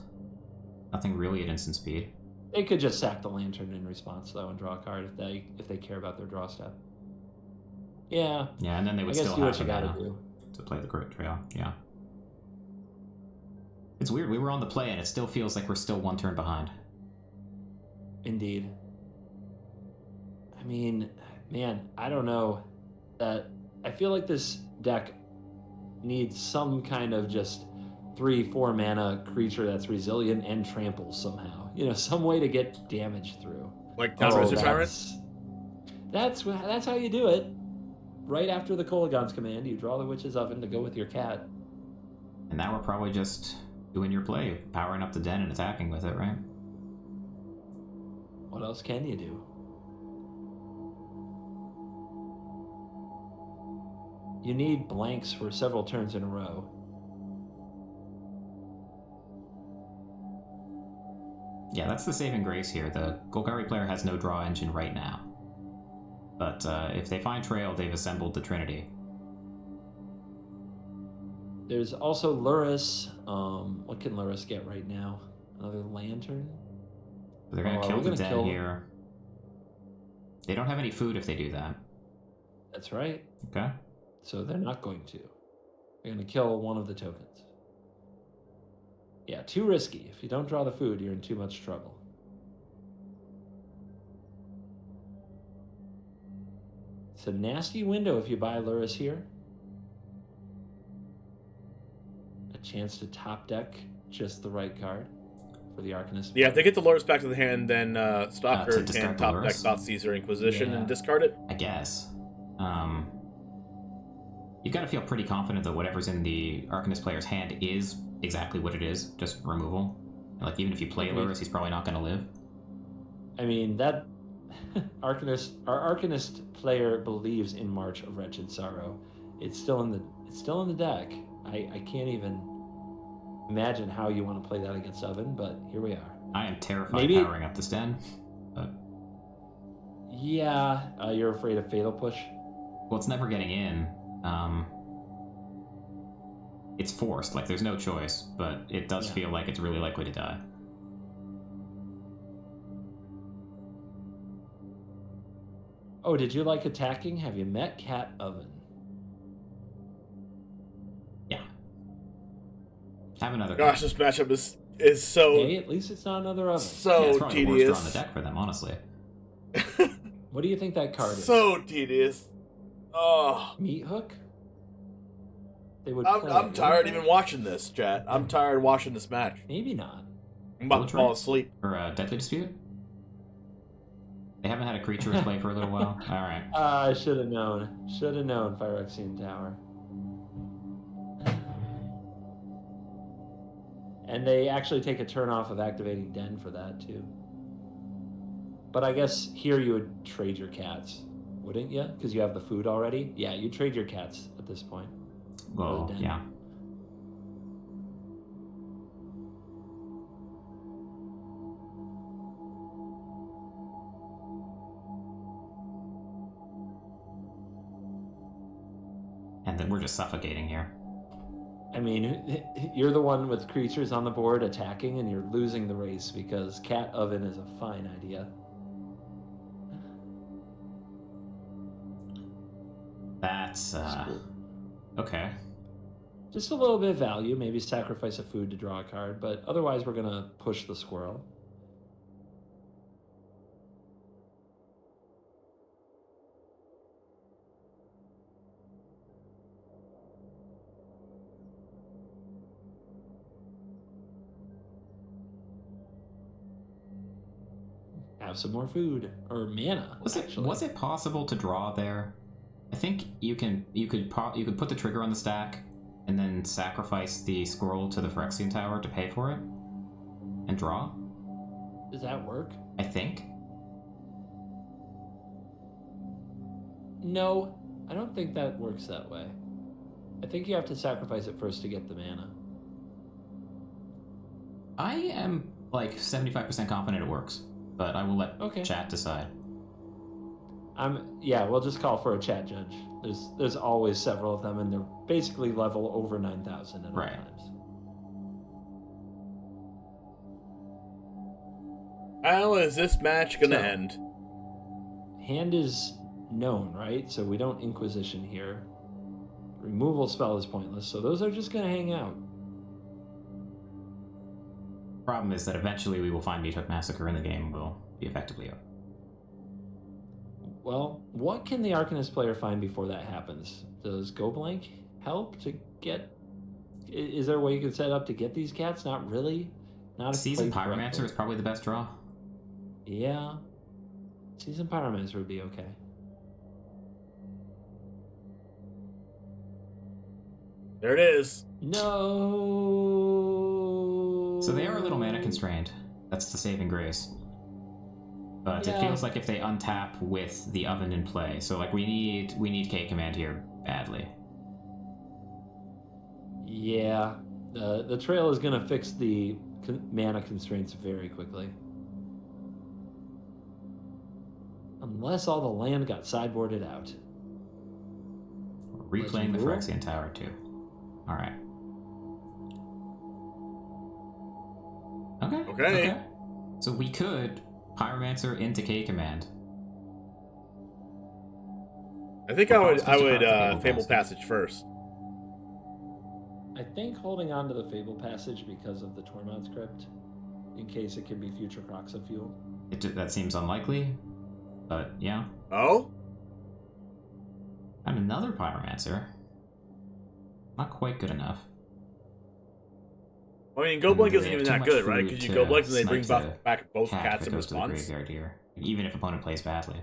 Nothing really at instant speed. They could just sack the Lantern in response, though, and draw a card if they care about their draw step. Yeah. Yeah, and then they would I guess still do have what you the gotta mana do. to play the Crypt Trail. Yeah. It's weird. We were on the play, and it still feels like we're still one turn behind. Indeed. I mean, man, I don't know. I feel like this deck needs some kind of just 3-4 mana creature that's resilient and tramples somehow. You know, some way to get damage through. Like Townrising Tyrant? That's how you do it. Right after the Kolaghan's command, you draw the Witch's Oven to go with your cat. And now we're probably just doing your play, powering up the den and attacking with it, right? What else can you do? You need blanks for several turns in a row. Yeah, that's the saving grace here. The Golgari player has no draw engine right now. But if they find Trail, they've assembled the Trinity. There's also Luris. What can Luris get right now? Another lantern? So they're going to kill the den here. They don't have any food if they do that. That's right. Okay. So they're not going to. They're going to kill one of the tokens. Yeah, too risky. If you don't draw the food, you're in too much trouble. It's a nasty window if you buy Luris here. A chance to top deck just the right card for the Arcanist. Yeah, if they get the Lords back to the hand, then Stalker can top deck Thoughtseize or Inquisition and discard it. I guess. You've got to feel pretty confident that whatever's in the Arcanist player's hand is exactly what it is, just removal. Like, even if you play Luris, he's probably not going to live. I mean, that our Arcanist player believes in March of Wretched Sorrow. It's still in the deck. I can't even imagine how you want to play that against Oven, but here we are. I am terrified powering up this den. But... yeah, you're afraid of Fatal Push? Well, it's never getting in. It's forced, like there's no choice, but it does feel like it's really likely to die. Oh, did you like attacking? Have you met Cat Oven? Yeah. Have another. Gosh, this matchup is so. Hey, at least it's not another Oven. So it's probably tedious. the worst draw on the deck for them, honestly. What do you think that card is? So tedious. Oh. Meat Hook? They would. I'm tired even watching this, chat. I'm tired watching this match. Maybe not. I'm about to fall asleep. Or Deadly Dispute? They haven't had a creature in play for a little while. All right. I should have known. Should have known. Phyrexian Tower. And they actually take a turn off of activating Den for that too. But I guess here you would trade your cats, wouldn't you? Because you have the food already. Yeah, you trade your cats at this point. Well, yeah. And then we're just suffocating here. I mean, you're the one with creatures on the board attacking, and you're losing the race because Cat Oven is a fine idea. That's, okay. Just a little bit of value, maybe sacrifice a food to draw a card, but otherwise we're going to push the squirrel. Have some more food or mana. Was it possible to draw there? I think you could put the trigger on the stack and then sacrifice the squirrel to the Phyrexian Tower to pay for it and draw. Does that work? I think. No, I don't think that works that way. I think you have to sacrifice it first to get the mana. I am like 75% confident it works, but I will let chat decide. Yeah, we'll just call for a chat judge. There's always several of them, and they're basically level over 9,000 at all times. How is this match gonna end? Hand is known, right? So we don't Inquisition here. Removal spell is pointless, so those are just gonna hang out. Problem is that eventually we will find Meat Hook Massacre in the game and we'll be effectively up. Well, what can the Arcanist player find before that happens? Does Go Blank help to get... Is there a way you can set up to get these cats? Not really. Not if Seasoned Pyromancer is probably the best draw. Yeah. Seasoned Pyromancer would be okay. There it is. No. So they are a little mana constrained. That's the saving grace. But it feels like if they untap with the oven in play, so like we need K command here badly. Yeah, the trail is gonna fix the mana constraints very quickly. Unless all the land got sideboarded out. Replaying the Phyrexian Tower too. Alright. Okay. So we could Pyromancer into K command. I think I would Fable Passage first. I think holding on to the Fable Passage because of the Tormod's Crypt, in case it can be future Croxa fuel. That seems unlikely, but yeah. Oh? And another Pyromancer. Not quite good enough. I mean, Go Blink isn't even that good, right? Because you Go Blink and they bring back both cats in response. Here, even if opponent plays badly.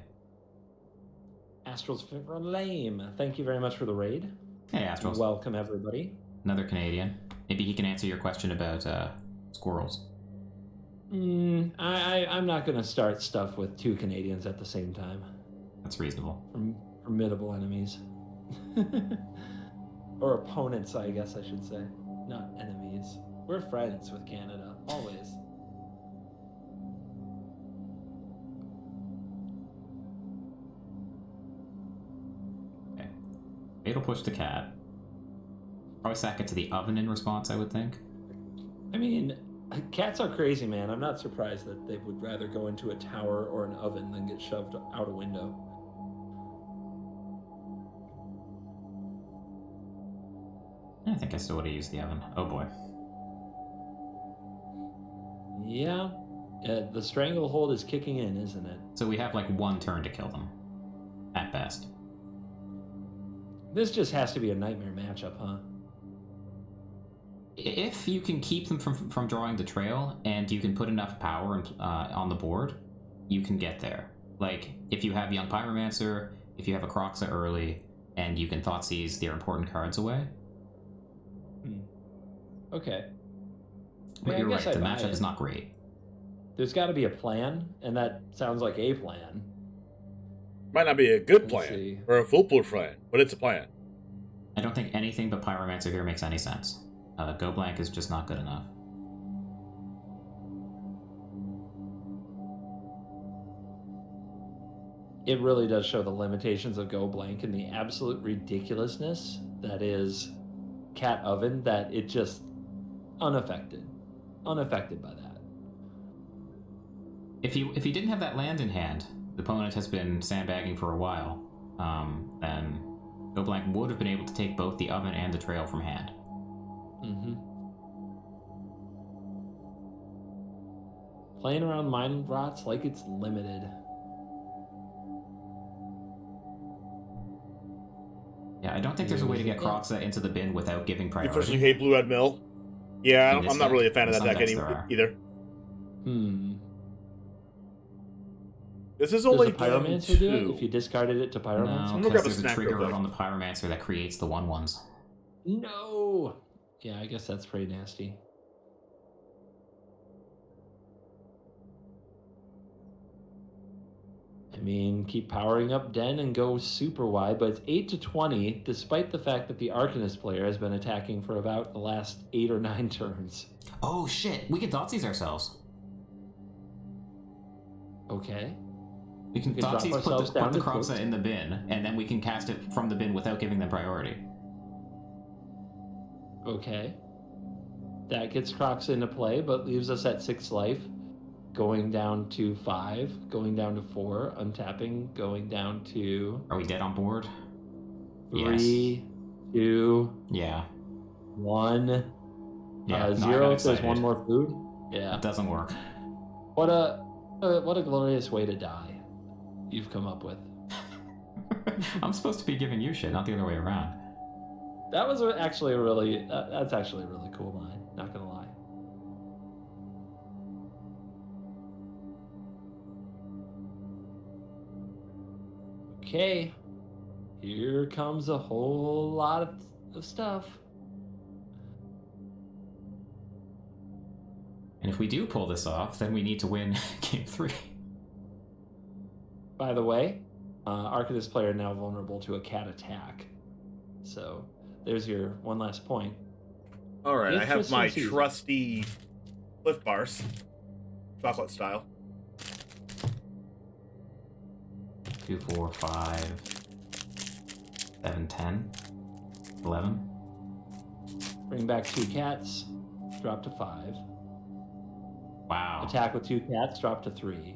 Astral's for lame. Thank you very much for the raid. Hey, Astrals. Welcome, everybody. Another Canadian. Maybe he can answer your question about squirrels. I'm not going to start stuff with two Canadians at the same time. That's reasonable. Formidable enemies. Or opponents, I guess I should say. Not enemies. We're friends with Canada, always. Okay. Fatal push the cat. Probably sack it to the oven in response, I would think. I mean, cats are crazy, man. I'm not surprised that they would rather go into a tower or an oven than get shoved out a window. I think I still would have used the oven. Oh boy. Yeah. The stranglehold is kicking in, isn't it? So we have like one turn to kill them. At best. This just has to be a nightmare matchup, huh? If you can keep them from drawing the trail, and you can put enough power on the board, you can get there. Like, if you have Young Pyromancer, if you have a Kroxa early, and you can Thoughtseize their important cards away. Okay. But you're right, the matchup is not great. There's got to be a plan, and that sounds like a plan. Might not be a good plan, or a foolproof plan, but it's a plan. I don't think anything but Pyromancer here makes any sense. Go Blank is just not good enough. It really does show the limitations of Go Blank and the absolute ridiculousness that is Cat Oven, that it just unaffected by that. If he didn't have that land in hand, the opponent has been sandbagging for a while, then Go Blank would have been able to take both the oven and the trail from hand. Playing around Mind Rots like it's limited. Yeah, I don't think there's a way to get Kroxa into the bin without giving priority. You officially hate Blue Red Mill? Yeah, I'm not really a fan of that deck either. This is only Does the Pyromancer do it if you discarded it to Pyromancer? No, because there's a trigger on the Pyromancer that creates the 1/1s. No! Yeah, I guess that's pretty nasty. I mean, keep powering up Den and go super wide, but it's 8-20, despite the fact that the Arcanist player has been attacking for about the last 8 or 9 turns. Oh shit, we can Thoughtseize ourselves. Okay. We can Thoughtseize put the Kroxa in the bin, and then we can cast it from the bin without giving them priority. Okay. That gets Kroxa into play, but leaves us at 6 life. Going down to 5, going down to 4, untapping, going down to... Are we dead on board? 3, 2... Yeah. 1... Yeah, 0 if there's one more food? Yeah. It doesn't work. What a glorious way to die you've come up with. I'm supposed to be giving you shit, not the other way around. That was actually a really... that's actually a really cool line, not gonna lie. Okay, here comes a whole lot of stuff. And if we do pull this off, then we need to win game 3. By the way, Arcanist player now vulnerable to a cat attack. So there's your one last point. All right, I have my Interesting. trusty Cliff Bars, chocolate style. 2, 4, 5, 7, 10, 11. Bring back 2 cats, drop to 5. Wow. Attack with 2 cats, drop to 3.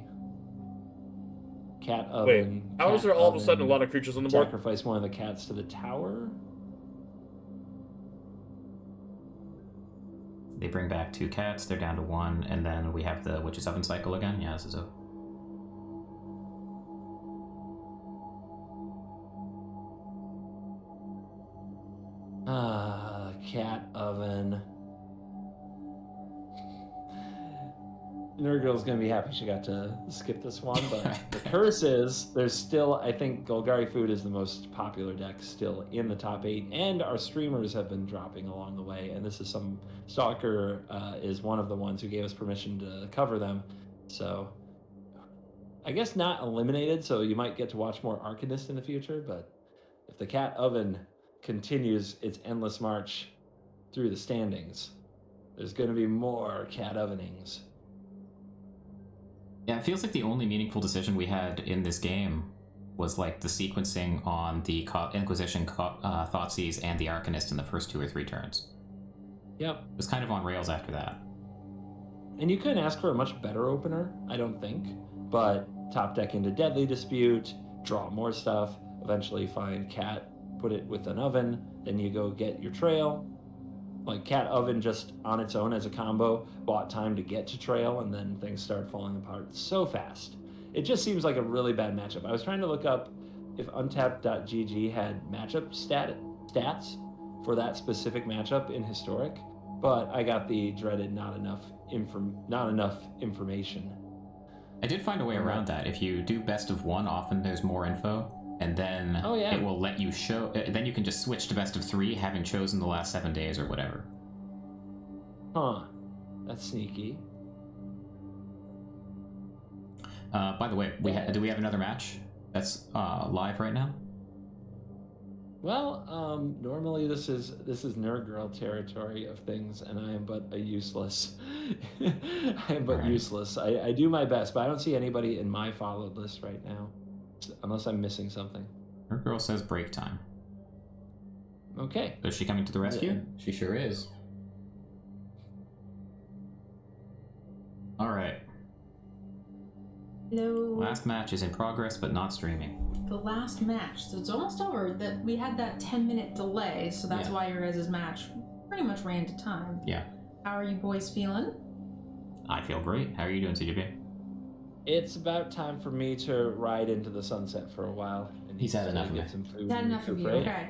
Cat oven. Wait, how is cat there all of a sudden a oven, lot of creatures on the board? Sacrifice one of the cats to the tower. They bring back 2 cats, they're down to 1, and then we have the Witch's Oven cycle again. Yeah, this is a... Cat oven. Nurgirl's gonna be happy she got to skip this one, but the curse is there's still, I think Golgari Food is the most popular deck still in the top 8, and our streamers have been dropping along the way, and this is some Stalker is one of the ones who gave us permission to cover them, so I guess not eliminated, so you might get to watch more Arcanist in the future, but if the Cat Oven continues its endless march through the standings, there's going to be more Cat Ovenings. Yeah, it feels like the only meaningful decision we had in this game was like the sequencing on the Inquisition, Thoughtseize, and the Arcanist in the first 2 or 3 turns. Yep. It was kind of on rails after that. And you couldn't ask for a much better opener, I don't think. But top deck into Deadly Dispute, draw more stuff, eventually find Cat, put it with an oven, then you go get your trail. Like Cat Oven just on its own as a combo bought time to get to trail, and then things start falling apart so fast. It just seems like a really bad matchup. I was trying to look up if Untapped.gg had matchup stats for that specific matchup in Historic, but I got the dreaded not enough information. I did find a way around that. If you do best of 1, often there's more info, and then it will let you show. Then you can just switch to best of 3, having chosen the last 7 days or whatever. Huh. That's sneaky. By the way, do we have another match that's live right now? Well, normally this is Nerd Girl territory of things, and I am but a useless. I am but useless. I do my best, but I don't see anybody in my followed list right now, unless I'm missing something. Nerd Girl says break time. Okay. So is she coming to the rescue? She sure is. All right. Hello. Last match is in progress, but not streaming. The last match, so it's almost over. That we had that 10-minute delay, so that's why your guys' match pretty much ran to time. Yeah. How are you boys feeling? I feel great. How are you doing, CGB? It's about time for me to ride into the sunset for a while. And He's had enough of get me. some food. Had enough of you. break. Okay.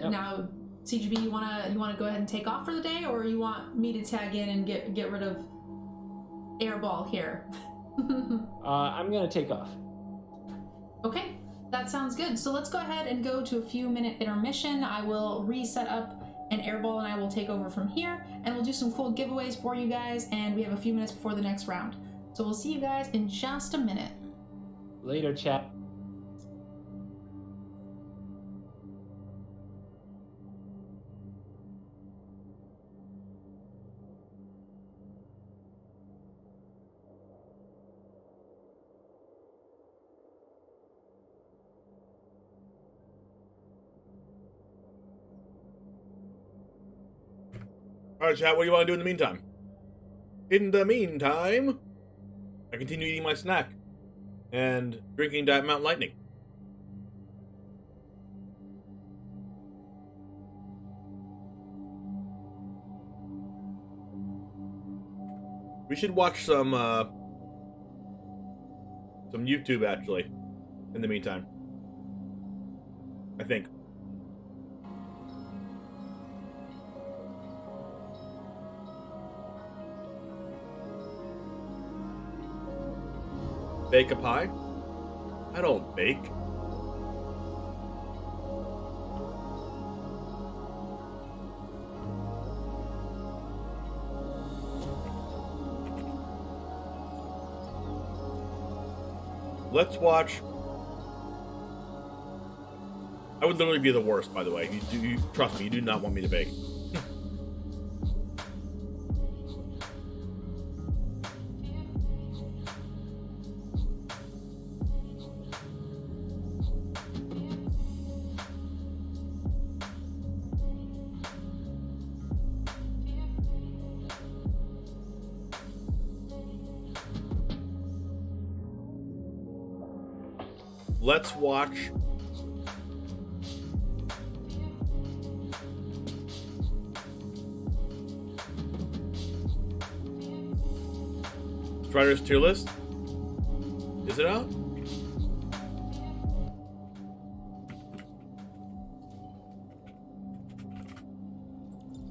Now, CGB, you wanna go ahead and take off for the day, or you want me to tag in and get rid of Airball here? I'm gonna take off. Okay, that sounds good. So let's go ahead and go to a few-minute intermission. I will reset up an Airball, and I will take over from here, and we'll do some cool giveaways for you guys. And we have a few minutes before the next round, so we'll see you guys in just a minute. Later, chat. All right, chat, what do you want to do in the meantime? In the meantime, I continue eating my snack and drinking Diet Mountain Lightning. We should watch some YouTube, actually, in the meantime. I think. Bake a pie? I don't bake. Let's watch. I would literally be the worst, by the way. You trust me, you do not want me to bake. Let's watch. Strider's tier list. Is it out?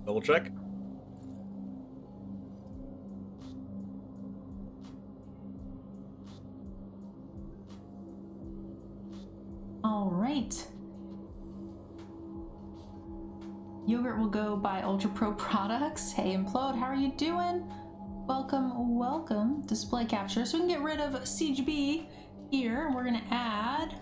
Double check. All right. Yogurt will go by Ultra Pro Products. Hey, Implode, how are you doing? Welcome, welcome. Display capture. So we can get rid of CGB here. We're gonna add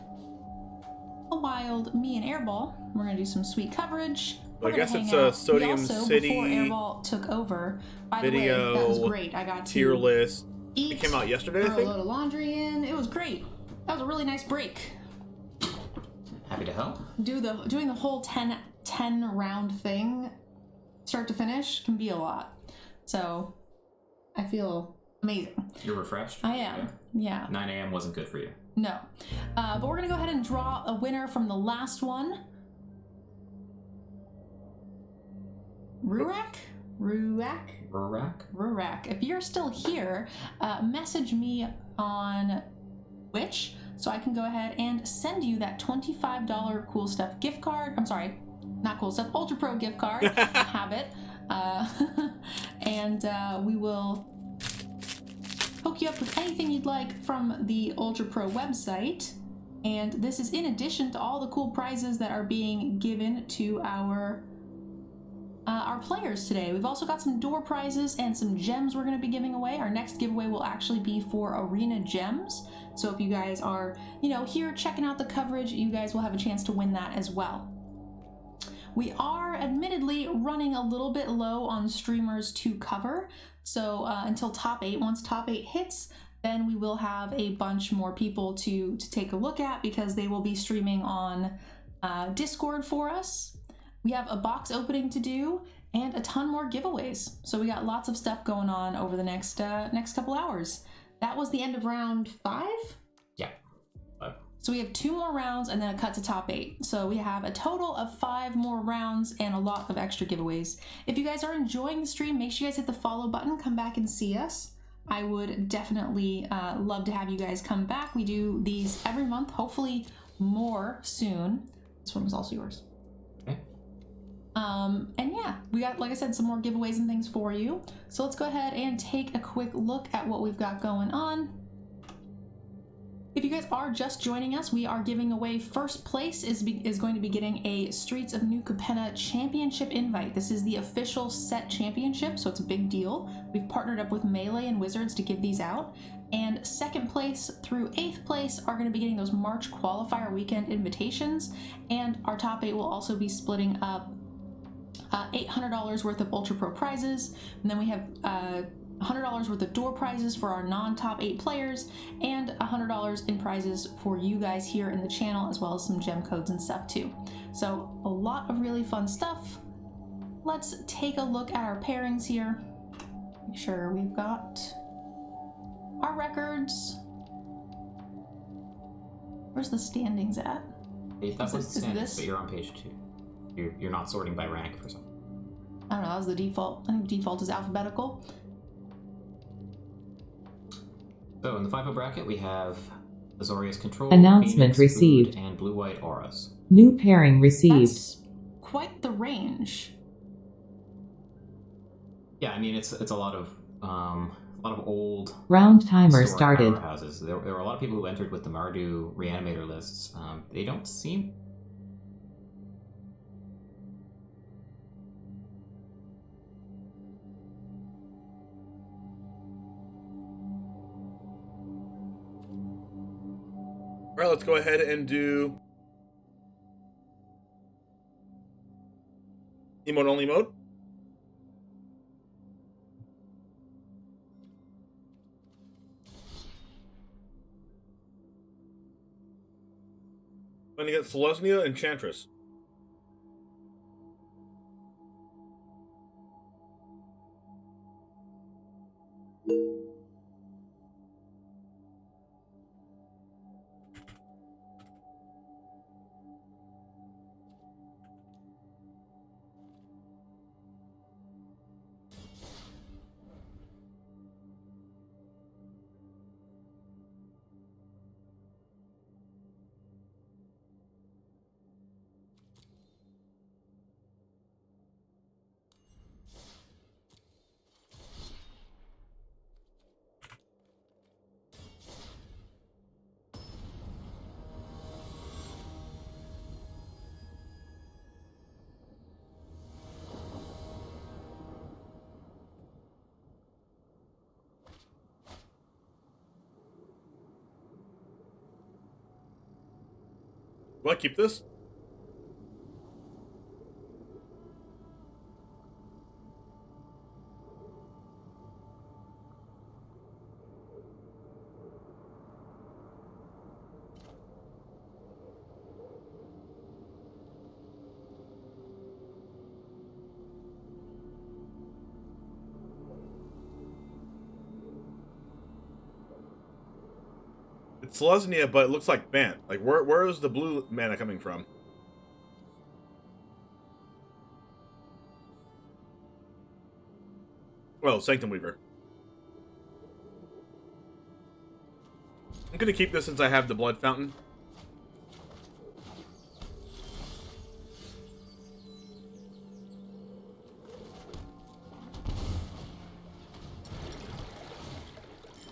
a wild me and Airball. We're gonna do some sweet coverage. I guess it's a Sodium City before Airball took over. By video. The way, that was great. I got tier to list. Eat, It came out yesterday, I throw think. a load of laundry in. It was great. That was a really nice break. Happy to help. Doing the whole 10 round thing, start to finish, can be a lot. So I feel amazing. You're refreshed? I am. Yeah. 9 a.m. wasn't good for you. No. But we're gonna go ahead and draw a winner from the last one. Rurak? If you're still here, message me on Twitch so I can go ahead and send you that $25 Cool Stuff gift card. I'm sorry, not Cool Stuff, Ultra Pro gift card. Have it. And we will hook you up with anything you'd like from the Ultra Pro website. And this is in addition to all the cool prizes that are being given to our players today. We've also got some door prizes and some gems we're going to be giving away. Our next giveaway will actually be for Arena Gems. So if you guys are, here checking out the coverage, you guys will have a chance to win that as well. We are admittedly running a little bit low on streamers to cover. So until top 8, once top 8 hits, then we will have a bunch more people to take a look at because they will be streaming on Discord for us. We have a box opening to do and a ton more giveaways. So we got lots of stuff going on over the next couple hours. That was the end of round 5? Yeah. So we have 2 more rounds and then a cut to top 8. So we have a total of 5 more rounds and a lot of extra giveaways. If you guys are enjoying the stream, make sure you guys hit the follow button, come back and see us. I would definitely love to have you guys come back. We do these every month, hopefully more soon. This one was also yours. And yeah, we got, like I said, some more giveaways and things for you. So let's go ahead and take a quick look at what we've got going on. If you guys are just joining us, we are giving away first place is going to be getting a Streets of New Capenna championship invite. This is the official set championship, so it's a big deal. We've partnered up with Melee and Wizards to give these out. And second place through 8th place are going to be getting those March qualifier weekend invitations. And our top 8 will also be splitting up $800 worth of Ultra Pro prizes, and then we have $100 worth of door prizes for our non-top 8 players, and $100 in prizes for you guys here in the channel, as well as some gem codes and stuff too. So a lot of really fun stuff. Let's take a look at our pairings here. Make sure we've got our records. Where's the standings at? That's the standings, but you're on page 2. You're not sorting by rank for some. I don't know, that was the default. I think default is alphabetical. So in the FIFO bracket, we have Azorius Control, Announcement Phoenix, received. Food, and Blue-White Auras. New pairing received. That's quite the range. Yeah, I mean it's a lot of old Round timer historic started. powerhouses. There were a lot of people who entered with the Mardu Reanimator lists. They don't seem. All right, let's go ahead and do emote only mode. Going to get Selesnya Enchantress. Do I keep this? It's Selesnya, but it looks like Bant. Like, where is the blue mana coming from? Well, Sanctum Weaver. I'm gonna keep this since I have the Blood Fountain.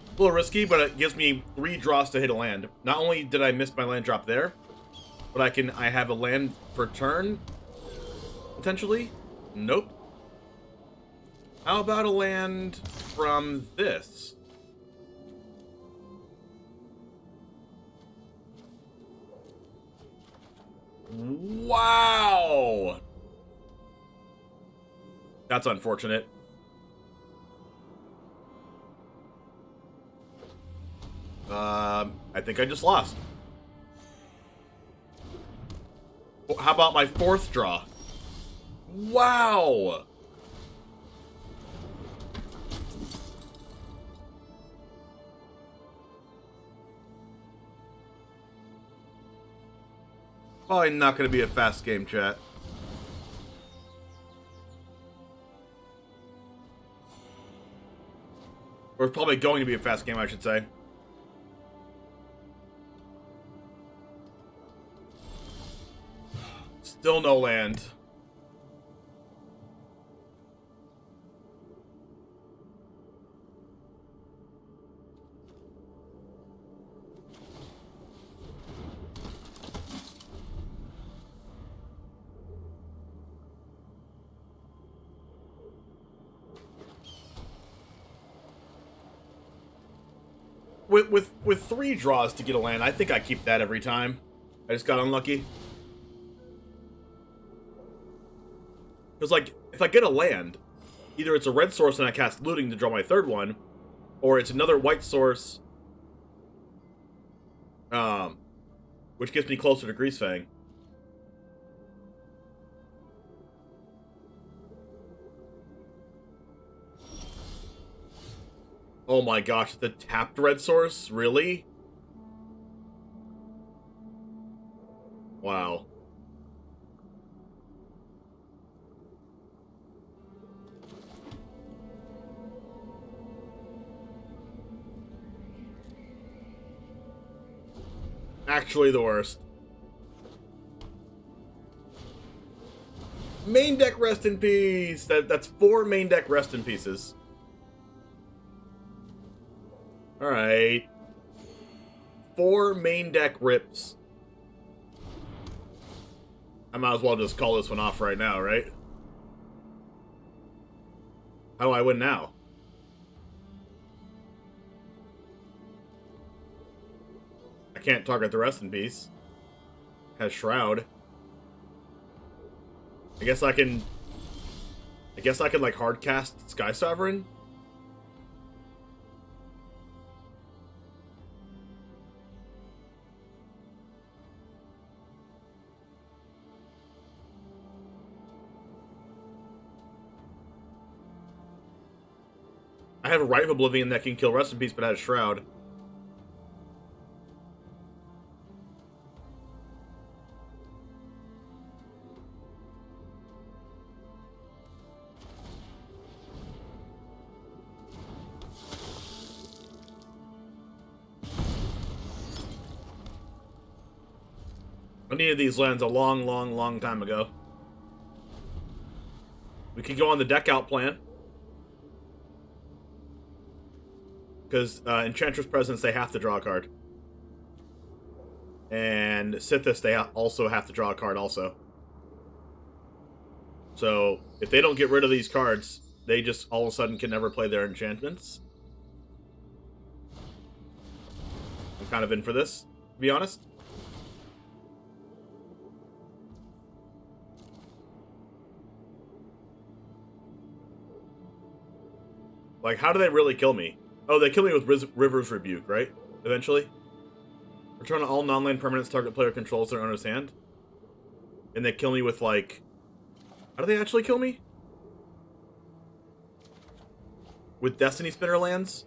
A little risky, but it gives me 3 draws to hit a land. Not only did I miss my land drop there, but I have a land for turn, potentially? Nope. How about a land from this? Wow! That's unfortunate. I think I just lost. How about my 4th draw? Wow! Probably not going to be a fast game, chat. Or it's probably going to be a fast game, I should say. Still no land. With 3 draws to get a land, I think I keep that every time. I just got unlucky. Because, like, if I get a land, either it's a red source and I cast Looting to draw my 3rd one, or it's another white source, which gets me closer to Greasefang. Oh my gosh, the tapped red source? Really? Wow. Actually the worst. Main deck rest in peace! That's 4 main deck rest in pieces. Alright. 4 main deck rips. I might as well just call this one off right now, right? How do I win now? can't target the Rest in Peace. Has Shroud. I guess I can like hard cast Sky Sovereign. I have a Rite of Oblivion that can kill Rest in Peace, but has Shroud. I needed these lands a long time ago. We could go on the deck out plan. Because Enchantress Presence, they have to draw a card. And Sithis, they also have to draw a card also. So, if they don't get rid of these cards, they just all of a sudden can never play their enchantments. I'm kind of in for this, to be honest. Like, how do they really kill me? Oh, they kill me with River's Rebuke, right? Eventually? Return all non-land permanents target player controls their owner's hand. And they kill me with, like... How do they actually kill me? With Destiny Spinner lands?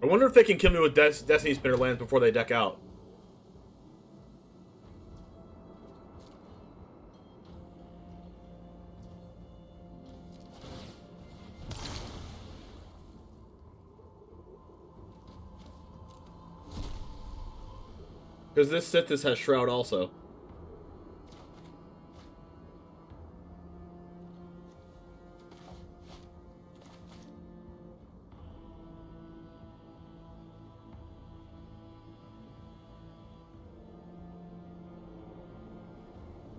I wonder if they can kill me with Destiny Spinner lands before they deck out. Because this Sithis has Shroud also.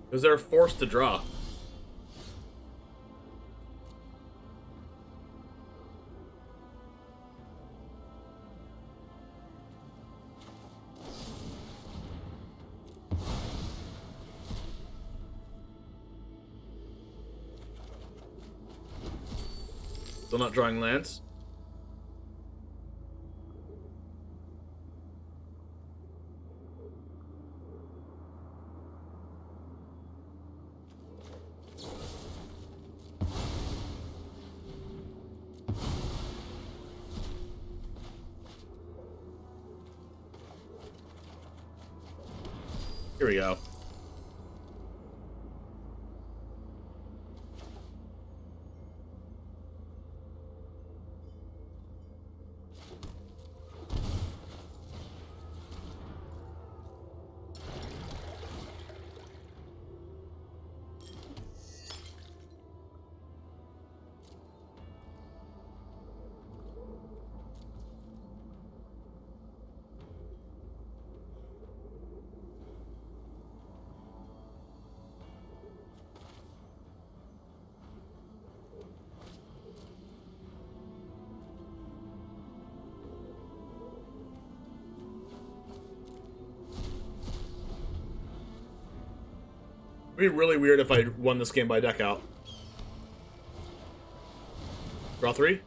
Because they're forced to draw. Still not drawing lands. Here we go. It'd be really weird if I won this game by deck out. Draw 3?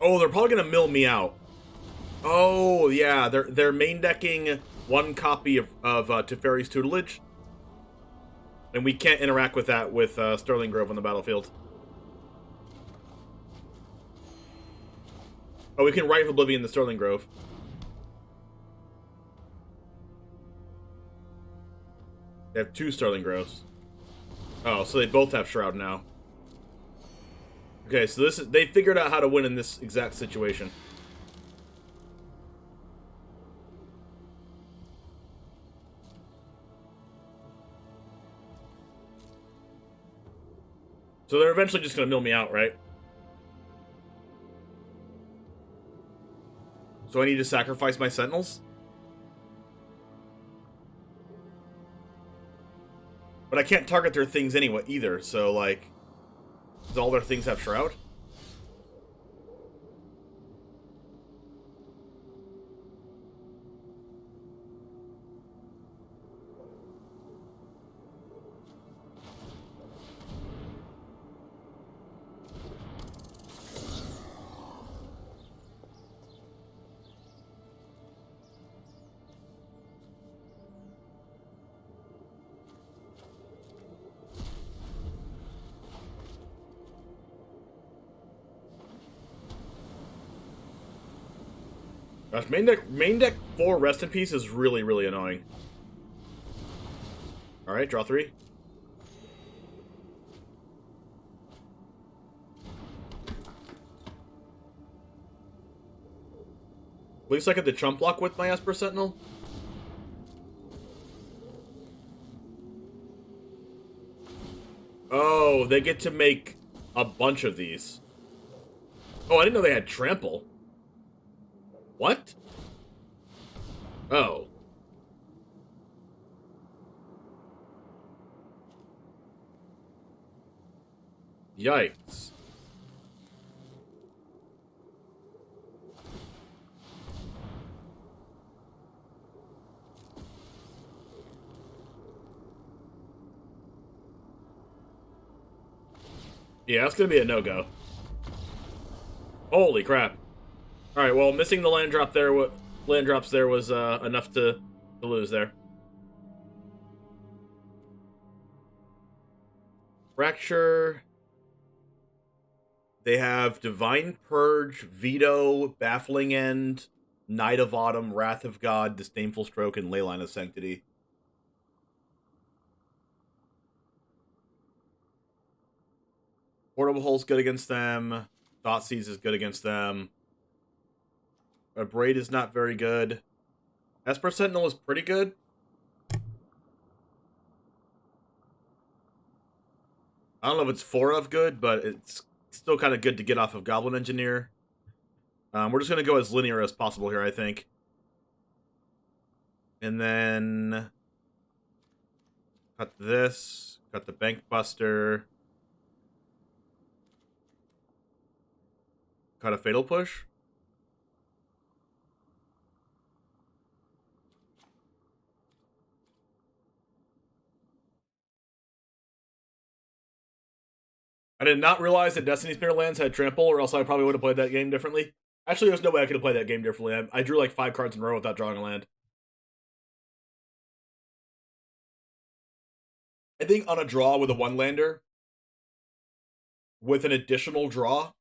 Oh, they're probably gonna mill me out. Oh yeah, they're main decking one copy of Teferi's Tutelage, and we can't interact with that with Sterling Grove on the battlefield. Oh, we can Rite of Oblivion the Sterling Grove. They have 2 Sterling Groves. Oh, so they both have Shroud now. Okay, so this is, they figured out how to win in this exact situation. So they're eventually just going to mill me out, right? So I need to sacrifice my sentinels? But I can't target their things anyway either, so like... Does all their things have Shroud? Gosh, main deck 4 Rest in Peace is really, really annoying. Alright, draw 3. At least I get the chump block with my Esper Sentinel. Oh, they get to make a bunch of these. Oh, I didn't know they had trample. What? Oh. Yikes. Yeah, that's gonna be a no-go. Holy crap. Alright, well, missing the land drops there was enough to lose there. Fracture. They have Divine Purge, Veto, Baffling End, Night of Autumn, Wrath of God, Disdainful Stroke, and Leyline of Sanctity. Portable Hull's good against them. Thoughtseize is good against them. A Braid is not very good. Esper Sentinel is pretty good. I don't know if it's 4 of good, but it's still kind of good to get off of Goblin Engineer. We're just going to go as linear as possible here, I think. And then... cut this. Cut the Bank Buster. Cut a Fatal Push. I did not realize that Destiny Spear lands had trample, or else I probably would have played that game differently. Actually, there's no way I could have played that game differently. I drew like 5 cards in a row without drawing a land. I think on a draw with a 1-lander, with an additional draw,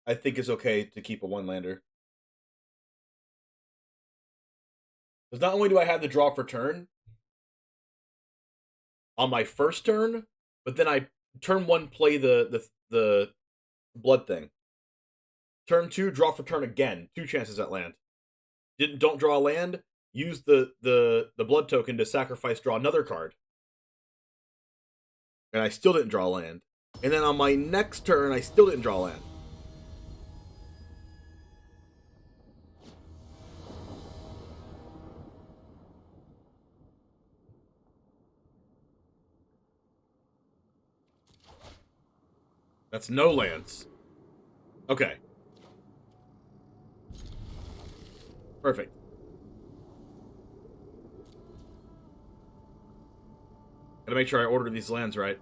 I think it's okay to keep a 1-lander. Because not only do I have the draw for turn, on my first turn, but then I turn 1 play the blood thing. Turn 2 draw for turn again. 2 chances at land. Don't draw a land. Use the blood token to sacrifice, draw another card. And I still didn't draw a land. And then on my next turn, I still didn't draw a land. That's no lands. Okay. Perfect. Gotta make sure I order these lands right.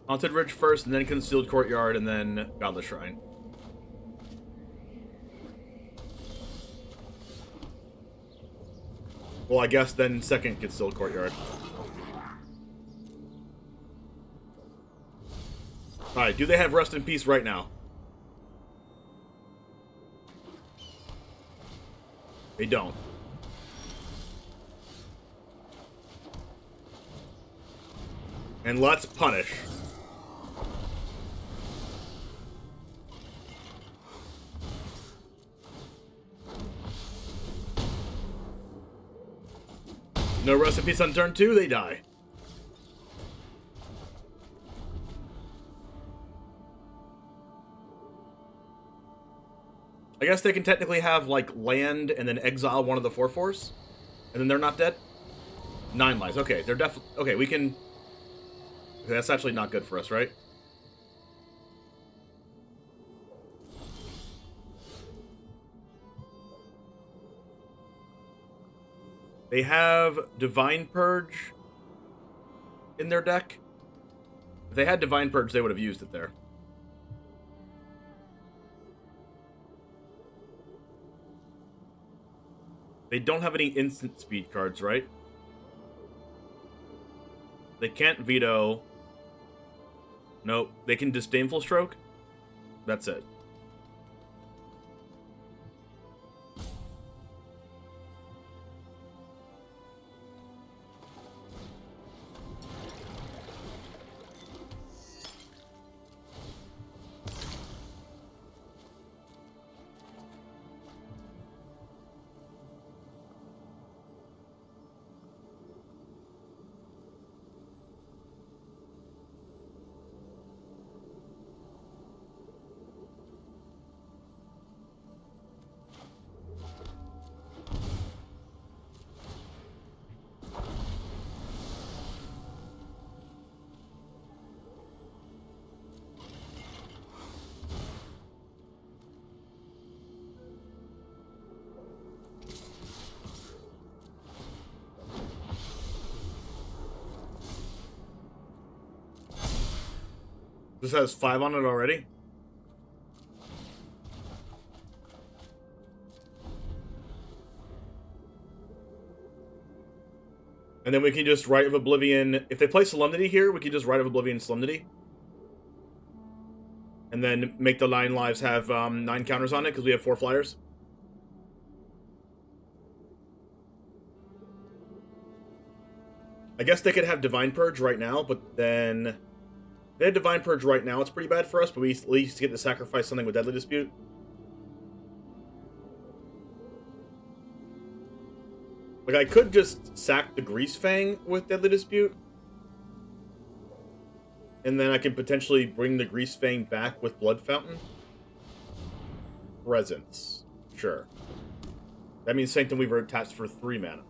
Haunted Ridge first, and then Concealed Courtyard, and then Godless Shrine. Well, I guess then second Concealed Courtyard. Alright, do they have Rest in Peace right now? They don't. And let's punish. No Rest in Peace on turn 2, they die. I guess they can technically have, like, land and then exile one of the 4/4s, and then they're not dead? 9 lives. Okay, they're definitely... Okay, we can... Okay, that's actually not good for us, right? They have Divine Purge in their deck. If they had Divine Purge, they would have used it there. They don't have any instant speed cards, right? They can't veto. Nope. They can Disdainful Stroke. That's it. This has 5 on it already? And then we can just Rite of Oblivion... If they play Solemnity here, we can just Rite of Oblivion Solemnity. And then make the 9 lives have 9 counters on it, because we have 4 flyers. I guess they could have Divine Purge right now, but then... If they had Divine Purge right now, it's pretty bad for us, but we at least get to sacrifice something with Deadly Dispute. Like, I could just sack the Greasefang with Deadly Dispute. And then I can potentially bring the Greasefang back with Blood Fountain. Presence. Sure. That means Sanctum Weaver attached for 3 mana.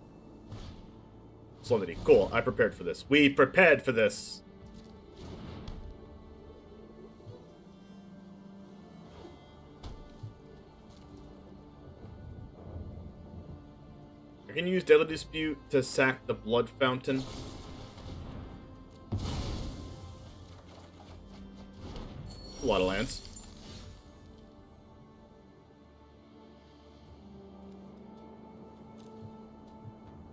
Solemnity. Cool, I prepared for this. We prepared for this! I can use Deadly Dispute to sack the Blood Fountain. A lot of lands.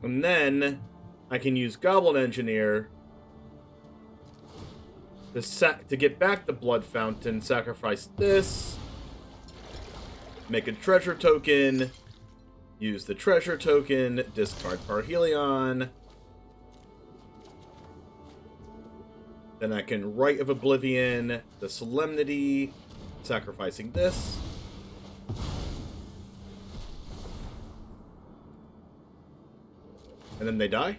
And then I can use Goblin Engineer to get back the Blood Fountain, sacrifice this, make a treasure token, use the treasure token, discard Parhelion. Then I can Rite of Oblivion, the Solemnity, sacrificing this. And then they die.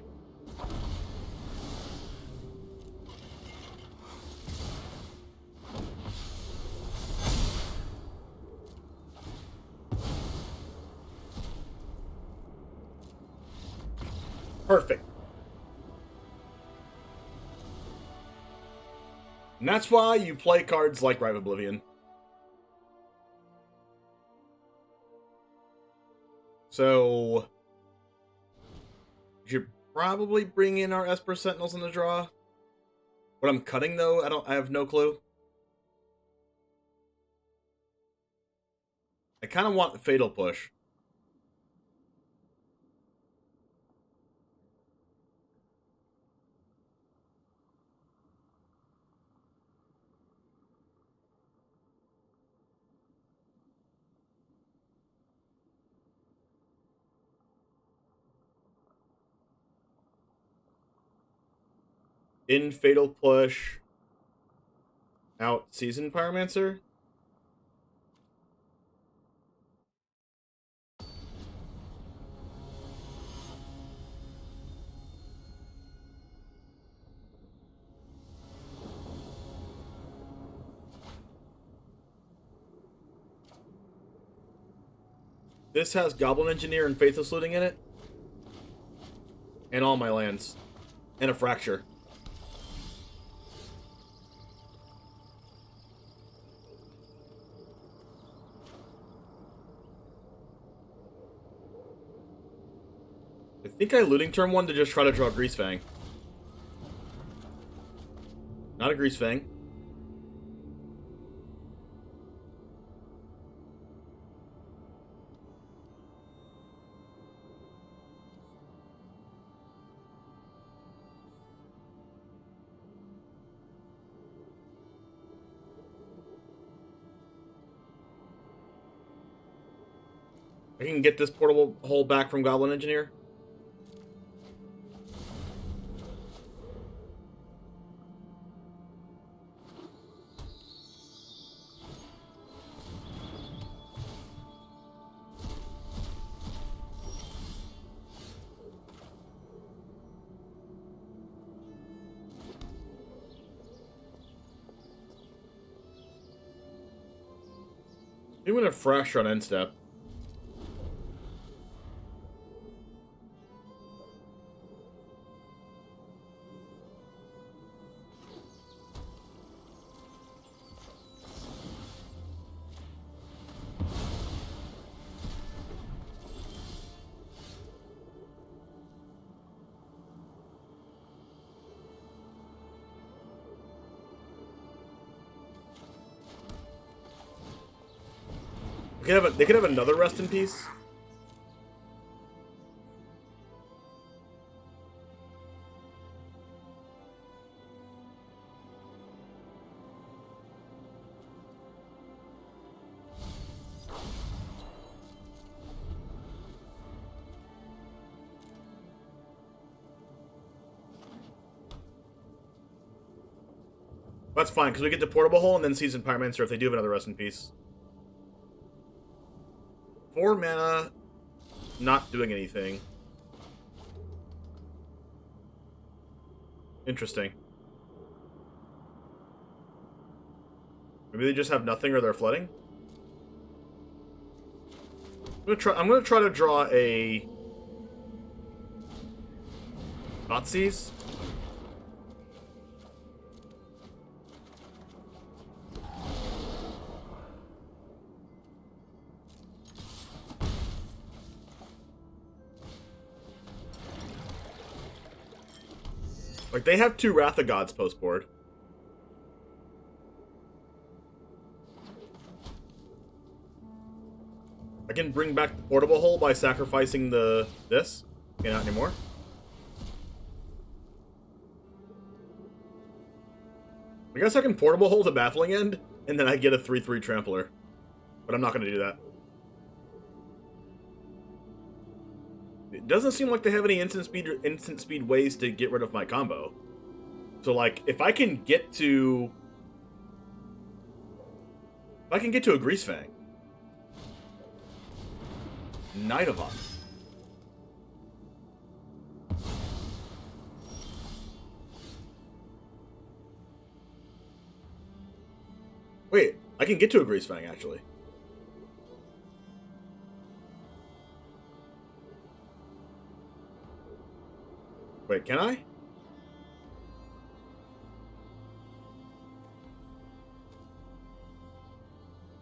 Perfect. And that's why you play cards like Rite of Oblivion. So... you should probably bring in our Esper Sentinels in the draw. What I'm cutting, though, I have no clue. I kind of want the Fatal Push. In Fatal Push, out Seasoned Pyromancer. This has Goblin Engineer and Faithless Looting in it. And all my lands. And a Fracture. I think I looting turn 1 to just try to draw Greasefang. Not a Greasefang. I can get this portable hole back from Goblin Engineer. Even a Fracture on end step. They could have another Rest in Peace. That's fine, because we get the Portable Hole and then Seasoned Pyromancer if they do have another Rest in Peace. 4 mana, not doing anything. Interesting. Maybe they just have nothing or they're flooding? I'm gonna try to draw a Nazis. Like, they have 2 Wrath of Gods post-board. I can bring back the Portable Hole by sacrificing this. Okay, not anymore. I guess I can Portable Hole the Baffling End, and then I get a 3/3 Trampler. But I'm not going to do that. It doesn't seem like they have any instant speed ways to get rid of my combo. So, like, if I can get to a Greasefang. Knight of Honor. Wait, I can get to a Greasefang, actually. Wait, can I?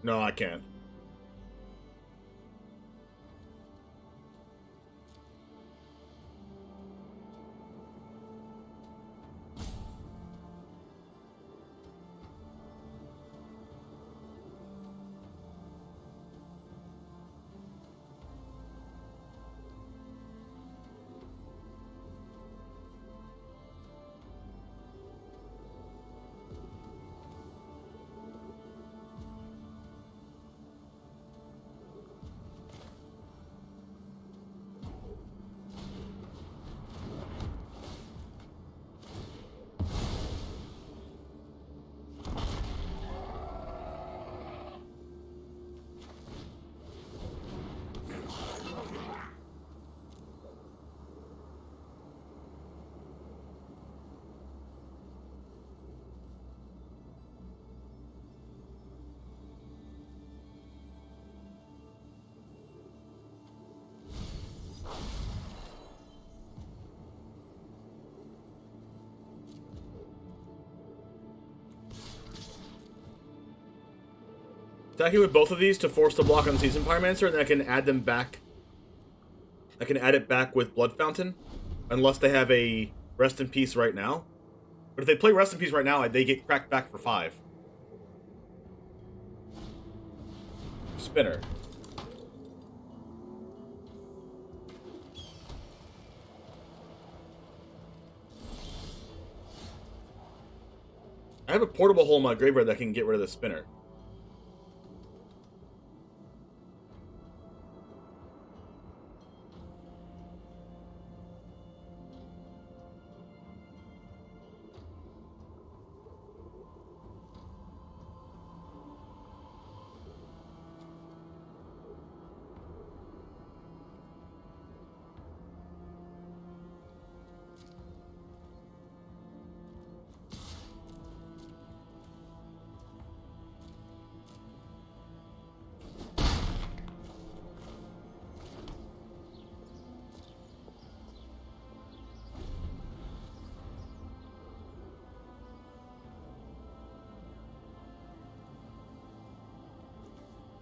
No, I can't. Attacking with both of these to force the block on Seasoned Pyromancer, and then I can add them back. I can add it back with Blood Fountain, unless they have a Rest in Peace right now. But if they play Rest in Peace right now, they get cracked back for 5. Spinner. I have a portable hole in my graveyard that can get rid of the spinner.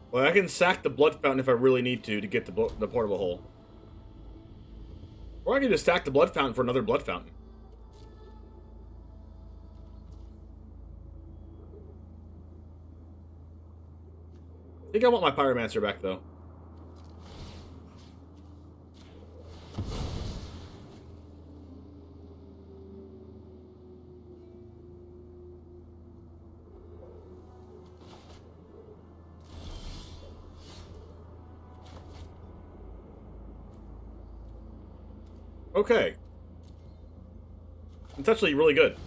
Well, I can sack the Blood Fountain if I really need to get the portable hole. Or I can just stack the Blood Fountain for another Blood Fountain. I think I want my Pyromancer back, though. Okay. It's actually really good.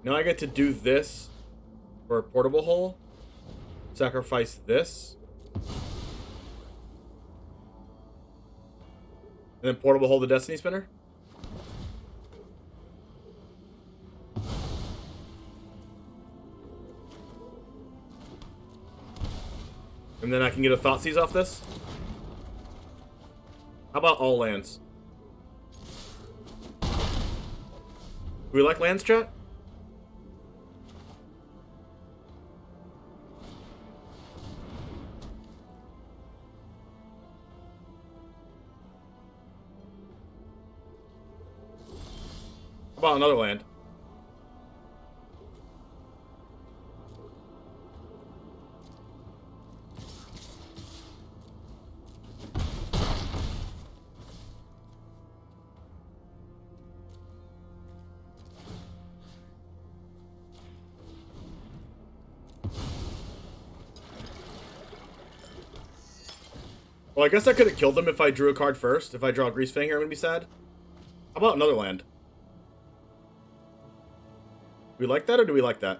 Now I get to do this for a portable hole. Sacrifice this. And then portable hole the Destiny Spinner. And then I can get a Thoughtseize off this. How about all lands? Do we like lands, chat? How about another land? Well, I guess I could have killed them if I drew a card first. If I draw a Greasefang here, I'm going to be sad. How about another land? Do we like that, or do we like that?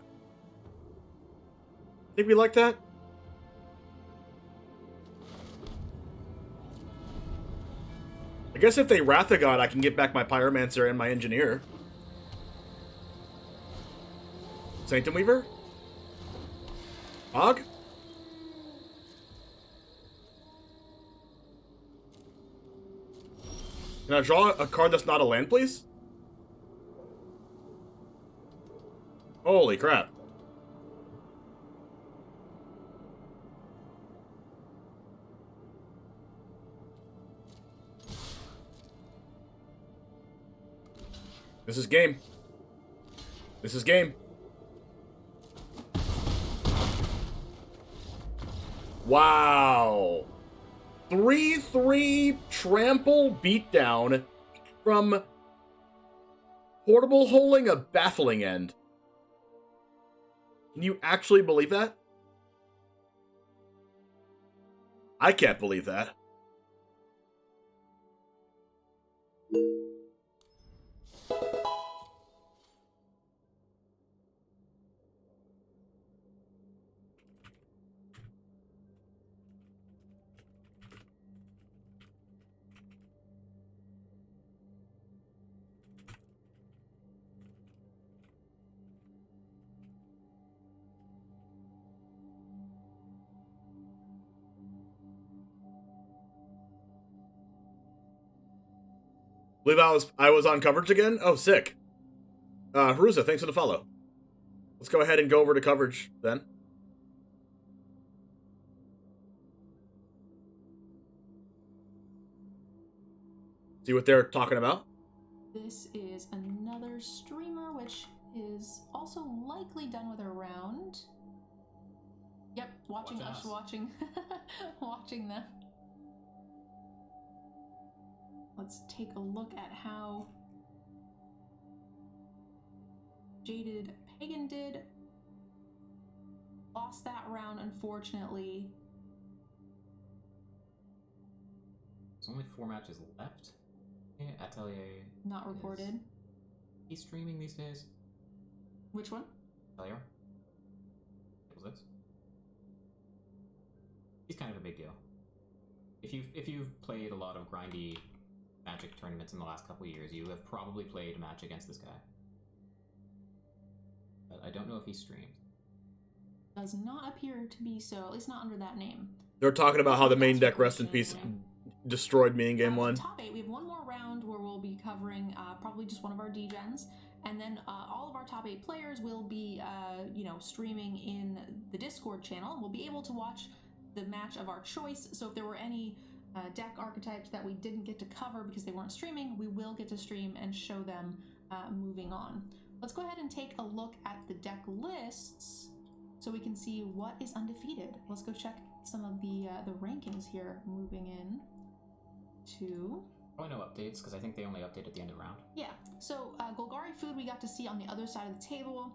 I think we like that. I guess if they Wrath of God, I can get back my Pyromancer and my Engineer. Sanctum Weaver? Og? Can I draw a card that's not a land, please? Holy crap. This is game. This is game. Wow. 3/3 trample beatdown from portable holing a baffling end. Can you actually believe that? I can't believe that. Believe I was on coverage again? Oh, sick. Haruza, thanks for the follow. Let's go ahead and go over to coverage then. See what they're talking about. This is another streamer, which is also likely done with a round. Yep, watching us, watching them. Let's take a look at how Jaded Pagan did. Lost that round, unfortunately. There's only 4 matches left. Yeah, Atelier. Not reported. He's streaming these days. Which one? Atelier. What was this? He's kind of a big deal. If you've played a lot of grindy Magic tournaments in the last couple of years, you have probably played a match against this guy. But I don't know if he streams. Does not appear to be so, at least not under that name. They're talking about how the main deck, rest in peace, destroyed me in game 1. Top 8, we have one more round where we'll be covering probably just one of our DEGENs, and then all of our top 8 players will be, streaming in the Discord channel. We'll be able to watch the match of our choice, so if there were any deck archetypes that we didn't get to cover because they weren't streaming, we will get to stream and show them moving on. Let's go ahead and take a look at the deck lists so we can see what is undefeated. Let's go check some of the rankings here moving in to... Probably no updates, because I think they only update at the end of the round. Yeah, so Golgari Food we got to see on the other side of the table.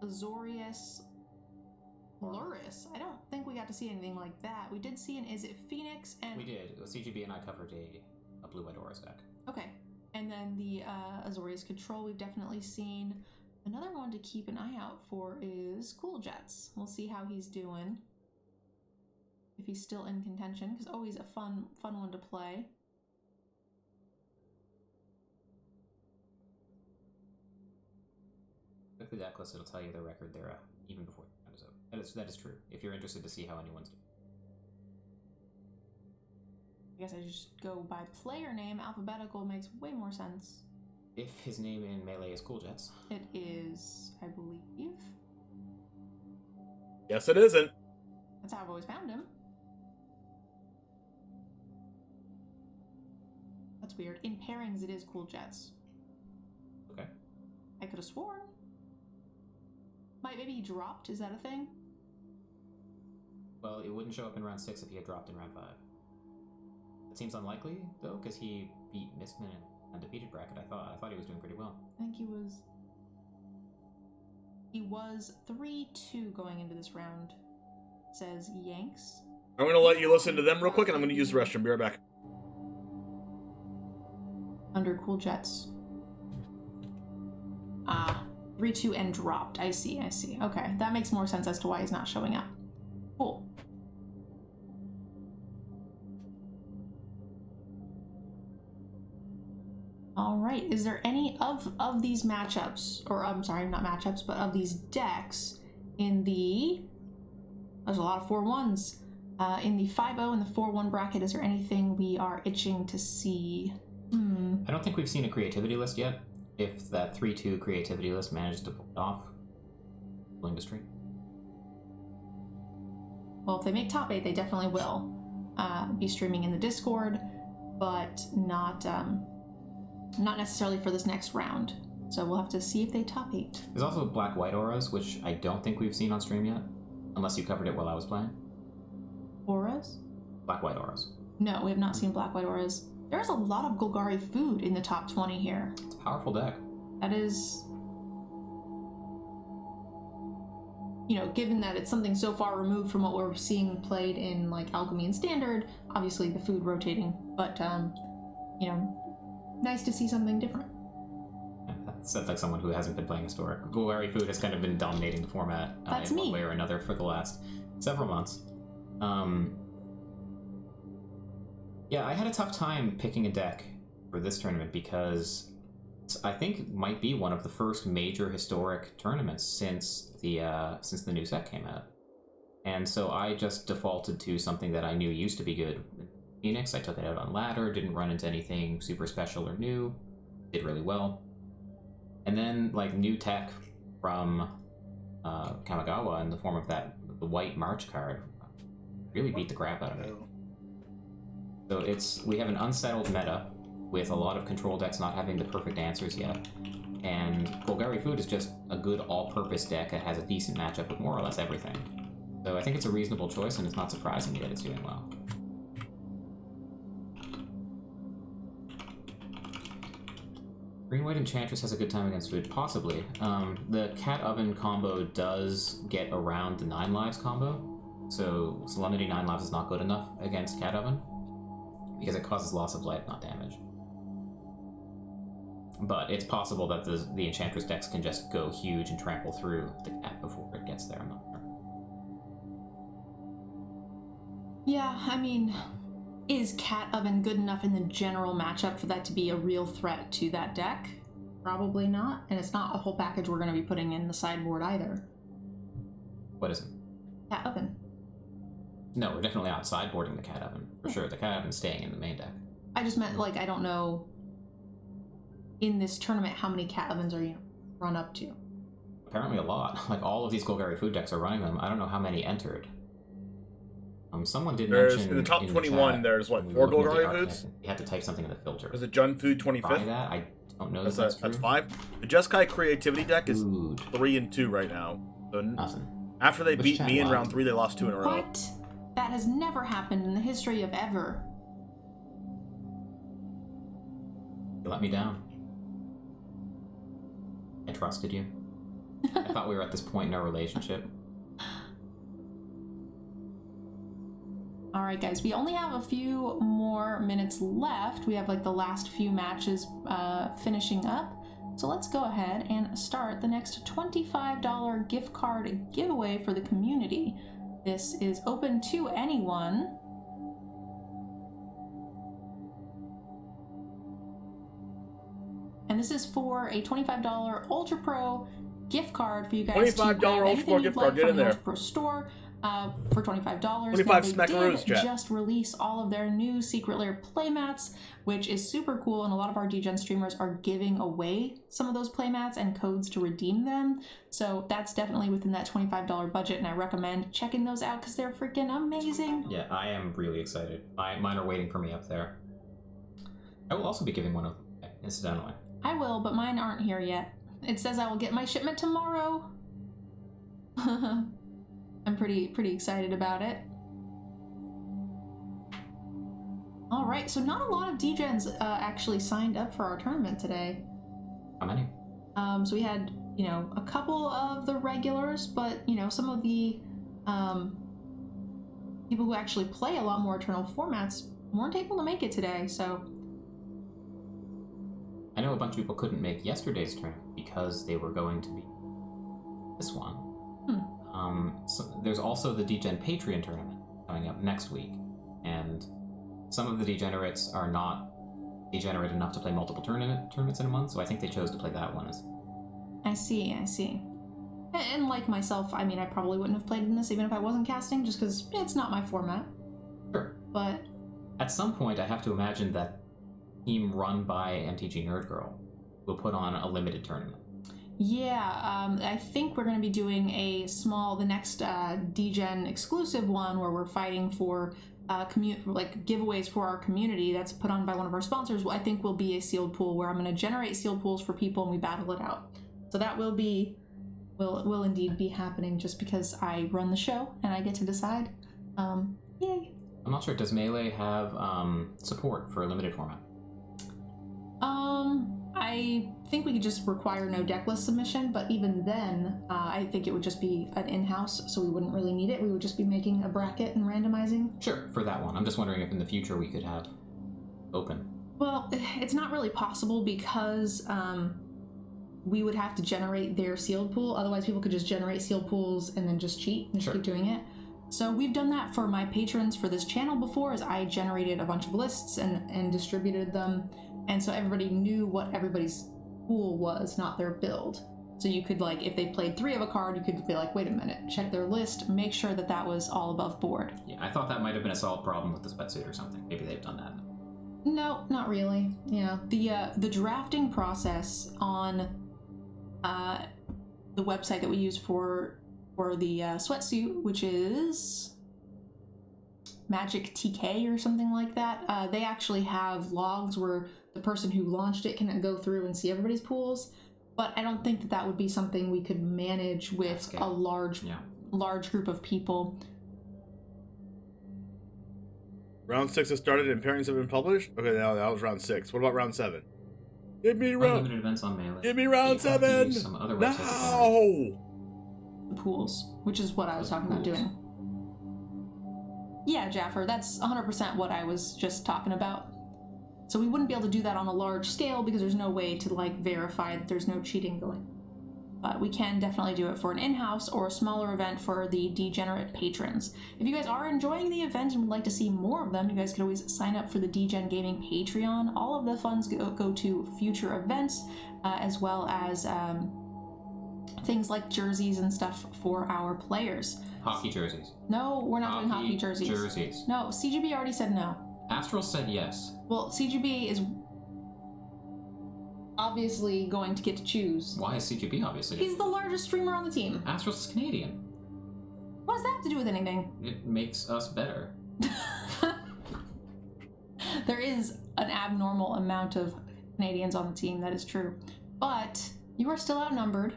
Azorius, Luris. I don't think we got to see anything like that. We did see an Is It Phoenix and... We did. CGB and I covered a blue-white Aura's deck. Okay. And then the Azorius Control we've definitely seen. Another one to keep an eye out for is Cool Jets. We'll see how he's doing. If he's still in contention, because always a fun one to play. Look at the deck list, it'll tell you the record there even before the round is over. That is true, if you're interested to see how anyone's doing. I guess I just go by player name. Alphabetical makes way more sense. If his name in Melee is Cool Jets. It is, I believe. Yes, it isn't. That's how I've always found him. That's weird. In pairings, it is Cool Jets. Okay. I could have sworn. Maybe he dropped? Is that a thing? Well, it wouldn't show up in round 6 if he had dropped in round 5. It seems unlikely, though, because he beat Mistman in undefeated bracket. I thought he was doing pretty well. I think he was 3-2 going into this round, says Yanks. I'm going to let you listen to them real quick, and I'm going to use the restroom. Be right back. Under Cool Jets. 3-2 and dropped. I see. Okay, that makes more sense as to why he's not showing up. Cool. All right, is there any of these matchups, or I'm sorry, not matchups, but of these decks in the, there's a lot of 4-1s, in the 5-0 and the 4-1 bracket, is there anything we are itching to see? I don't think we've seen a creativity list yet. If that 3-2 creativity list manages to pull it off, willing to stream. Well, if they make top 8, they definitely will be streaming in the Discord, but not necessarily for this next round. So we'll have to see if they top 8. There's also black-white auras, which I don't think we've seen on stream yet, unless you covered it while I was playing. Auras? Black-white auras. No, we have not seen black-white auras. There's a lot of Golgari Food in the top 20 here. It's a powerful deck. That is... given that it's something so far removed from what we're seeing played in, like, Alchemy and Standard, obviously the food rotating, but, nice to see something different. That's like someone who hasn't been playing Historic. Golgari Food has kind of been dominating the format in one way or another for the last several months. Yeah, I had a tough time picking a deck for this tournament because I think it might be one of the first major Historic tournaments since the new set came out. And so I just defaulted to something that I knew used to be good, Phoenix. I took it out on ladder, didn't run into anything super special or new, did really well. And then, like, new tech from Kamigawa in the form of the white March card really beat the crap out of it. So we have an unsettled meta with a lot of control decks not having the perfect answers yet. And Golgari Food is just a good all-purpose deck that has a decent matchup with more or less everything. So I think it's a reasonable choice, and it's not surprising that it's doing well. Green-White Enchantress has a good time against food, possibly. The Cat Oven combo does get around the 9 lives combo, so Solemnity 9 lives is not good enough against Cat Oven, because it causes loss of life, not damage. But it's possible that the Enchantress decks can just go huge and trample through the cat before it gets there, I'm not sure. Yeah, I mean, is Cat Oven good enough in the general matchup for that to be a real threat to that deck? Probably not, and it's not a whole package we're going to be putting in the sideboard either. What is it? Cat Oven. No, we're definitely not sideboarding the Cat Oven, for sure. The Cat Oven's staying in the main deck. I just meant, like, I don't know in this tournament how many Cat Ovens are you run up to. Apparently a lot. Like, all of these Golgari Food decks are running them. I don't know how many entered. Someone did mention in the top 21. There's what, 4 Golgari Foods? You had to type something in the filter. Is it Jun Food 25th? Try that. I don't know if that's true. That's 5. The Jeskai Creativity deck is 3-2 right now. So nothing. After they beat me in round 3, they lost 2 in a row. What? That has never happened in the history of ever. You let me down. I trusted you. I thought we were at this point in our relationship. Alright guys, we only have a few more minutes left. We have like the last few matches finishing up. So let's go ahead and start the next $25 gift card giveaway for the community. This is open to anyone. And this is for a $25 Ultra Pro gift card for you guys. $25 Ultra Pro gift card, get in there. Ultra Pro store for $25. 25 smackaroos, chat. Just release all of their new Secret Lair playmats, which is super cool, and a lot of our DEGEN streamers are giving away some of those playmats and codes to redeem them. So that's definitely within that $25 budget, and I recommend checking those out because they're freaking amazing. Yeah, I am really excited. Mine are waiting for me up there. I will also be giving one of them, incidentally. I will, but mine aren't here yet. It says I will get my shipment tomorrow. I'm pretty excited about it. All right, so not a lot of DEGENs actually signed up for our tournament today. How many? So we had, you know, a couple of the regulars, but, you know, some of the people who actually play a lot more Eternal formats weren't able to make it today, so... I know a bunch of people couldn't make yesterday's tournament because they were going to be this one. So there's also the DEGEN Patreon tournament coming up next week, and some of the degenerates are not degenerate enough to play multiple tournaments in a month, so I think they chose to play that one. I see. And like myself, I mean, I probably wouldn't have played in this even if I wasn't casting, just because it's not my format. Sure. But at some point, I have to imagine that team run by MTG Nerd Girl will put on a limited tournament. Yeah, I think we're going to be doing the next DEGEN exclusive one where we're fighting for giveaways for our community that's put on by one of our sponsors. I think will be a sealed pool where I'm going to generate sealed pools for people and we battle it out. So that will indeed be happening just because I run the show and I get to decide. Yay. I'm not sure, does Melee have support for a limited format? I think we could just require no deck list submission, but even then, I think it would just be an in-house, so we wouldn't really need it. We would just be making a bracket and randomizing. Sure, for that one. I'm just wondering if in the future we could have open. Well, it's not really possible because we would have to generate their sealed pool. Otherwise, people could just generate sealed pools and then just cheat and just keep doing it. So we've done that for my patrons for this channel before, as I generated a bunch of lists and distributed them. And so everybody knew what everybody's pool was, not their build. So you could, like, if they played 3 of a card, you could be like, wait a minute, check their list, make sure that that was all above board. Yeah, I thought that might have been a solved problem with the sweatsuit or something. Maybe they've done that. No, not really. Yeah, the drafting process on the website that we use for the sweatsuit, which is Magic TK or something like that, they actually have logs where the person who launched it can go through and see everybody's pools. But I don't think that that would be something we could manage with a large group of people. Round 6 has started and pairings have been published? Okay, now that was round 6. What about round 7? Give me round... Unlimited events on Melee. Give me round 7! Some other No! The pools, which is what I was talking about doing. Yeah, Jaffer, that's 100% what I was just talking about. So we wouldn't be able to do that on a large scale because there's no way to, like, verify that there's no cheating going. But we can definitely do it for an in-house or a smaller event for the degenerate patrons. If you guys are enjoying the event and would like to see more of them, you guys could always sign up for the DEGEN Gaming Patreon. All of the funds go to future events, as well as things like jerseys and stuff for our players. Hockey jerseys. No, we're not doing hockey jerseys. No, CGB already said no. Astral said yes. Well, CGB is obviously going to get to choose. Why is CGB obviously? He's the largest streamer on the team. Astral's Canadian. What does that have to do with anything? It makes us better. There is an abnormal amount of Canadians on the team, that is true. But you are still outnumbered.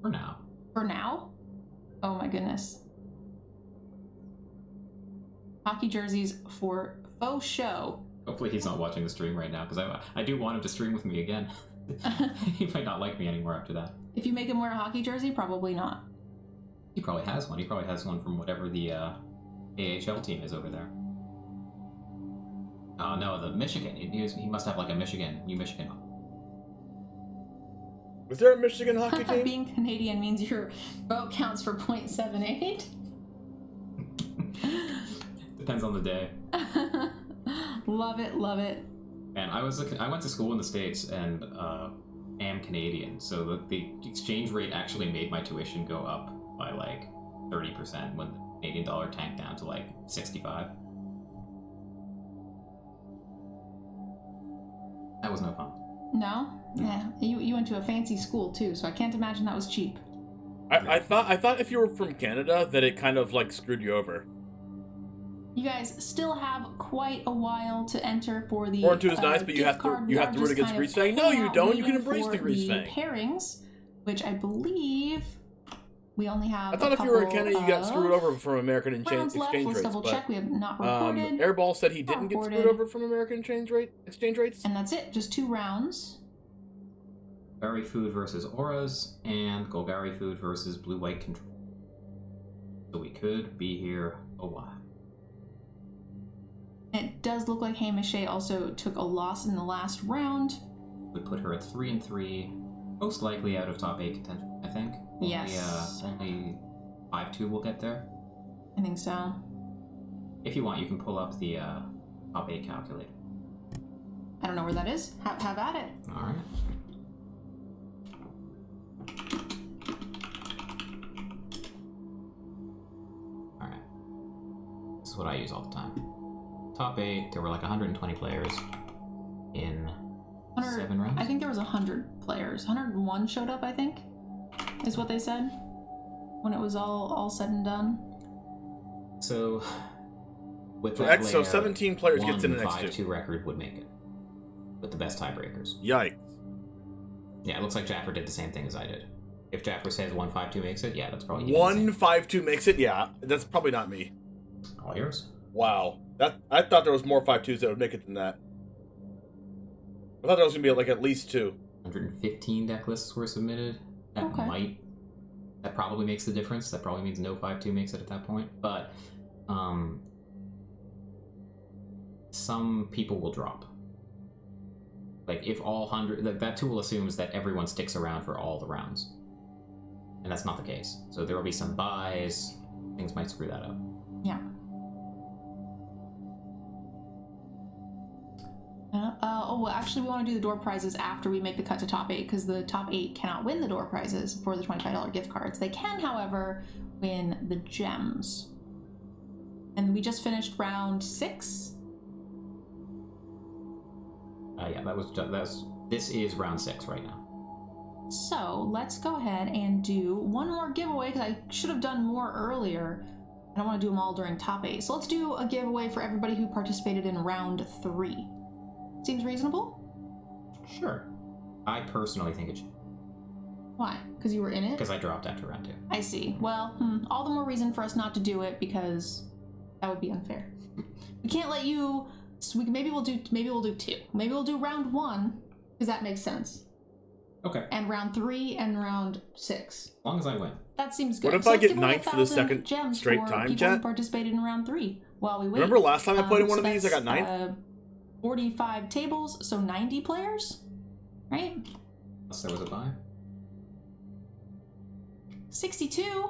For now. For now? Oh my goodness. Hockey jerseys for faux show. Hopefully he's not watching the stream right now, because I do want him to stream with me again. He might not like me anymore after that. If you make him wear a hockey jersey, probably not. He probably has one. He probably has one from whatever the AHL team is over there. Oh no, the Michigan. He must have like a New Michigan. Was there a Michigan hockey team? Being Canadian means your vote counts for 0.78. Depends on the day. Love it, love it. And I went to school in the States and am Canadian, so the exchange rate actually made my tuition go up by like 30% when the Canadian dollar tanked down to like 65. That was no fun. No? Yeah. You went to a fancy school too, so I can't imagine that was cheap. I thought if you were from Canada that it kind of like screwed you over. You guys still have quite a while to enter for the 4-2 is nice, but you have to root against GREASEFANG. No, you don't. You can embrace the GREASEFANG. Pairings, which I believe we only have. I thought if you were in Canada, you got screwed over from American exchange Let's rates. double check. We have not recorded. Airball said he didn't get screwed over from American exchange rates. And that's it. Just 2 rounds. Golgari Food versus Auras, and Golgari Food versus Blue-White Control. So we could be here a while. It does look like Hamish also took a loss in the last round. Would put her at 3-3, most likely out of top 8 contention, I think. Yes. Only 5-2 will get there. I think so. If you want, you can pull up the top 8 calculator. I don't know where that is. Have at it. All right. All right. This is what I use all the time. Top 8, there were like 120 players in 7 rounds. I think there was 100 players. 101 showed up, I think, is what they said when it was all said and done. So, with that so 17 players gets in the next 5-2 record would make it with the best tiebreakers. Yikes. Yeah, it looks like Jaffer did the same thing as I did. If Jaffer says 1-5-2 makes it, yeah, that's probably 1-5-2 makes it. Yeah, that's probably not me. All yours. Wow. I thought there was more 5-2s that would make it than that. I thought there was gonna be like at least 2. 115 deck lists were submitted. That probably makes the difference. That probably means no 5-2 makes it at that point. But some people will drop. Like if all 100, that tool assumes that everyone sticks around for all the rounds, and that's not the case. So there will be some buys. Things might screw that up. Yeah. well, actually, we want to do the door prizes after we make the cut to top 8, because the top 8 cannot win the door prizes for the $25 gift cards. They can, however, win the gems. And we just finished round 6. Yeah, this is round 6 right now. So let's go ahead and do one more giveaway, because I should have done more earlier. I don't want to do them all during top 8. So let's do a giveaway for everybody who participated in round 3. Seems reasonable? Sure. I personally think it should. Why? Because you were in it? Because I dropped after round 2. I see. Well, all the more reason for us not to do it, because that would be unfair. We can't let you. So maybe we'll do 2. Maybe we'll do round 1, because that makes sense. Okay. And round 3 and round 6. As long as I win. That seems good. What if So I let's get give away 9th for the 1,000 second gems straight for time, people who chat? participated in round 3 while we wait. Remember last time I played in one so of these, I got that's, 9th? 45 tables, so 90 players, right? Unless there was a bye. 62.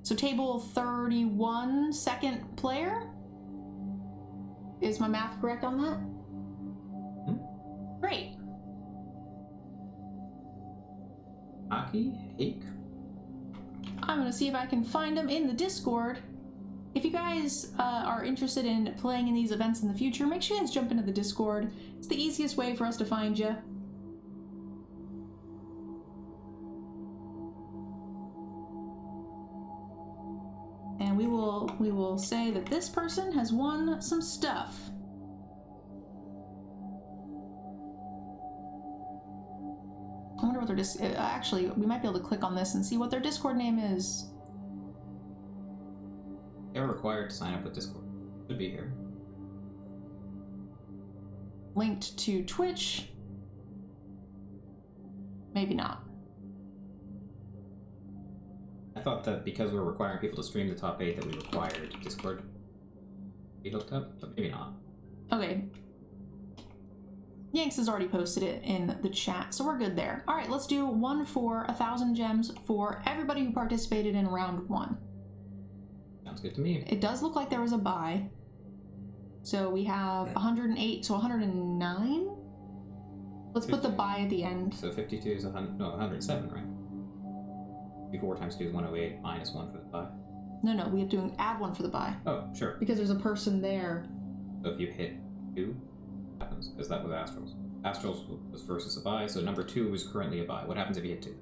So table 31, second player. Is my math correct on that? Great. Aki, Hake. I'm gonna see if I can find them in the Discord. If you guys are interested in playing in these events in the future, make sure you guys jump into the Discord. It's the easiest way for us to find you. And we will say that this person has won some stuff. I wonder what their actually, we might be able to click on this and see what their Discord name is. They're required to sign up with Discord. Should be here. Linked to Twitch. Maybe not. I thought that because we're requiring people to stream the top 8 that we required Discord to be hooked up, but maybe not. Okay. Yanks has already posted it in the chat, so we're good there. All right, let's do one for 1,000 gems for everybody who participated in round 1. Sounds good to me. It does look like there was a buy. So we have 108, so 109? Let's put the buy at the end. So 52 is 107, right? 54 times 2 is 108, minus 1 for the buy. No, we have to add 1 for the buy. Oh, sure. Because there's a person there. So if you hit 2, what happens? Because that was Astrals. Astrals was versus a buy, so number 2 is currently a buy. What happens if you hit 2?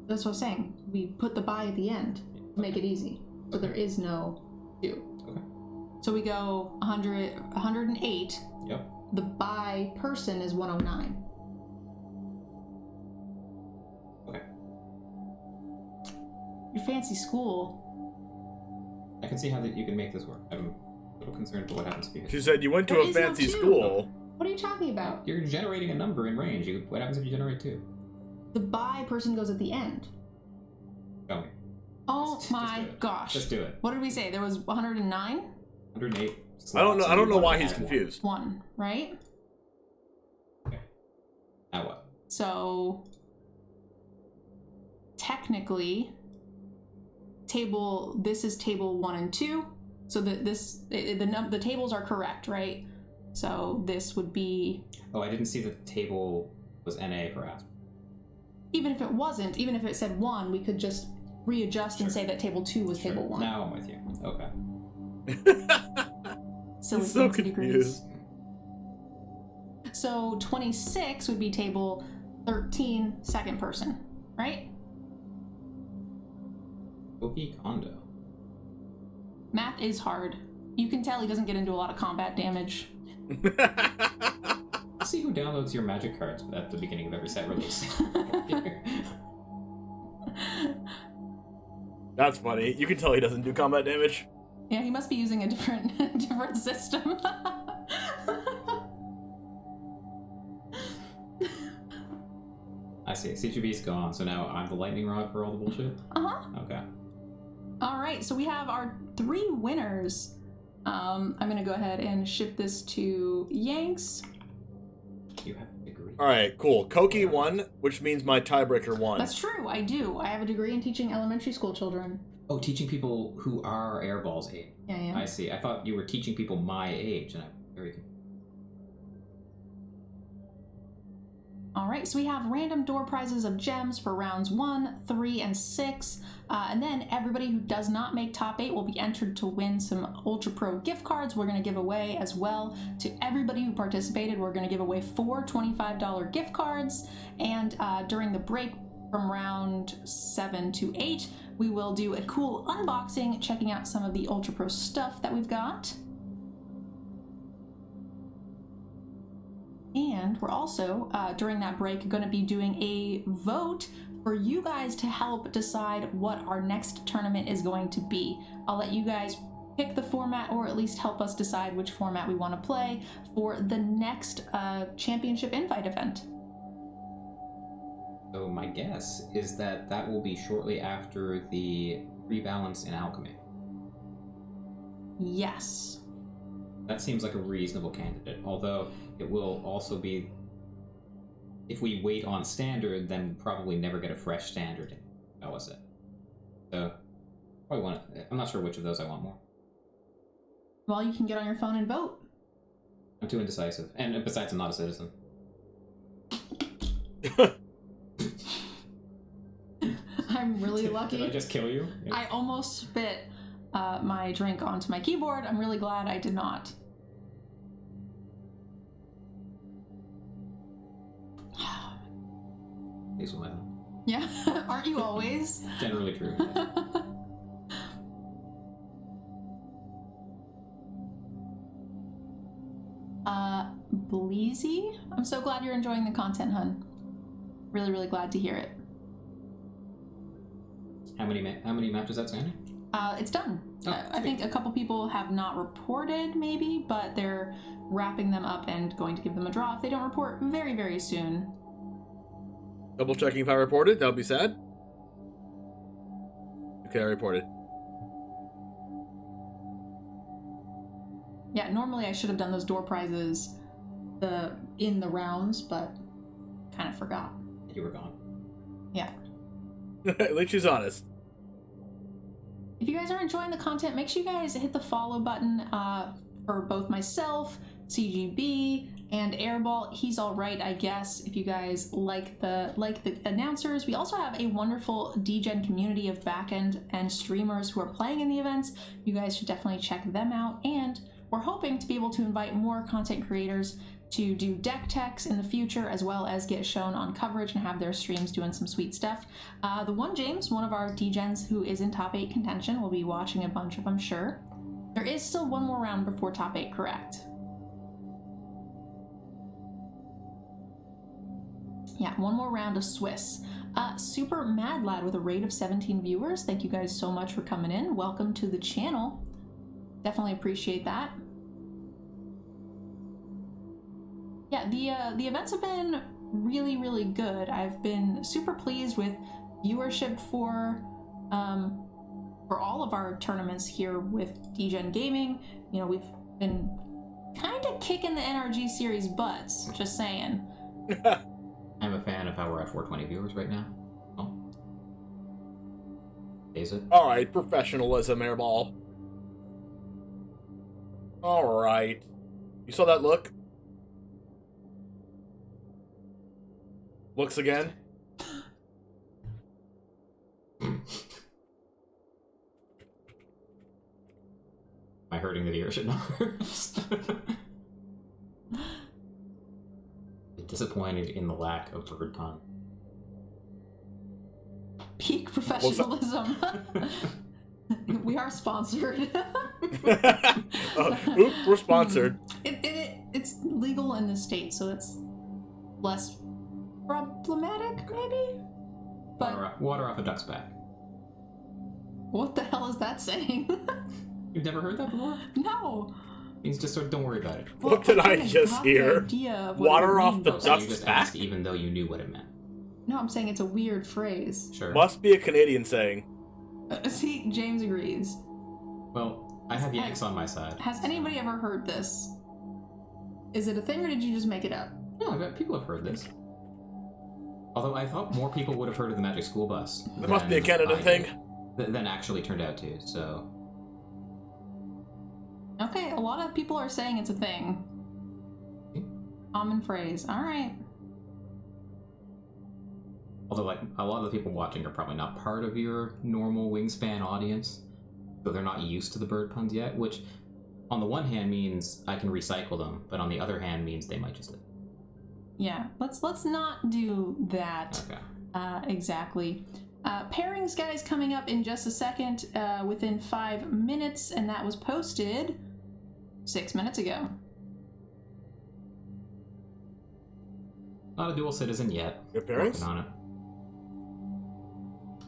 That's what I'm saying. We put the buy at the end to make it easy. So there is no 2. Okay. So we go 100, 108. Yep. The buy person is 109. Okay. Your fancy school. I can see how that you can make this work. I'm a little concerned about what happens if you hit. She said you went to There a is no fancy 2. school. What are you talking about? You're generating a number in range. What happens if you generate 2? The buy person goes at the end. Show me. Oh Just my do it. gosh. Just do it. What did we say? There was 109? 108. I don't know. I don't know why he's add confused. 1, right? Okay. Now what? So technically, this is table 1 and 2. So the tables are correct, right? So this would be. Oh, I didn't see the table was NA for Astral. Even if it wasn't, even if it said 1, we could just readjust and say that table 2 was table 1. Now I'm with you. Okay. Silly So fancy confused. degrees. So 26 would be table 13, second person, right? Oki Kondo. Math is hard. You can tell he doesn't get into a lot of combat damage. Let's see who downloads your magic cards at the beginning of every set release. That's funny. You can tell he doesn't do combat damage. Yeah, he must be using a different system. I see. CGB's gone, so now I'm the lightning rod for all the bullshit? Uh-huh. Okay. All right, so we have our 3 winners. I'm gonna go ahead and ship this to Yanks. You have a degree. All right, cool. Koki won, which means my tiebreaker won. That's true, I do. I have a degree in teaching elementary school children. Oh, teaching people who are Airball's age. Yeah, yeah. I see. I thought you were teaching people my age, and I'm very confused. Alright, so we have random door prizes of gems for rounds 1, 3, and 6. And then everybody who does not make top 8 will be entered to win some Ultra Pro gift cards. We're going to give away as well to everybody who participated. We're going to give away 4 $25 gift cards. And during the break from round 7 to 8, we will do a cool unboxing, checking out some of the Ultra Pro stuff that we've got. And we're also, during that break, going to be doing a vote for you guys to help decide what our next tournament is going to be. I'll let you guys pick the format, or at least help us decide which format we want to play for the next championship invite event. So my guess is that that will be shortly after the rebalance in alchemy. Yes. That seems like a reasonable candidate, although it will also be, if we wait on standard, then we'll probably never get a fresh standard in LSA. So, probably want to, I'm not sure which of those I want more. Well, you can get on your phone and vote. I'm too indecisive, and besides, I'm not a citizen. I'm really lucky. Did I just kill you? Yes. I almost spit my drink onto my keyboard. I'm really glad I did not. Please with my thumb. Yeah, aren't you always? Generally true. Bleezy? I'm so glad you're enjoying the content, hun. Really, really glad to hear it. How many matches outstanding? It's done. Oh, I think a couple people have not reported, maybe, but they're wrapping them up and going to give them a draw if they don't report very, very soon. Double checking if I reported. That would be sad. Okay, I reported. Yeah, normally I should have done those door prizes in the rounds, but kind of forgot. You were gone. Yeah. At least she's honest. If you guys are enjoying the content, make sure you guys hit the follow button for both myself, CGB, and Airball. He's all right, I guess, if you guys like the announcers. We also have a wonderful DEGEN community of backend and streamers who are playing in the events. You guys should definitely check them out. And we're hoping to be able to invite more content creators to do deck techs in the future, as well as get shown on coverage and have their streams doing some sweet stuff. The one James, one of our DGens who is in top 8 contention, will be watching a bunch of, I'm sure. There is still one more round before top 8, correct? Yeah, one more round of Swiss. Super Mad Lad with a rate of 17 viewers. Thank you guys so much for coming in. Welcome to the channel. Definitely appreciate that. Yeah, the events have been really, really good. I've been super pleased with viewership for all of our tournaments here with DEGEN Gaming. You know, we've been kind of kicking the NRG series butts, just saying. I'm a fan of how we're at 420 viewers right now. Oh. Is it? Alright, professionalism, Airball. Alright. You saw that look? Looks again? Am I hurting the viewership numbers? Disappointed in the lack of bird pun. Peak professionalism. We are sponsored. Oops, we're sponsored. It's legal in the state, so it's less problematic, maybe? But water off a duck's back. What the hell is that saying? You've never heard that before? No. Means just sort of don't worry about it. Well, what did I just hear? Water off the So you duck's just back? asked even though you knew what it meant. No, I'm saying it's a weird phrase. Sure. Must be a Canadian saying. See, James agrees. Well, I have Yanks on my side. Has anybody ever heard this? Is it a thing, or did you just make it up? No, I bet people have heard this. Although I thought more people would have heard of the Magic School Bus. It must be a Canada thing. Than actually turned out to, so... Okay, a lot of people are saying it's a thing. Common phrase. Alright. Although, like, a lot of the people watching are probably not part of your normal Wingspan audience, so they're not used to the bird puns yet, which, on the one hand, means I can recycle them, but on the other hand means they might just... Yeah, let's not do that. Okay. Exactly. Pairings, guys, coming up in just a second, within 5 minutes, and that was posted 6 minutes ago. Not a dual citizen yet. Your pairings? Working on it.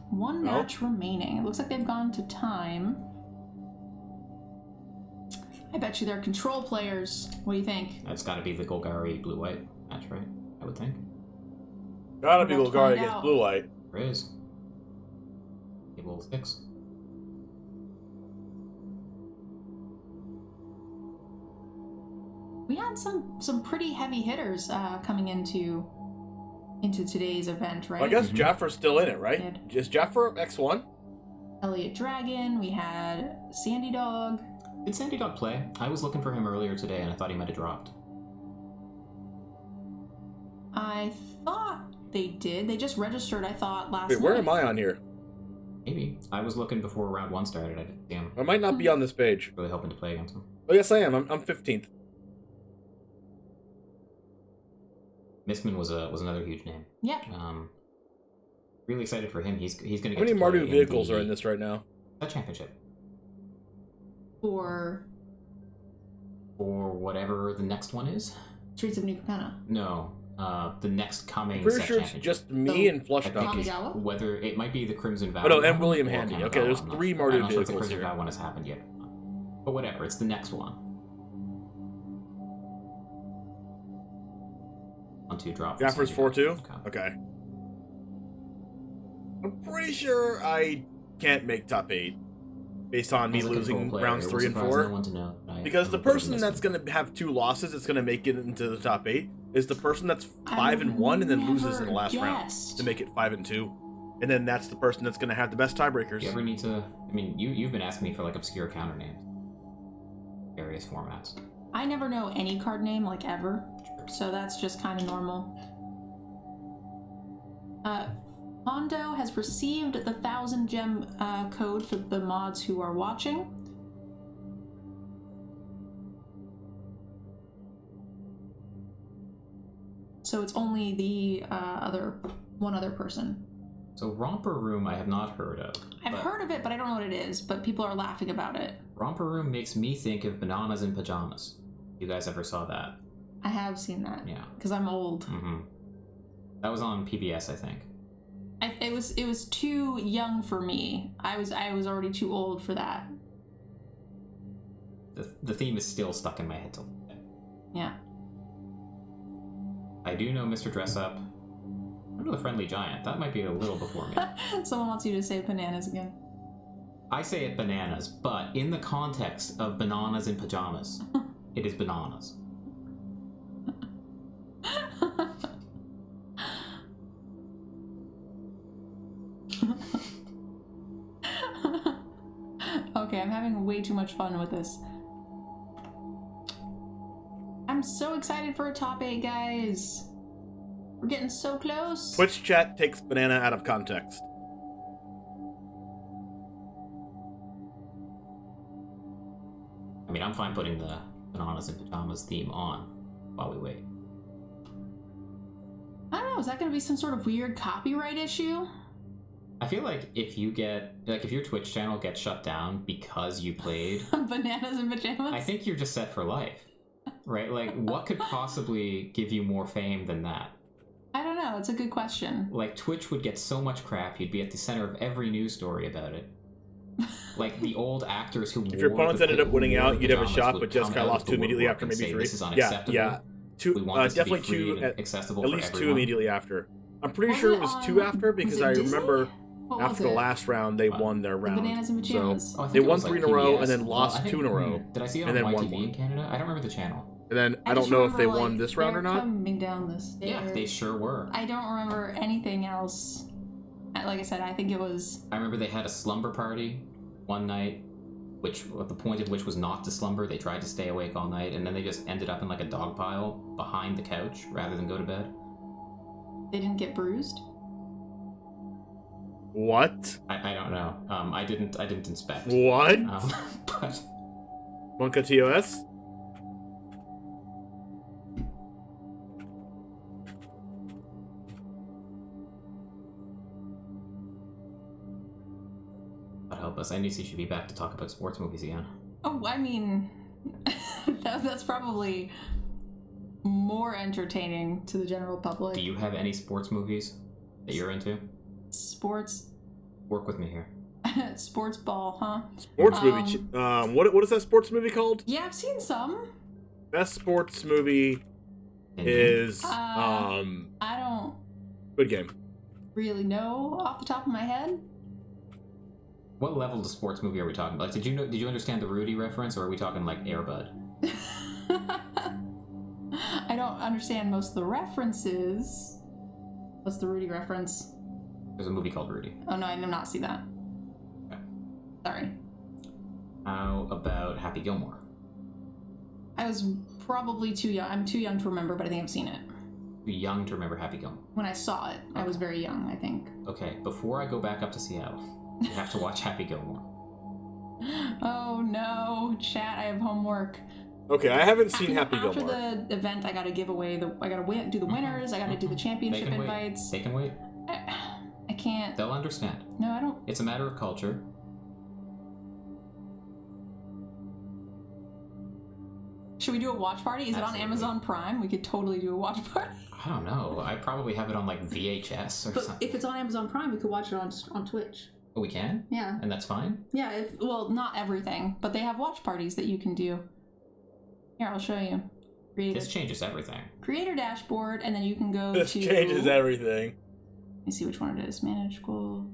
One match remaining. It looks like they've gone to time. I bet you they're control players. What do you think? That's got to be the Golgari blue-white match, right? I would think. Gotta be Golgari against blue white. There is. Table 6. We had some pretty heavy hitters coming into today's event, right? Well, I guess Jaffer's still in it, right? Is Jaffer X1? Elliot Dragon. We had Sandy Dog. Did Sandy Dog play? I was looking for him earlier today, and I thought he might have dropped. I thought they did. They just registered, I thought, last night. Wait, where am I on here? Maybe. I was looking before round 1 started. I didn't see him. I might not be on this page. Really hoping to play against him. Oh, yes, I am. I'm 15th. Mistman was another huge name. Yeah. Really excited for him. He's going to get. How many Mardu vehicles are in this right now? That championship. For whatever the next one is. Streets of New Capenna. No. The next coming. I'm pretty sure it's just me and Flush Donkey. Whether it might be the Crimson Vow. Oh no, and William Handy. Okay, there's 3 Mardu vehicles the Crimson here. Vow one has happened yet. But whatever, it's the next one. 1-2 drop. Jaffer's 4-2? Okay. I'm pretty sure I can't make top 8 based on me losing rounds 3 and 4. Because the person that's going to have 2 losses that's going to make it into the top 8 is the person that's 5 and 1 and then loses in the last round to make it 5 and 2. And then that's the person that's going to have the best tiebreakers. You ever need to... I mean, you've been asking me for, like, obscure counter names. Various formats. I never know any card name, like, ever. So that's just kind of normal. Hondo has received the 1,000 gem code for the mods who are watching. So it's only the one other person. So Romper Room I have not heard of. I've heard of it, but I don't know what it is, but people are laughing about it. Romper Room makes me think of Bananas in Pajamas. You guys ever saw that? I have seen that. Yeah. Because I'm old. Mm-hmm. That was on PBS, I think. It was too young for me. I was already too old for that. The theme is still stuck in my head till today. Yeah. I do know Mr. Dress Up. I know the Friendly Giant. That might be a little before me. Someone wants you to say bananas again. I say it bananas, but in the context of Bananas in Pajamas, it is bananas. Okay, I'm having way too much fun with this. I'm so excited for a top 8, guys. We're getting so close. Twitch chat takes banana out of context. I mean, I'm fine putting the Bananas in Pajamas theme on while we wait. I don't know, is that going to be some sort of weird copyright issue? I feel like if you get, like, if your Twitch channel gets shut down because you played Bananas in Pajamas? I think you're just set for life, right? Like, what could possibly give you more fame than that? I don't know, it's a good question. Like, Twitch would get so much crap, you'd be at the center of every news story about it. Like, the old actors who If your opponents ended up winning out, you'd have a shot, but just kind of lost 2 immediately after, maybe 3. Yeah. 2, definitely 2, at least 2 immediately after. I'm pretty sure it was 2 after, because I remember after the last round, they won their round. Bananas and Pajamas. So they won 3 in a row and then lost 2 in a row. Did I see it on YTV in Canada? I don't remember the channel. And then I don't know if they won this round or not. Coming down the stairs. Yeah, they sure were. I don't remember anything else. Like I said, I think it was... I remember they had a slumber party one night, which the point of which was not to slumber. They tried to stay awake all night, and then they just ended up in like a dog pile behind the couch rather than go to bed. They didn't get bruised? What? I don't know. I didn't inspect. What? But Bunka TOS? God help us. NDC should be back to talk about sports movies again. Oh, I mean, that's probably more entertaining to the general public. Do you have any sports movies that you're into? Sports? Work with me here. Sports ball, huh? Sports movie. What is that sports movie called? Yeah, I've seen some. Best sports movie is I don't Good Game. really know off the top of my head. What level of sports movie are we talking about? Like, did you understand the Rudy reference, or are we talking like Air Bud? I don't understand most of the references. What's the Rudy reference? There's a movie called Rudy. Oh no, I did not see that. Okay. Sorry. How about Happy Gilmore? I was probably too young. I'm too young to remember, but I think I've seen it. Too young to remember Happy Gilmore. When I saw it, I was very young, I think. Okay, before I go back up to Seattle, you have to watch Happy Gilmore. Oh no, chat, I have homework. Okay, I haven't seen Happy After Gilmore. the event, I gotta give away I gotta do the winners, I gotta do the championship They can wait. invites. They can wait. I can't. They'll understand. No, I don't. It's a matter of culture. Should we do a watch party? Is Absolutely. it on Amazon Prime? We could totally do a watch party. I don't know. I probably have it on like VHS or But something. if it's on Amazon Prime, we could watch it on Twitch. Oh, we can? Yeah. And that's fine? Yeah, well, not everything, but they have watch parties that you can do. Here, I'll show you. This changes everything. Creator dashboard, and then you can go This to... changes everything. Let me see which one it is. Manage goal.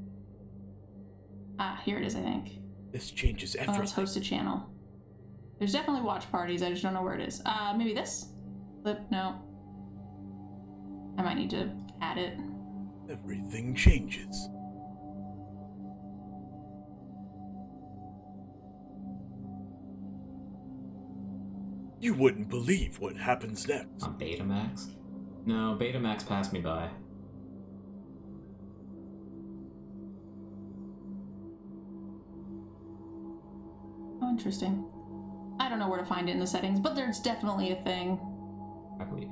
Ah, here it is, I think. This changes Oh, everything. it's hosted channel. There's definitely watch parties, I just don't know where it is. Maybe this? Flip, no. I might need to add it. Everything changes. You wouldn't believe what happens next. On Betamax? No, Betamax passed me by. Oh, interesting. I don't know where to find it in the settings, but there's definitely a thing. Probably.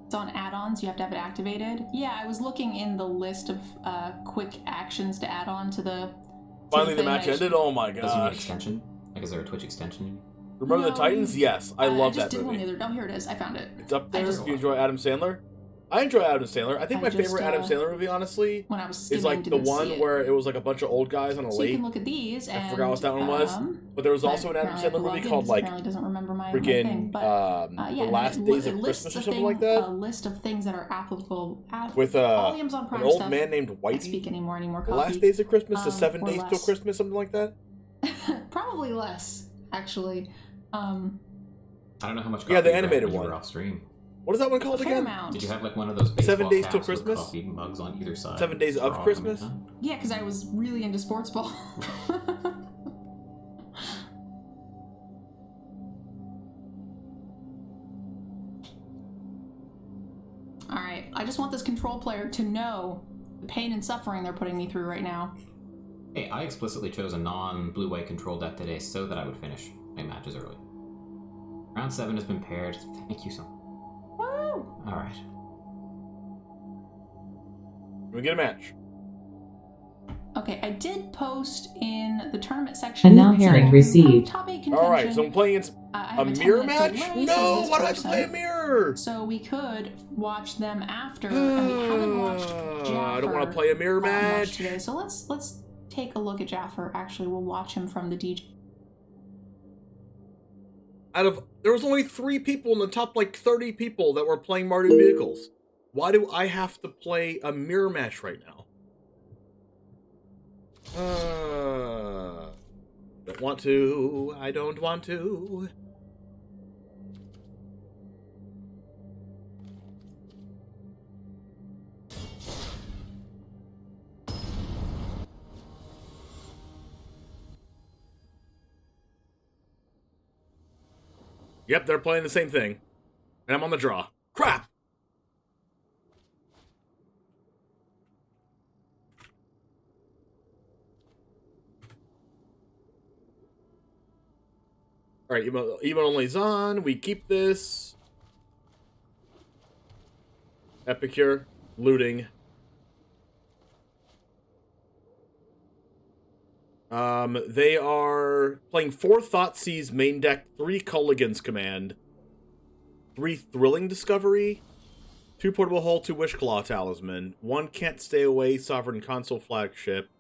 It's on add-ons, you have to have it activated. Yeah, I was looking in the list of quick actions to add on to the... Finally, the thing. match ended. Oh my Does it need gosh. extension? Like, is there a Twitch extension? Remember the No, Titans? Yes, I love just that did one movie. the other... Oh, here it is. I found it. It's up there. just- If you enjoy Adam Sandler, I enjoy Adam Sandler. I think I my just, favorite Adam Sandler movie, honestly, When I was is like skimming, the didn't see one it. where it was like a bunch of old guys on a So you lake. can look at these and... I forgot what that one was. But there was also an Adam apparently I Sandler movie plugged in, called because like apparently doesn't remember my thing, freaking but, The yeah, Last and Days it of lists Christmas the or something thing- like that. A list of things that are applicable. With all the Amazon an Prime old stuff. man named I Whitey. speak anymore The coffee. Last Days of Christmas, the 7 or Days Till less. Christmas, something like that. Probably less, actually. I don't know how much Yeah, coffee the you drank animated when you one. were off stream. What is that one called Fair again? amount. Did you have like one of those baseball 7 Days Till caps with Christmas? coffee mugs on either side? 7 Days for of all Christmas? time? Yeah, because I was really into sports ball. Alright, I just want this control player to know the pain and suffering they're putting me through right now. Hey, I explicitly chose a non-blue-white control deck today so that I would finish my matches early. Round 7 has been paired. Thank you so much. Woo! Alright. We get a match. Okay, I did post in the tournament section. And now hearing received. Top 8 All right, contention. so I'm playing against I a have 10 mirror minutes match. away No, from this why do I have to person. play a mirror? So we could watch them after. And we haven't watched Jaffer. I don't want to play a mirror much match. today. So let's take a look at Jaffer. Actually, we'll watch him from the DJ. There was only 3 people in the top like 30 people that were playing Mario vehicles. Why do I have to play a mirror match right now? Don't want to. I don't want to. Yep, they're playing the same thing. And I'm on the draw. Crap! Alright, even only's on. We keep this. Epicure. Looting. They are playing 4 Thoughtseize main deck, 3 Culligan's Command, 3 Thrilling Discovery, 2 Portable Hull, 2 Wishclaw Talisman, 1 Can't Stay Away Sovereign Console Flagship.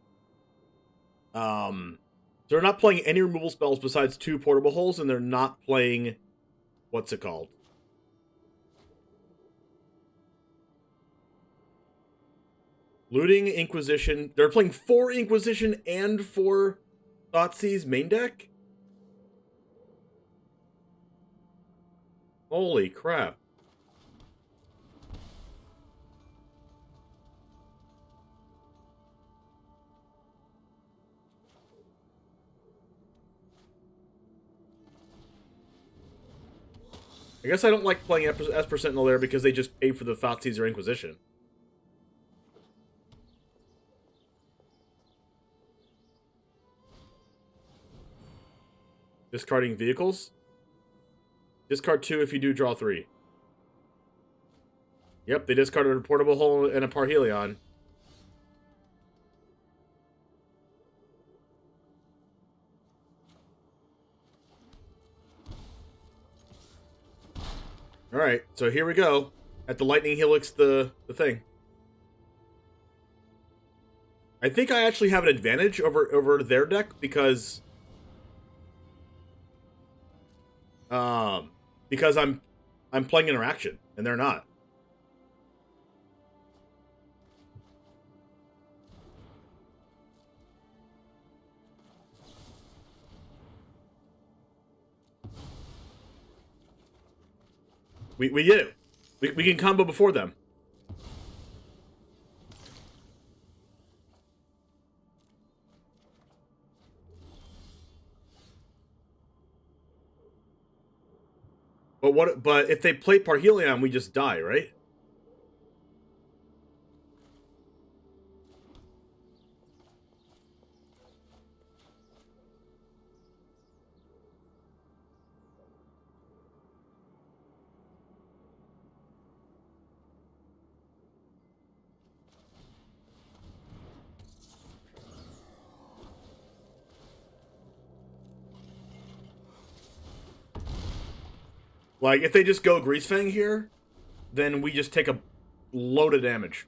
They're not playing any removal spells besides 2 Portable Hulls, and they're not playing... What's it called? Looting, Inquisition. They're playing 4 Inquisition and 4 Thoughtseize main deck? Holy crap. I guess I don't like playing Esper Sentinel there because they just pay for the Thoughtseize or Inquisition. Discarding vehicles? Discard 2 if you do draw 3. Yep, they discarded a Portable Hull and a Parhelion. Alright, so here we go. At the Lightning Helix, the thing. I think I actually have an advantage over their deck because I'm playing Interaction and they're not. We do. We can combo before them. But if they play Parhelion, we just die, right? Like, if they just go Greasefang here, then we just take a load of damage.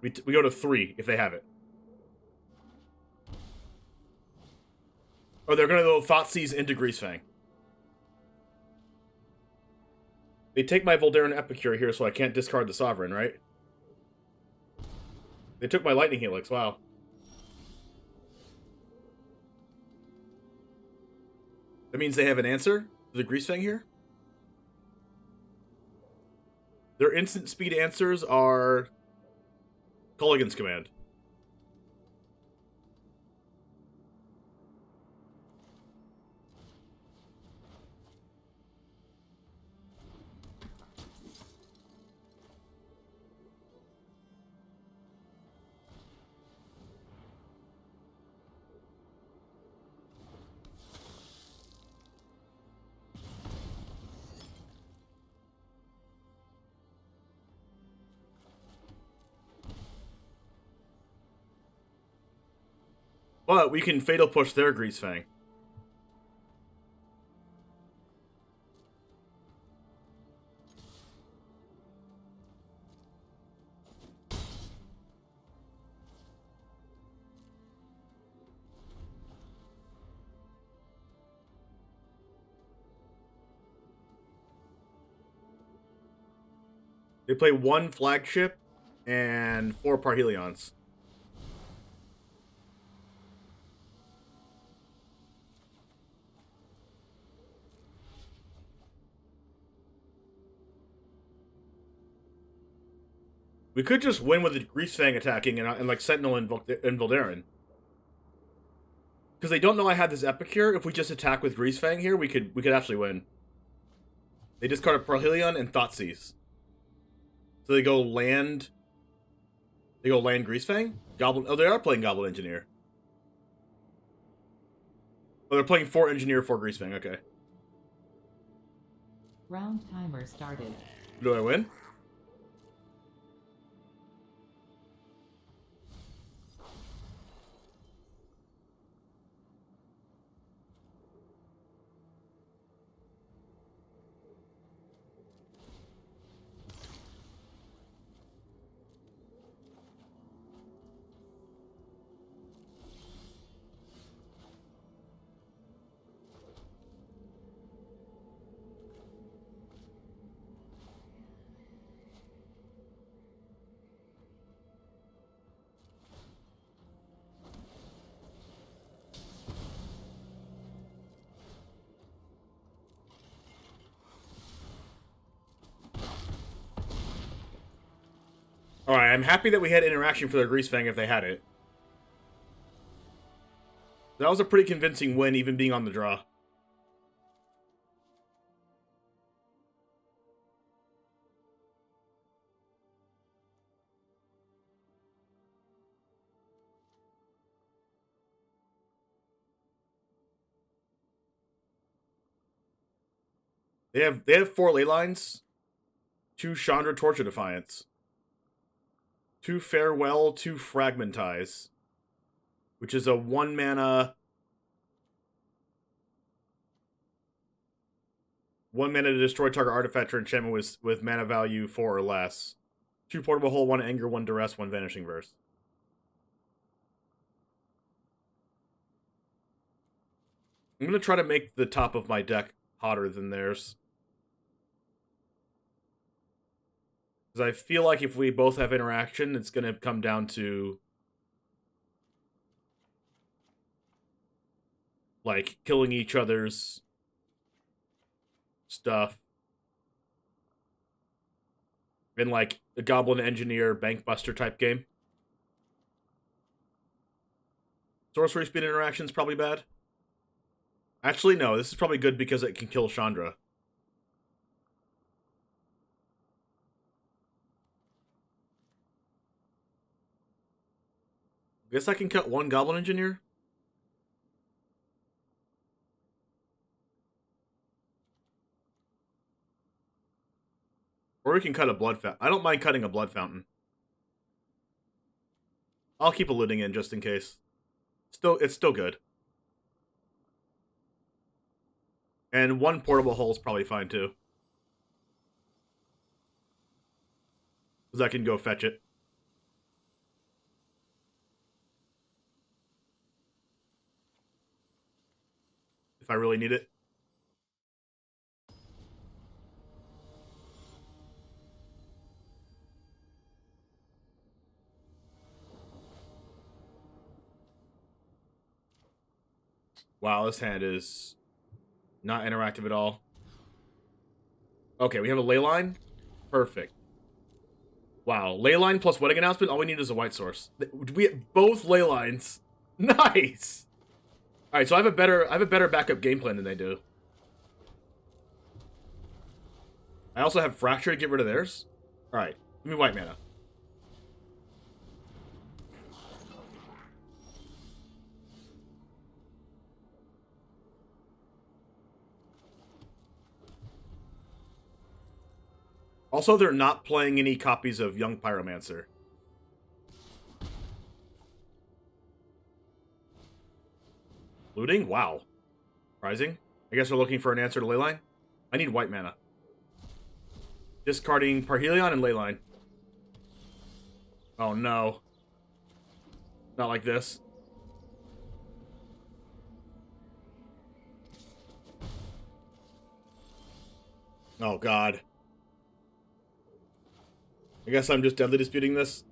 We go to 3 if they have it. Or they're going to go Thoughtseize into Greasefang. They take my Voldaren Epicure here, so I can't discard the Sovereign, right? They took my Lightning Helix, wow. That means they have an answer? The Greasefang here? Their instant speed answers are Culligan's Command. But we can Fatal Push their Greasefang. They play 1 Flagship and 4 Parhelions. We could just win with the Greasefang attacking and like Sentinel and Voldaren. Because they don't know I have this Epicure. If we just attack with Greasefang here, we could actually win. They discard a Parhelion and Thoughtseize. So they go land. They go land Greasefang? Goblin. Oh, they are playing Goblin Engineer. Oh, they're playing 4 Engineer, 4 Greasefang. Okay. Round timer started. Do I win? Alright, I'm happy that we had interaction for their Greasefang if they had it. That was a pretty convincing win, even being on the draw. They have 4 ley lines, 2 Chandra Torture Defiance, 2 Farewell, 2 Fragmentize, which is a 1 mana to destroy target artifact or enchantment with mana value 4 or less. 2 Portable Hole, 1 Anger, 1 Duress, 1 Vanishing Verse. I'm gonna try to make the top of my deck hotter than theirs. Because I feel like if we both have interaction, it's going to come down to, like, killing each other's stuff. In, like, a Goblin Engineer Bank Buster type game. Sorcery Speed interaction's probably bad. Actually, no, this is probably good because it can kill Chandra. Guess I can cut 1 Goblin Engineer? Or we can cut a Blood Fountain. I don't mind cutting a Blood Fountain. I'll keep a looting in just in case. It's still good. And 1 Portable Hole is probably fine too. Because I can go fetch it. If I really need it. Wow, this hand is not interactive at all. Okay, we have a ley line. Perfect. Wow, ley line plus wedding announcement. All we need is a white source. We have both ley lines. Nice. All right, so I have a better backup game plan than they do. I also have Fracture to get rid of theirs. All right, give me white mana. Also, they're not playing any copies of Young Pyromancer. Looting? Wow. Surprising. I guess they're looking for an answer to Leyline. I need white mana. Discarding Parhelion and Leyline. Oh no. Not like this. Oh god. I guess I'm just deadly disputing this.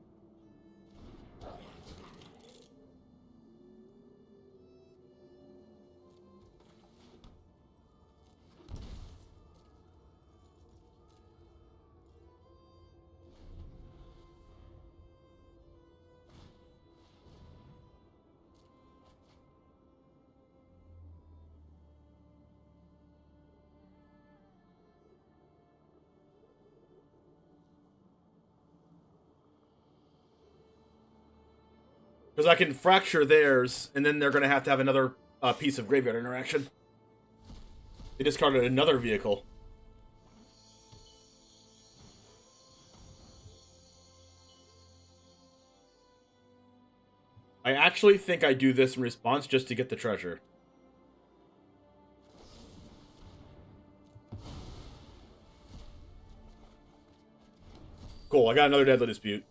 Because I can fracture theirs, and then they're going to have another piece of graveyard interaction. They discarded another vehicle. I actually think I do this in response just to get the treasure. Cool, I got another Deadly Dispute.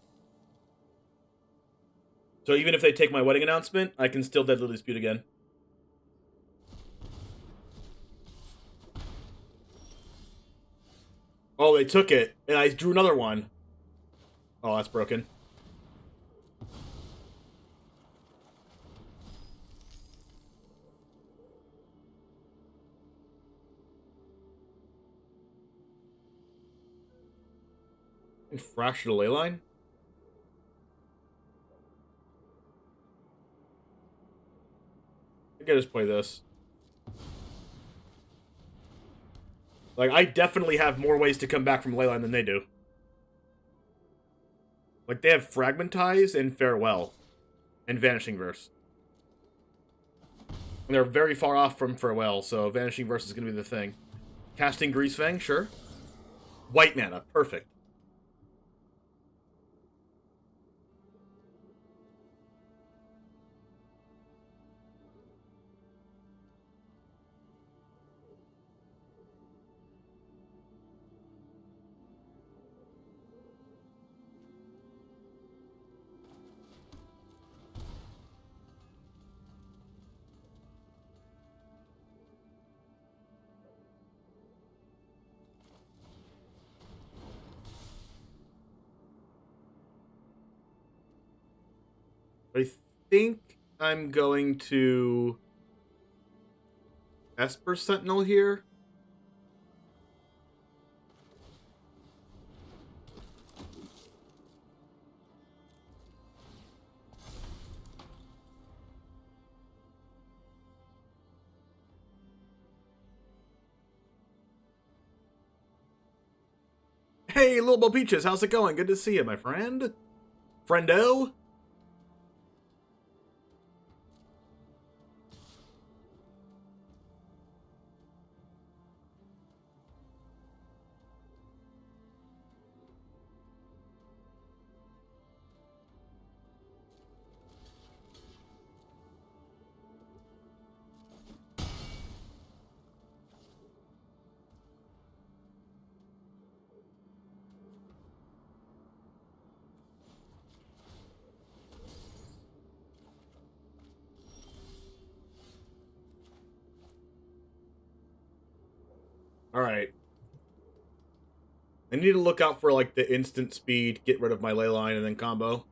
So even if they take my wedding announcement, I can still Deadly Dispute again. Oh, they took it, and I drew another one. Oh, that's broken. And fracture the ley line? I think I just play this. Like, I definitely have more ways to come back from Leyline than they do. Like, they have Fragmentize and Farewell. And Vanishing Verse. And they're very far off from Farewell, so Vanishing Verse is going to be the thing. Casting Greasefang, sure. White mana, perfect. I think I'm going to Esper Sentinel here. Hey, Little Bo Peaches, how's it going? Good to see you, my friend. Friendo? Alright. I need to look out for, like, the instant speed, get rid of my ley line, and then combo.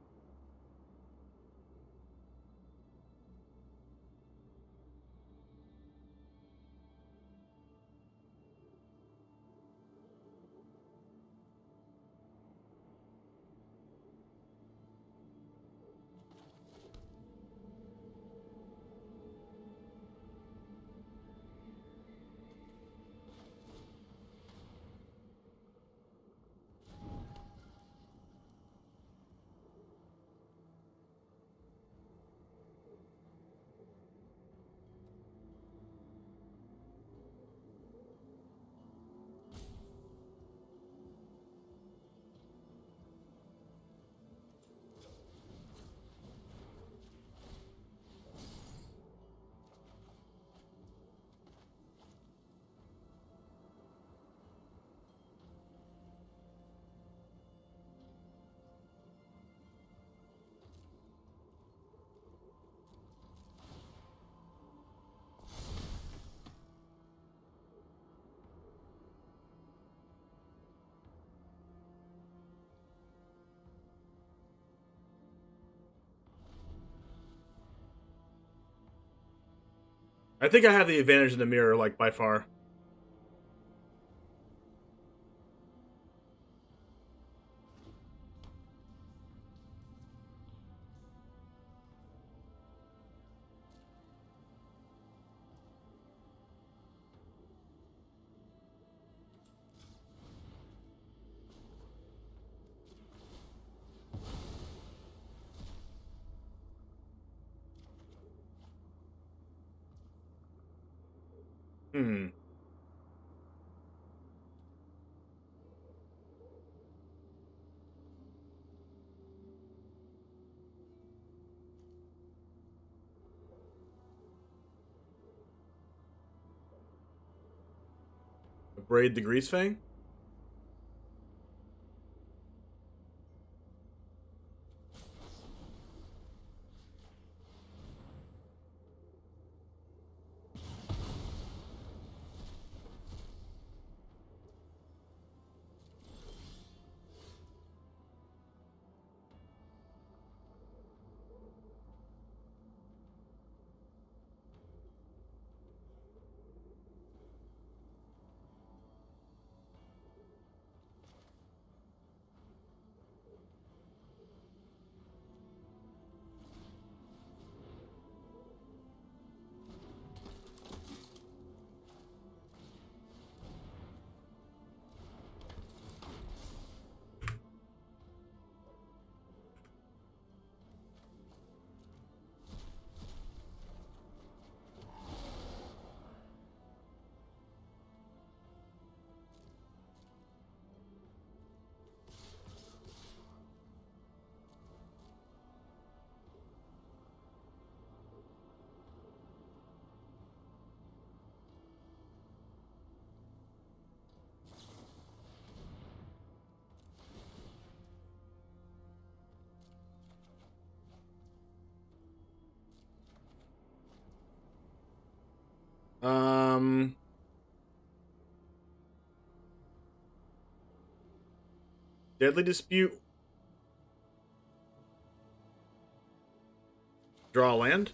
I think I have the advantage in the mirror, like, by far. Hmm. Braid the Greasefang? Deadly Dispute. Draw land.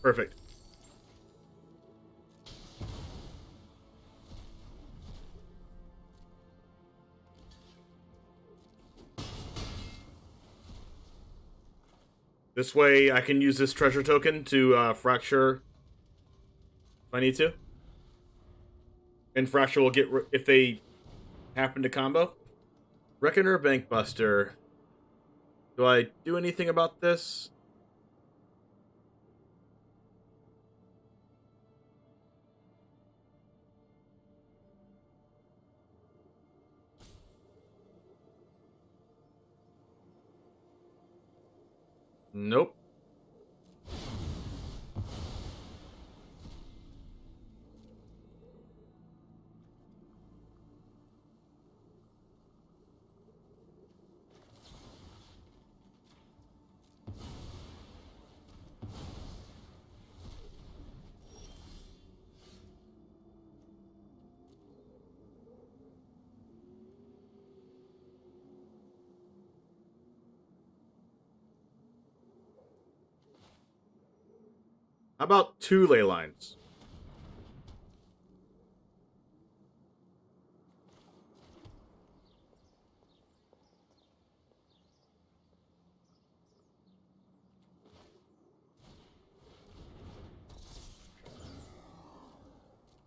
Perfect. This way I can use this treasure token to fracture if I need to. And fracture will get, if they happen to combo. Reckoner, Bankbuster. Do I do anything about this? Nope. How about 2 ley lines?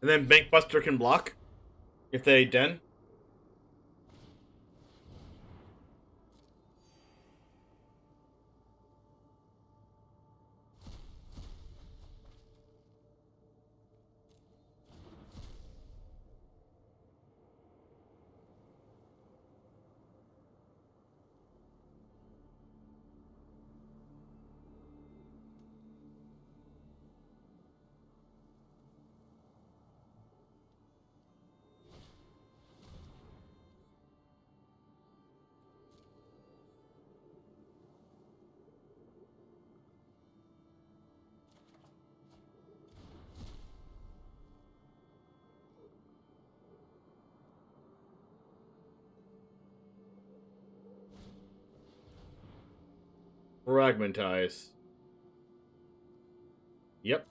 And then Bankbuster can block if they den. Fragmentize. Yep.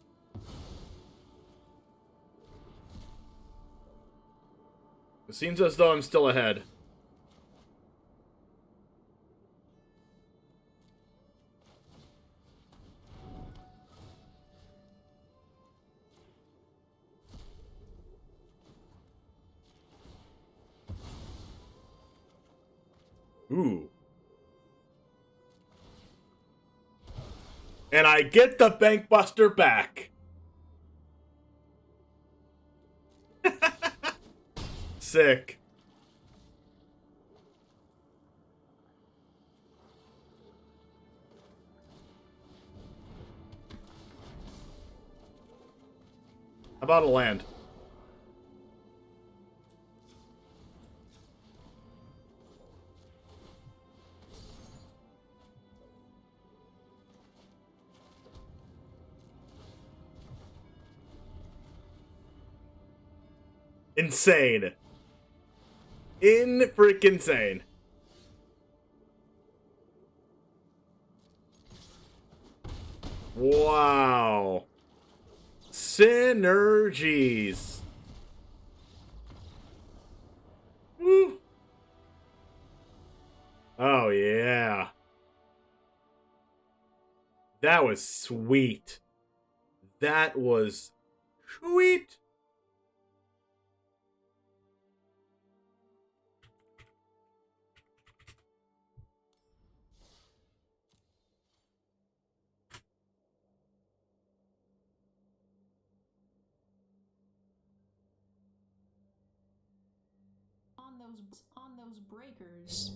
It seems as though I'm still ahead. Ooh. And I get the Bank Buster back. Sick. How about a land? Insane. Freaking insane. Wow. Synergies. Woo. Oh, yeah. That was sweet. That was sweet. On those breakers.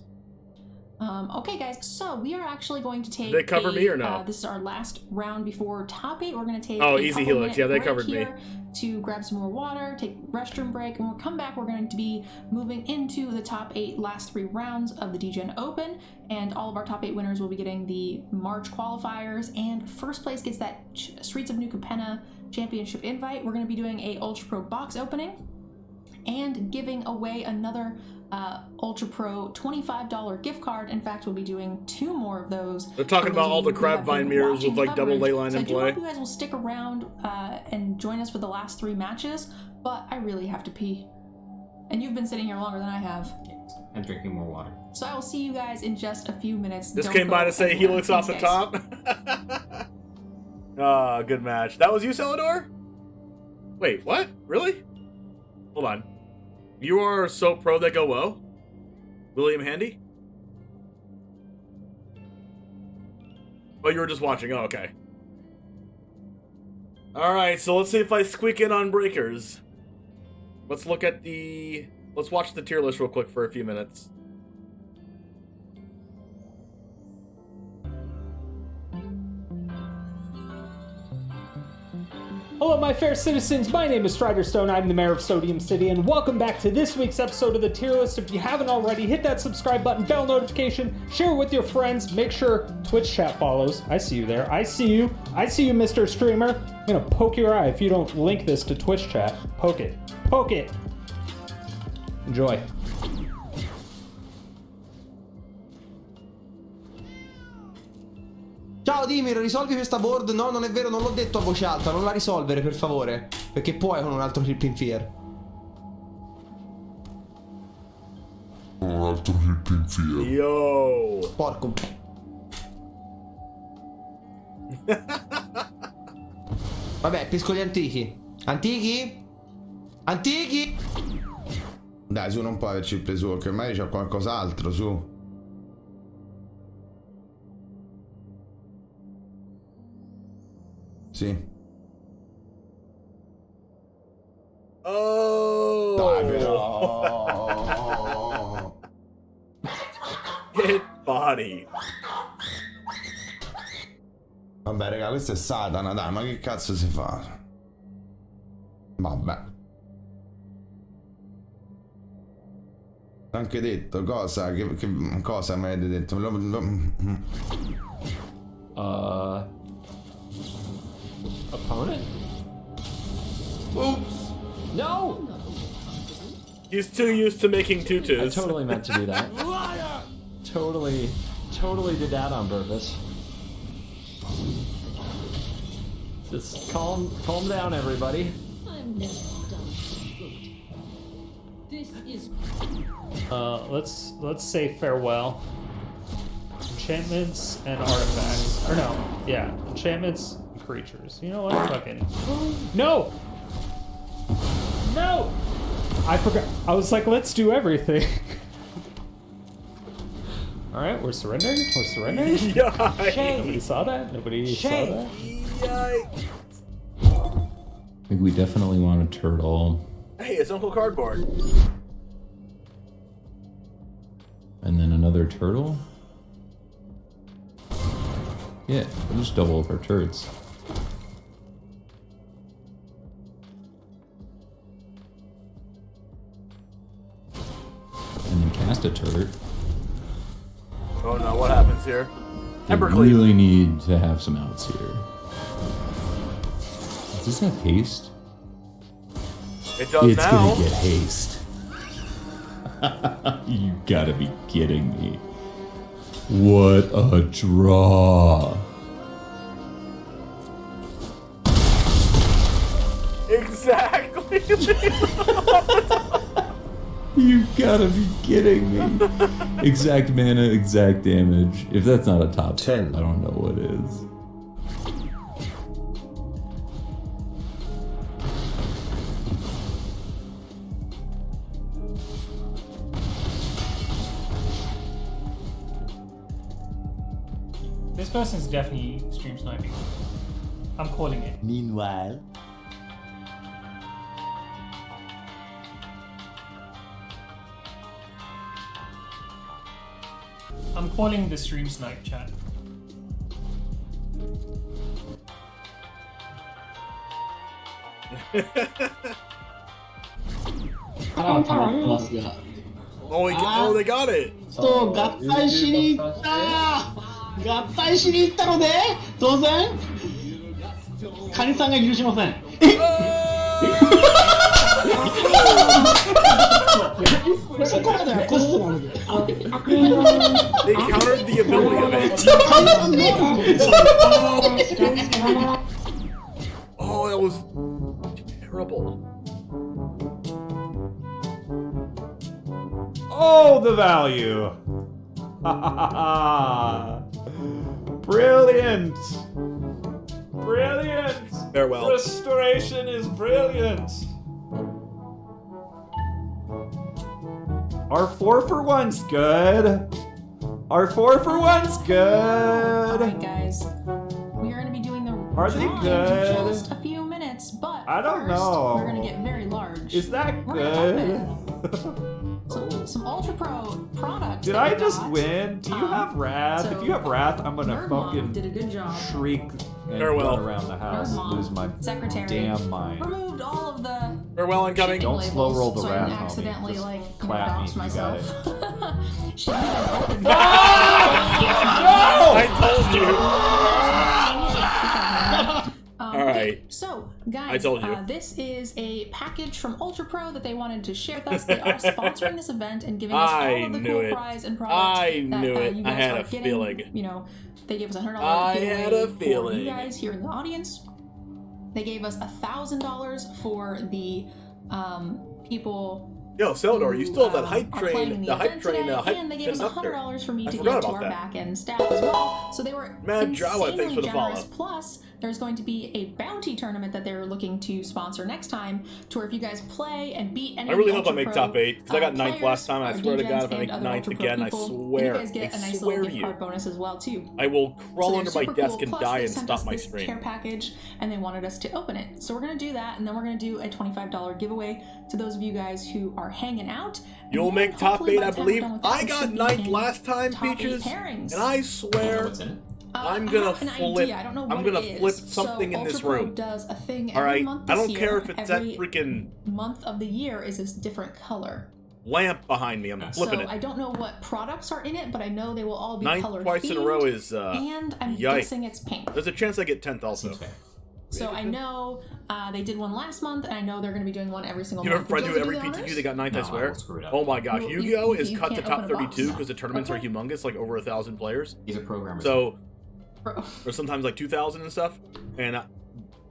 Okay, guys. So we are actually going to take. Did they cover me or no? This is our last round before top 8. We're going to take. Easy helix. Yeah, they covered me. To grab some more water, take restroom break, and when we come back, we're going to be moving into the top 8 last 3 rounds of the DEGEN Open, and all of our top 8 winners will be getting the March qualifiers, and first place gets that Streets of New Capenna Championship invite. We're going to be doing a Ultra Pro box opening and giving away another Ultra Pro $25 gift card. In fact, we'll be doing 2 more of those. They're talking about all the crab vine mirrors with like double ley line in play. I do hope you guys will stick around and join us for the last 3 matches, but I really have to pee. And you've been sitting here longer than I have. And drinking more water. So I will see you guys in just a few minutes. This came by to say helix off the top. Ah, good match. That was you, Celador? Wait, what? Really? Hold on. You are so pro that go well? William Handy? Oh, you were just watching. Oh, okay. Alright, so let's see if I squeak in on breakers. Let's look at the... Let's watch the tier list real quick for a few minutes. Hello, my fair citizens. My name is Strider Stone. I'm the mayor of Sodium City, and welcome back to this week's episode of the tier list. If you haven't already, hit that subscribe button, bell notification, share it with your friends. Make sure Twitch chat follows. I see you there. I see you. I see you, Mr. Streamer. I'm gonna poke your eye if you don't link this to Twitch chat. Poke it. Poke it. Enjoy. Ciao Dimir, risolvi questa board? No, non è vero, non l'ho detto a voce alta, non la risolvere per favore. Perché puoi con un altro Flip in Fear. Un altro Flip in Fear. Yo! Porco. Vabbè, piscoli antichi. Antichi? Antichi? Dai, su, non può averci il Planeswalker, che ormai c'è qualcos'altro, su. Sì. Oh! Dai, però! Get body! Vabbè, raga, questo è Satana, dai, ma che cazzo si fa? Vabbè. Anche detto, cosa? Che cosa mi avete detto? Opponent? Oops! No! He's too used to making tutus. I totally meant to do that. Totally did that on purpose. Just calm down, everybody. I'm never done. This is. Let's say farewell. Enchantments and artifacts. Or no, yeah, enchantments and creatures. You know what? Fucking. No! No! I forgot. I was like, let's do everything. All right, we're surrendering. We're surrendering. Nobody saw that. Nobody saw that. I think we definitely want a turtle. Hey, it's Uncle Cardboard. And then another turtle? Yeah, we'll just double up our turrets. And then cast a turret. Oh no, what happens here? We really need to have some outs here. Does this have haste? It does it's now. Gonna get haste. You gotta be kidding me. What a draw. Exactly. You gotta be kidding me. Exact mana, exact damage. If that's not a top 10, I don't know what is. This person's definitely stream sniping. I'm calling it. Meanwhile. I'm calling the stream snipe chat. Oh, they got it. そう、合体しに行った合体しに行ったので、当然、カニさんが許しません。そこまではコストなので。They countered the ability of it. Oh, that was terrible. Oh, the value! Brilliant! Brilliant! Farewell. Restoration is brilliant! Our 4-for-1's good! Our 4-for-1's good! Alright, guys. We are going to be doing the Are they drawing good? in just a few minutes, but I don't first, know. we're going to get very large. Is that We're gonna good? Some Ultra Pro products. Did that I we just got. win? Do you have wrath? so If you have wrath, I'm gonna Nerd Mom fucking did a good job. shriek and Farewell. run around the house Nerd and Mom, lose my secretary, damn mind. removed all of the Farewell incoming. Don't labels, slow roll the so I wrath didn't on me. accidentally Just like clap me dox if you got myself. it. She even opened I told you. All right. So, guys, I told you. This is a package from Ultra Pro that they wanted to share with us. They are sponsoring this event and giving us all of the cool prize and products I that knew it. you I guys had are a getting. feeling. You know, they gave us $100 I giveaway had a for feeling. you guys here in the audience. They gave us $1,000 for the people. Yo, Seldor, you still have that hype are train. playing The hype train. today, Hype and they gave us up there. $100 for me I to forgot give to about our that. back-end staff as well. So they were Mad Jawa, thanks for the generous. follow. Plus, there's going to be a bounty tournament that they're looking to sponsor next time, to where if you guys play and beat any I really of the hope I make Ultra top 8 because I got Pro, 9th last time. And I players, swear to DEGENs, God, if I and make other 9th Ultra Pro again, I people, swear, you guys get a nice little gift card bonus as well too. I will crawl So under they're my super desk cool. and Plus, die they and sent stop us my this stream. care package, and they wanted us to open it. So we're gonna do that, and then we're gonna do a $25 giveaway to those of you guys who are hanging out. You'll And make then top hopefully 8, by I the time we're believe. done with that, I we got should be 9th in last time, top 8 Peaches, pairings. and I swear I'm I gonna have an flip. idea. I don't know I'm what gonna it flip is. something so in this Ultra Pro room. does a thing All every right, month I this don't year. care if it's that Every freaking month of the year is a different color. lamp behind me. I'm flipping So it. I don't know what products are in it, but I know they will all be 9th color twice in a row themed, is and I'm yikes. guessing it's pink. There's a chance I get 10th also. So I know they did one last month, and I know they're going to be doing one every single You have a month. friend Would who you every like to do the PTQ honors? they got 9th, No, I I swear. will screw it up. Oh my gosh, You- Yu-Gi-Oh you is cut to can't top open a box? 32 because the tournaments are Okay. humongous, like over 1,000 players. These are programmers. So, Bro. or sometimes like 2,000 and stuff. And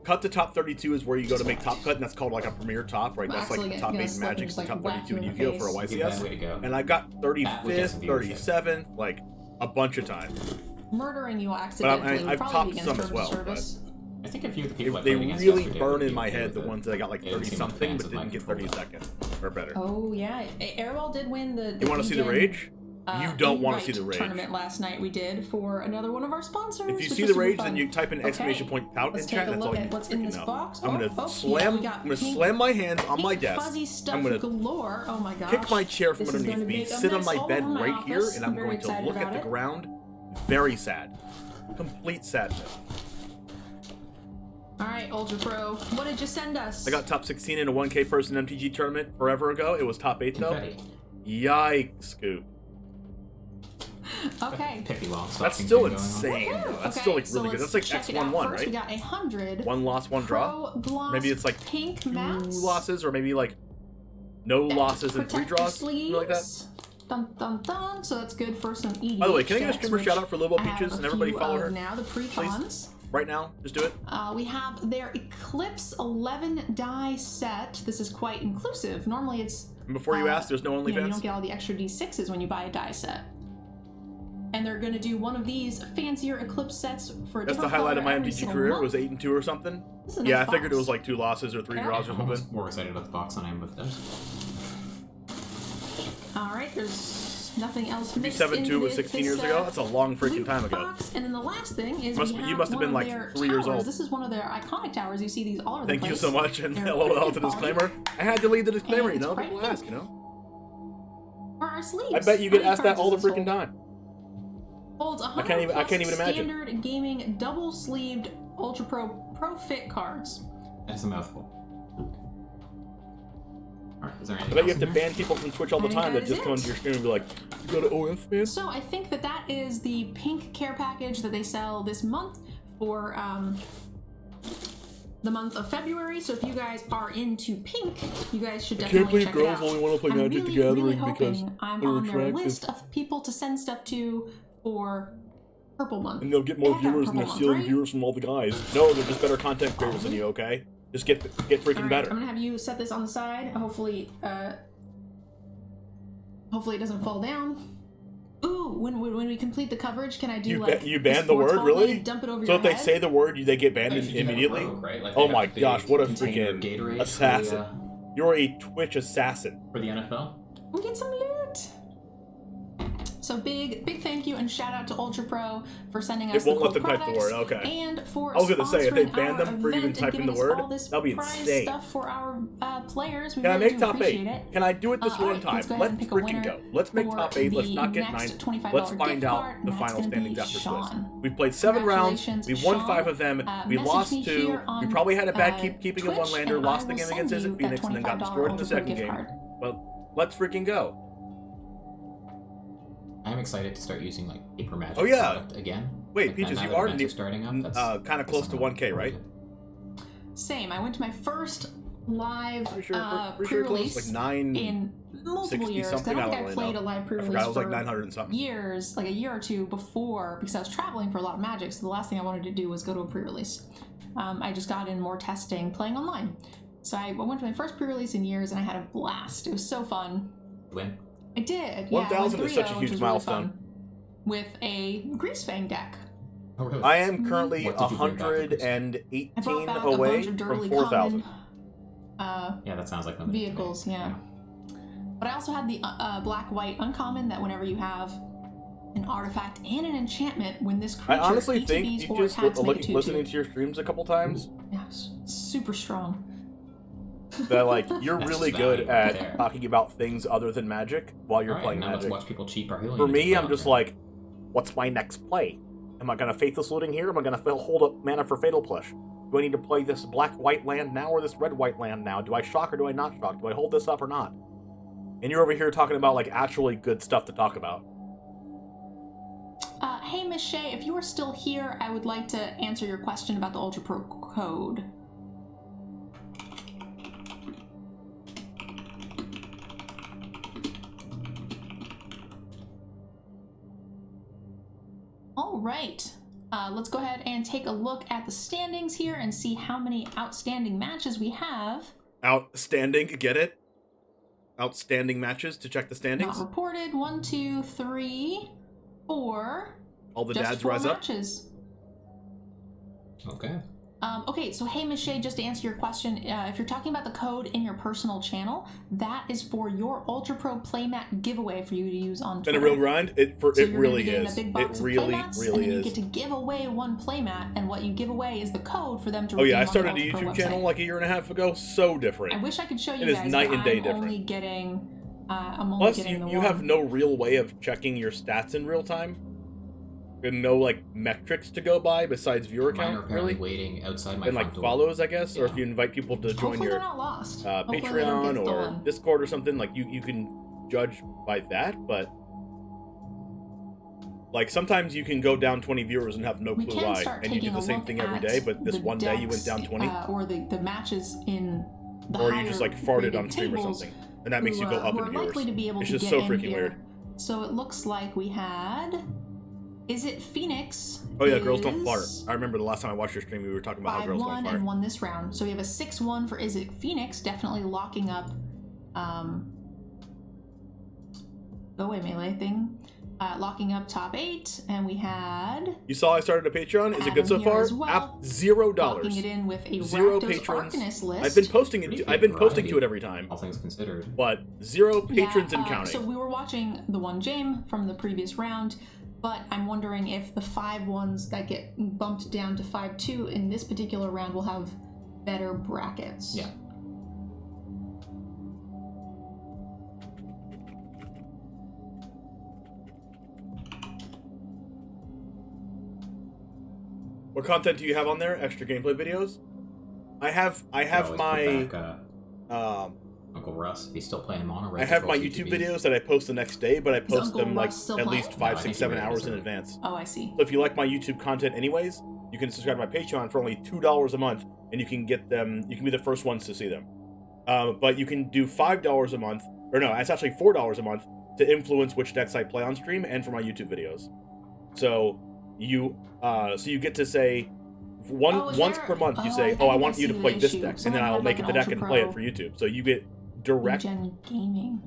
cut to top 32 is where you go to make top cut, and that's called like a premier top, right? I'm That's like actually the top gonna 8 slip and Magic, just, the like, top whack 32 in you in the Yu-Gi-Oh for a face. Yeah, YCS. way to go. And I got That would get 35th, some viewership. 37, like a bunch of times. Murdering you accidentally would I've probably topped be against some terms as well, of service. I think a few of the people I They played against really yesterday burn were in my really head the good. ones that I got like Yeah, 30 they seem something fans but of my didn't get control. 30 seconds or better. Oh yeah, Airball did win the. You want to see the DEGEN rage? You don't want to see the rage. Tournament last night we did for another one of our sponsors. If you which see was the super rage, fun. then you type in exclamation point pout in Let's chat. take a That's all look you at what's need in to this know. box. I'm gonna we got slam my hands on my desk. Fuzzy stuff I'm gonna galore. Oh my gosh. kick my chair from This is underneath gonna me, make a sit on mess my all bed over my right here, office. and I'm very going to excited look at about the it. ground. Very sad. Complete sadness. Alright, Ultra Pro, what did you send us? I got top 16 in a 1K person MTG tournament forever ago. It was top 8 though. Confetti. Yikes, Scoop. Okay. Picky long That's stocking still thing going on. insane. Though. That's Okay, still like so really good. let's That's like check it out. X1-1, First, right? we got 100. One loss, one draw. Pro Maybe it's like pink 2 mats. losses, or maybe like no losses and 3 Protect your draws. Something like that. sleeves. Dun dun dun. So that's good for some EDH. By the way, can I get a decks, streamer which shout out for Lobo I have Peaches a and everybody few follow of her? now, the pre-cons. Right now, just do it. We have their Eclipse 11 die set. This is quite inclusive. Normally it's... And before you ask, there's no OnlyFans? You don't get all the extra D6s when you buy a die set. And they're going to do one of these fancier Eclipse sets for a That's the different highlight color of my every MTG single career. It month. was 8-2 or something. This is a Yeah, nice I figured it box. was like 2 losses or 3 draws or I'm something. almost more excited about the box than I am with this. Alright, there's nothing else Maybe mixed into 7-2 was this, 16 years ago. That's a long freaking time ago. box. And then the last thing is You must have been like 3 years old. This is one of their iconic towers. You see these all over Thank the you place. so much, and They're LOL pretty to quality. disclaimer. I had to leave the disclaimer, And you know? it's People bright ask, you know? For our sleeves. I bet you get How many asked that cards all the does this freaking hold? time. Holds 100 I can't even imagine. standard gaming double-sleeved Ultra Pro Fit cards. That's a mouthful. Alright, is there I anything bet you else have to in there? ban people from Twitch all the I think time that that is just come it. into your stream and be like, you go to OF, man? So I think that is the pink care package that they sell this month for the month of February. So if you guys are into pink, you guys should I definitely can't believe check it girls out. only want to play I'm Magic the really Gathering because hoping I'm they're on their attractive. list of people to send stuff to for Purple Month. And they'll get more They have viewers and they're Purple Month, stealing right? viewers from all the guys. No, they're just better content creators than you, okay? Just get freaking Alright, better. I'm gonna have you set this on the side. Hopefully it doesn't fall down. Ooh, when we complete the coverage, can I do You ban the word, really? Dump it over So your if they head? say the word, they get banned Like, you can have a immediately? rogue, right? Like, Oh they my have the gosh, what a container freaking Gatorade for the, assassin. You're a Twitch assassin. For the NFL? We'll get some loot. So big thank you and shout out to Ultra Pro for sending us It won't the let cool them type the products word, okay. And for I was gonna say, if they sponsoring ban our them for even event and typing the giving us word, all this that'll be prize insane. Stuff for our players. We Can I really make do top 8? appreciate it. Can I do it this one Alright, time? let's go ahead and Let's pick a freaking winner go. Let's make for top 8. Let's the not get 9. next $25 Let's find gift out card, the and final that's gonna standings be after Sean. Swiss. We've played 7 rounds. Congratulations, We won Sean. 5 of them. We Message lost me 2. here We on, probably had a bad keeping in Twitch, one lander. and Lost I the will game send against you Isaac that Phoenix and then got $25 destroyed in the Ultra Pro second gift game. card. But let's freaking go. I'm excited to start using like paper magic Oh, yeah. product again. Wait, Like, Peaches, now you that are events starting up. That's kind of close to 1K, right? Same. I went to my first live Pretty sure pre-release like 9 in multiple 60 years. I something. don't I think don't I really played know. a live I pre-release forgot it was like for 900 and something. years, like a year or two before, because I was traveling for a lot of Magic. So the last thing I wanted to do was go to a pre-release. I just got in more testing, playing online. So I went to my first pre-release in years, and I had a blast. It was so fun. Win. I did. 1,000 is such a 3-0, which huge was really milestone. fun, with a GREASEFANG deck. Oh, really? I am currently What did you bring back with this? 118 I brought back a away bunch of from Dirtly 4,000. common Yeah, that sounds like limited vehicles, yeah. But I also had the black-white uncommon that whenever you have an artifact and an enchantment, when this creature I honestly ETBs think or you just attacks, make it 2/2. listening to your streams a couple times Yeah, super strong. that like you're That's really just good value right at there. talking about things other than Magic while you're Alright, playing now let's Magic. watch people cheap our healing. For units me, I'm down just there. like, what's my next play? Am I gonna Faithless Looting here? Am I gonna hold up mana for Fatal Push? Do I need to play this black-white land now or this red-white land now? Do I shock or do I not shock? Do I hold this up or not? And you're over here talking about like actually good stuff to talk about. Hey, Miss Shay, if you are still here, I would like to answer your question about the Ultra Pro code. All right. Let's go ahead and take a look at the standings here and see how many outstanding matches we have. Outstanding, get it? Outstanding matches to check the standings. Not reported. 1, 2, 3, 4. All the Just dads 4 rise up. matches. Okay. Okay, so hey, Miss Shay, just to answer your question, if you're talking about the code in your personal channel, that is for your Ultra Pro playmat giveaway for you to use on Twitter. And a real grind? It really is. A big box It really, of playmats, really and then is. you get to give away one playmat, and what you give away is the code for them to Oh yeah, redeem I on started the a Ultra Pro YouTube channel website. like a year and a half ago. So different. I wish I could show you It guys, is night but and day I'm different. only getting, I'm only Plus, getting the you one. have no real way of checking your stats in real time. And no like metrics to go by besides viewer Mine are count, apparently really. waiting outside my And front like door. follows, I guess, or if you invite people to join Hopefully your they're not lost. Hopefully they don't Patreon get or stolen. Discord or something, like you can judge by that, but like sometimes you can go down 20 viewers and have no We clue can why, start and you do taking the a same look thing every at day, but this the one day you went down decks, 20, or the matches in the or you just like farted higher on stream or tables something, and that makes who, you go up who in are viewers. likely to be able It's to just get so in freaking here. weird. So it looks like we had. Is it Phoenix? Oh yeah, girls don't is fart. I remember the last time I watched your stream, we were talking about how girls don't 5-1 fart. and won this round. So we have a 6-1 for Is It Phoenix, definitely locking up go away melee thing. Locking up top 8, and we had You saw I started a Patreon. Is it good so Adam here far? as well, $0. locking it in with a Zero Rakdos patrons. Arcanist list. I've been posting it. I've been posting to it every time. All things considered. But 0 patrons Yeah, and counting. So we were watching the one Jame from the previous round, but I'm wondering if the 5-1s that get bumped down to 5-2 in this particular round will have better brackets. Yeah. What content do you have on there? Extra gameplay videos? I have Always my put back, Uncle Russ, if he's still playing Mono. I have my YouTube videos that I post the next day, but I post Uncle them like Russ still at playing? least No, I 5, think 6, he 7 really hours does in it. advance. Oh, I see. So if you like my YouTube content anyways, you can subscribe to my Patreon for only $2 a month, and you can get them. You can be the first ones to see them. But you can do $5 a month, or no, it's actually $4 a month to influence which decks I play on stream and for my YouTube videos. So you get to say once per month. You say, "Oh, I want you to play this deck," and then I'll make it the deck and play it for YouTube. So you get direct DEGEN Gaming.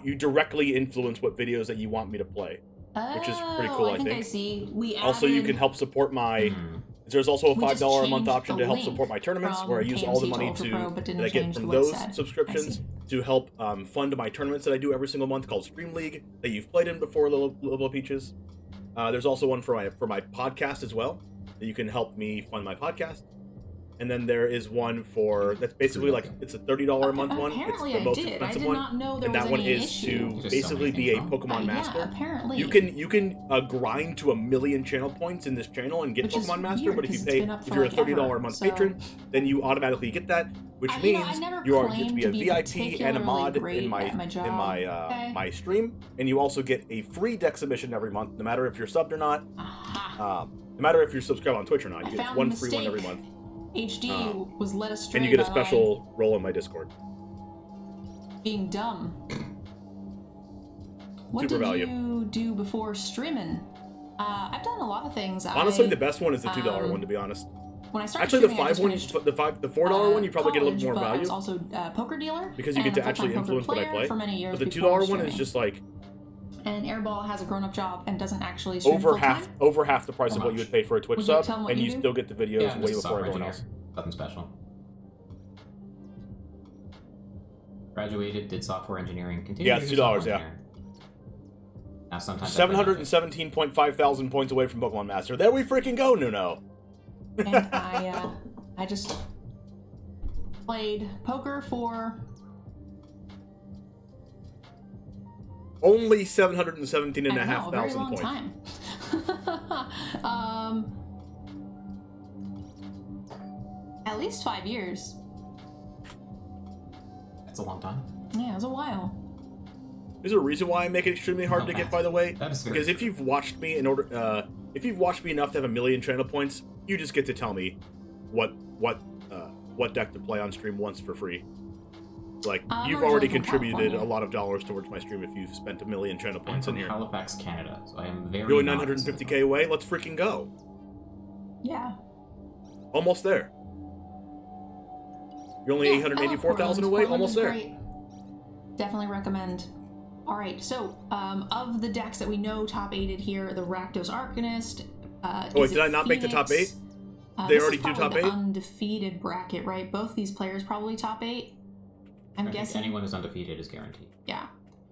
you directly influence what videos that you want me to play, which is pretty cool. I think I see. We Also, you added- can help support my. There's also a We just $5 a month changed option the to help link support my tournaments, from where I use all the KMC to money Ultra Pro, but didn't that I get change from the what it those said. subscriptions to help fund my tournaments that I do every single month called Stream League that you've played in before, Little Peaches. There's also one for my podcast as well that you can help me fund my podcast. And then there is one for that's basically like it's a $30 a month one. It's Apparently the I most did. I expensive did one, not know there and that was one any is issue. to basically be a Pokemon Yeah, master. apparently. You can grind to 1,000,000 channel points in this channel and get Which is Pokemon Master. weird, But if 'cause you it's pay, been up if for you're a like $30 a ever, month so- patron, then you automatically get that, which I means never you are get to claimed be to a be VIP and a mod particularly in my great at my job. Okay. my stream, and you also get a free deck submission every month, no matter if you're subbed or not. No matter if you're subscribed on Twitch or not, you get found one a free one every mistake. month. HD was led astray And you get a by special role in my Discord. being dumb. What Super did value. you do before streaming? I've done a lot of things. Honestly, the best one is the $2 one, to be honest. When I started Actually, the streaming, I just 5 one, finished, the $4 one, you probably get a little college, more but I value was also a poker dealer because you and get a to actually full-time poker influence what I player play. for many years But the before $2 one is streaming. just like And Airball has a grown-up job and doesn't actually stream over full-time. half the price of what you would pay for a Twitch Would you sub, tell 'em what and you you do? still get the videos Yeah, I'm way just a before software everyone engineer. else. Nothing special. Graduated, did software engineering, continued. Yeah, to it's do $2, software yeah. engineering. Now sometimes 717.5 thousand points away from Pokemon Master. There we freaking go, Nuno. And I just played poker for Only 717 and a I don't know, half a very thousand long points. time. At least 5 years. That's a long time. Yeah, it was a while. There's a reason why I make it extremely hard to get, by the way. That is very Because if you've watched me if you've watched me enough to have 1,000,000 channel points, you just get to tell me what deck to play on stream once for free. Like you've already contributed a lot of dollars towards my stream if you've spent 1,000,000 channel I'm points in from here. Halifax, Canada, so I am very. You're only 950k away. Let's freaking go. Yeah. Almost there. You're only 884,000 away. Portland Almost is there. great. Definitely recommend. All right, so of the decks that we know top 8'd here, the Rakdos Arcanist. Oh wait, did I not make the top 8? They this already is do probably top the 8? undefeated bracket, right? Both these players probably top 8. I'm I think guessing. anyone who's undefeated is guaranteed. Yeah.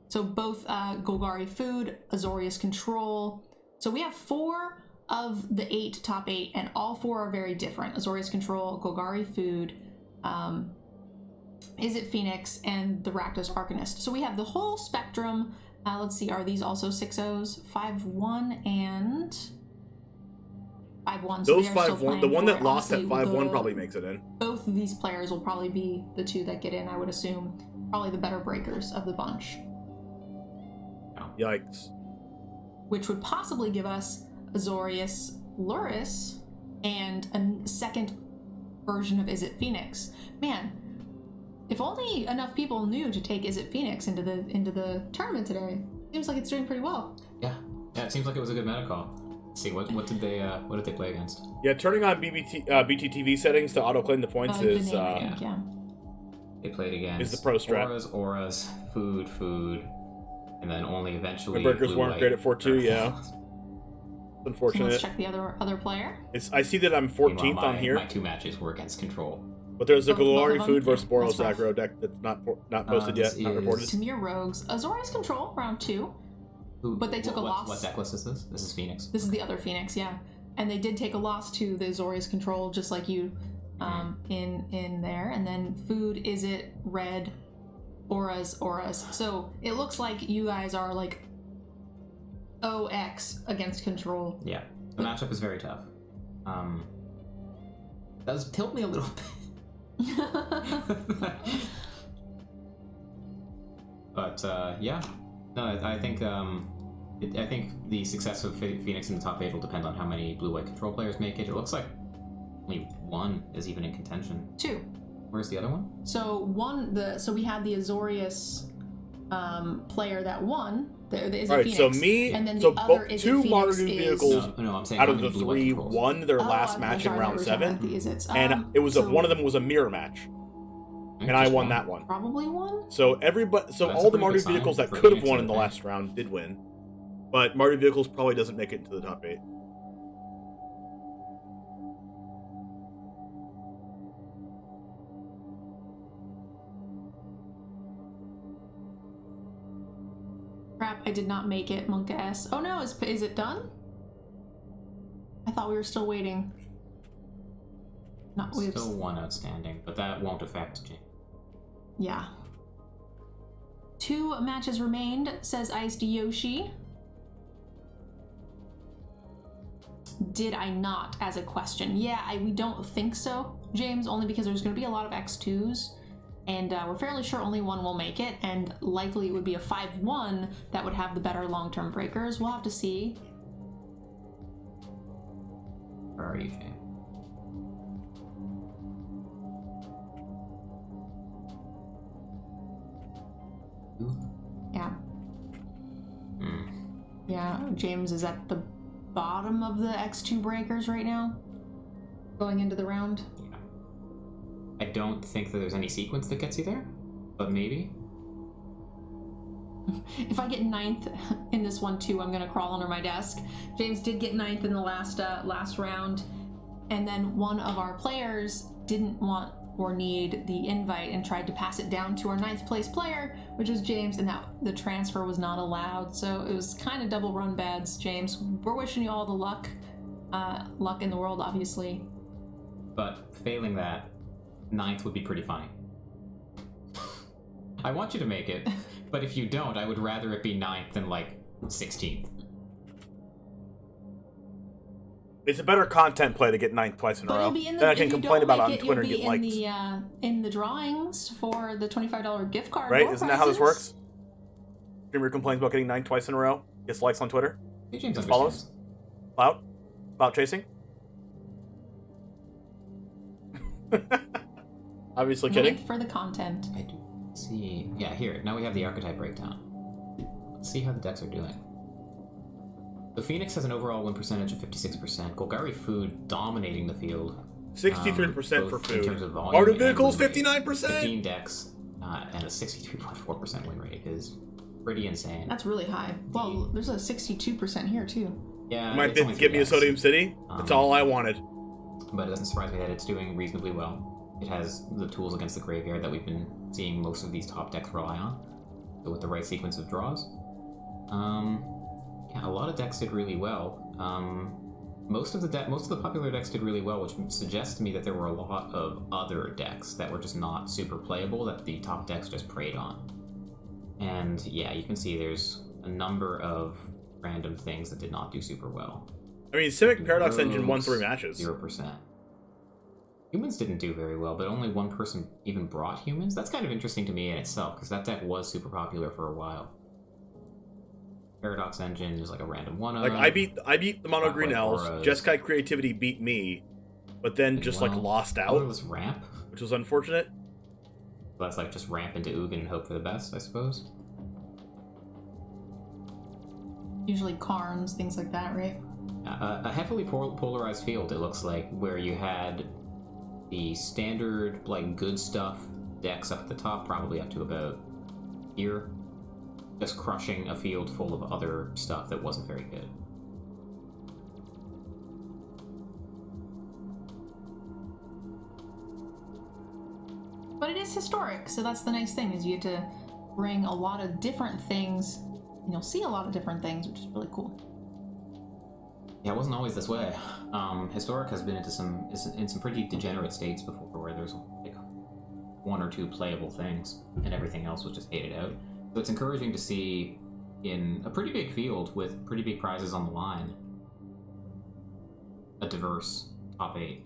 So both Golgari Food, Azorius Control. So we have 4 of the 8 top 8, and all 4 are very different. Azorius Control, Golgari Food, Is It Phoenix, and the Rakdos Arcanist. So we have the whole spectrum. Let's see, are these also 6-0s? 5-1 and 5-1. So Those they are still 5-1, playing the one for that it. lost at Honestly, 5-1 probably makes it in. Both of these players will probably be the 2 that get in, I would assume. Probably the better breakers of the bunch. Yikes. Which would possibly give us Azorius Luris and a second version of Is It Phoenix. Man, if only enough people knew to take Is It Phoenix into the tournament today. Seems like it's doing pretty well. Yeah, it seems like it was a good meta call. Let's see, what did they play against? Yeah, turning on BTTV settings to auto-claim the points is... yeah. They played against is the pro strat. Auras, food, and then only eventually... The burgers weren't great at 4-2, yeah. Unfortunate. So let's check the other player. I see that I'm 14th on here. My 2 matches were against Control. But there's a Both Golgari of Food them? versus Boros That's rough. aggro deck that's not posted yet, not reported. Tamir Rogues. Azorius Control, round 2. But they took a loss. What deck list is this? This is Phoenix. This is the other Phoenix, yeah. And they did take a loss to the Azorius Control, just like you in there. And then Food, Is It, Red, Auras. So it looks like you guys are like OX against Control. Yeah, the matchup is very tough. Does tilt me a little bit. But yeah, no, I think I think the success of Phoenix in the top 8 will depend on how many blue-white control players make it. It looks like only 1 is even in contention. 2. Where's the other one? So so we had the Azorius player that won. Is It Alright, Phoenix, so me, and then the so other Is It 2 Phoenix Mardu is- vehicles No, I'm saying out how of the many blue-white 3 controls? won their Oh, last I'm match sorry, in I round was talking 7. about the Is It's. And it was one of them was a mirror match. And I won that one. Probably won? So That's all a the pretty Mardu good sign vehicles that for could have Phoenix, won I in the think. last round did win. But Mardu vehicles probably doesn't make it into the top 8. Crap, I did not make it, Monka S. Oh no, is it done? I thought we were still waiting. We have Still 1 outstanding, but that won't affect Jane. Yeah. 2 matches remained, says Iced Yoshi. Did I not, as a question? Yeah, we don't think so, James, only because there's going to be a lot of X2s, and we're fairly sure only 1 will make it, and likely it would be a 5-1 that would have the better long-term breakers. We'll have to see. Where are you, Jane? Yeah. Yeah, James is at the bottom of the X2 breakers right now, going into the round. Yeah. I don't think that there's any sequence that gets you there, but maybe. If I get 9th in this one too, I'm gonna crawl under my desk. James did get 9th in the last round, and then one of our players didn't want or need the invite and tried to pass it down to our 9th place player, which was James, and that the transfer was not allowed. So it was kind of double run bads, James. We're wishing you all the luck in the world, obviously. But failing that, 9th would be pretty funny. I want you to make it, but if you don't, I would rather it be 9th than like 16th. It's a better content play to get 9th twice in a But row. you'll be in the, Then I if can you complain don't about it make on Twitter and you'll get be likes. in the drawings for the $25 gift card. Right? door Isn't that how this prizes. works? Streamer complains about getting 9th twice in a row, gets likes on Twitter, Hey, James just follows. Clout chasing. Obviously kidding. Wait for the content. I do see. Yeah, here. Now we have the archetype breakdown. Let's see how the decks are doing. The Phoenix has an overall win percentage of 56%. Golgari Food dominating the field. 63% for both food. In terms of volume Mardu and vehicles, win rate. 59%. 15 decks and a 63.4% win rate is pretty insane. That's really high. Well, there's a 62% here too. Yeah, You might it's only give 3 me a decks. Sodium City. That's all I wanted. but it doesn't surprise me that it's doing reasonably well. It has the tools against the graveyard that we've been seeing most of these top decks rely on. So with the right sequence of draws. Yeah, a lot of decks did really well. Most of the popular decks did really well, which suggests to me that there were a lot of other decks that were just not super playable that the top decks just preyed on. And yeah, you can see there's a number of random things that did not do super well. I mean, Simic Paradox Engine won 3 matches. 0%. Humans didn't do very well, but only one person even brought humans. That's kind of interesting to me in itself, because that deck was super popular for a while. Paradox Engine is like a random one-of. Like, I beat the Mono Green Elves. Jeskai Creativity beat me, but then just like lost out. Was ramp, which was unfortunate. So that's like just ramp into Ugin and hope for the best, I suppose. Usually Karns, things like that, right? A heavily polarized field, it looks like, where you had the standard, like, good stuff decks up at the top, probably up to about here, just crushing a field full of other stuff that wasn't very good. But it is historic, so that's the nice thing, is you get to bring a lot of different things, and you'll see a lot of different things, which is really cool. Yeah, it wasn't always this way. Historic has been in some pretty degenerate states before, where there's like 1 or 2 playable things, and everything else was just hated out. So it's encouraging to see in a pretty big field with pretty big prizes on the line, a diverse top 8.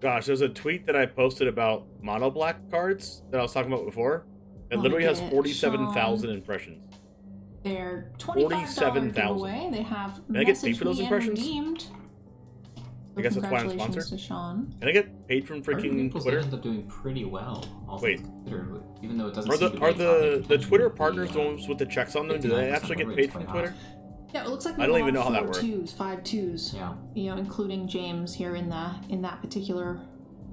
Gosh, there's a tweet that I posted about mono black cards that I was talking about before. It literally has 47,000 impressions. They're $25 giveaway. They have Can I get paid for those impressions? Redeemed. I guess that's why I'm Congratulations sponsored. to Sean. Can I get paid from freaking Twitter? End up doing pretty well. Wait, even though it doesn't. Are the Twitter partners the ones with the checks on them? Do they actually get paid from Twitter? Yeah, it looks like I don't even know how that works. 5 twos. Yeah. You know, including James here in that particular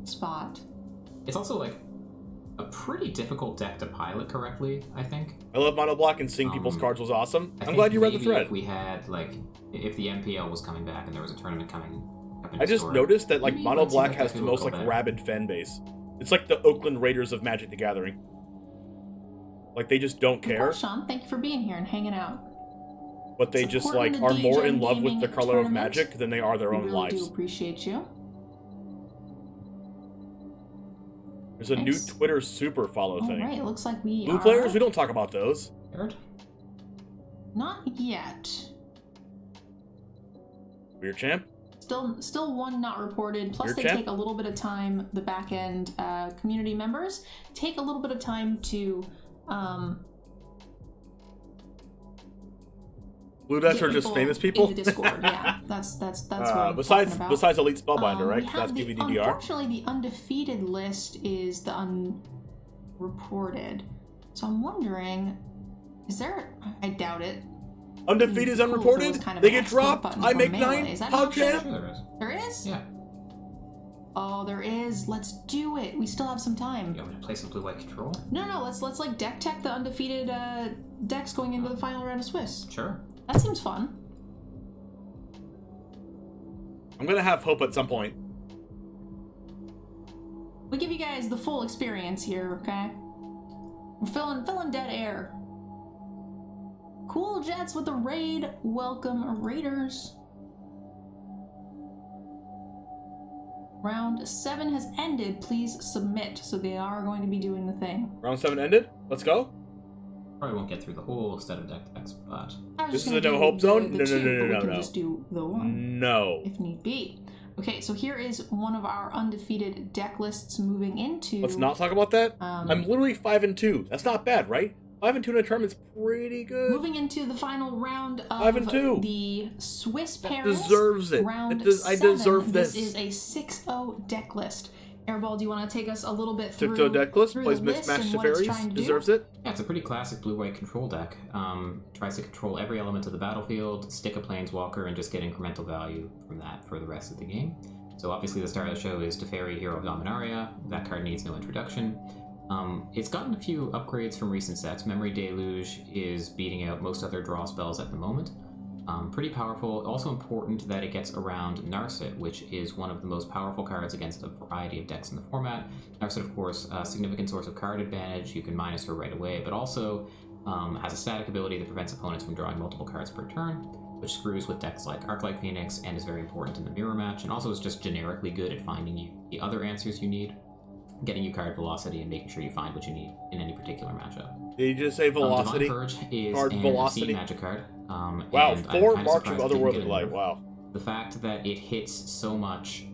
spot. It's also like a pretty difficult deck to pilot correctly, I think. I love mono black, and seeing people's cards was awesome. I I'm think glad you read the maybe thread. If we had if the MPL was coming back and there was a tournament coming up in I just Historic, noticed that like maybe mono I'd say black that has deck the would most go like better. rabid fan base. It's like the Oakland Raiders of Magic the Gathering. Like they just don't care, Well, Sean, thank you for being here and hanging out. but they just Supporting like the are more DEGEN in love with the gaming color of tournament. Magic than they are their We own really lives. do appreciate you. There's a new Twitter super follow All thing. right, it looks like we Blue are players, we don't talk about those. not yet. Weird champ. Still one not reported. Plus, Weird they champ. take a little bit of time. The back end community members take a little bit of time to. Blue decks get are just famous people. in the Discord. Yeah, that's what I'm besides talking about. besides Elite Spellbinder, right? We 'Cause that's have PvDDR. Unfortunately, the undefeated list is the unreported. So I'm wondering, is there? I doubt it. Undefeated is Cool, so it was unreported. kind of they an get export dropped. button I for make Melee. 9. Is that How an option? champ? There is? Yeah. Oh, there is. Let's do it. We still have some time. You want me to play some blue-white control? No. Let's like deck tech the undefeated decks going into the final round of Swiss. Sure. That seems fun. I'm gonna have hope at some point. We give you guys the full experience here, okay? We're filling dead air. Cool Jets with the raid. Welcome, Raiders. Round 7 has ended. Please submit. So they are going to be doing the thing. Round 7 ended. Let's go. Probably won't get through the whole set of deck decks, but I was This just is a gonna no do hope zone. the No, two, but we no. can just do the one. No. If need be. Okay, so here is one of our undefeated deck lists moving into. Let's not talk about that. I'm literally 5-2. That's not bad, right? 5-2 in a tournament's pretty good. Moving into the final round of 5-2. the Swiss Paris. deserves it. Round I 7. deserve this. This is a 6-0 deck list. Airball, do you want to take us a little bit through, 6-0 deck list. through Plays the Mixed list Match and what it's Teferis. trying to Deserves do? it. yeah, it's a pretty classic blue-white control deck. Tries to control every element of the battlefield, stick a planeswalker, and just get incremental value from that for the rest of the game. So obviously the star of the show is Teferi, Hero of Dominaria. That card needs no introduction. It's gotten a few upgrades from recent sets. Memory Deluge is beating out most other draw spells at the moment. Pretty powerful. Also important that it gets around Narset, which is one of the most powerful cards against a variety of decks in the format. Narset, of course, a significant source of card advantage. You can minus her right away, but also has a static ability that prevents opponents from drawing multiple cards per turn, which screws with decks like Arclight Phoenix and is very important in the mirror match, and also is just generically good at finding you the other answers you need, getting you card velocity, and making sure you find what you need in any particular matchup. Did you just say velocity? Divine Purge is Card an velocity? obscene magic card. Wow, and 4 I'm March kinda of surprised it didn't Otherworldly get Light. removed. Wow. The fact that it hits so much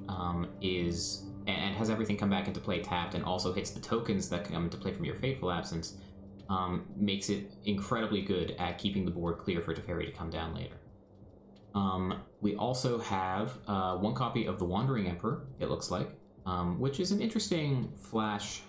is and has everything come back into play tapped, and also hits the tokens that come into play from your Fateful Absence, makes it incredibly good at keeping the board clear for Teferi to come down later. We also have one copy of the Wandering Emperor, it looks like, which is an interesting flash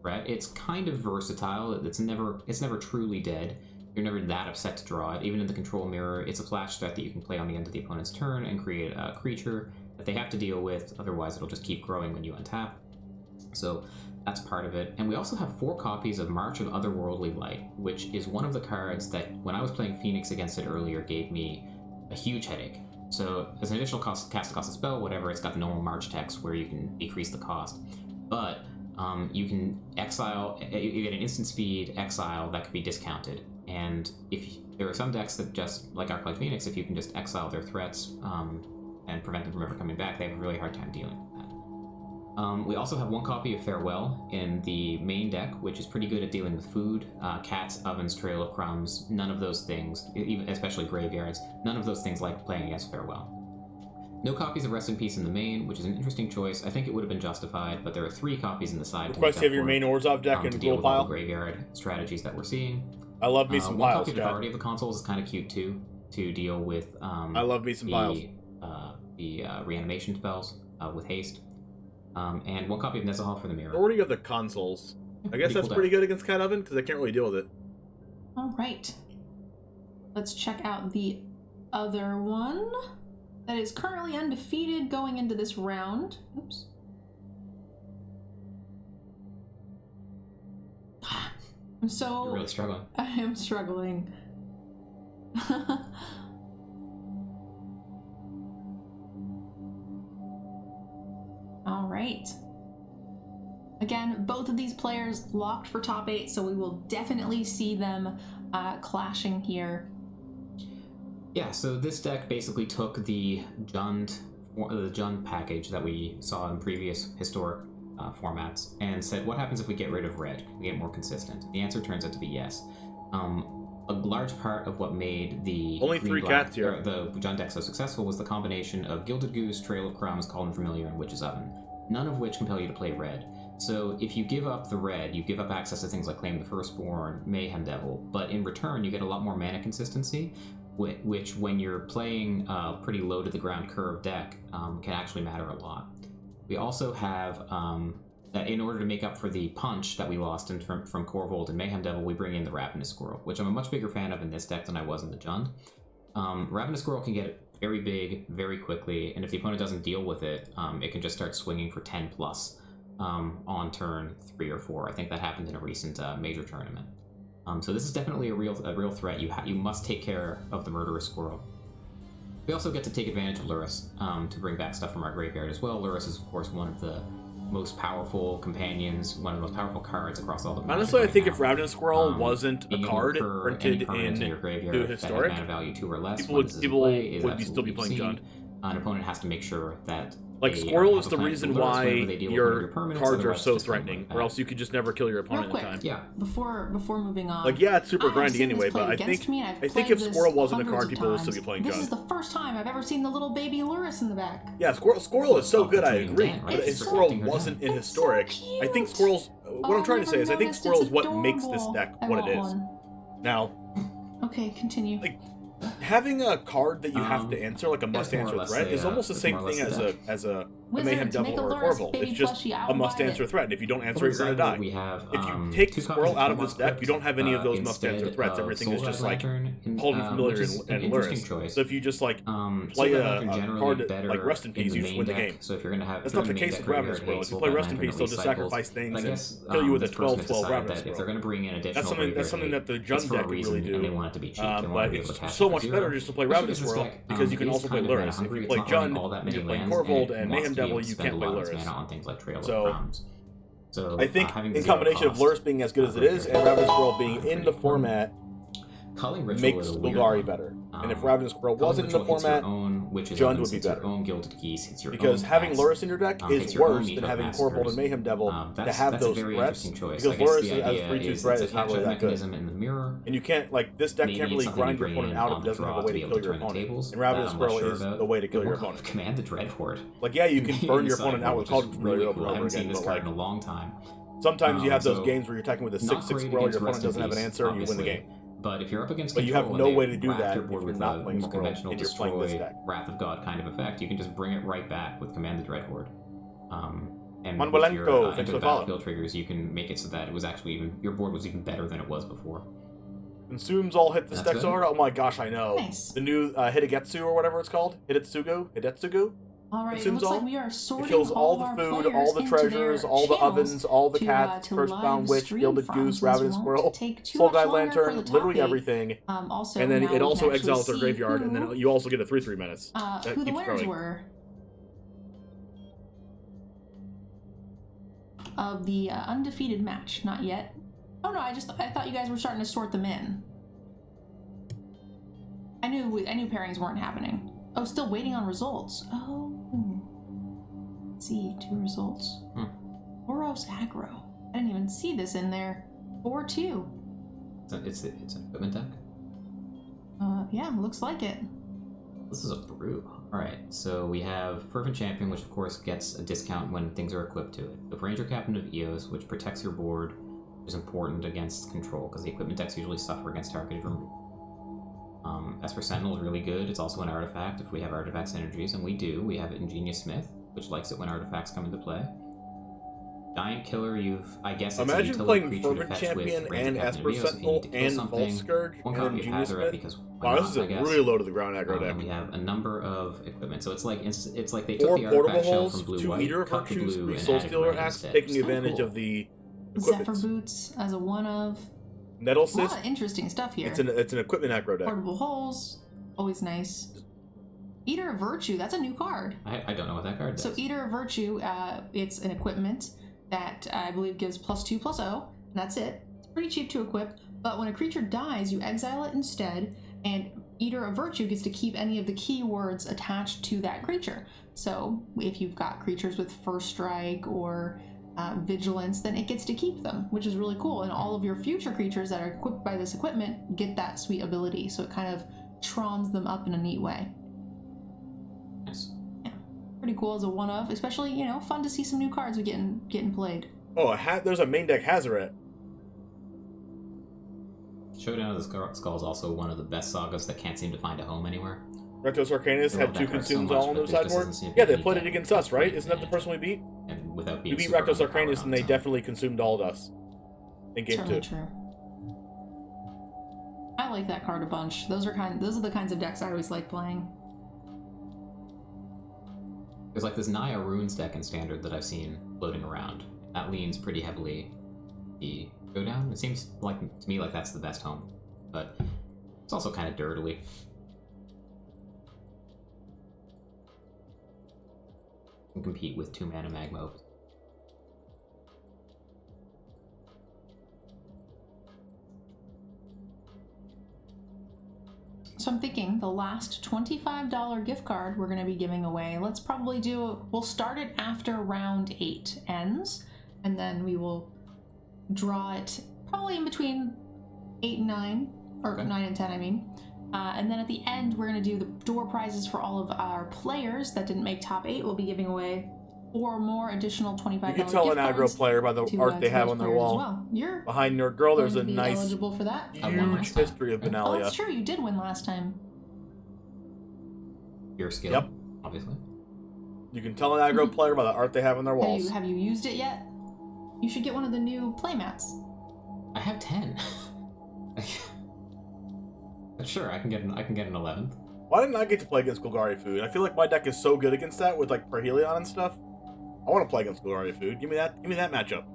threat. It's kind of versatile. It's never truly dead. You're never that upset to draw it. Even in the control mirror, it's a flash threat that you can play on the end of the opponent's turn and create a creature that they have to deal with. Otherwise, it'll just keep growing when you untap. So that's part of it. And we also have 4 copies of March of Otherworldly Light, which is one of the cards that, when I was playing Phoenix against it earlier, gave me a huge headache. So as an additional cast cost of spell, whatever, it's got the normal March text where you can decrease the cost. But you can exile, you get an instant speed exile that could be discounted. And there are some decks that just, like Arclight Phoenix, if you can just exile their threats and prevent them from ever coming back, they have a really hard time dealing with that. We also have one copy of Farewell in the main deck, which is pretty good at dealing with food. Cats, ovens, trail of crumbs, none of those things, even especially graveyards, none of those things like playing against Farewell. No copies of Rest in Peace in the main, which is an interesting choice. I think it would have been justified, but there are 3 copies in the side. Request to have your main Orzhov deck in to the deal gold with all pile. the graveyard strategies that we're seeing. I love me some one piles, copy of the Scott. Authority of the Consoles is kind of cute too, to deal with I love me some piles. The reanimation spells with haste. And one copy of Nezahal for the mirror. Authority of the Consoles. I guess that's cool pretty deck. good against Cat Oven, because I can't really deal with it. All right. Let's check out the other one that is currently undefeated going into this round. Oops. You're really struggling. I am struggling. All right. Again, both of these players locked for top 8, so we will definitely see them clashing here. Yeah, so this deck basically took the Jund package that we saw in previous historic formats and said, what happens if we get rid of red? Can we get more consistent? The answer turns out to be yes. A large part of what made the Only 3 cats here. The Jund deck so successful was the combination of Gilded Goose, Trail of Crumbs, Cauldron Familiar, and Witch's Oven, none of which compel you to play red. So if you give up the red, you give up access to things like Claim the Firstborn, Mayhem Devil, but in return you get a lot more mana consistency, which when you're playing a pretty low to the ground curve deck can actually matter a lot. We also have, in order to make up for the punch that we lost from Corvold and Mayhem Devil, we bring in the Ravenous Squirrel, which I'm a much bigger fan of in this deck than I was in the Jund. Ravenous Squirrel can get very big very quickly, and if the opponent doesn't deal with it, it can just start swinging for 10 plus on turn 3 or 4. I think that happened in a recent major tournament. So this is definitely a real threat. You must take care of the Murderous Squirrel. We also get to take advantage of Lurrus to bring back stuff from our graveyard as well. Lurrus is, of course, one of the most powerful companions, one of the most powerful cards across all the Magic Honestly, right I think now. if Ravenous Squirrel wasn't a being able card to recur printed any permanent in your graveyard New that has Historic, mana value 2 or less, people when this is in play, is would still be absolutely playing obscene. Jund. An opponent has to make sure that Like, they Squirrel have is a the plan to reason Lurrus why whenever they deal with your permanents, cards are otherwise so it's just playing threatening, like or that. else you could just never kill your Real opponent quick, in time. Yeah. Before moving on. Like, yeah, it's super I have grindy seen this anyway, played but I against think me, and I've if played Squirrel this wasn't a hundreds card, of people would still be times. playing This Jund. is the first time I've ever seen the little baby Lurrus in the back. Yeah, Squirrel is so good, I agree. Dan, right? But if It's Squirrel protecting her wasn't Dan. in Historic, I think Squirrel's... What I'm trying to say is, I think Squirrel is what makes this deck I what it want is. one. Now, Okay, continue. like, having a card that you have to answer, like a must-answer threat, is almost the same thing as a Mayhem Devil or a Corval. It's just a must-answer threat, and if you don't answer it, you're gonna die. If you take Squirrel out of this deck, you don't have any of those must-answer threats. Everything is just like Holden Familiar and Luris. So if you just like play a card like Rest in Peace, you just win the game. So if you're gonna have that's not the case with Ravenous Squirrel. If you play Rest in Peace, they'll just sacrifice things and kill you with a 12/12 Ravenous Squirrel. If they're gonna bring in additional that's something that the Jund deck can really do. And they want it to be cheap. But it's so much better just to play Ravenous Squirrel because you can also play Luris. If you play Jund, you play Corvold and Mayhem Devil, you can't play Luris. So I think in combination of Luris being as good as it is and Ravenous Squirrel being in the format makes Golgari better. And if Ravenous Squirrel wasn't in the format, Jund would be better. Because having Luris in your deck is worse than having Corvold and Mayhem Devil to have those threats. Because Luris as a 3/2 threat is not really that good. And you can't, like, this deck can't really grind your opponent out if it doesn't have a way to kill your opponent. And Ravenous Squirrel is the way to kill your opponent. Command the Dreadhorde. Like, yeah, you can burn your opponent out with Cauldron Familiar over and over again, but like, sometimes you have those games where you're attacking with a 6/6 Squirrel, your opponent doesn't have an answer, and you win the game. But if you're up against but you have no way to do that if with you're not playing Squirrel conventional and you're playing this destroy, deck. Wrath of God kind of effect, you can just bring it right back with Command the Dreadhorde. And Monbolenko, with your thanks for the battlefield triggers, you can make it so that it was actually even your board was even better than it was before. Consumes all hit this That's deck good. so hard. Oh my gosh, I know. Nice. The new Hidegetsu or whatever it's called. Hidetsugu? All right, it Consumes looks all. like we are sorting It kills all of the our food, players all the into treasures, their all the channels ovens, all the to, cats, to Cursed live Bound Witch, stream Gilded from, Goose, so this Ravenous won't Squirrel, take too Soul much Guide longer for Lantern, the literally topic. everything. Also, and then now it we also can actually exiles their see graveyard, and then you also get a 3/3 menace. That who the keeps winners growing. were of the undefeated match. Not yet. Oh no, I thought you guys were starting to sort them in. I knew pairings weren't happening. Oh, still waiting on results. Oh. Let's see, 2 results. Boros aggro. I didn't even see this in there. 4-2. It's an equipment deck? Yeah, looks like it. This is a brew. Alright, so we have Fervent Champion, which of course gets a discount when things are equipped to it. The Ranger Captain of Eos, which protects your board, which is important against control, because the equipment decks usually suffer against targeted removal. Esper Sentinel is really good. It's also an artifact if we have artifact synergies, and we do. We have Ingenious Smith, which likes it when artifacts come into play. Giant Killer, I guess it's Imagine a playing utility creature to Fervent fetch Champion with Ranger and Captain Esper of Eos if you Sentinel need to kill and something. Vault Scourge One and copy of Ingenious Hazaret Smith. because Wow, this is a really low to the ground aggro deck. We have a number of equipment, so it's like they 4 took the portable artifact shell holes, from Blue 2 White, Eater of cut the Virtues, blue, 3 and Soul added Stealer red Axe, instead. taking Still advantage cool. of the Zephyr equipment. Boots as a one of. Nettle A lot Cyst. of interesting stuff here. It's an equipment aggro deck. Portable holes, always nice. Eater of Virtue, that's a new card. I don't know what that card does. So Eater of Virtue, it's an equipment that I believe gives +2/+0, and that's it. It's pretty cheap to equip, but when a creature dies, you exile it instead, and Eater of Virtue gets to keep any of the keywords attached to that creature. So if you've got creatures with First Strike or Vigilance, then it gets to keep them, which is really cool. And all of your future creatures that are equipped by this equipment get that sweet ability, so it kind of trons them up in a neat way. Nice. Yeah, pretty cool as a one-of, especially, fun to see some new cards getting played. Oh, there's a main deck Hazaret. Showdown of the Skull is also one of the best sagas that can't seem to find a home anywhere. Reckless Arcanist I love had 2 that card so consumes much, all on but the there just sideboard. doesn't seem to Yeah, be they played it any against us, right? Isn't that the person we beat? And without being We beat super Reckless underpowered Arcanist, and they on definitely consumed all of us in game Certainly 2. true. I like that card a bunch. Those are the kinds of decks I always like playing. There's like this Naya Runes deck in Standard that I've seen floating around. That leans pretty heavily the Showdown. It seems like to me like that's the best home, but it's also kind of dirtily. Can compete with 2 mana Magma. So I'm thinking the last $25 gift card we're going to be giving away. Let's probably we'll start it after round 8 ends, and then we will draw it probably in between 8 and 9, or Okay. 9 and 10, I mean. And then at the end, we're going to do the door prizes for all of our players that didn't make top 8. We'll be giving away 4 more additional $25 You can tell an gift aggro cards player by the to, art they to have those on their players wall. as well. You're Behind Nerd Girl, there's a going to be nice, eligible for that. huge history of Oh, Benalia. that's true. You did win last time. Your skill, Yep. obviously. You can tell an aggro player by the art they have on their walls. Have you used it yet? You should get one of the new playmats. I have 10. But sure, I can get an 11th. Why didn't I get to play against Golgari Food? I feel like my deck is so good against that with like Perhelion and stuff. I want to play against Golgari Food. Give me that matchup.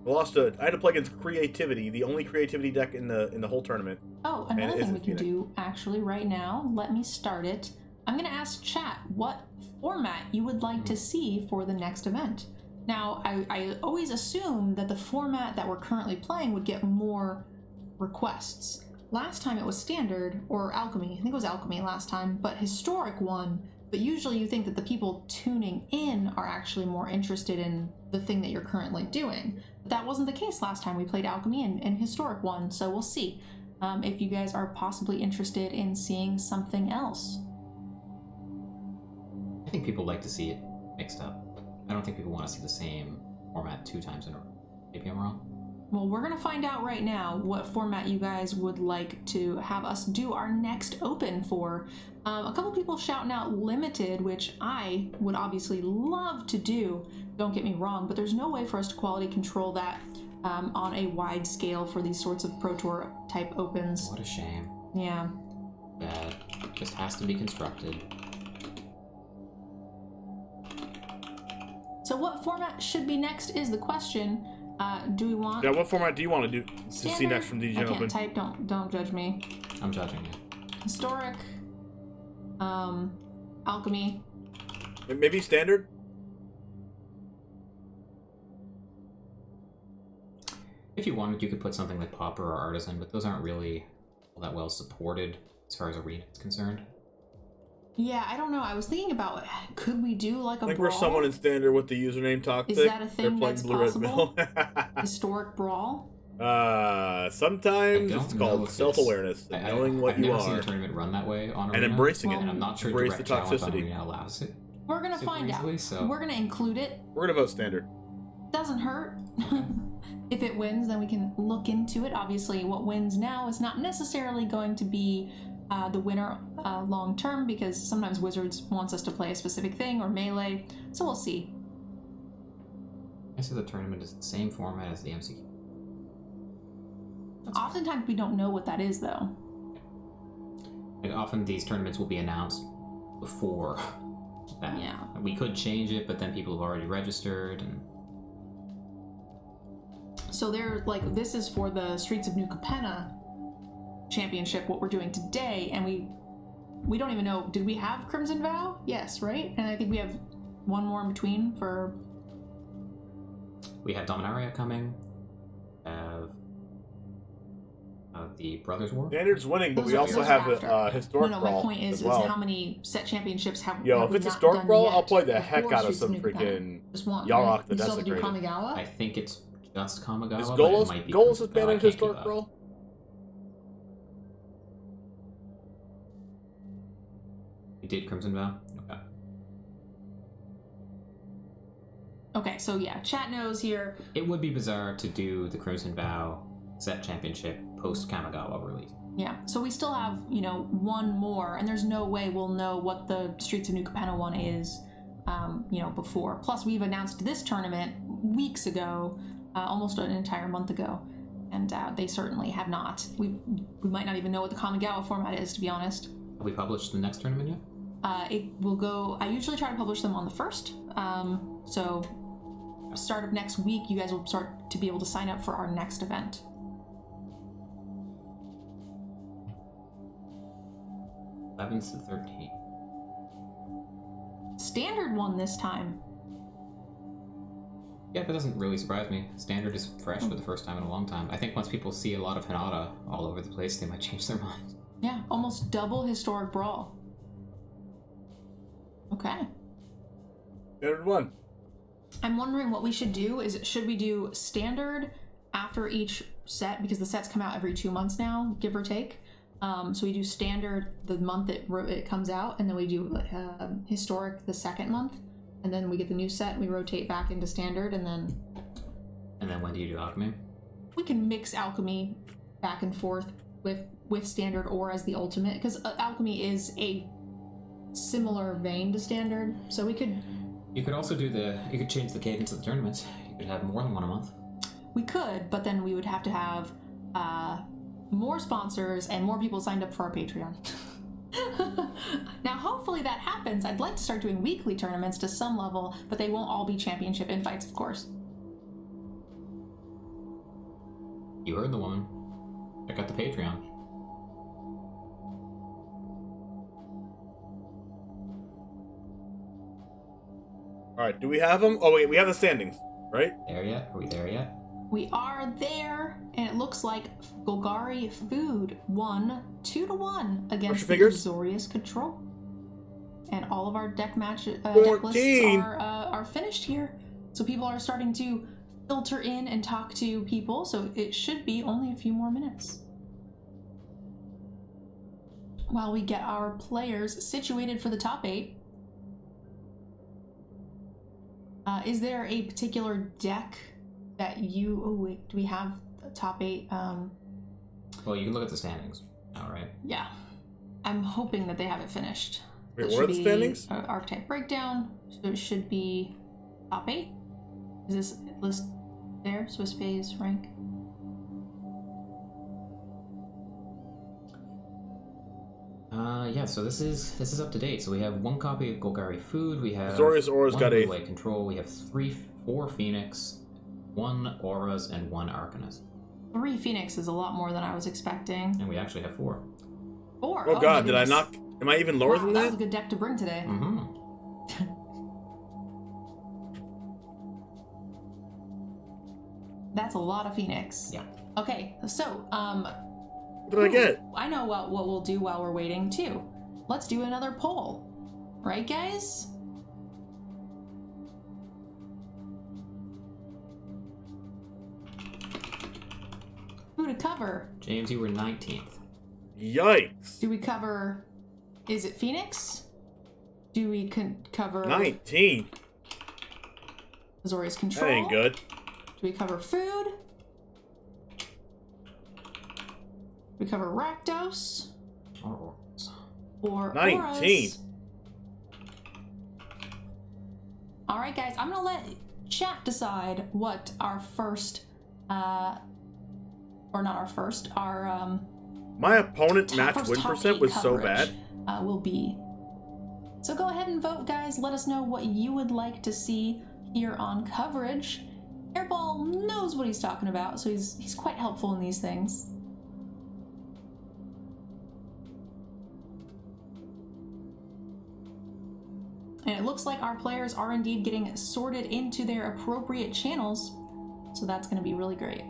I had to play against Creativity, the only Creativity deck in the whole tournament. Oh, another thing we can do actually right now. Let me start it. I'm gonna ask chat what format you would like to see for the next event. Now, I always assume that the format that we're currently playing would get more requests. Last time it was Standard or Alchemy. I think it was Alchemy last time, but Historic won. But usually you think that the people tuning in are actually more interested in the thing that you're currently doing. But that wasn't the case last time we played Alchemy and Historic won, so we'll see if you guys are possibly interested in seeing something else. I think people like to see it mixed up. I don't think people want to see the same format 2 times in a row. Maybe I'm wrong. Well, we're gonna find out right now what format you guys would like to have us do our next open for. A couple people shouting out Limited, which I would obviously love to do, don't get me wrong, but there's no way for us to quality control that on a wide scale for these sorts of Pro Tour type opens. What a shame. Yeah. Bad. Just has to be constructed. So what format should be next is the question. Do we want... Yeah, what format do you want to see next from DEGEN Open? I can't type, don't judge me. I'm judging you. Historic, Alchemy. Maybe Standard? If you wanted, you could put something like Pauper or Artisan, but those aren't really all that well supported as far as Arena is concerned. Yeah, I don't know. I was thinking about, could we do like a I think brawl? we're someone in Standard with the username Toxic. Is that a thing They're playing that's Blue Red possible? Mill. Historic brawl? Sometimes it's called self-awareness, and knowing what I've you never seen are, a tournament run that way on and Arena, embracing it. And I'm not sure Embrace the direct challenge on toxicity. Arena allows it. We're gonna super find easily, out. so- We're gonna include it. We're gonna vote Standard. Doesn't hurt. If it wins, then we can look into it. Obviously, what wins now is not necessarily going to be the winner long term, because sometimes Wizards wants us to play a specific thing or melee, so we'll see. I say the tournament is the same format as the MCQ. Oftentimes we don't know what that is, though. Like, often these tournaments will be announced before that. Yeah. We could change it, but then people have already registered, and So they're like, this is for the Streets of New Capenna championship, what we're doing today, and we don't even know, did we have Crimson Vow? Yes, right? And I think we have one more in between for... we have Dominaria coming, have the Brothers War. Standard's winning, but Those we are- also those have are after. Historic No, Brawl my point as is well. how many set championships have Yo, have if we it's not Historic done Brawl, yet I'll play the heck before out of Streets some New Capenna? freaking Just one, Yarok right? the You still have to do Desecrated. Kamigawa? I think it's just Kamigawa, Is but Golos it might be Golos is Crimson Vow. I banned in can't keep Historic up. Brawl? You did Crimson Vow? Okay. Okay, so yeah, chat knows here. It would be bizarre to do the Crimson Vow set championship post Kamigawa release. Yeah, so we still have, you know, one more, and there's no way we'll know what the Streets of New Capenna one is, you know, before. Plus, we've announced this tournament weeks ago, almost an entire month ago, and they certainly have not. We might not even know what the Kamigawa format is, to be honest. Have we published the next tournament yet? It will go, I usually try to publish them on the 1st, so start of next week, you guys will start to be able to sign up for our next event. To 13th. Standard one this time. Yeah, that doesn't really surprise me. Standard is fresh for the first time in a long time. I think once people see a lot of Hinata all over the place, they might change their minds. Yeah, almost double Historic Brawl. Okay. Standard one. I'm wondering what we should do. Should we do Standard after each set? Because the sets come out every 2 months now, give or take. So we do Standard the month it comes out, and then we do Historic the second month, and then we get the new set, we rotate back into Standard, and then... And then when do you do Alchemy? We can mix Alchemy back and forth with with standard or as the ultimate, because alchemy is a similar vein to standard, so we could. You could also you could change the cadence of the tournaments. You could have more than one a month. We could, but then we would have to have more sponsors and more people signed up for our Patreon. Now, hopefully that happens. I'd like to start doing weekly tournaments to some level, but they won't all be championship invites, of course. You heard the woman. Check out the Patreon. All right, do we have them? Oh wait, we have the standings, right? There yet? Are we there yet? We are there, and it looks like Golgari Food won 2-1 against the Azorius Control. And all of our deck lists are finished here. So people are starting to filter in and talk to people, so it should be only a few more minutes. While we get our players situated for the top 8. Is there a particular deck that you... Oh, wait, do we have the top 8? Well, you can look at the standings. All right. Yeah. I'm hoping that they have it finished. Wait, what are the standings? Archetype breakdown. So it should be top 8. Is this list there? Swiss phase rank? Yeah, so this is up to date. So we have 1 copy of Golgari Food, we have Azorius Aura's got Blue Light Control, we have 4 Phoenix, 1 Auras, and 1 Arcanist. 3 Phoenix is a lot more than I was expecting. And we actually have 4. 4? Oh god, did I not... Am I even lower than that? That was a good deck to bring today. Mm-hmm. That's a lot of Phoenix. Yeah. Okay, so, what did I get? I know what we'll do while we're waiting, too. Let's do another poll. Right, guys? Who to cover? James, you were 19th. Yikes. Do we cover... Is it Phoenix? Do we cover... 19? Azorius Control? That ain't good. Do we cover Food? We cover Rakdos? Or 19. Auras? Alright guys, I'm gonna let chat decide what our first, or not our first, our, My opponent match first win top percent 8 was so coverage, bad. will be. So go ahead and vote, guys. Let us know what you would like to see here on coverage. Airball knows what he's talking about, so he's quite helpful in these things. And it looks like our players are indeed getting sorted into their appropriate channels, so that's going to be really great.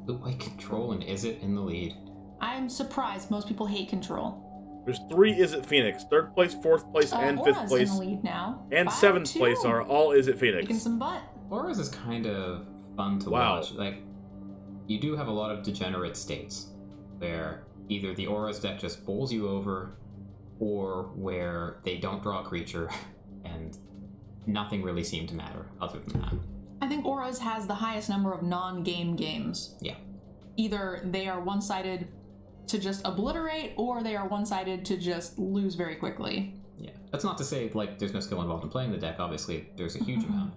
Blue Light Control and Is It in the lead? I'm surprised most people hate Control. There's 3 Is It Phoenix. 3rd place, 4th place, and 5th Aura's place. in the lead now. And 7th place are all Is It Phoenix. Kicking some butt. Auras is kind of fun to watch. Like, you do have a lot of degenerate states where either the Auras deck just bowls you over, or where they don't draw a creature and nothing really seemed to matter other than that. I think Auras has the highest number of non-game games. Yeah. Either they are one-sided to just obliterate, or they are one-sided to just lose very quickly. Yeah. That's not to say, like, there's no skill involved in playing the deck. Obviously, there's a huge amount.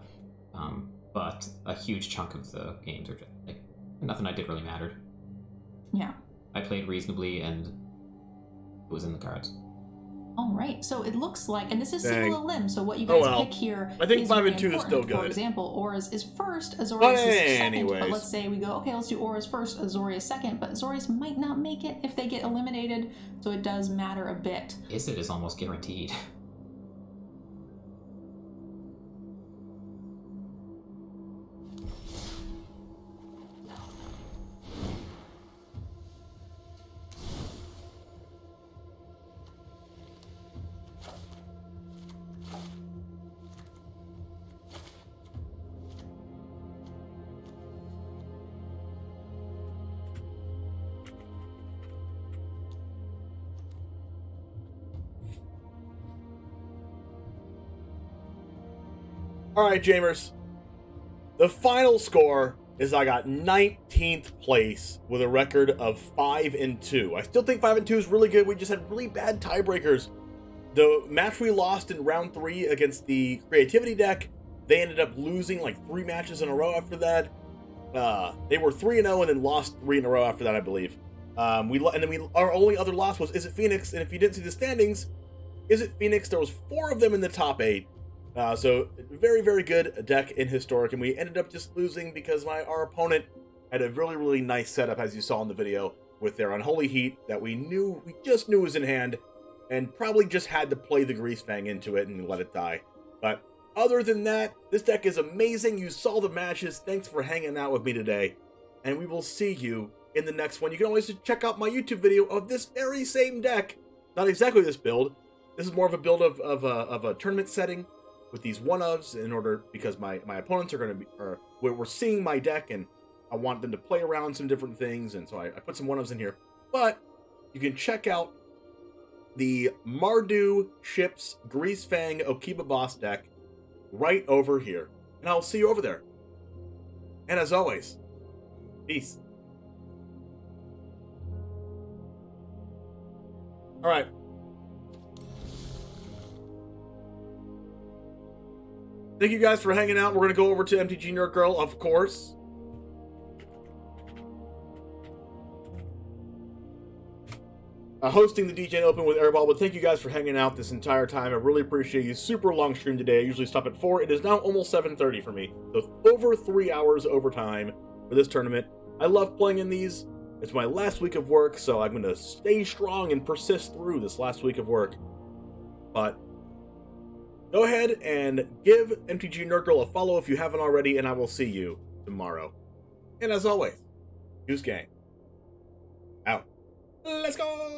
But a huge chunk of the games are just, like, nothing I did really mattered. Yeah. I played reasonably, and it was in the cards. All right, so it looks like, and this is Dang. single a limb, so what you guys pick here I think is 5 very and 2 is important. still good. For example, Auras is first, Azorius But is second. anyways. But let's say we go, okay, let's do Auras first, Azorius second, but Azorius might not make it if they get eliminated, so it does matter a bit. Is It is almost guaranteed. All right, Jamers. The final score is I got 19th place with a record of 5-2. I still think 5-2 is really good. We just had really bad tiebreakers. The match we lost in round 3 against the Creativity deck, they ended up losing like 3 matches in a row after that. They were 3-0 and then lost 3 in a row after that, I believe. Our only other loss was Is It Phoenix, and if you didn't see the standings, Is It Phoenix, there was 4 of them in the top 8. So very, very good deck in Historic, and we ended up just losing because our opponent had a really, really nice setup, as you saw in the video, with their Unholy Heat that we just knew was in hand, and probably just had to play the GREASEFANG into it and let it die. But other than that, this deck is amazing. You saw the matches. Thanks for hanging out with me today, and we will see you in the next one. You can always check out my YouTube video of this very same deck. Not exactly this build. This is more of a build of a tournament setting with these one-ofs because my opponents are going to be, we're seeing my deck and I want them to play around some different things, and so I put some one-ofs in here. But you can check out the Mardu Ships GREASEFANG Okiba Boss deck right over here, and I'll see you over there. And as always, peace. All right. Thank you guys for hanging out. We're going to go over to MTG Nerd Girl, of course. Hosting the DEGEN Open with Airball, but thank you guys for hanging out this entire time. I really appreciate you. Super long stream today. I usually stop at 4. It is now almost 7:30 for me. So over 3 hours overtime for this tournament. I love playing in these. It's my last week of work, so I'm going to stay strong and persist through this last week of work. But go ahead and give MTG Nerd Girl a follow if you haven't already, and I will see you tomorrow. And as always, use game. Out. Let's go!